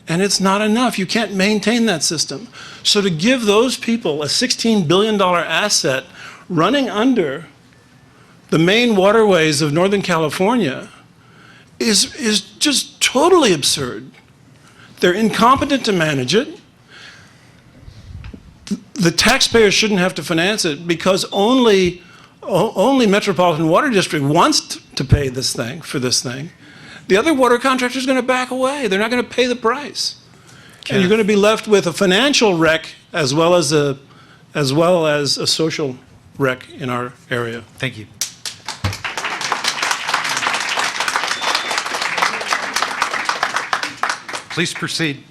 And it's not enough. You can't maintain that system. So to give those people a $16 billion asset running under the main waterways of Northern California is just totally absurd. They're incompetent to manage it. The taxpayers shouldn't have to finance it because only Metropolitan Water District wants to pay this thing for this thing. The other water contractors are going to back away. They're not going to pay the price. And you're going to be left with a financial wreck as well as a social wreck in our area. Thank you. Please proceed.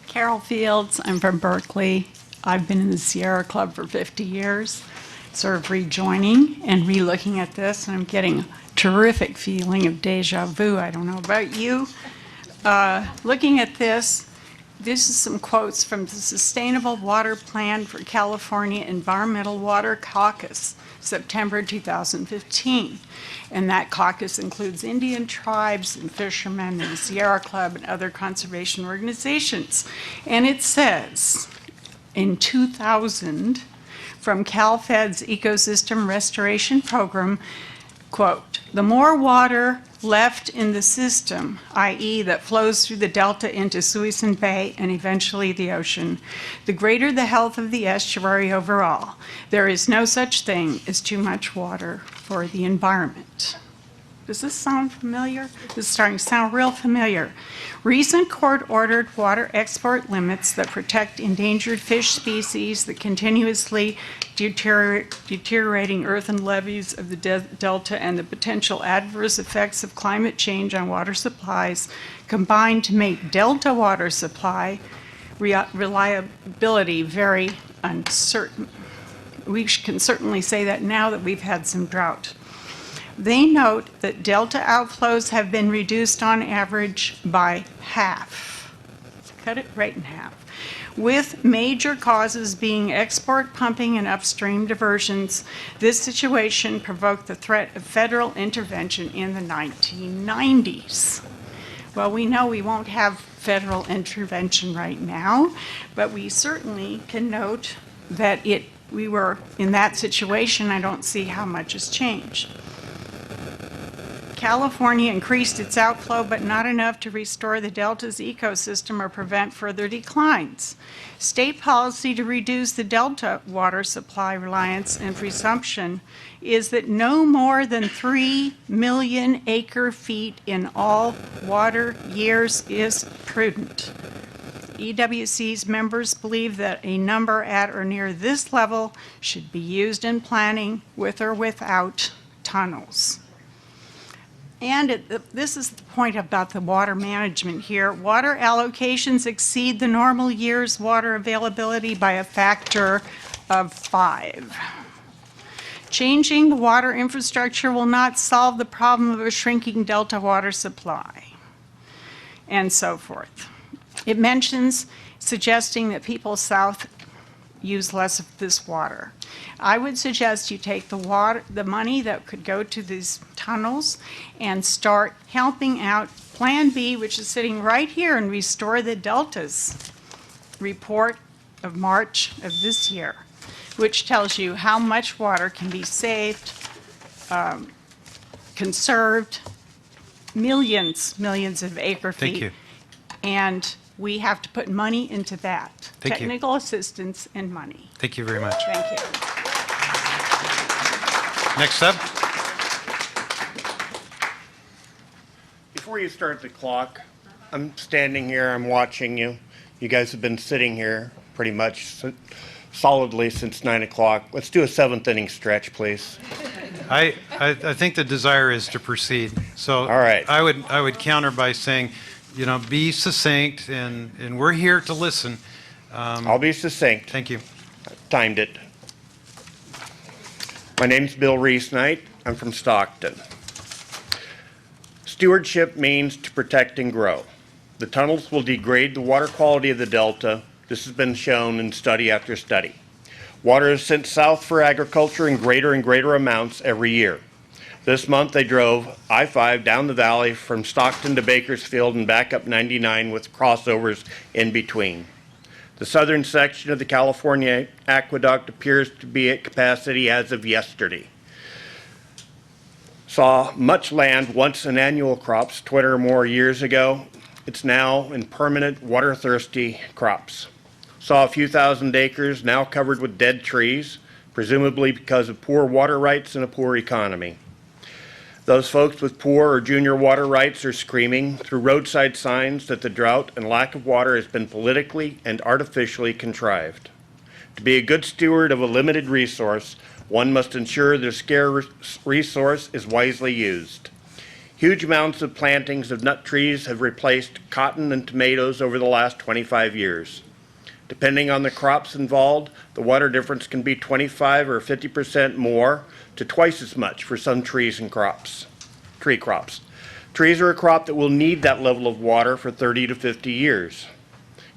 Carol Fields, I'm from Berkeley. I've been in the Sierra Club for 50 years, sort of rejoining and relooking at this, and I'm getting a terrific feeling of deja vu. I don't know about you. Looking at this is some quotes from the Sustainable Water Plan for California Environmental Water Caucus, September 2015. And that caucus includes Indian tribes and fishermen and the Sierra Club and other conservation organizations. And it says, in 2000, from CalFed's Ecosystem Restoration Program, quote, the more water left in the system, i.e. that flows through the delta into Suisun Bay and eventually the ocean, the greater the health of the estuary overall. There is no such thing as too much water for the environment. Does this sound familiar? This is starting to sound real familiar. Recent court-ordered water export limits that protect endangered fish species, the continuously deteriorating earthen levees of the delta, and the potential adverse effects of climate change on water supplies combine to make delta water supply reliability very uncertain. We can certainly say that now that we've had some drought. They note that delta outflows have been reduced on average by half. Cut it right in half. With major causes being export pumping and upstream diversions, this situation provoked the threat of federal intervention in the 1990s. Well, we know we won't have federal intervention right now, but we certainly can note that we were in that situation. I don't see how much has changed. California increased its outflow, but not enough to restore the delta's ecosystem or prevent further declines. State policy to reduce the delta water supply reliance and presumption is that no more than 3 million acre-feet in all water years is prudent. EWC's members believe that a number at or near this level should be used in planning with or without tunnels. And this is the point about the water management here. Water allocations exceed the normal year's water availability by a factor of 5. Changing the water infrastructure will not solve the problem of a shrinking delta water supply, and so forth. It mentions suggesting that people south use less of this water. I would suggest you take the money that could go to these tunnels and start helping out Plan B, which is sitting right here, and Restore the Deltas report of March of this year, which tells you how much water can be saved, conserved, millions of acre feet. Thank you. And we have to put money into that. Thank you. Technical assistance and money. Thank you very much. Thank you. Next up. Before you start the clock, I'm standing here, I'm watching you. You guys have been sitting here pretty much solidly since 9 o'clock. Let's do a 7th inning stretch, please. I think the desire is to proceed. So All right. I would counter by saying, be succinct, and we're here to listen. I'll be succinct. Thank you. Timed it. My name's Bill Reese-Knight. I'm from Stockton. Stewardship means to protect and grow. The tunnels will degrade the water quality of the delta. This has been shown in study after study. Water is sent south for agriculture in greater and greater amounts every year. This month they drove I-5 down the valley from Stockton to Bakersfield and back up 99 with crossovers in between. The southern section of the California Aqueduct appears to be at capacity as of yesterday. Saw much land once in annual crops 20 or more years ago. It's now in permanent water-thirsty crops. Saw a few thousand acres now covered with dead trees, presumably because of poor water rights and a poor economy. Those folks with poor or junior water rights are screaming through roadside signs that the drought and lack of water has been politically and artificially contrived. To be a good steward of a limited resource, one must ensure the scarce resource is wisely used. Huge amounts of plantings of nut trees have replaced cotton and tomatoes over the last 25 years. Depending on the crops involved, the water difference can be 25 or 50% more to twice as much for some trees and tree crops. Trees are a crop that will need that level of water for 30 to 50 years.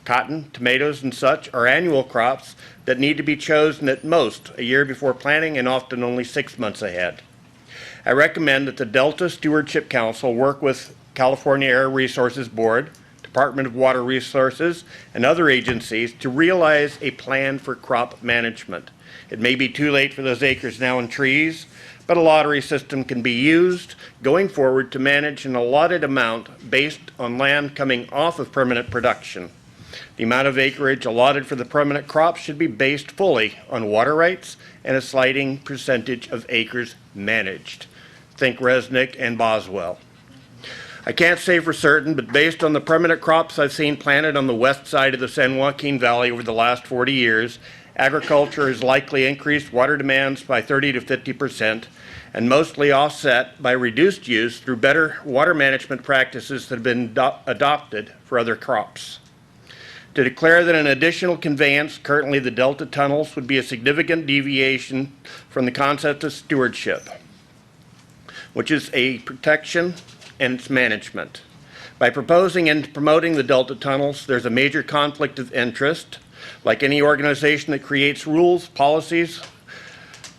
Cotton, tomatoes, and such are annual crops that need to be chosen at most a year before planting and often only 6 months ahead. I recommend that the Delta Stewardship Council work with California Air Resources Board, Department of Water Resources, and other agencies to realize a plan for crop management. It may be too late for those acres now in trees, but a lottery system can be used going forward to manage an allotted amount based on land coming off of permanent production. The amount of acreage allotted for the permanent crops should be based fully on water rights and a sliding percentage of acres managed. Think Resnick and Boswell. I can't say for certain, but based on the permanent crops I've seen planted on the west side of the San Joaquin Valley over the last 40 years, agriculture has likely increased water demands by 30 to 50% and mostly offset by reduced use through better water management practices that have been adopted for other crops. To declare that an additional conveyance, currently the Delta tunnels, would be a significant deviation from the concept of stewardship, which is a protection and its management. By proposing and promoting the Delta tunnels, there's a major conflict of interest. Like any organization that creates rules, policies,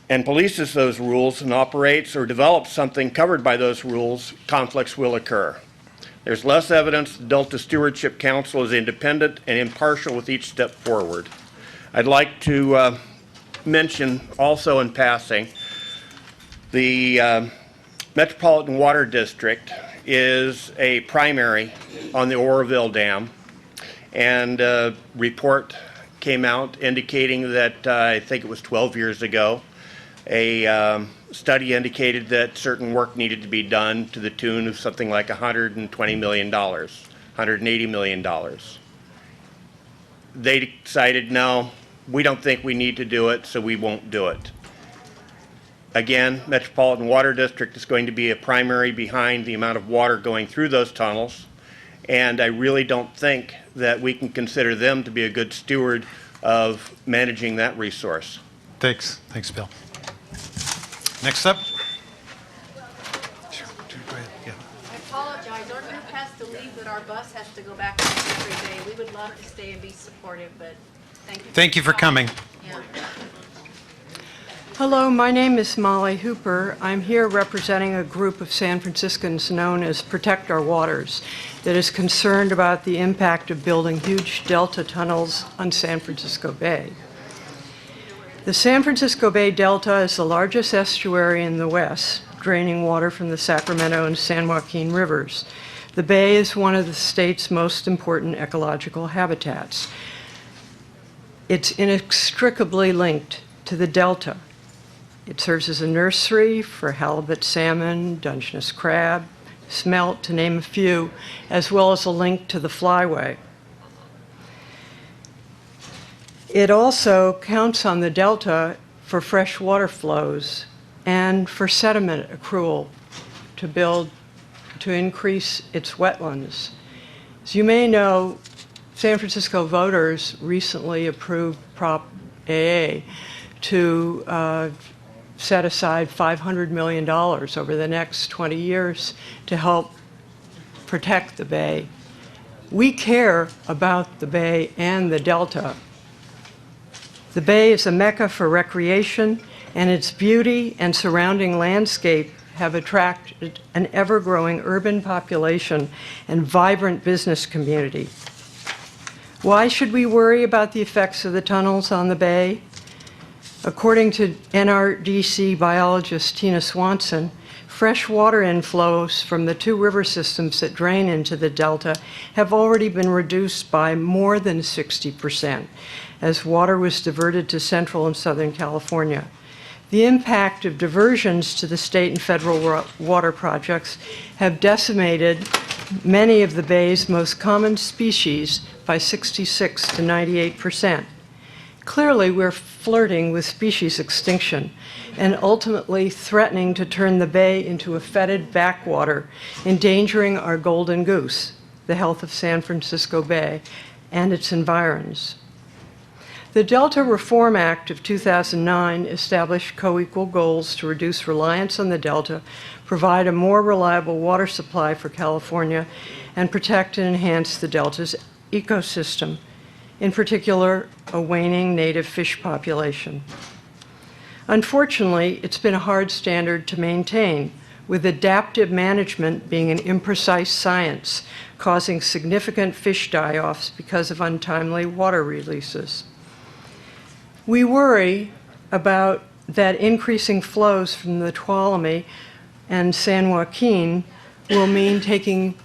and polices those rules and operates or develops something covered by those rules, conflicts will occur. There's less evidence the Delta Stewardship Council is independent and impartial with each step forward. I'd like to mention also in passing the Metropolitan Water District is a primary on the Oroville Dam, and a report came out indicating that I think it was 12 years ago, a study indicated that certain work needed to be done to the tune of something like $120 million, $180 million. They decided, no, we don't think we need to do it, so we won't do it. Again, Metropolitan Water District is going to be a primary behind the amount of water going through those tunnels, and I really don't think that we can consider them to be a good steward of managing that resource. Thanks, Bill. Next up. I apologize. Our group has to leave, but our bus has to go back every day. We would love to stay and be supportive, but thank you. Thank you for coming. Yeah. Hello, my name is Molly Hooper. I'm here representing a group of San Franciscans known as Protect Our Waters that is concerned about the impact of building huge delta tunnels on San Francisco Bay. The San Francisco Bay Delta is the largest estuary in the West, draining water from the Sacramento and San Joaquin rivers. The bay is one of the state's most important ecological habitats. It's inextricably linked to the Delta. It serves as a nursery for halibut, salmon, Dungeness crab, smelt, to name a few, as well as a link to the flyway. It also counts on the Delta for fresh water flows and for sediment accrual to increase its wetlands. As you may know, San Francisco voters recently approved Prop AA to set aside $500 million over the next 20 years to help protect the Bay. We care about the Bay and the Delta. The Bay is a mecca for recreation, and its beauty and surrounding landscape have attracted an ever-growing urban population and vibrant business community. Why should we worry about the effects of the tunnels on the Bay? According to NRDC biologist Tina Swanson, fresh water inflows from the two river systems that drain into the Delta have already been reduced by more than 60% as water was diverted to Central and Southern California. The impact of diversions to the state and federal water projects have decimated many of the Bay's most common species by 66 to 98%. Clearly, we're flirting with species extinction and ultimately threatening to turn the Bay into a fetid backwater, endangering our golden goose, the health of San Francisco Bay and its environs. The Delta Reform Act of 2009 established co-equal goals to reduce reliance on the Delta, provide a more reliable water supply for California, and protect and enhance the Delta's ecosystem, in particular, a waning native fish population. Unfortunately, it's been a hard standard to maintain, with adaptive management being an imprecise science, causing significant fish die-offs because of untimely water releases. We worry about that increasing flows from the Tuolumne and San Joaquin will mean taking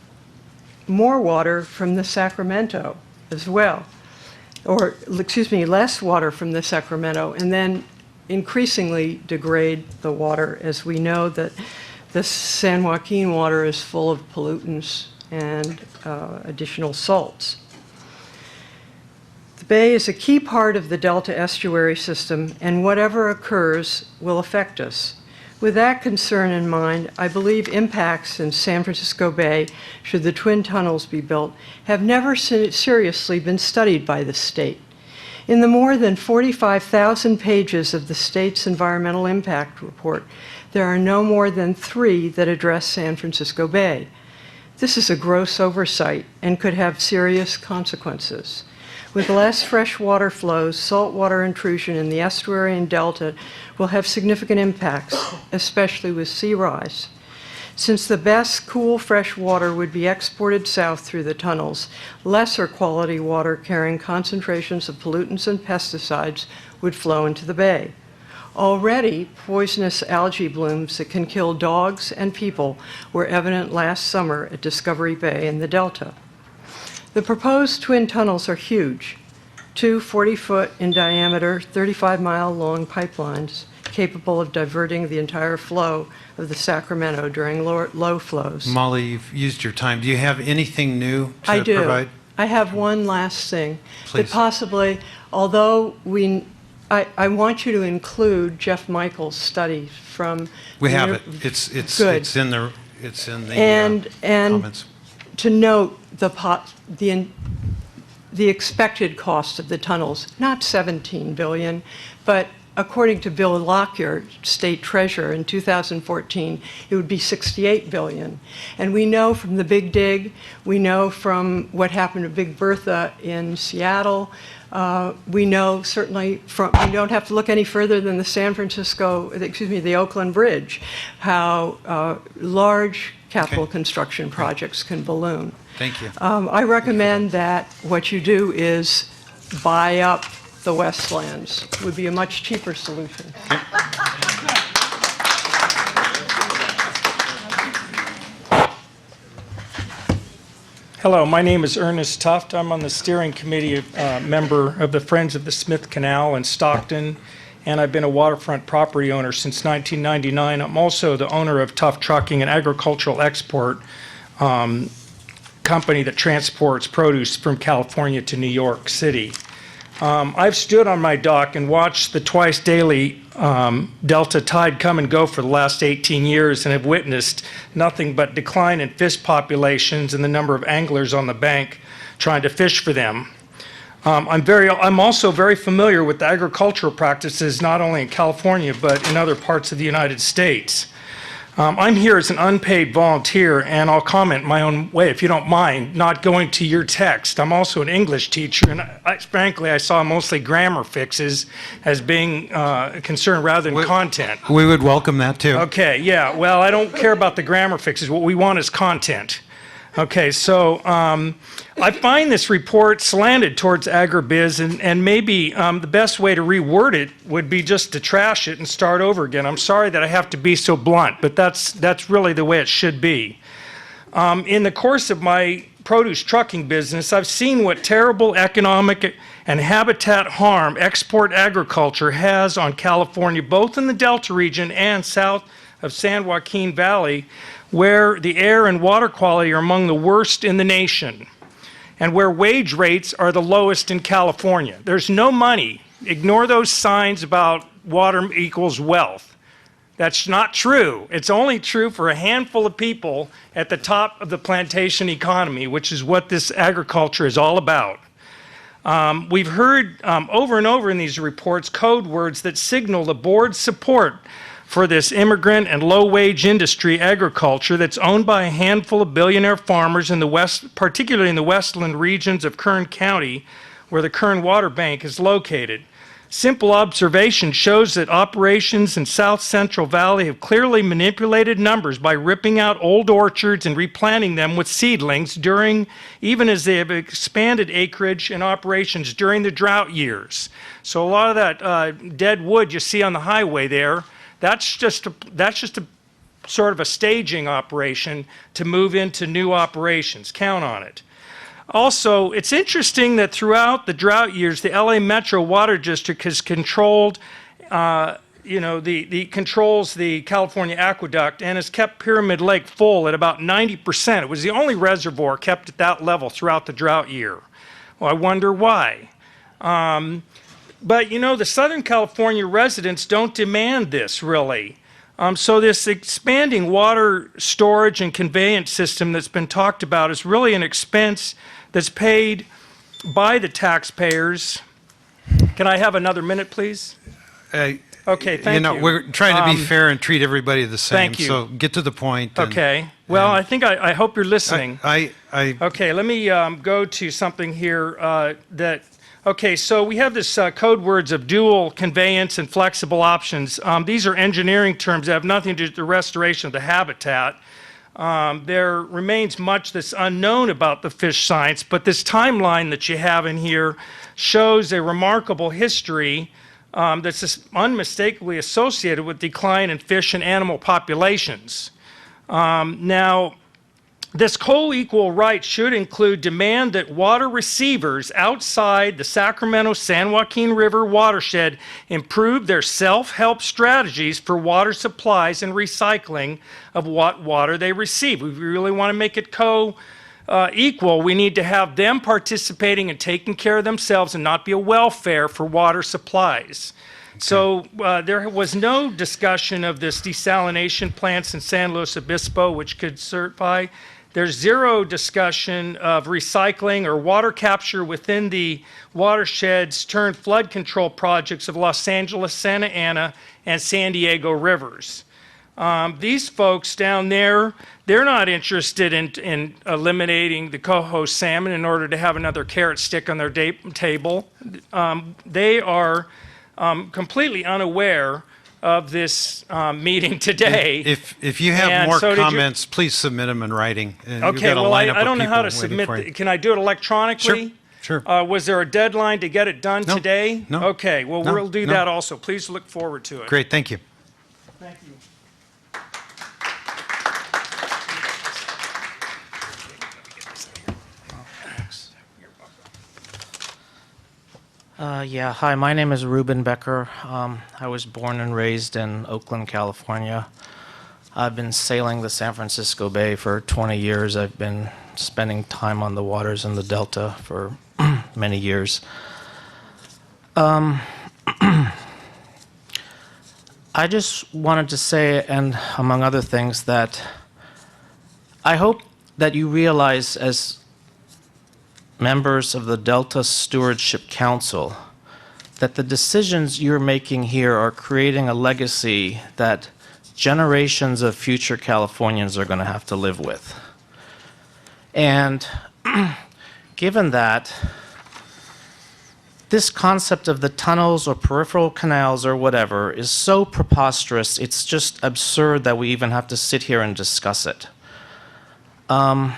more water from the Sacramento as well, or excuse me, less water from the Sacramento, and then increasingly degrade the water, as we know that the San Joaquin water is full of pollutants and additional salts. The Bay is a key part of the Delta estuary system, and whatever occurs will affect us. With that concern in mind, I believe impacts in San Francisco Bay, should the twin tunnels be built, have never seriously been studied by the state. In the more than 45,000 pages of the state's environmental impact report, there are no more than 3 that address San Francisco Bay. This is a gross oversight and could have serious consequences. With less fresh water flows, saltwater intrusion in the estuary and delta will have significant impacts, especially with sea rise. Since the best cool fresh water would be exported south through the tunnels, lesser quality water carrying concentrations of pollutants and pesticides would flow into the bay. Already, poisonous algae blooms that can kill dogs and people were evident last summer at Discovery Bay in the Delta. The proposed twin tunnels are huge, 2 40-foot in diameter, 35-mile long pipelines capable of diverting the entire flow of the Sacramento during low flows. Molly, you've used your time. Do you have anything new to I do. provide? I have one last thing. Please. That possibly, although I want you to include Jeff Michael's study from. We have it. It's Good. it's in the And comments. to note the expected cost of the tunnels, not $17 billion, but according to Bill Lockyer, state treasurer, in 2014, it would be $68 billion. And we know from the Big Dig, we know from what happened to Big Bertha in Seattle, we know certainly from, we don't have to look any further than the Oakland Bridge, how large capital construction projects can balloon. Thank you. I recommend that what you do is buy up the Westlands. It would be a much cheaper solution. Hello, my name is Ernest Tuft. I'm on the steering committee member of the Friends of the Smith Canal in Stockton, and I've been a waterfront property owner since 1999. I'm also the owner of Tuft Trucking, an agricultural export company that transports produce from California to New York City. I've stood on my dock and watched the twice daily Delta tide come and go for the last 18 years and have witnessed nothing but decline in fish populations and the number of anglers on the bank trying to fish for them. I'm also very familiar with the agricultural practices not only in California but in other parts of the United States. I'm here as an unpaid volunteer, and I'll comment my own way, if you don't mind, not going to your text. I'm also an English teacher, and frankly, I saw mostly grammar fixes as being concerned rather than content. We would welcome that too. Okay, yeah. Well, I don't care about the grammar fixes. What we want is content. Okay, so I find this report slanted towards agribiz, and maybe the best way to reword it would be just to trash it and start over again. I'm sorry that I have to be so blunt, but that's really the way it should be. In the course of my produce trucking business, I've seen what terrible economic and habitat harm export agriculture has on California, both in the Delta region and south of San Joaquin Valley, where the air and water quality are among the worst in the nation, and where wage rates are the lowest in California. There's no money. Ignore those signs about water equals wealth. That's not true. It's only true for a handful of people at the top of the plantation economy, which is what this agriculture is all about. We've heard over and over in these reports code words that signal the board's support for this immigrant and low-wage industry agriculture that's owned by a handful of billionaire farmers in the West, particularly in the westland regions of Kern County, where the Kern Water Bank is located. Simple observation shows that operations in South Central Valley have clearly manipulated numbers by ripping out old orchards and replanting them with seedlings even as they have expanded acreage and operations during the drought years. So a lot of that dead wood you see on the highway there, that's just a sort of a staging operation to move into new operations. Count on it. Also, it's interesting that throughout the drought years, the LA Metro Water District has controlled, controls the California Aqueduct and has kept Pyramid Lake full at about 90%. It was the only reservoir kept at that level throughout the drought year. Well, I wonder why. But the Southern California residents don't demand this, really. So this expanding water storage and conveyance system that's been talked about is really an expense that's paid by the taxpayers. Can I have another minute, please? Okay, thank you. We're trying to be fair and treat everybody the same. Thank you. So get to the point. Okay. Well, I think I hope you're listening. Okay, let me go to something here Okay, so we have this code words of dual conveyance and flexible options. These are engineering terms that have nothing to do with the restoration of the habitat. There remains much that's unknown about the fish science, but this timeline that you have in here shows a remarkable history that's unmistakably associated with decline in fish and animal populations. Now, this co-equal right should include demand that water receivers outside the Sacramento-San Joaquin River watershed improve their self-help strategies for water supplies and recycling of what water they receive. If we really want to make it equal, we need to have them participating and taking care of themselves and not be a welfare for water supplies. So there was no discussion of this desalination plants in San Luis Obispo, which could certify. There's zero discussion of recycling or water capture within the watersheds turned flood control projects of Los Angeles, Santa Ana, and San Diego rivers. These folks down there, they're not interested in eliminating the coho salmon in order to have another carrot stick on their table. They are completely unaware of this meeting today. If you have more comments, please submit them in writing. And okay, well, I don't know how to submit. Can I do it electronically? Sure. Was there a deadline to get it done today? No. Okay, well, we'll do that also. Please look forward to it. Great, thank you. Thank you. Hi, my name is Ruben Becker. I was born and raised in Oakland, California. I've been sailing the San Francisco Bay for 20 years. I've been spending time on the waters in the Delta for many years. I just wanted to say, and among other things, that I hope that you realize as members of the Delta Stewardship Council that the decisions you're making here are creating a legacy that generations of future Californians are going to have to live with. And given that, this concept of the tunnels or peripheral canals or whatever is so preposterous, it's just absurd that we even have to sit here and discuss it. All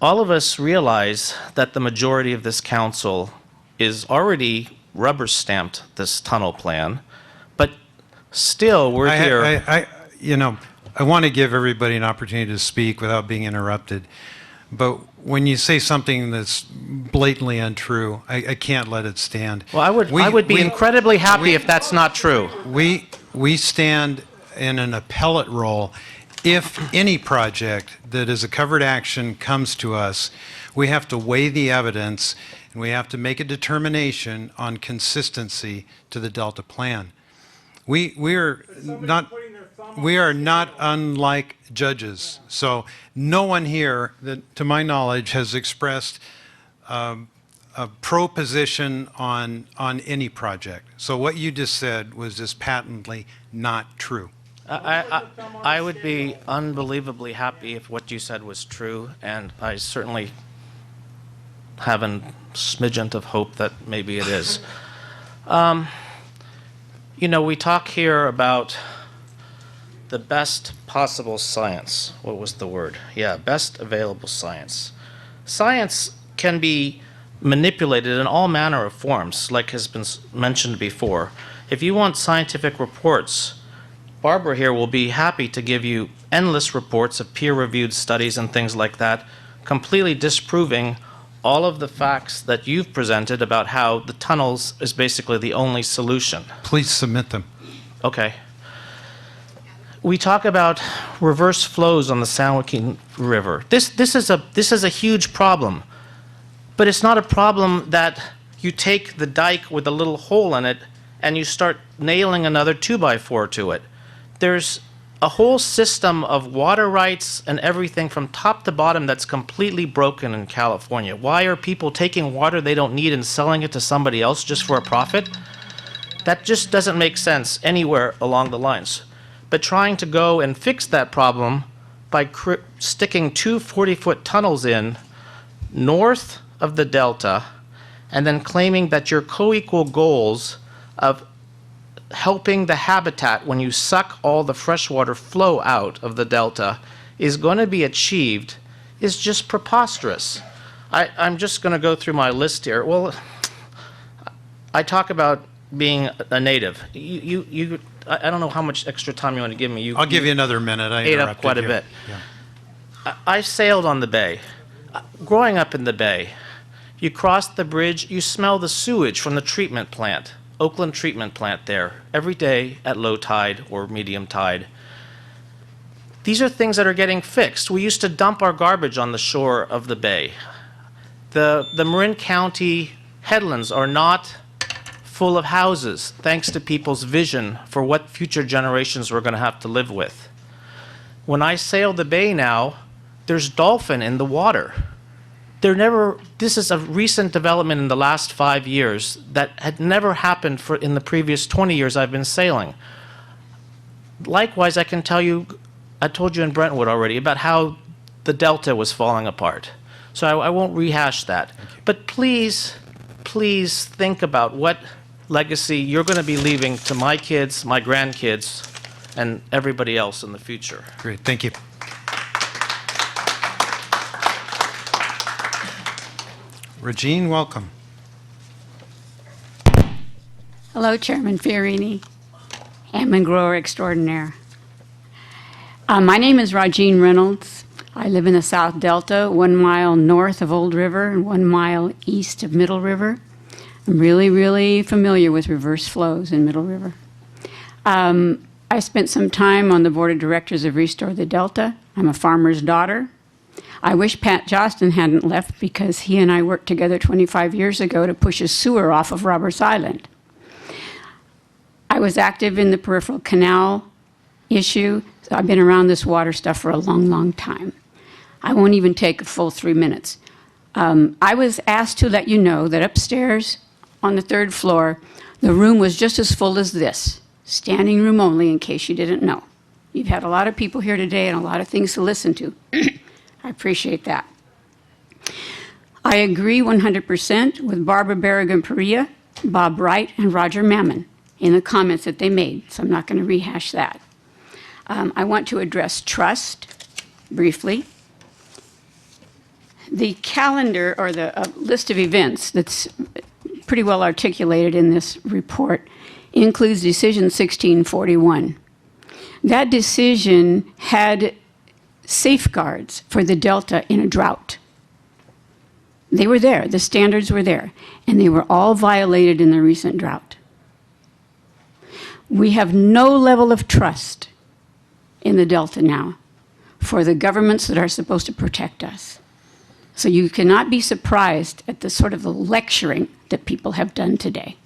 of us realize that the majority of this council is already rubber-stamped this tunnel plan, but still we're here. I want to give everybody an opportunity to speak without being interrupted. But when you say something that's blatantly untrue, I can't let it stand. Well, I would be incredibly happy if that's not true. We stand in an appellate role. If any project that is a covered action comes to us, we have to weigh the evidence and we have to make a determination on consistency to the Delta plan. We are not unlike judges. So no one here, that, to my knowledge, has expressed a pro position on any project. So what you just said was just patently not true. I would be unbelievably happy if what you said was true, and I certainly have a smidgen of hope that maybe it is. We talk here about the best possible science. What was the word? Yeah, best available science. Science can be manipulated in all manner of forms, like has been mentioned before. If you want scientific reports, Barbara here will be happy to give you endless reports of peer-reviewed studies and things like that, completely disproving all of the facts that you've presented about how the tunnels is basically the only solution. Please submit them. Okay. We talk about reverse flows on the San Joaquin River. This is a huge problem, but it's not a problem that you take the dike with a little hole in it and you start nailing another 2x4 to it. There's a whole system of water rights and everything from top to bottom that's completely broken in California. Why are people taking water they don't need and selling it to somebody else just for a profit? That just doesn't make sense anywhere along the lines. But trying to go and fix that problem by sticking two 40-foot tunnels in north of the delta and then claiming that your co-equal goals of helping the habitat when you suck all the freshwater flow out of the delta is going to be achieved is just preposterous. I'm just going to go through my list here. Well, I talk about being a native. I don't know how much extra time you want to give me. I'll give you another minute. I ate up quite a bit. Yeah. I sailed on the bay. Growing up in the bay, you cross the bridge, you smell the sewage from the treatment plant. Oakland treatment plant there, every day at low tide or medium tide. These are things that are getting fixed. We used to dump our garbage on the shore of the bay. The Marin County headlands are not full of houses, thanks to people's vision for what future generations we're going to have to live with. When I sail the bay now, there's dolphin in the water. This is a recent development in the last 5 years that had never happened in the previous 20 years I've been sailing. Likewise, I can tell you, I told you in Brentwood already about how the delta was falling apart. So I won't rehash that. But please, please think about what legacy you're going to be leaving to my kids, my grandkids, and everybody else in the future. Great, thank you. Regine, welcome. Hello, Chairman Fiorini, almond grower extraordinaire. My name is Regine Reynolds. I live in the South Delta, 1 mile north of Old River and 1 mile east of Middle River. I'm really, really familiar with reverse flows in Middle River. I spent some time on the board of directors of Restore the Delta. I'm a farmer's daughter. I wish Pat Jostin hadn't left because he and I worked together 25 years ago to push a sewer off of Roberts Island. I was active in the peripheral canal issue. So I've been around this water stuff for a long, long time. I won't even take a full 3 minutes. I was asked to let you know that upstairs on the 3rd floor, the room was just as full as this, standing room only, in case you didn't know. You've had a lot of people here today and a lot of things to listen to. I appreciate that. I agree 100% with Barbara Berrigan-Perea, Bob Wright, and Roger Mammon in the comments that they made, so I'm not going to rehash that. I want to address trust briefly. The calendar, or the list of events that's pretty well articulated in this report, includes Decision 1641. That decision had safeguards for the Delta in a drought. They were there, the standards were there, and they were all violated in the recent drought. We have no level of trust in the Delta now for the governments that are supposed to protect us. So you cannot be surprised at the sort of the lecturing that people have done today.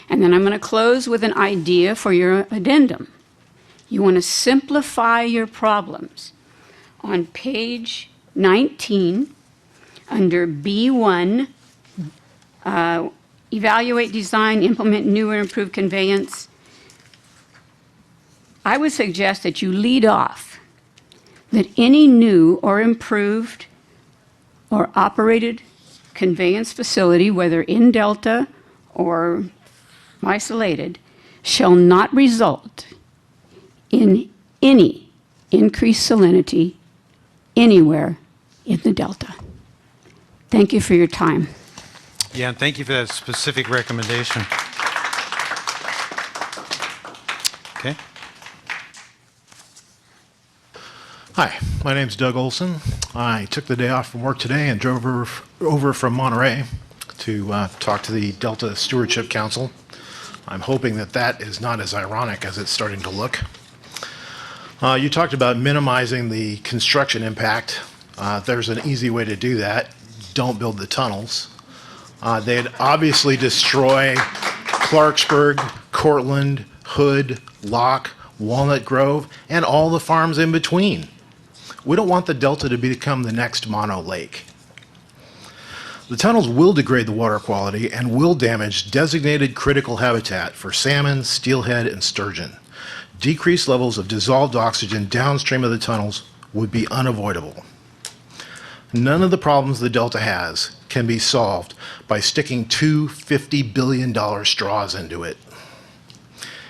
And then I'm going to close with an idea for your addendum. You want to simplify your problems. On page 19, under B1, evaluate, design, implement new or improved conveyance, I would suggest that you lead off that any new or improved or operated conveyance facility, whether in Delta or isolated, shall not result in any increased salinity anywhere in the Delta. Thank you for your time. Yeah, and thank you for that specific recommendation. Okay. Hi, my name's Doug Olson. I took the day off from work today and drove over from Monterey to talk to the Delta Stewardship Council. I'm hoping that that is not as ironic as it's starting to look. You talked about minimizing the construction impact. There's an easy way to do that. Don't build the tunnels. They'd obviously destroy Clarksburg, Cortland, Hood, Locke, Walnut Grove, and all the farms in between. We don't want the Delta to become the next Mono Lake. The tunnels will degrade the water quality and will damage designated critical habitat for salmon, steelhead, and sturgeon. Decreased levels of dissolved oxygen downstream of the tunnels would be unavoidable. None of the problems the Delta has can be solved by sticking two $50 billion straws into it.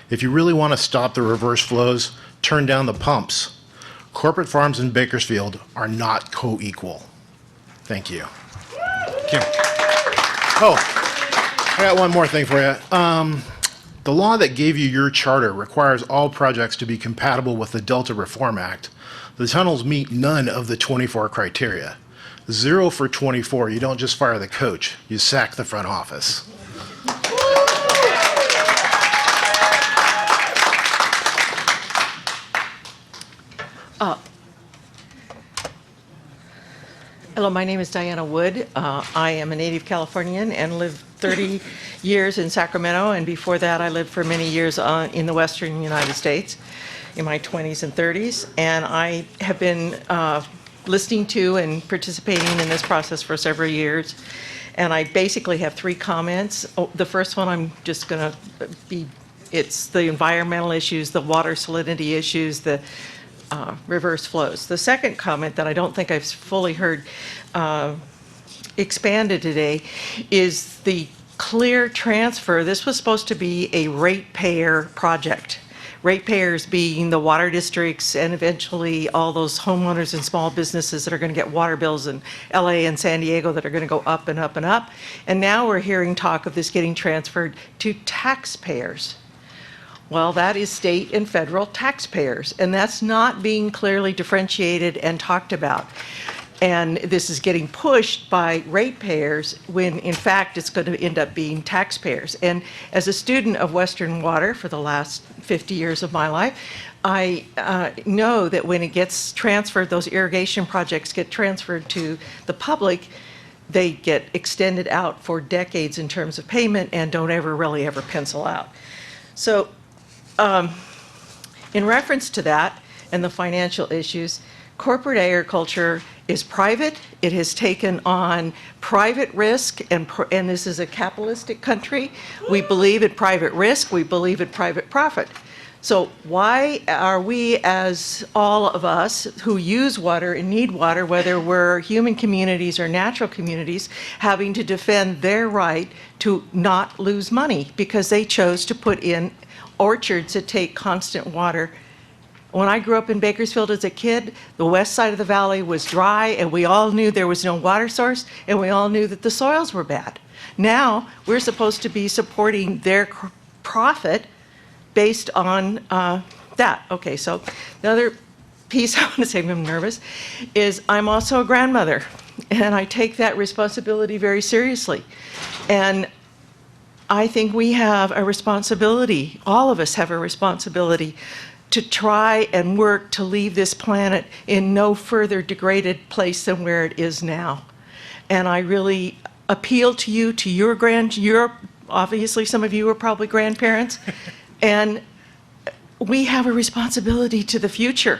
If you really want to stop the reverse flows, turn down the pumps. Corporate farms in Bakersfield are not co-equal. Thank you. Kim. Oh, I got one more thing for you. The law that gave you your charter requires all projects to be compatible with the Delta Reform Act. The tunnels meet none of the 24 criteria. 0 for 24. You don't just fire the coach, you sack the front office. Hello, my name is Diana Wood. I am a native Californian and lived 30 years in Sacramento, and before that I lived for many years in the western United States in my 20s and 30s, and I have been listening to and participating in this process for several years, and I basically have 3 comments. The first one I'm just going to be, it's the environmental issues, the water salinity issues, the reverse flows. The second comment that I don't think I've fully heard expanded today is the clear transfer. This was supposed to be a ratepayer project. Ratepayers being the water districts and eventually all those homeowners and small businesses that are going to get water bills in LA and San Diego that are going to go up and up and up. And now we're hearing talk of this getting transferred to taxpayers. Well, that is state and federal taxpayers, and that's not being clearly differentiated and talked about. And this is getting pushed by ratepayers when in fact it's going to end up being taxpayers. And as a student of Western Water for the last 50 years of my life, I know that when it gets transferred, those irrigation projects get transferred to the public, they get extended out for decades in terms of payment and don't really ever pencil out. So in reference to that and the financial issues, corporate agriculture is private. It has taken on private risk, and this is a capitalistic country. We believe in private risk. We believe in private profit. So why are we, as all of us who use water and need water, whether we're human communities or natural communities, having to defend their right to not lose money because they chose to put in orchards that take constant water? When I grew up in Bakersfield as a kid, the west side of the valley was dry, and we all knew there was no water source, and we all knew that the soils were bad. Now, we're supposed to be supporting their profit based on that. Okay, so the other piece I want to say, I'm nervous, is I'm also a grandmother, and I take that responsibility very seriously. And I think we have a responsibility, all of us have a responsibility, to try and work to leave this planet in no further degraded place than where it is now. And I really appeal to you, to your obviously some of you are probably grandparents, and we have a responsibility to the future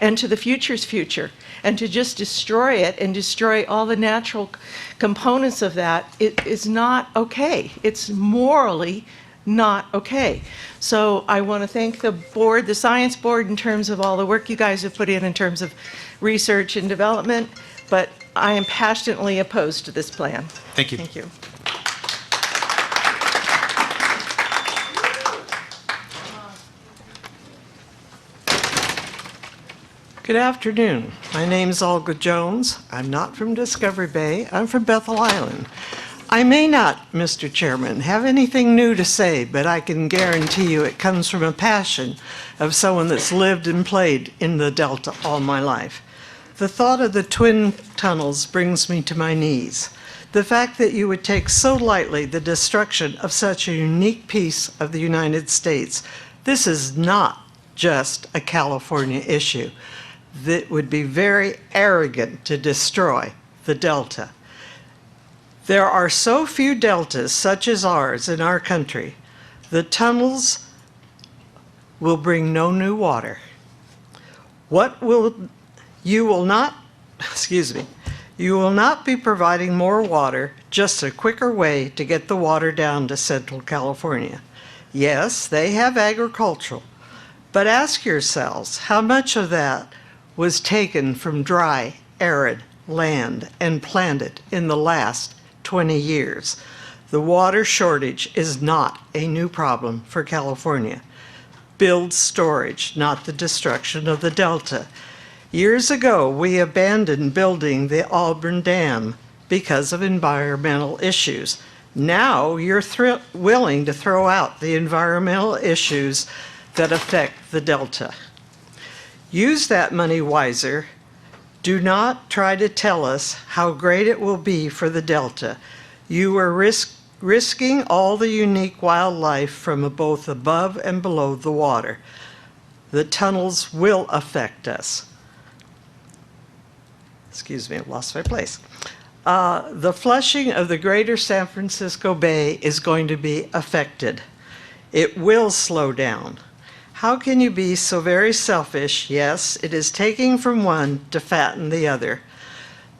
and to the future's future. And to just destroy it and destroy all the natural components of that, it is not okay. It's morally not okay. So I want to thank the board, the science board, in terms of all the work you guys have put in terms of research and development, but I am passionately opposed to this plan. Thank you. Thank you. Good afternoon. My name's Olga Jones. I'm not from Discovery Bay. I'm from Bethel Island. I may not, Mr. Chairman, have anything new to say, but I can guarantee you it comes from a passion of someone that's lived and played in the Delta all my life. The thought of the twin tunnels brings me to my knees. The fact that you would take so lightly the destruction of such a unique piece of the United States. This is not just a California issue. That would be very arrogant to destroy the Delta. There are so few deltas such as ours in our country. The tunnels will bring no new water. You will not be providing more water, just a quicker way to get the water down to Central California. Yes, they have agricultural, but ask yourselves how much of that was taken from dry, arid land and planted in the last 20 years. The water shortage is not a new problem for California. Build storage, not the destruction of the Delta. Years ago, we abandoned building the Auburn Dam because of environmental issues. Now you're willing to throw out the environmental issues that affect the Delta. Use that money wiser. Do not try to tell us how great it will be for the Delta. You are risking all the unique wildlife from both above and below the water. The tunnels will affect us. Excuse me, I lost my place. The flushing of the greater San Francisco Bay is going to be affected. It will slow down. How can you be so very selfish? Yes, it is taking from one to fatten the other.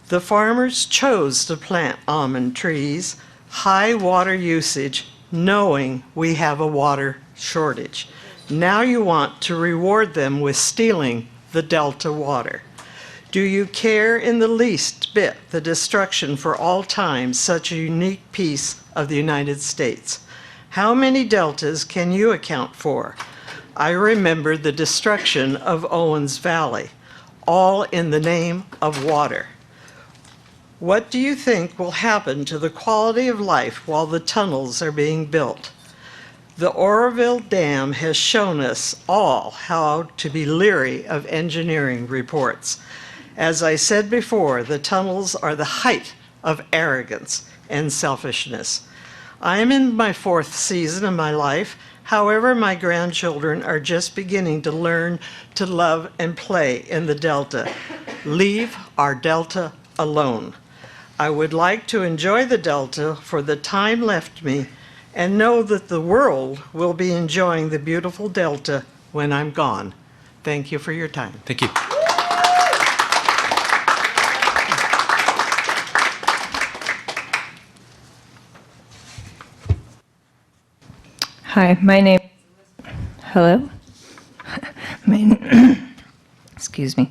The farmers chose to plant almond trees, high water usage, knowing we have a water shortage. Now you want to reward them with stealing the Delta water. Do you care in the least bit the destruction for all time such a unique piece of the United States? How many deltas can you account for? I remember the destruction of Owens Valley, all in the name of water. What do you think will happen to the quality of life while the tunnels are being built? The Oroville Dam has shown us all how to be leery of engineering reports. As I said before, the tunnels are the height of arrogance and selfishness. I am in my 4th season of my life. However, my grandchildren are just beginning to learn to love and play in the Delta. Leave our Delta alone. I would like to enjoy the Delta for the time left me and know that the world will be enjoying the beautiful Delta when I'm gone. Thank you for your time. Thank you. Hi, my name. Hello. Excuse me.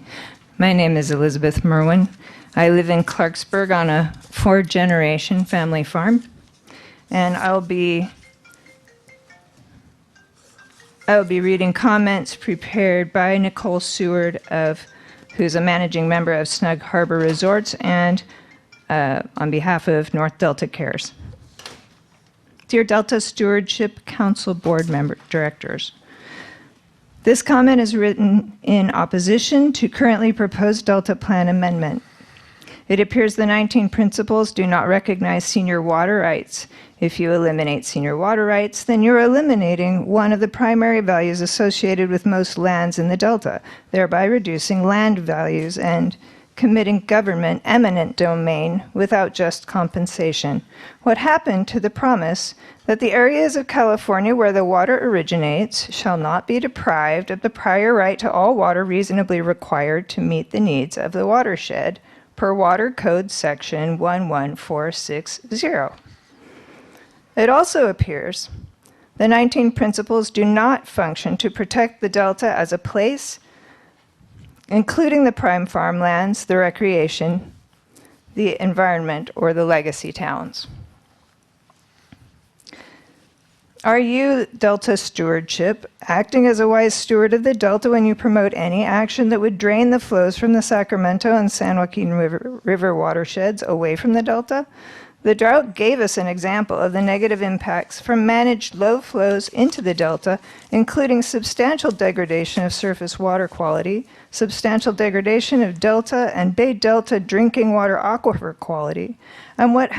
My name is Elizabeth Merwin. I live in Clarksburg on a 4-generation family farm, and I'll be reading comments prepared by Nicole Seward, who's a managing member of Snug Harbor Resorts, and on behalf of North Delta Cares. Dear Delta Stewardship Council Board Directors, this comment is written in opposition to currently proposed Delta Plan amendment. It appears the 19 principles do not recognize senior water rights. If you eliminate senior water rights, then you're eliminating one of the primary values associated with most lands in the Delta, thereby reducing land values and committing government eminent domain without just compensation. What happened to the promise that the areas of California where the water originates shall not be deprived of the prior right to all water reasonably required to meet the needs of the watershed per Water Code Section 11460? It also appears the 19 principles do not function to protect the Delta as a place, including the prime farmlands, the recreation, the environment, or the legacy towns. Are you, Delta Stewardship, acting as a wise steward of the Delta when you promote any action that would drain the flows from the Sacramento and San Joaquin River watersheds away from the Delta? The drought gave us an example of the negative impacts from managed low flows into the Delta, including substantial degradation of surface water quality, substantial degradation of Delta and Bay Delta drinking water aquifer quality, and what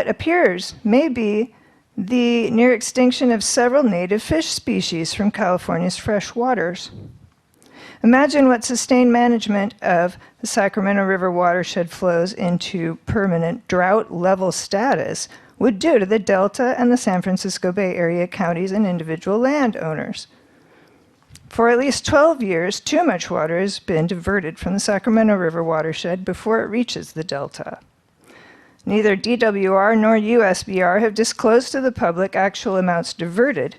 appears may be the near extinction of several native fish species from California's fresh waters. Imagine what sustained management of the Sacramento River watershed flows into permanent drought level status would do to the Delta and the San Francisco Bay Area counties and individual landowners. For at least 12 years, too much water has been diverted from the Sacramento River watershed before it reaches the Delta. Neither DWR nor USBR have disclosed to the public actual amounts diverted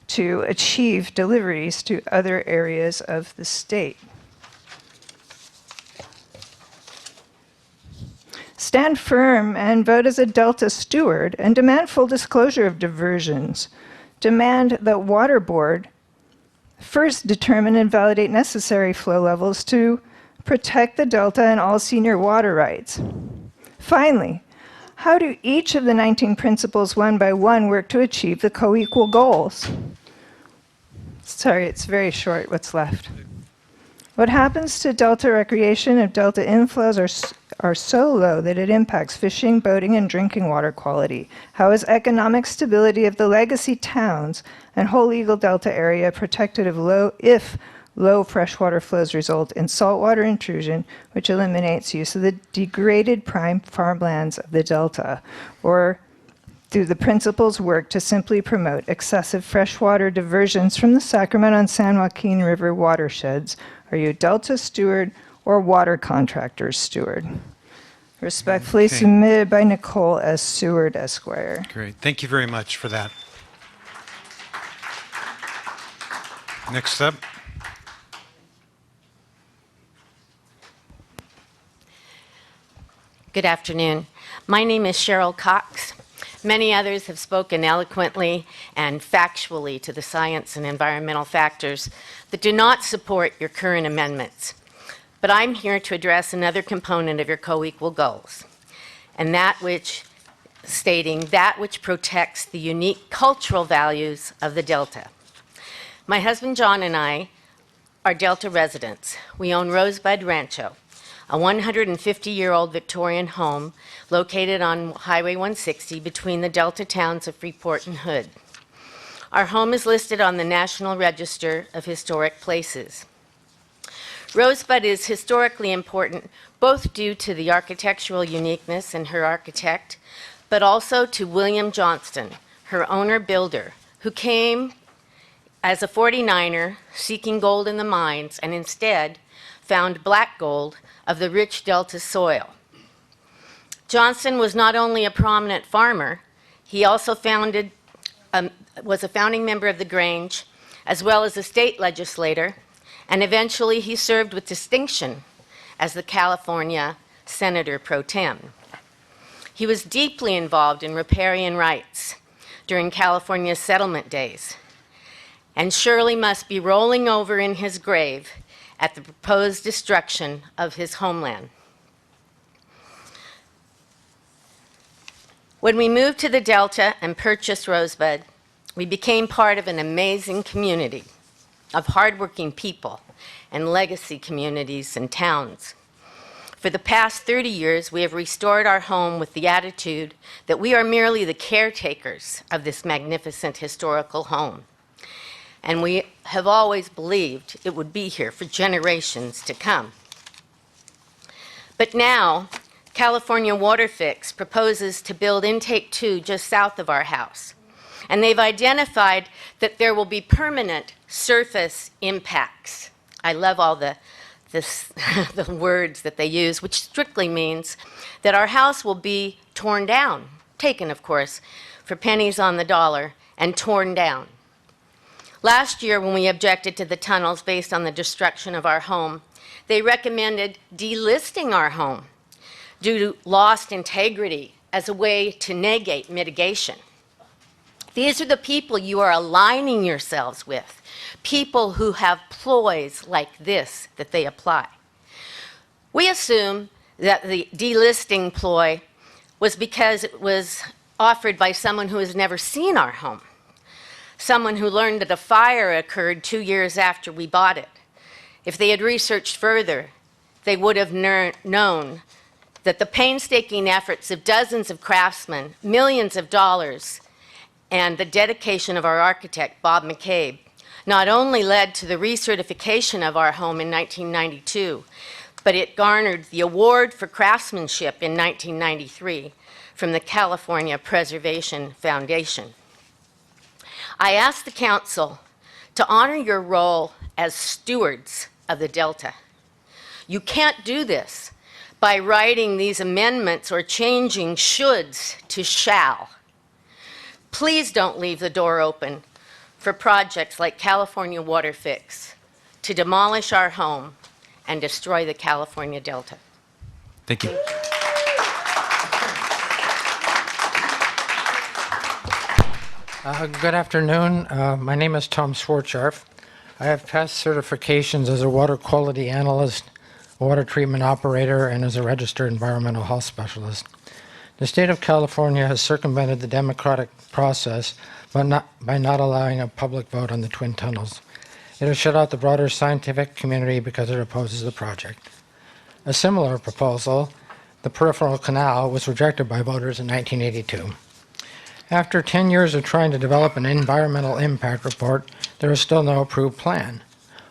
to achieve deliveries to other areas of the state. Stand firm and vote as a Delta steward and demand full disclosure of diversions. Demand that Water Board first determine and validate necessary flow levels to protect the Delta and all senior water rights. Finally, how do each of the 19 principles one by one work to achieve the co-equal goals? Sorry, it's very short what's left. What happens to Delta recreation if Delta inflows are so low that it impacts fishing, boating, and drinking water quality? How is economic stability of the legacy towns and whole legal Delta area protected if low freshwater flows result in saltwater intrusion, which eliminates use of the degraded prime farmlands of the Delta? Or do the principles work to simply promote excessive freshwater diversions from the Sacramento and San Joaquin River watersheds? Are you Delta steward or water contractors steward? Respectfully submitted by Nicole S. Seward, Esquire. Great. Thank you very much for that. Next up. Good afternoon. My name is Cheryl Cox. Many others have spoken eloquently and factually to the science and environmental factors that do not support your current amendments. But I'm here to address another component of your co-equal goals, and that which protects the unique cultural values of the Delta. My husband John and I are Delta residents. We own Rosebud Rancho, a 150-year-old Victorian home located on Highway 160 between the Delta towns of Freeport and Hood. Our home is listed on the National Register of Historic Places. Rosebud is historically important both due to the architectural uniqueness and her architect, but also to William Johnston, her owner-builder, who came as a 49er seeking gold in the mines and instead found black gold of the rich Delta soil. Johnston was not only a prominent farmer, he also was a founding member of the Grange, as well as a state legislator, and eventually he served with distinction as the California Senator Pro Tem. He was deeply involved in riparian rights during California's settlement days, and surely must be rolling over in his grave at the proposed destruction of his homeland. When we moved to the Delta and purchased Rosebud, we became part of an amazing community of hardworking people and legacy communities and towns. For the past 30 years, we have restored our home with the attitude that we are merely the caretakers of this magnificent historical home. And we have always believed it would be here for generations to come. But now, California Water Fix proposes to build Intake 2 just south of our house. And they've identified that there will be permanent surface impacts. I love all the words that they use, which strictly means that our house will be torn down, taken, of course, for pennies on the dollar, and torn down. Last year, when we objected to the tunnels based on the destruction of our home, they recommended delisting our home due to lost integrity as a way to negate mitigation. These are the people you are aligning yourselves with, people who have ploys like this that they apply. We assume that the delisting ploy was because it was offered by someone who has never seen our home, someone who learned that a fire occurred 2 years after we bought it. If they had researched further, they would have known that the painstaking efforts of dozens of craftsmen, millions of dollars, and the dedication of our architect, Bob McCabe, not only led to the recertification of our home in 1992, but it garnered the Award for Craftsmanship in 1993 from the California Preservation Foundation. I ask the Council to honor your role as stewards of the Delta. You can't do this by writing these amendments or changing shoulds to shall. Please don't leave the door open for projects like California Water Fix to demolish our home and destroy the California Delta. Thank you. Good afternoon. My name is Tom Swartscharf. I have passed certifications as a water quality analyst, a water treatment operator, and as a registered environmental health specialist. The state of California has circumvented the democratic process by not allowing a public vote on the twin tunnels. It has shut out the broader scientific community because it opposes the project. A similar proposal, the peripheral canal, was rejected by voters in 1982. After 10 years of trying to develop an environmental impact report, there is still no approved plan.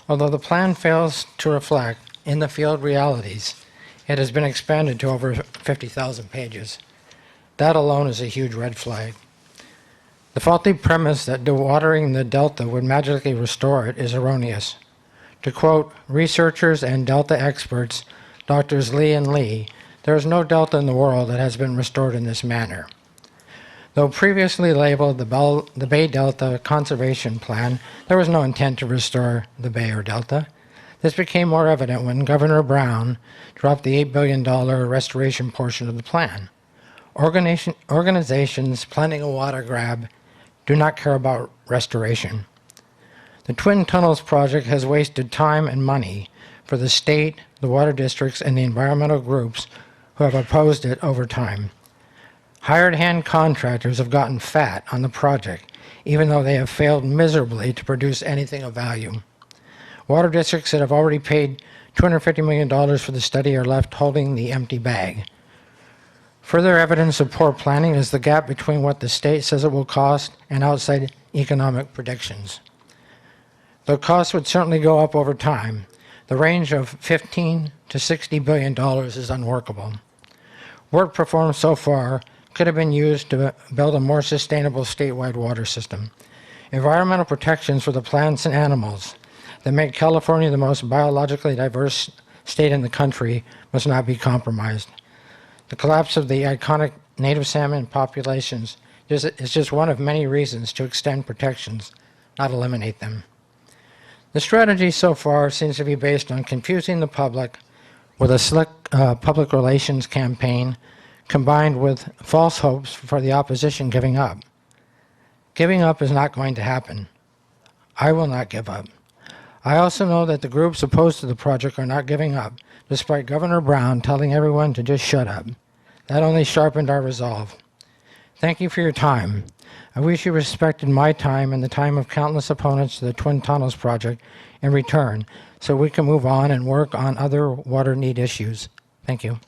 Although the plan fails to reflect in the field realities, it has been expanded to over 50,000 pages. That alone is a huge red flag. The faulty premise that dewatering the Delta would magically restore it is erroneous. To quote researchers and Delta experts, Drs. Lee and Lee, there is no Delta in the world that has been restored in this manner. Though previously labeled the Bay Delta Conservation Plan, there was no intent to restore the Bay or Delta. This became more evident when Governor Brown dropped the $8 billion restoration portion of the plan. Organizations planning a water grab do not care about restoration. The Twin Tunnels project has wasted time and money for the state, the water districts, and the environmental groups who have opposed it over time. Hired hand contractors have gotten fat on the project, even though they have failed miserably to produce anything of value. Water districts that have already paid $250 million for the study are left holding the empty bag. Further evidence of poor planning is the gap between what the state says it will cost and outside economic predictions. The cost would certainly go up over time. The range of $15 to $60 billion is unworkable. Work performed so far could have been used to build a more sustainable statewide water system. Environmental protections for the plants and animals that make California the most biologically diverse state in the country must not be compromised. The collapse of the iconic native salmon populations is just one of many reasons to extend protections, not eliminate them. The strategy so far seems to be based on confusing the public with a slick public relations campaign combined with false hopes for the opposition giving up. Giving up is not going to happen. I will not give up. I also know that the groups opposed to the project are not giving up, despite Governor Brown telling everyone to just shut up. That only sharpened our resolve. Thank you for your time. I wish you respected my time and the time of countless opponents to the Twin Tunnels project in return, so we can move on and work on other water need issues. Thank you.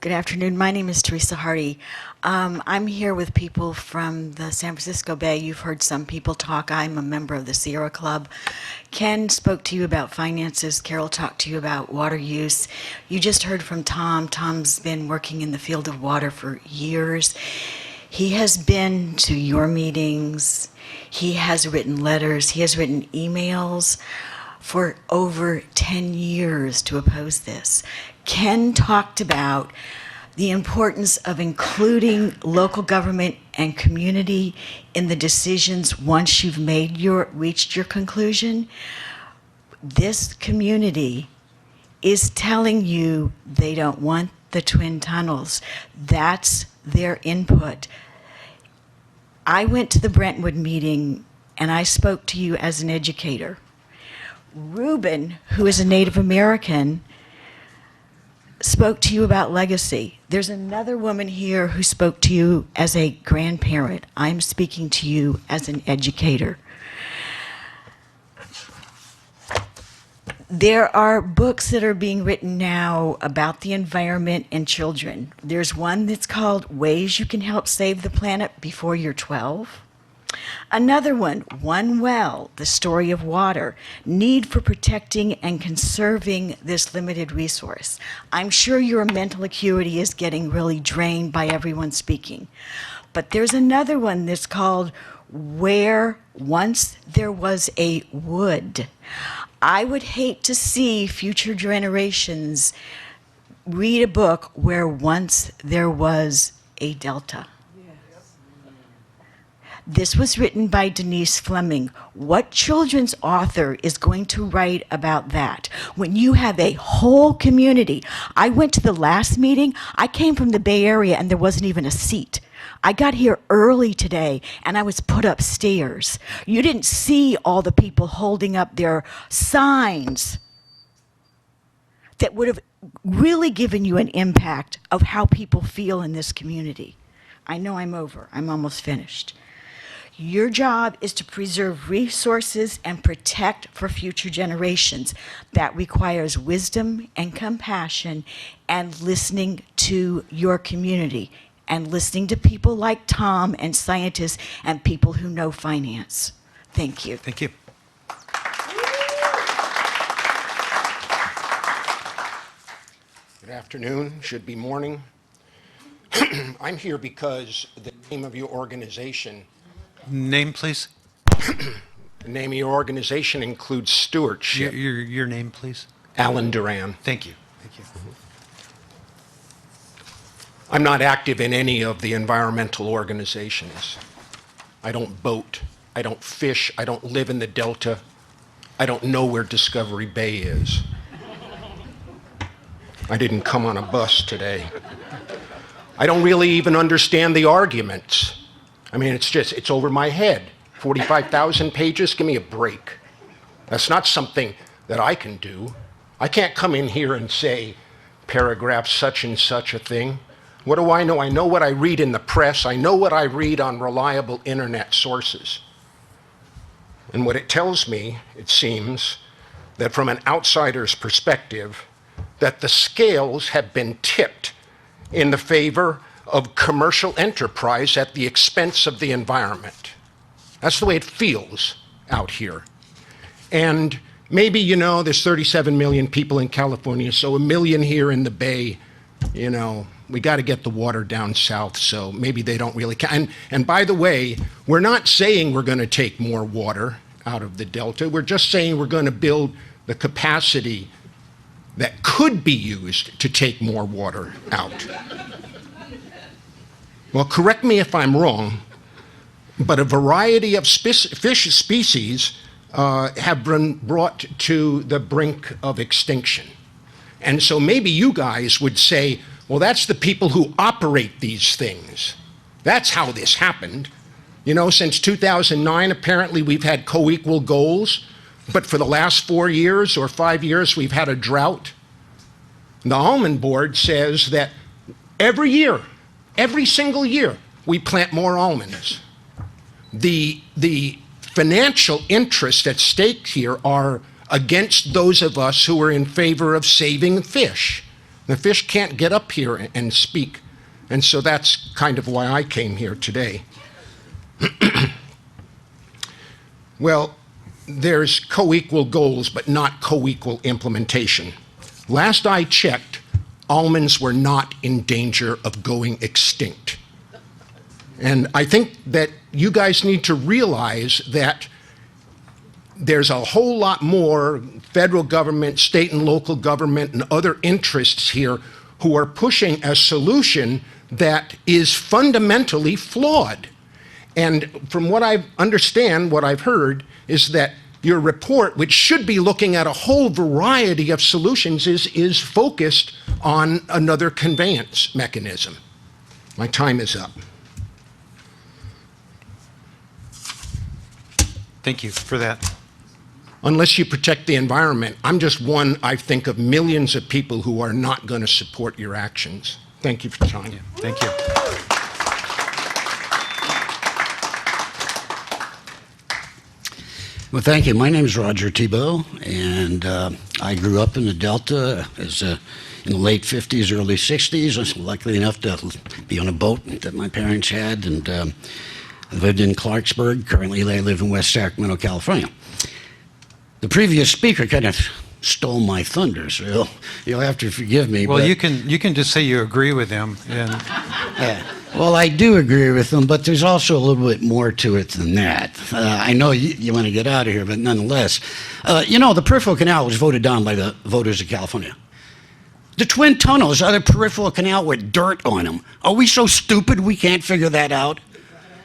Good afternoon. My name is Teresa Hardy. I'm here with people from the San Francisco Bay. You've heard some people talk. I'm a member of the Sierra Club. Ken spoke to you about finances. Carol talked to you about water use. You just heard from Tom. Tom's been working in the field of water for years. He has been to your meetings. He has written letters. He has written emails for over 10 years to oppose this. Ken talked about the importance of including local government and community in the decisions once you've reached your conclusion. This community is telling you they don't want the twin tunnels. That's their input. I went to the Brentwood meeting and I spoke to you as an educator. Reuben, who is a Native American, spoke to you about legacy. There's another woman here who spoke to you as a grandparent. I'm speaking to you as an educator. There are books that are being written now about the environment and children. There's one that's called Ways You Can Help Save the Planet Before You're 12. Another one, One Well, The Story of Water, Need for Protecting and Conserving This Limited Resource. I'm sure your mental acuity is getting really drained by everyone speaking. But there's another one that's called Where Once There Was a Wood. I would hate to see future generations read a book where once there was a delta. This was written by Denise Fleming. What children's author is going to write about that? When you have a whole community. I went to the last meeting. I came from the Bay Area and there wasn't even a seat. I got here early today and I was put upstairs. You didn't see all the people holding up their signs that would have really given you an impact of how people feel in this community. I know I'm over. I'm almost finished. Your job is to preserve resources and protect for future generations. That requires wisdom and compassion and listening to your community and listening to people like Tom and scientists and people who know finance. Thank you. Thank you. Good afternoon, should be morning. I'm here because the name of your organization Name, please. The name of your organization includes stewardship. Your name, please. Alan Duran. Thank you. Thank you. I'm not active in any of the environmental organizations. I don't boat. I don't fish. I don't live in the Delta. I don't know where Discovery Bay is. I didn't come on a bus today. I don't really even understand the arguments. I mean, it's over my head. 45,000 pages, give me a break. That's not something that I can do. I can't come in here and say paragraph such and such a thing. What do I know? I know what I read in the press. I know what I read on reliable internet sources. And what it tells me, it seems, that from an outsider's perspective, that the scales have been tipped in the favor of commercial enterprise at the expense of the environment. That's the way it feels out here. And maybe, you know, there's 37 million people in California, so 1 million here in the Bay, you know, we got to get the water down south, so maybe they don't really care. And by the way, we're not saying we're going to take more water out of the Delta. We're just saying we're going to build the capacity that could be used to take more water out. Well, correct me if I'm wrong, but a variety of fish species have been brought to the brink of extinction. And so maybe you guys would say, well, that's the people who operate these things. That's how this happened. You know, since 2009, apparently we've had co-equal goals, but for the last 4 years or 5 years, we've had a drought. The Almond Board says that every year, every single year, we plant more almonds. The financial interests at stake here are against those of us who are in favor of saving fish. The fish can't get up here and speak, and so that's kind of why I came here today. Well, there's co-equal goals, but not co-equal implementation. Last I checked, almonds were not in danger of going extinct. And I think that you guys need to realize that there's a whole lot more federal government, state and local government, and other interests here who are pushing a solution that is fundamentally flawed. And from what I understand, what I've heard, is that your report, which should be looking at a whole variety of solutions, is focused on another conveyance mechanism. My time is up. Thank you for that. Unless you protect the environment, I'm just one, I think, of millions of people who are not going to support your actions. Thank you for your time. Thank you. Well, thank you. My name is Roger Thibault, and I grew up in the Delta in the late 50s, early 60s. I was lucky enough to be on a boat that my parents had, and I lived in Clarksburg. Currently, I live in West Sacramento, California. The previous speaker kind of stole my thunder, so you'll have to forgive me. Well, but, you can just say you agree with him. And well, I do agree with them, but there's also a little bit more to it than that. I know you want to get out of here, but nonetheless, you know, the peripheral canal was voted down by the voters of California. The twin tunnels are the peripheral canal with dirt on them. Are we so stupid we can't figure that out?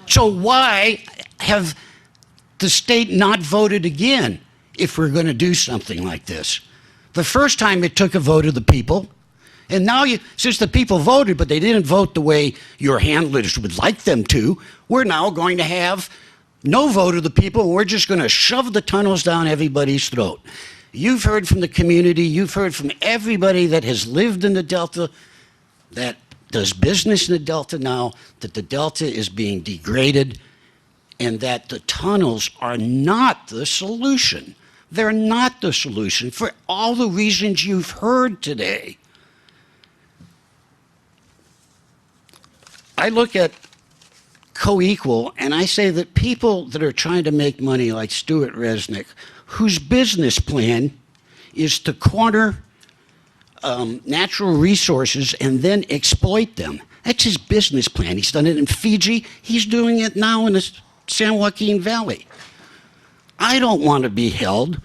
So why have the state not voted again if we're going to do something like this? The first time it took a vote of the people, and now since the people voted, but they didn't vote the way your handlers would like them to, we're now going to have no vote of the people, and we're just going to shove the tunnels down everybody's throat. You've heard from the community, you've heard from everybody that has lived in the Delta, that does business in the Delta now, that the Delta is being degraded, and that the tunnels are not the solution. They're not the solution for all the reasons you've heard today. I look at co-equal, and I say that people that are trying to make money, like Stuart Resnick, whose business plan is to corner natural resources and then exploit them. That's his business plan. He's done it in Fiji. He's doing it now in the San Joaquin Valley. I don't want to be held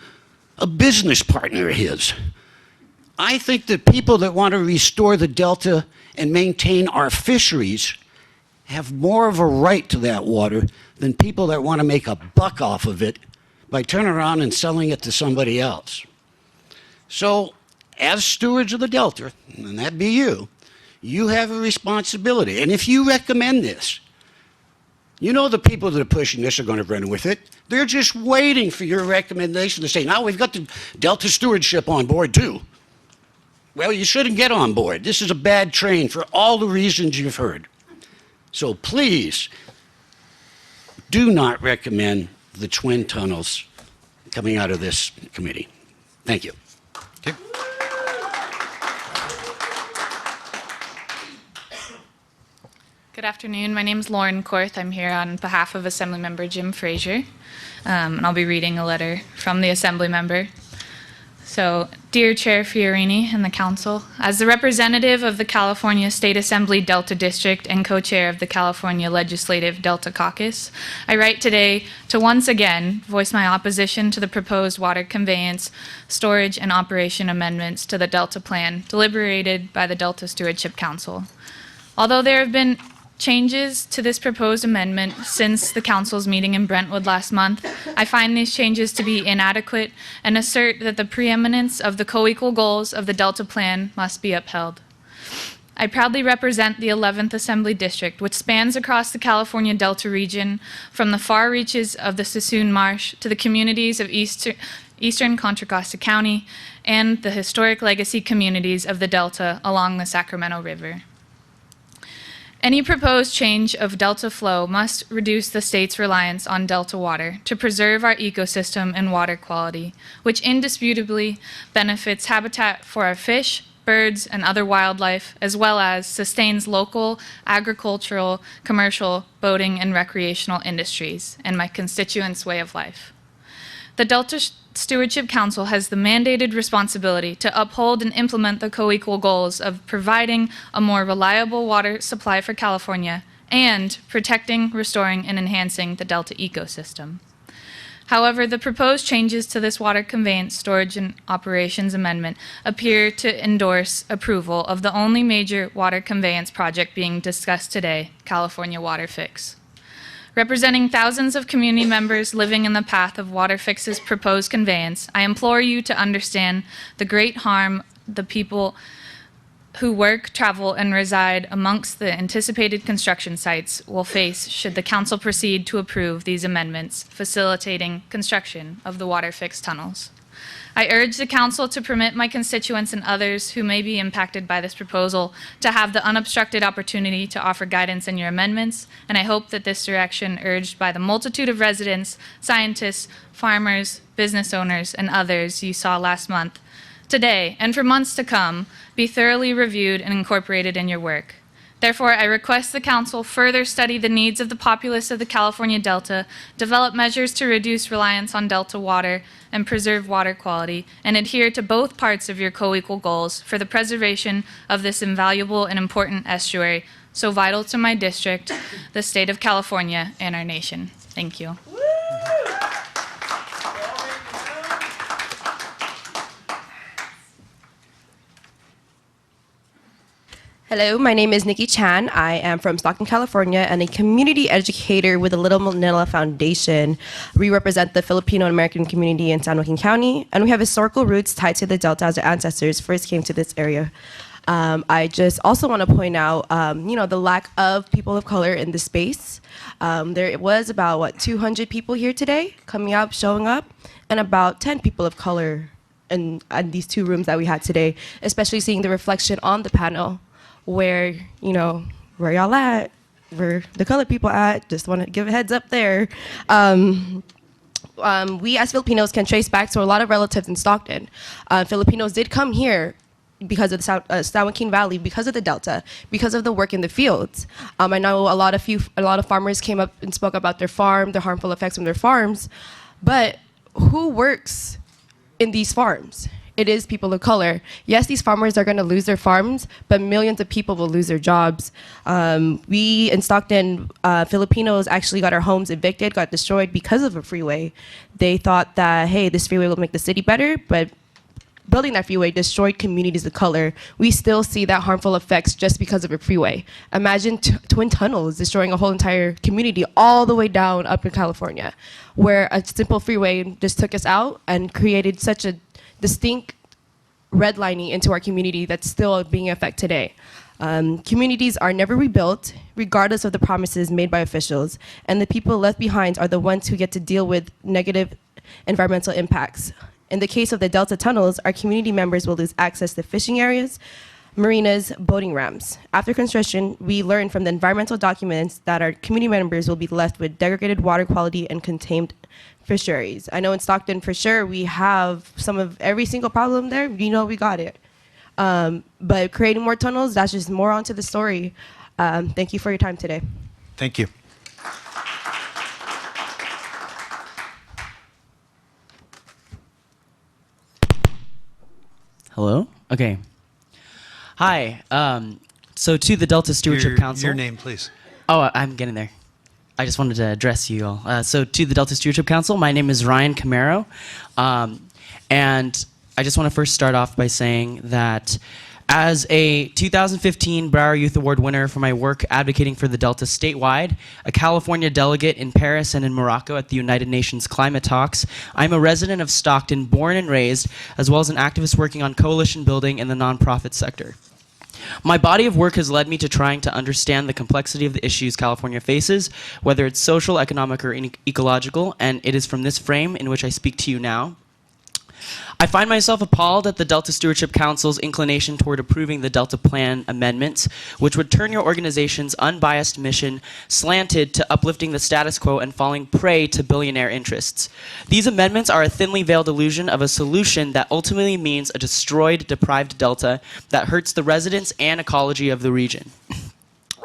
a business partner of his. I think that people that want to restore the Delta and maintain our fisheries have more of a right to that water than people that want to make a buck off of it by turning around and selling it to somebody else. So, as stewards of the Delta, and that be you, you have a responsibility. And if you recommend this, you know the people that are pushing this are going to run with it. They're just waiting for your recommendation to say, now we've got the Delta stewardship on board too. Well, you shouldn't get on board. This is a bad train for all the reasons you've heard. So please, do not recommend the twin tunnels coming out of this committee. Thank you. Okay. Good afternoon. My name is Lauren Korth. I'm here on behalf of Assemblymember Jim Frazier, and I'll be reading a letter from the Assemblymember. So, dear Chair Fiorini and the Council, as the representative of the California State Assembly Delta District and co-chair of the California Legislative Delta Caucus, I write today to once again voice my opposition to the proposed water conveyance, storage, and operation amendments to the Delta Plan deliberated by the Delta Stewardship Council. Although there have been changes to this proposed amendment since the Council's meeting in Brentwood last month, I find these changes to be inadequate and assert that the preeminence of the co-equal goals of the Delta Plan must be upheld. I proudly represent the 11th Assembly District, which spans across the California Delta region from the far reaches of the Sassoon Marsh to the communities of eastern Contra Costa County and the historic legacy communities of the Delta along the Sacramento River. Any proposed change of Delta flow must reduce the state's reliance on Delta water to preserve our ecosystem and water quality, which indisputably benefits habitat for our fish, birds, and other wildlife, as well as sustains local agricultural, commercial, boating, and recreational industries, and my constituents' way of life. The Delta Stewardship Council has the mandated responsibility to uphold and implement the co-equal goals of providing a more reliable water supply for California and protecting, restoring, and enhancing the Delta ecosystem. However, the proposed changes to this water conveyance, storage, and operations amendment appear to endorse approval of the only major water conveyance project being discussed today, California Water Fix. Representing thousands of community members living in the path of WaterFix's proposed conveyance, I implore you to understand the great harm the people who work, travel, and reside amongst the anticipated construction sites will face should the Council proceed to approve these amendments facilitating construction of the WaterFix tunnels. I urge the Council to permit my constituents and others who may be impacted by this proposal to have the unobstructed opportunity to offer guidance in your amendments, and I hope that this direction urged by the multitude of residents, scientists, farmers, business owners, and others you saw last month, today, and for months to come, be thoroughly reviewed and incorporated in your work. Therefore, I request the Council further study the needs of the populace of the California Delta, develop measures to reduce reliance on Delta water and preserve water quality, and adhere to both parts of your co-equal goals for the preservation of this invaluable and important estuary, so vital to my district, the state of California, and our nation. Thank you. Hello, my name is Nikki Chan. I am from Stockton, California, and a community educator with the Little Manila Foundation. We represent the Filipino American community in San Joaquin County, and we have historical roots tied to the Delta as our ancestors first came to this area. I just also want to point out, the lack of people of color in the space. There was about, 200 people here today coming up, showing up, and about 10 people of color in these two rooms that we had today, especially seeing the reflection on the panel. Where y'all at, where the colored people at, just want to give a heads up there. We as Filipinos can trace back to a lot of relatives in Stockton. Filipinos did come here because of the San Joaquin Valley, because of the Delta, because of the work in the fields. I know a lot of farmers came up and spoke about their farm, the harmful effects from their farms, but who works in these farms? It is people of color. Yes, these farmers are going to lose their farms, but millions of people will lose their jobs. We in Stockton, Filipinos actually got our homes evicted, got destroyed because of a freeway. They thought that, hey, this freeway will make the city better, but building that freeway destroyed communities of color. We still see that harmful effects just because of a freeway. Imagine twin tunnels destroying a whole entire community all the way down up in California, where a simple freeway just took us out and created such a distinct redlining into our community that's still being affected today. Communities are never rebuilt, regardless of the promises made by officials, and the people left behind are the ones who get to deal with negative environmental impacts. In the case of the Delta tunnels, our community members will lose access to fishing areas, marinas, boating ramps. After construction, we learned from the environmental documents that our community members will be left with degraded water quality and contained fisheries. I know in Stockton, for sure, we have some of every single problem there. You know, we got it. But creating more tunnels, that's just more onto the story. Thank you for your time today. Thank you. Hello? Okay. Hi. So to the Delta Stewardship Council. Your name, please. Oh, I'm getting there. I just wanted to address you all. So to the Delta Stewardship Council, my name is Ryan Camaro. And I just want to first start off by saying that as a 2015 Brower Youth Award winner for my work advocating for the Delta statewide, a California delegate in Paris and in Morocco at the United Nations Climate Talks, I'm a resident of Stockton, born and raised, as well as an activist working on coalition building in the nonprofit sector. My body of work has led me to trying to understand the complexity of the issues California faces, whether it's social, economic, or ecological, and it is from this frame in which I speak to you now. I find myself appalled at the Delta Stewardship Council's inclination toward approving the Delta Plan amendments, which would turn your organization's unbiased mission slanted to uplifting the status quo and falling prey to billionaire interests. These amendments are a thinly veiled illusion of a solution that ultimately means a destroyed, deprived Delta that hurts the residents and ecology of the region.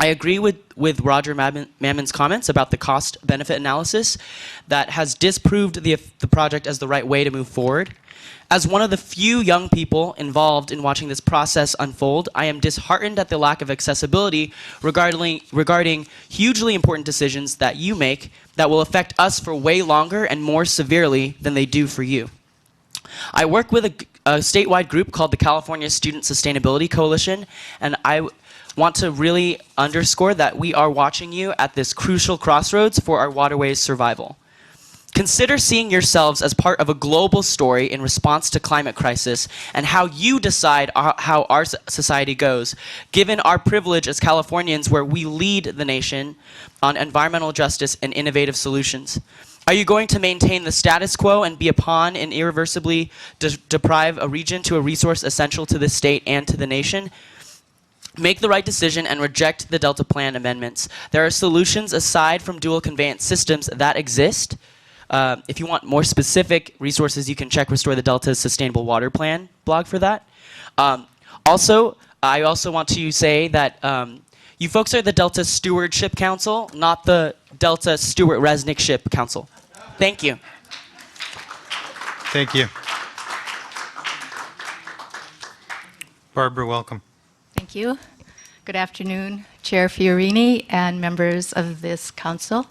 I agree with Roger Mammon's comments about the cost-benefit analysis that has disproved the project as the right way to move forward. As one of the few young people involved in watching this process unfold, I am disheartened at the lack of accessibility regarding hugely important decisions that you make that will affect us for way longer and more severely than they do for you. I work with a statewide group called the California Student Sustainability Coalition, and I want to really underscore that we are watching you at this crucial crossroads for our waterways' survival. Consider seeing yourselves as part of a global story in response to climate crisis and how you decide how our society goes, given our privilege as Californians where we lead the nation on environmental justice and innovative solutions. Are you going to maintain the status quo and be a pawn and irreversibly deprive a region to a resource essential to the state and to the nation? Make the right decision and reject the Delta Plan amendments. There are solutions aside from dual conveyance systems that exist. If you want more specific resources, you can check Restore the Delta's Sustainable Water Plan blog for that. I also want to say that you folks are the Delta Stewardship Council, not the Delta Stewart Resnick Ship Council. Thank you. Thank you. Barbara, welcome. Thank you. Good afternoon, Chair Fiorini and members of this council.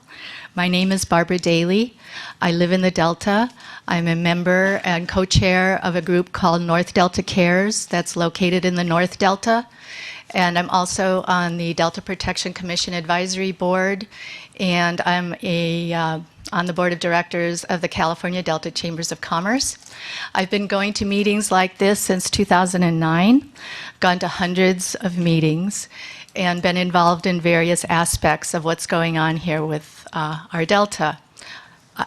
My name is Barbara Daly. I live in the Delta. I'm a member and co-chair of a group called North Delta Cares that's located in the North Delta. And I'm also on the Delta Protection Commission Advisory Board, and I'm on the board of directors of the California Delta Chambers of Commerce. I've been going to meetings like this since 2009, gone to hundreds of meetings, and been involved in various aspects of what's going on here with our Delta.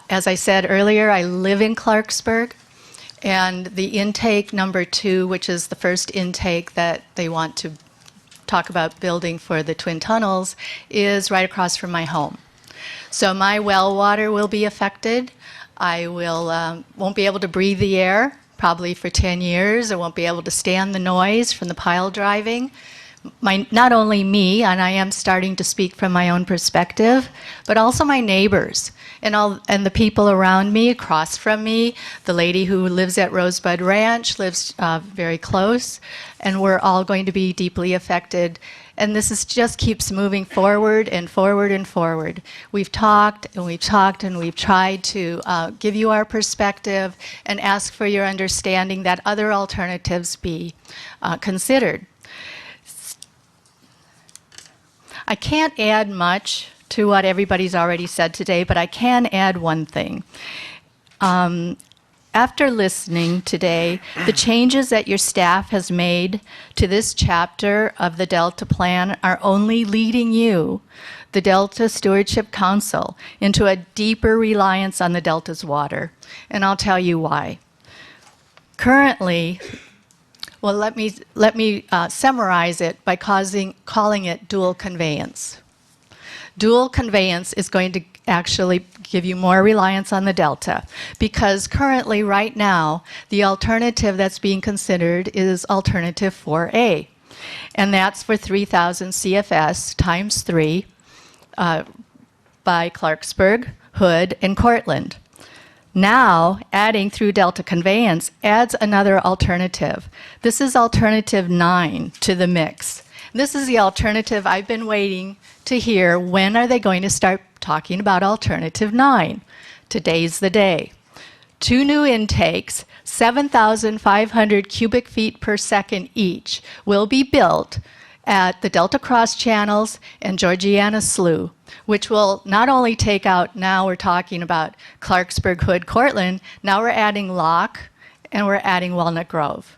As I said earlier, I live in Clarksburg, and the intake number 2, which is the first intake that they want to talk about building for the Twin Tunnels, is right across from my home. So my well water will be affected. I won't be able to breathe the air probably for 10 years. I won't be able to stand the noise from the pile driving. Not only me, and I am starting to speak from my own perspective, but also my neighbors and the people around me, across from me. The lady who lives at Rosebud Ranch lives very close, and we're all going to be deeply affected. And this just keeps moving forward and forward and forward. We've talked and we've talked and we've tried to give you our perspective and ask for your understanding that other alternatives be considered. I can't add much to what everybody's already said today, but I can add one thing. After listening today, the changes that your staff has made to this chapter of the Delta Plan are only leading you, the Delta Stewardship Council, into a deeper reliance on the Delta's water. And I'll tell you why. Currently, well, let me summarize it by calling it dual conveyance. Dual conveyance is going to actually give you more reliance on the delta, because currently, right now, the alternative that's being considered is alternative 4A, and that's for 3,000 CFS times 3 by Clarksburg, Hood, and Cortland. Now, adding through delta conveyance adds another alternative. This is alternative 9 to the mix. This is the alternative I've been waiting to hear. When are they going to start talking about alternative 9? Today's the day. 2 new intakes, 7,500 cubic feet per second each, will be built at the Delta Cross Channels and Georgiana Slough, which will not only take out, now we're talking about Clarksburg, Hood, Cortland, now we're adding Locke, and we're adding Walnut Grove.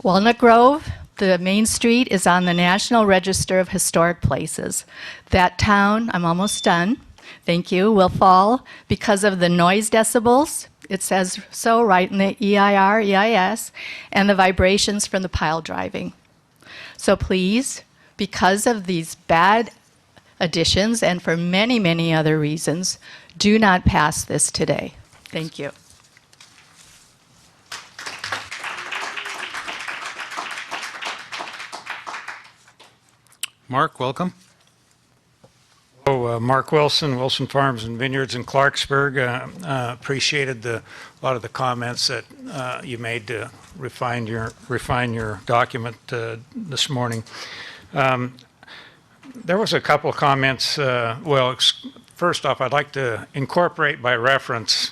Walnut Grove, the main street, is on the National Register of Historic Places. That town, I'm almost done, thank you, will fall because of the noise decibels. It says so right in the EIS, and the vibrations from the pile driving. So please, because of these bad additions and for many, many other reasons, do not pass this today. Thank you. Mark, welcome. Mark Wilson, Wilson Farms and Vineyards in Clarksburg. Appreciated a lot of the comments that you made to refine your document this morning. There was a couple of comments. First off, I'd like to incorporate by reference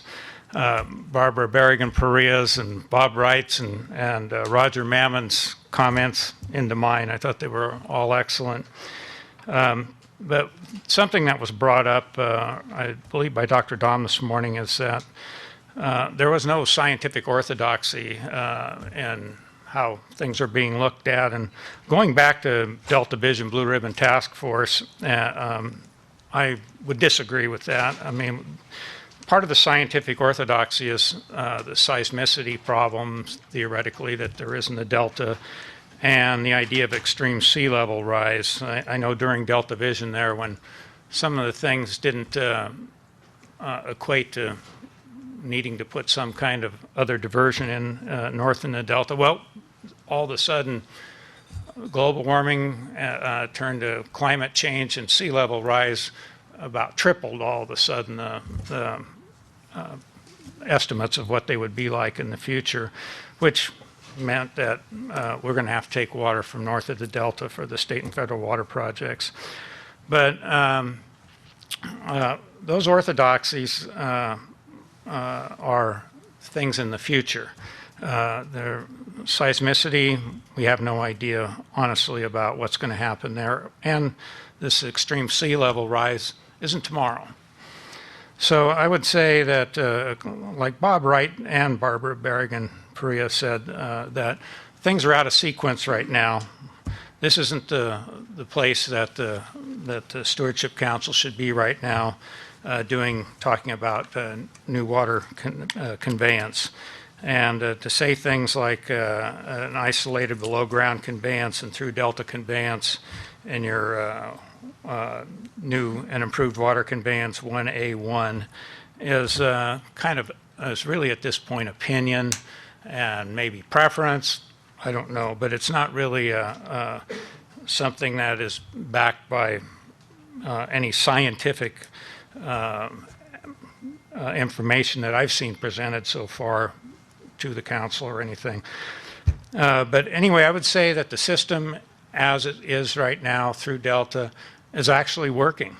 Barbara Berrigan-Perea's and Bob Wright's and Roger Mammon's comments into mine. I thought they were all excellent. But something that was brought up, I believe by Dr. Dahm this morning, is that there was no scientific orthodoxy in how things are being looked at. And going back to Delta Vision Blue Ribbon Task Force, I would disagree with that. I mean, part of the scientific orthodoxy is the seismicity problems, theoretically, that there is in the Delta, and the idea of extreme sea level rise. I know during Delta Vision there, when some of the things didn't equate to needing to put some kind of other diversion in north in the Delta, well, all of a sudden, global warming turned to climate change, and sea level rise about tripled all of a sudden the estimates of what they would be like in the future, which meant that we're going to have to take water from north of the Delta for the state and federal water projects. But those orthodoxies are things in the future. Their seismicity, we have no idea, honestly, about what's going to happen there. And this extreme sea level rise isn't tomorrow. So I would say that, like Bob Wright and Barbara Berrigan-Perea said, that things are out of sequence right now. This isn't the place that the Stewardship Council should be right now, talking about new water conveyance. And to say things like an isolated below-ground conveyance and through delta conveyance in your new and improved water conveyance 1A1 is is really at this point opinion and maybe preference. I don't know, but it's not really something that is backed by any scientific information that I've seen presented so far to the council or anything. But anyway, I would say that the system as it is right now through Delta is actually working.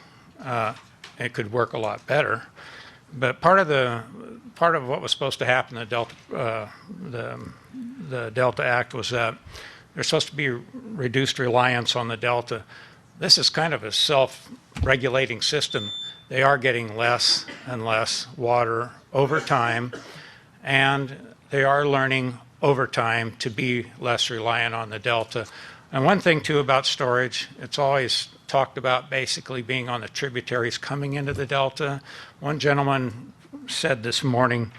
It could work a lot better. But part of what was supposed to happen in the Delta Act was that there's supposed to be reduced reliance on the Delta. This is kind of a self-regulating system. They are getting less and less water over time, and they are learning over time to be less reliant on the Delta. And one thing too about storage, it's always talked about basically being on the tributaries coming into the Delta. One gentleman said this morning,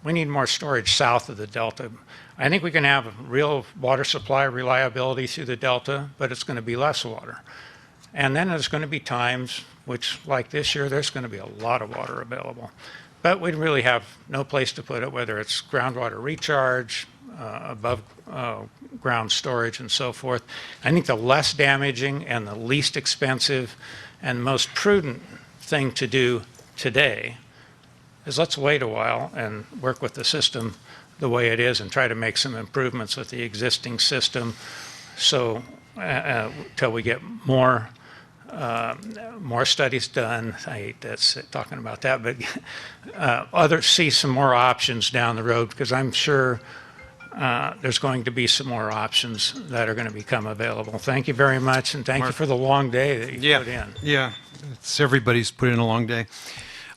we need more storage south of the delta. I think we can have real water supply reliability through the delta, but it's going to be less water. And then there's going to be times, which like this year, there's going to be a lot of water available. But we really have no place to put it, whether it's groundwater recharge, above ground storage, and so forth. I think the less damaging and the least expensive and most prudent thing to do today is let's wait a while and work with the system the way it is and try to make some improvements with the existing system so till we get more studies done. I hate that, talking about that, but others see some more options down the road, because I'm sure there's going to be some more options that are going to become available. Thank you very much, and thank you for the long day that you put in. Yeah, everybody's put in a long day.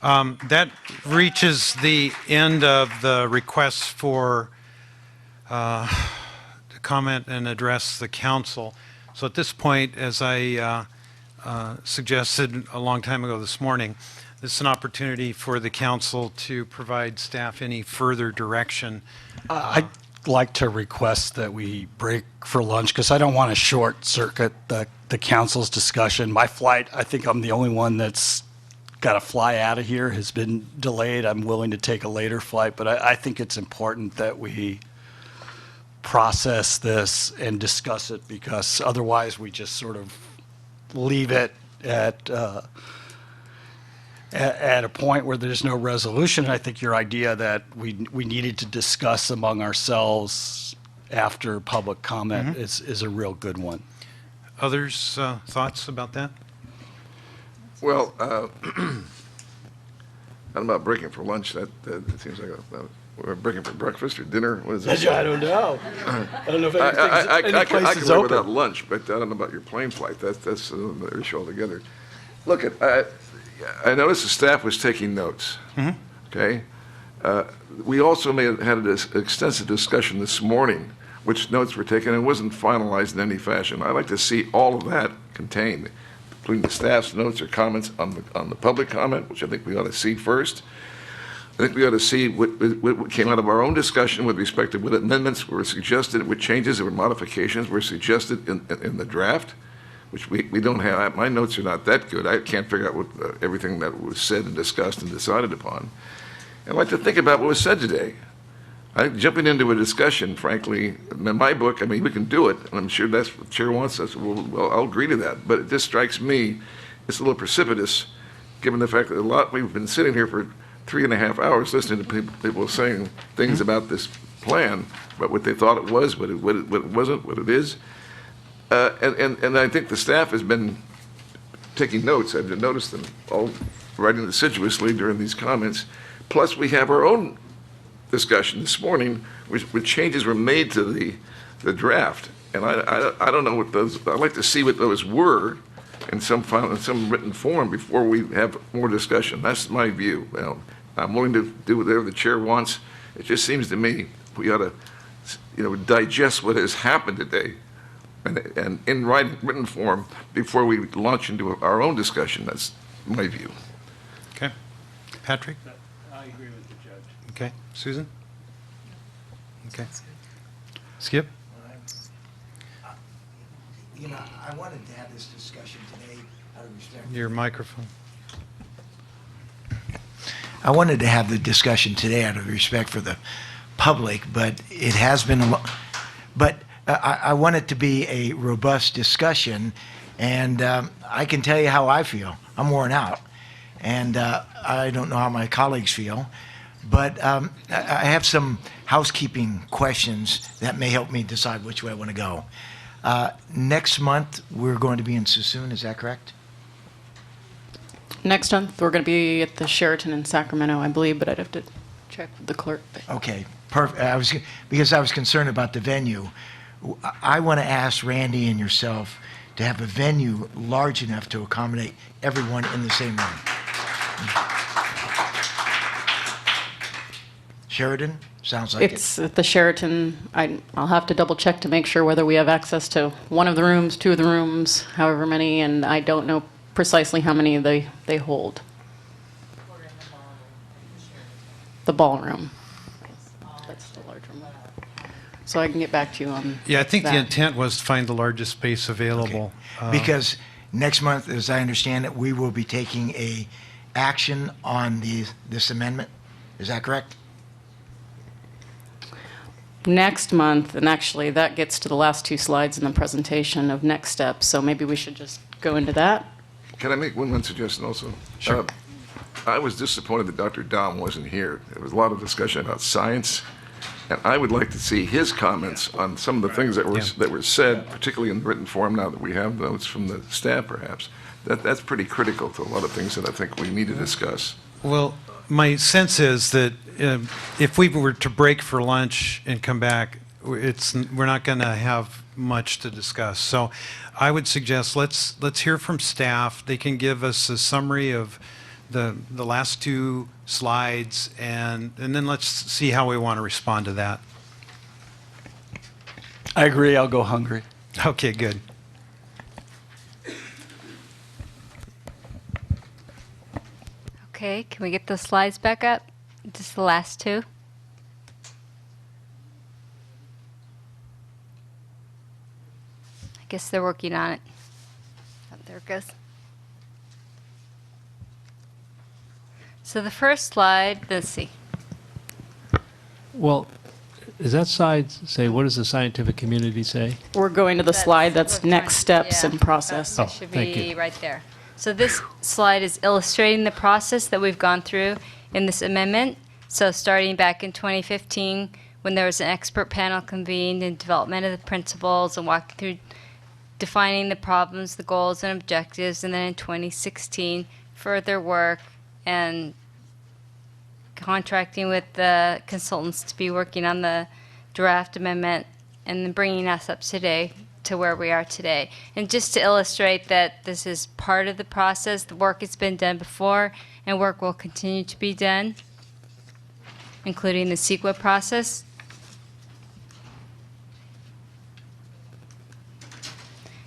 That reaches the end of the requests for to comment and address the council. So at this point, as I suggested a long time ago this morning, this is an opportunity for the council to provide staff any further direction. I'd like to request that we break for lunch, because I don't want to short circuit the council's discussion. My flight, I think I'm the only one that's got to fly out of here, has been delayed. I'm willing to take a later flight, but I think it's important that we process this and discuss it, because otherwise we just sort of leave it at a point where there's no resolution. And I think your idea that we needed to discuss among ourselves after public comment is a real good one. Others' thoughts about that? Well, I don't know about breaking for lunch. That seems like we're breaking for breakfast or dinner. What is that? I don't know. I don't know if I can is live open. without lunch, but I don't know about your plane flight. That's another issue altogether. Look, I noticed the staff was taking notes. Okay. We also had an extensive discussion this morning, which notes were taken and wasn't finalized in any fashion. I'd like to see all of that contained, including the staff's notes or comments on the public comment, which I think we ought to see first. I think we ought to see what came out of our own discussion with respect to what amendments were suggested, what changes or modifications were suggested in the draft, which we don't have. My notes are not that good. I can't figure out what everything that was said and discussed and decided upon. I'd like to think about what was said today. Jumping into a discussion, frankly, in my book, I mean, we can do it, and I'm sure that's what the chair wants us. Well, I'll agree to that. But it just strikes me, it's a little precipitous, given the fact that we've been sitting here for 3.5 hours listening to people saying things about this plan, about what they thought it was, what it wasn't, what it is. And I think the staff has been taking notes. I've noticed them all writing assiduously during these comments. Plus, we have our own discussion this morning, which changes were made to the draft. And I don't know what those, I'd like to see what those were in some written form before we have more discussion. That's my view. Now, I'm willing to do whatever the chair wants. It just seems to me we ought to, digest what has happened today and in written form before we launch into our own discussion. That's my view. Okay. Patrick? I agree with the judge. Okay. Susan? Okay. Skip? I wanted to have this discussion today out of respect. Your microphone. I wanted to have the discussion today out of respect for the public, but it has been but I want it to be a robust discussion, and I can tell you how I feel. I'm worn out, and I don't know how my colleagues feel, but I have some housekeeping questions that may help me decide which way I want to go. Next month, we're going to be in Suisun, is that correct? Next month, we're going to be at the Sheraton in Sacramento, I believe, but I'd have to check with the clerk. Okay, perfect. Because I was concerned about the venue. I want to ask Randy and yourself to have a venue large enough to accommodate everyone in the same room. Sheridan? Sounds like It's at the Sheraton. I'll have to double check to make sure whether we have access to one of the rooms, two of the rooms, however many, and I don't know precisely how many they hold. The ballroom. That's the larger one. So I can get back to you on Yeah, I think the that. intent was to find the largest space available. Because next month, as I understand it, we will be taking a action on this amendment. Is that correct? Next month, and actually that gets to the last two slides in the presentation of next steps, so maybe we should just go into that. Can I make one suggestion also? Sure. I was disappointed that Dr. Dom wasn't here. There was a lot of discussion about science, and I would like to see his comments on some of the things that were said, particularly in written form now that we have notes from the staff perhaps. That's pretty critical to a lot of things that I think we need to discuss. Well, my sense is that if we were to break for lunch and come back, we're not going to have much to discuss. So I would suggest let's hear from staff. They can give us a summary of the last two slides, and then let's see how we want to respond to that. I agree. I'll go hungry. Okay, good. Okay, can we get the slides back up? Just the last two. I guess they're working on it. Oh, there it goes. So the first slide, let's see. Well, does that slide say, what does the scientific community say? We're going to the slide that's next steps in process. That should thank be you. right there. So this slide is illustrating the process that we've gone through in this amendment. So starting back in 2015, when there was an expert panel convened in development of the principles and walking through defining the problems, the goals, and objectives, and then in 2016, further work and contracting with the consultants to be working on the draft amendment and then bringing us up today to where we are today. And just to illustrate that this is part of the process, the work has been done before and work will continue to be done, including the CEQA process.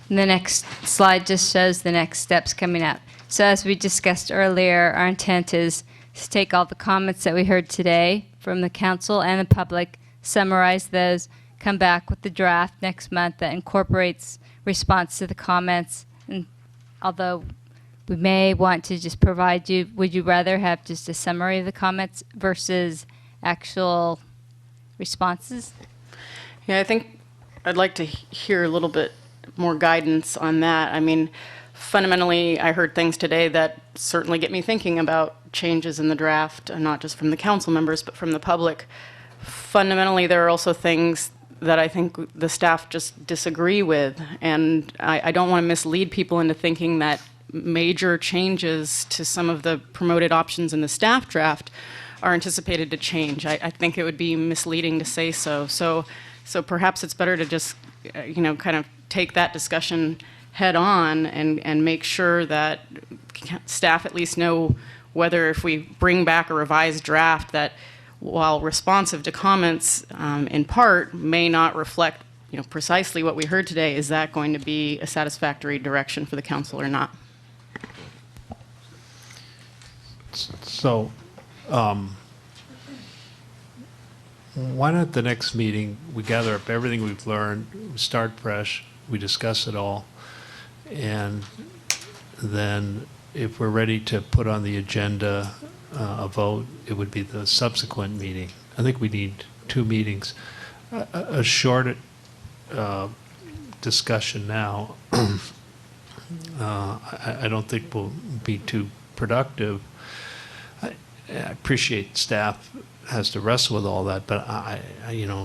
And the next slide just shows the next steps coming up. So as we discussed earlier, our intent is to take all the comments that we heard today from the council and the public, summarize those, come back with the draft next month that incorporates response to the comments. And although we may want to just provide you, would you rather have just a summary of the comments versus actual responses? Yeah, I think I'd like to hear a little bit more guidance on that. I mean, fundamentally, I heard things today that certainly get me thinking about changes in the draft, and not just from the council members, but from the public. Fundamentally, there are also things that I think the staff just disagree with, and I don't want to mislead people into thinking that major changes to some of the promoted options in the staff draft are anticipated to change. I think it would be misleading to say so. So perhaps it's better to just, kind of take that discussion head on and make sure that staff at least know whether if we bring back a revised draft that while responsive to comments in part may not reflect precisely what we heard today, is that going to be a satisfactory direction for the council or not? So, why not the next meeting, we gather up everything we've learned, we start fresh, we discuss it all, and then if we're ready to put on the agenda a vote, it would be the subsequent meeting. I think we need 2 meetings. A short discussion now, I don't think will be too productive. I appreciate staff has to wrestle with all that, but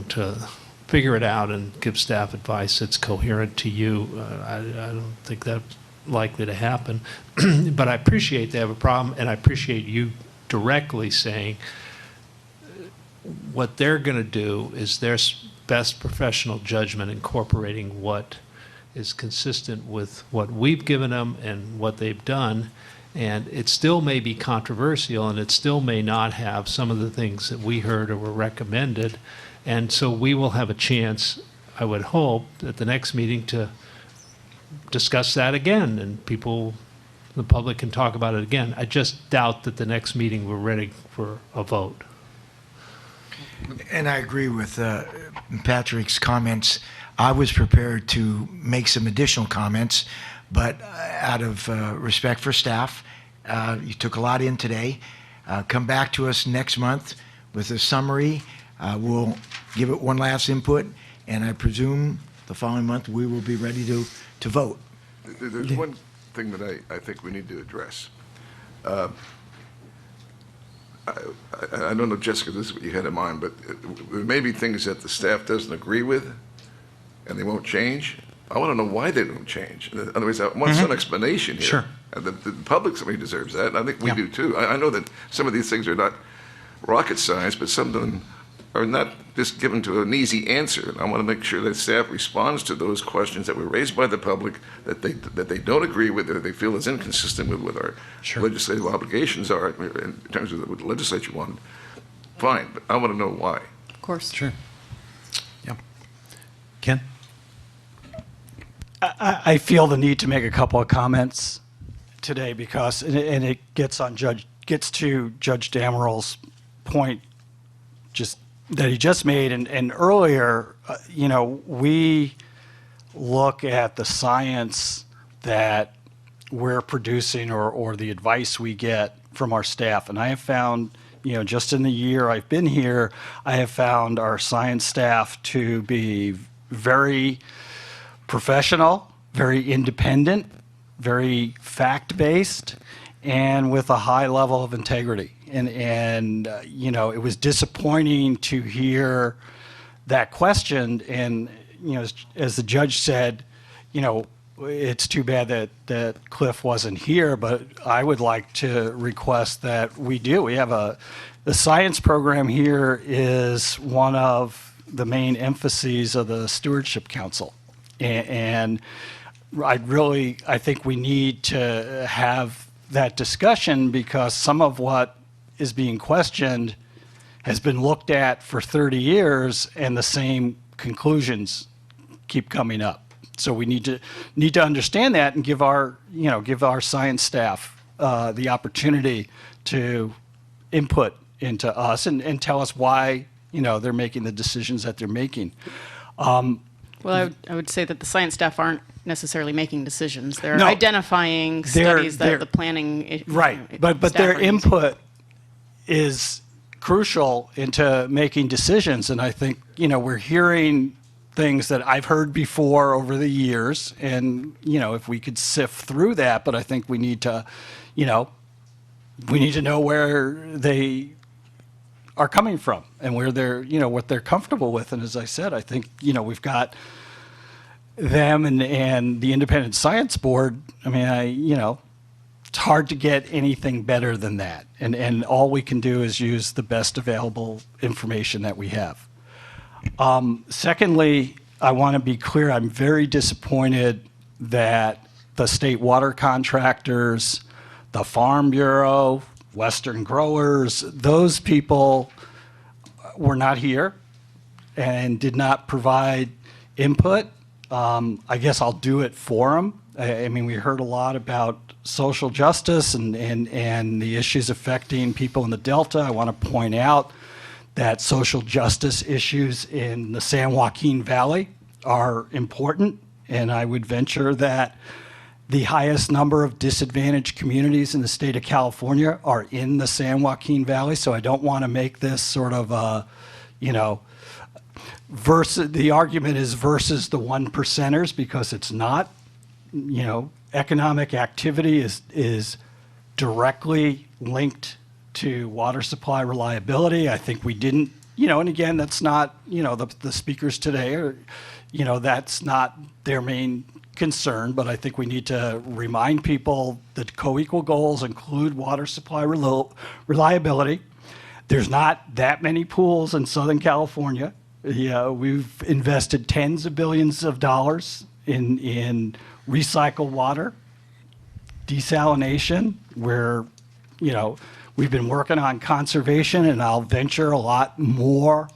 to figure it out and give staff advice that's coherent to you, I don't think that's likely to happen. But I appreciate they have a problem, and I appreciate you directly saying what they're going to do is their best professional judgment, incorporating what is consistent with what we've given them and what they've done. And it still may be controversial, and it still may not have some of the things that we heard or were recommended. And so we will have a chance, I would hope, at the next meeting to discuss that again, and the public can talk about it again. I just doubt that the next meeting we're ready for a vote. And I agree with Patrick's comments. I was prepared to make some additional comments, but out of respect for staff, you took a lot in today. Come back to us next month with a summary. We'll give it one last input, and I presume the following month we will be ready to vote. There's one thing that I think we need to address. I don't know, Jessica, this is what you had in mind, but there may be things that the staff doesn't agree with, and they won't change. I want to know why they don't change. In other words, I want some explanation here. Sure. And the public certainly deserves that, and I think we do too. I know that some of these things are not rocket science, but some of them are not just given to an easy answer. And I want to make sure that staff responds to those questions that were raised by the public that they don't agree with, or they feel is inconsistent with what our legislative obligations are in terms of what the legislature wanted. Fine, but I want to know why. Of course. Sure. Yeah. Ken? I feel the need to make a couple of comments today because, and it gets to Judge Dameral's point that he just made, and earlier, we look at the science that we're producing or the advice we get from our staff, and I have found, just in the year I've been here, I have found our science staff to be very professional, very independent, very fact-based, and with a high level of integrity. And it was disappointing to hear that question. And, as the judge said, it's too bad that Cliff wasn't here, but I would like to request that we do. We have the science program here is one of the main emphases of the Stewardship Council. And I think we need to have that discussion because some of what is being questioned has been looked at for 30 years and the same conclusions keep coming up. So we need to understand that and give our science staff the opportunity to input into us and tell us why they're making the decisions that they're making. Well, I would say that the science staff aren't necessarily making decisions. They're identifying studies that the planning right, but their input is crucial into making decisions. And I think we're hearing things that I've heard before over the years, and if we could sift through that, but I think we need to know where they are coming from and where they're, what they're comfortable with. And as I said, I think, we've got them and the Independent Science Board. I mean, it's hard to get anything better than that. And all we can do is use the best available information that we have. Secondly, I want to be clear, I'm very disappointed that the state water contractors, the Farm Bureau, Western growers, those people were not here and did not provide input. I guess I'll do it for them. I mean, we heard a lot about social justice and the issues affecting people in the Delta. I want to point out that social justice issues in the San Joaquin Valley are important, and I would venture that the highest number of disadvantaged communities in the state of California are in the San Joaquin Valley. So I don't want to make this sort of versus the argument is versus the 1%ers, because it's not. Economic activity is directly linked to water supply reliability. I think we didn't, and again, that's not, the speakers today are, that's not their main concern, but I think we need to remind people that co-equal goals include water supply reliability. There's not that many pools in Southern California. We've invested tens of billions of dollars in recycled water, desalination, where, we've been working on conservation, and I'll venture a lot more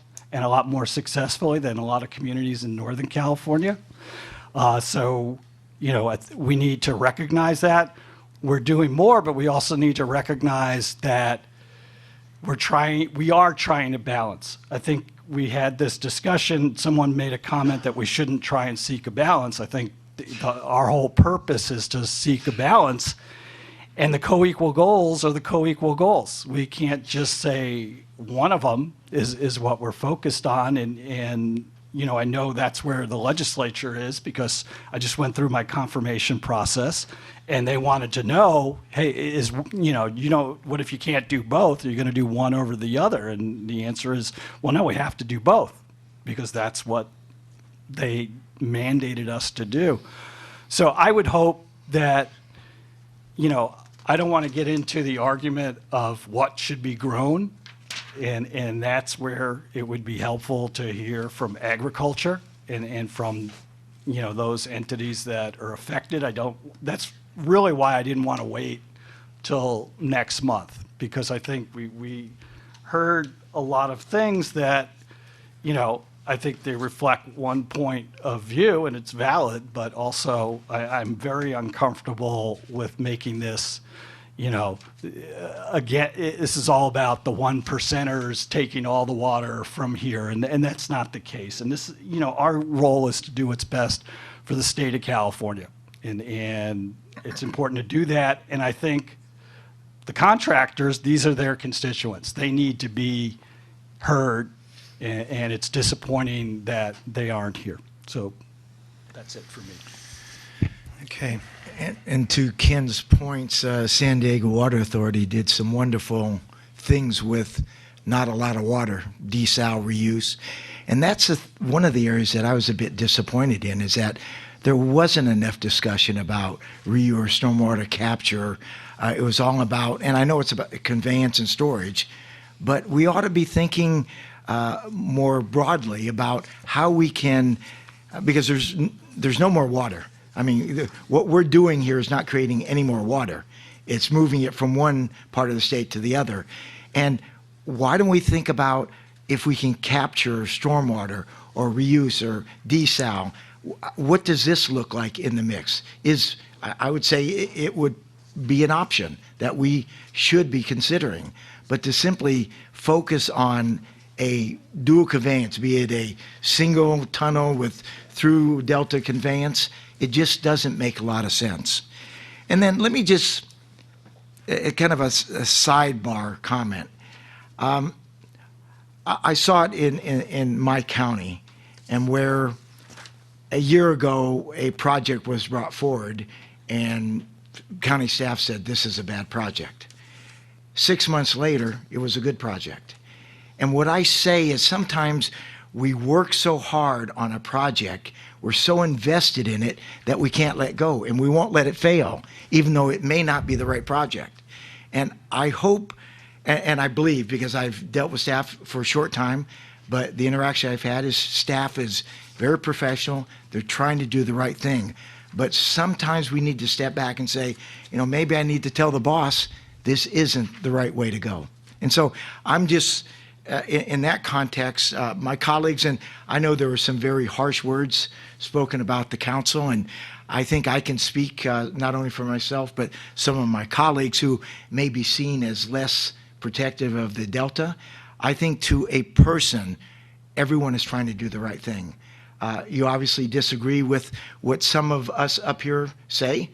successfully than a lot of communities in Northern California. So, we need to recognize that. We're doing more, but we also need to recognize that we are trying to balance. I think we had this discussion, someone made a comment that we shouldn't try and seek a balance. I think our whole purpose is to seek a balance, and the co-equal goals are the co-equal goals. We can't just say one of them is what we're focused on, and you know, I know that's where the legislature is because I just went through my confirmation process, and they wanted to know, hey, what if you can't do both? Are you going to do one over the other? And the answer is, well, no, we have to do both because that's what they mandated us to do. So I would hope that, you know, I don't want to get into the argument of what should be grown, and that's where it would be helpful to hear from agriculture and from, you know, those entities that are affected. That's really why I didn't want to wait till next month, because I think we heard a lot of things that, you know, I think they reflect one point of view, and it's valid, but also I'm very uncomfortable with making this, you know, again, this is all about the 1%ers taking all the water from here, and that's not the case. And this, you know, our role is to do what's best for the state of California, and it's important to do that. And I think the contractors, these are their constituents. They need to be heard, and it's disappointing that they aren't here. So that's it for me. Okay. And to Ken's points, San Diego Water Authority did some wonderful things with not a lot of water, desal, reuse. And that's one of the areas that I was a bit disappointed in, is that there wasn't enough discussion about reuse or stormwater capture. It was all about, and I know it's about conveyance and storage, but we ought to be thinking more broadly about how we can, because there's no more water. I mean, what we're doing here is not creating any more water. It's moving it from one part of the state to the other. And why don't we think about if we can capture stormwater or reuse or desal? What does this look like in the mix? I would say it would be an option that we should be considering. But to simply focus on a dual conveyance, be it a single tunnel with through Delta conveyance, it just doesn't make a lot of sense. And then let me just, kind of a sidebar comment. I saw it in my county, and where a year ago a project was brought forward and county staff said this is a bad project. 6 months later, it was a good project. And what I say is sometimes we work so hard on a project, we're so invested in it that we can't let go, and we won't let it fail, even though it may not be the right project. And I hope, and I believe, because I've dealt with staff for a short time, but the interaction I've had is staff is very professional. They're trying to do the right thing. But sometimes we need to step back and say, you know, maybe I need to tell the boss this isn't the right way to go. And so I'm just, in that context, my colleagues, and I know there were some very harsh words spoken about the council, and I think I can speak not only for myself, but some of my colleagues who may be seen as less protective of the Delta. I think to a person, everyone is trying to do the right thing. You obviously disagree with what some of us up here say.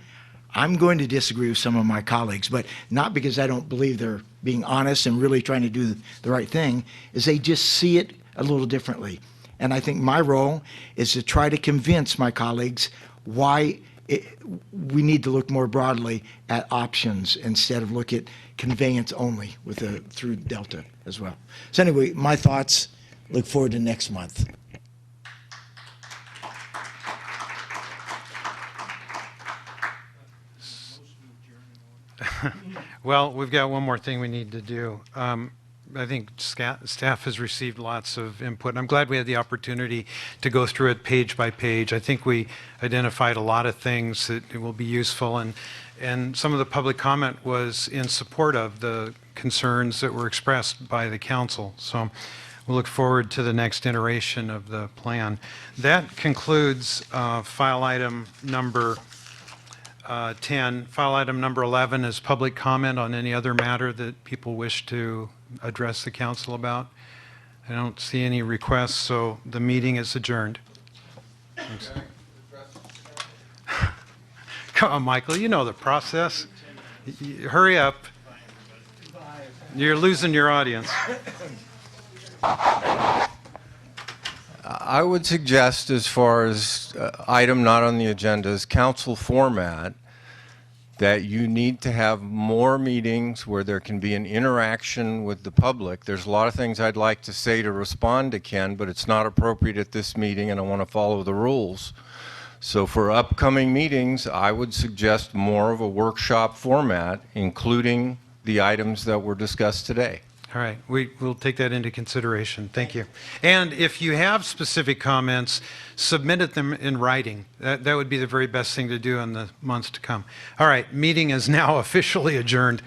I'm going to disagree with some of my colleagues, but not because I don't believe they're being honest and really trying to do the right thing, is they just see it a little differently. And I think my role is to try to convince my colleagues why we need to look more broadly at options instead of look at conveyance only with through Delta as well. So anyway, my thoughts. Look forward to next month. Well, we've got one more thing we need to do. I think staff has received lots of input. I'm glad we had the opportunity to go through it page by page. I think we identified a lot of things that will be useful, and some of the public comment was in support of the concerns that were expressed by the council. So we'll look forward to the next iteration of the plan. That concludes file item number 10. File item number 11 is public comment on any other matter that people wish to address the council about? I don't see any requests, so the meeting is adjourned. Thanks. Come on, Michael, you know the process. Hurry up. You're losing your audience. I would suggest, as far as item not on the agenda, is council format, that you need to have more meetings where there can be an interaction with the public. There's a lot of things I'd like to say to respond to Ken, but it's not appropriate at this meeting, and I want to follow the rules. So for upcoming meetings, I would suggest more of a workshop format, including the items that were discussed today. All right, we'll take that into consideration. Thank you. And if you have specific comments, submit them in writing. That would be the very best thing to do in the months to come. All right, meeting is now officially adjourned.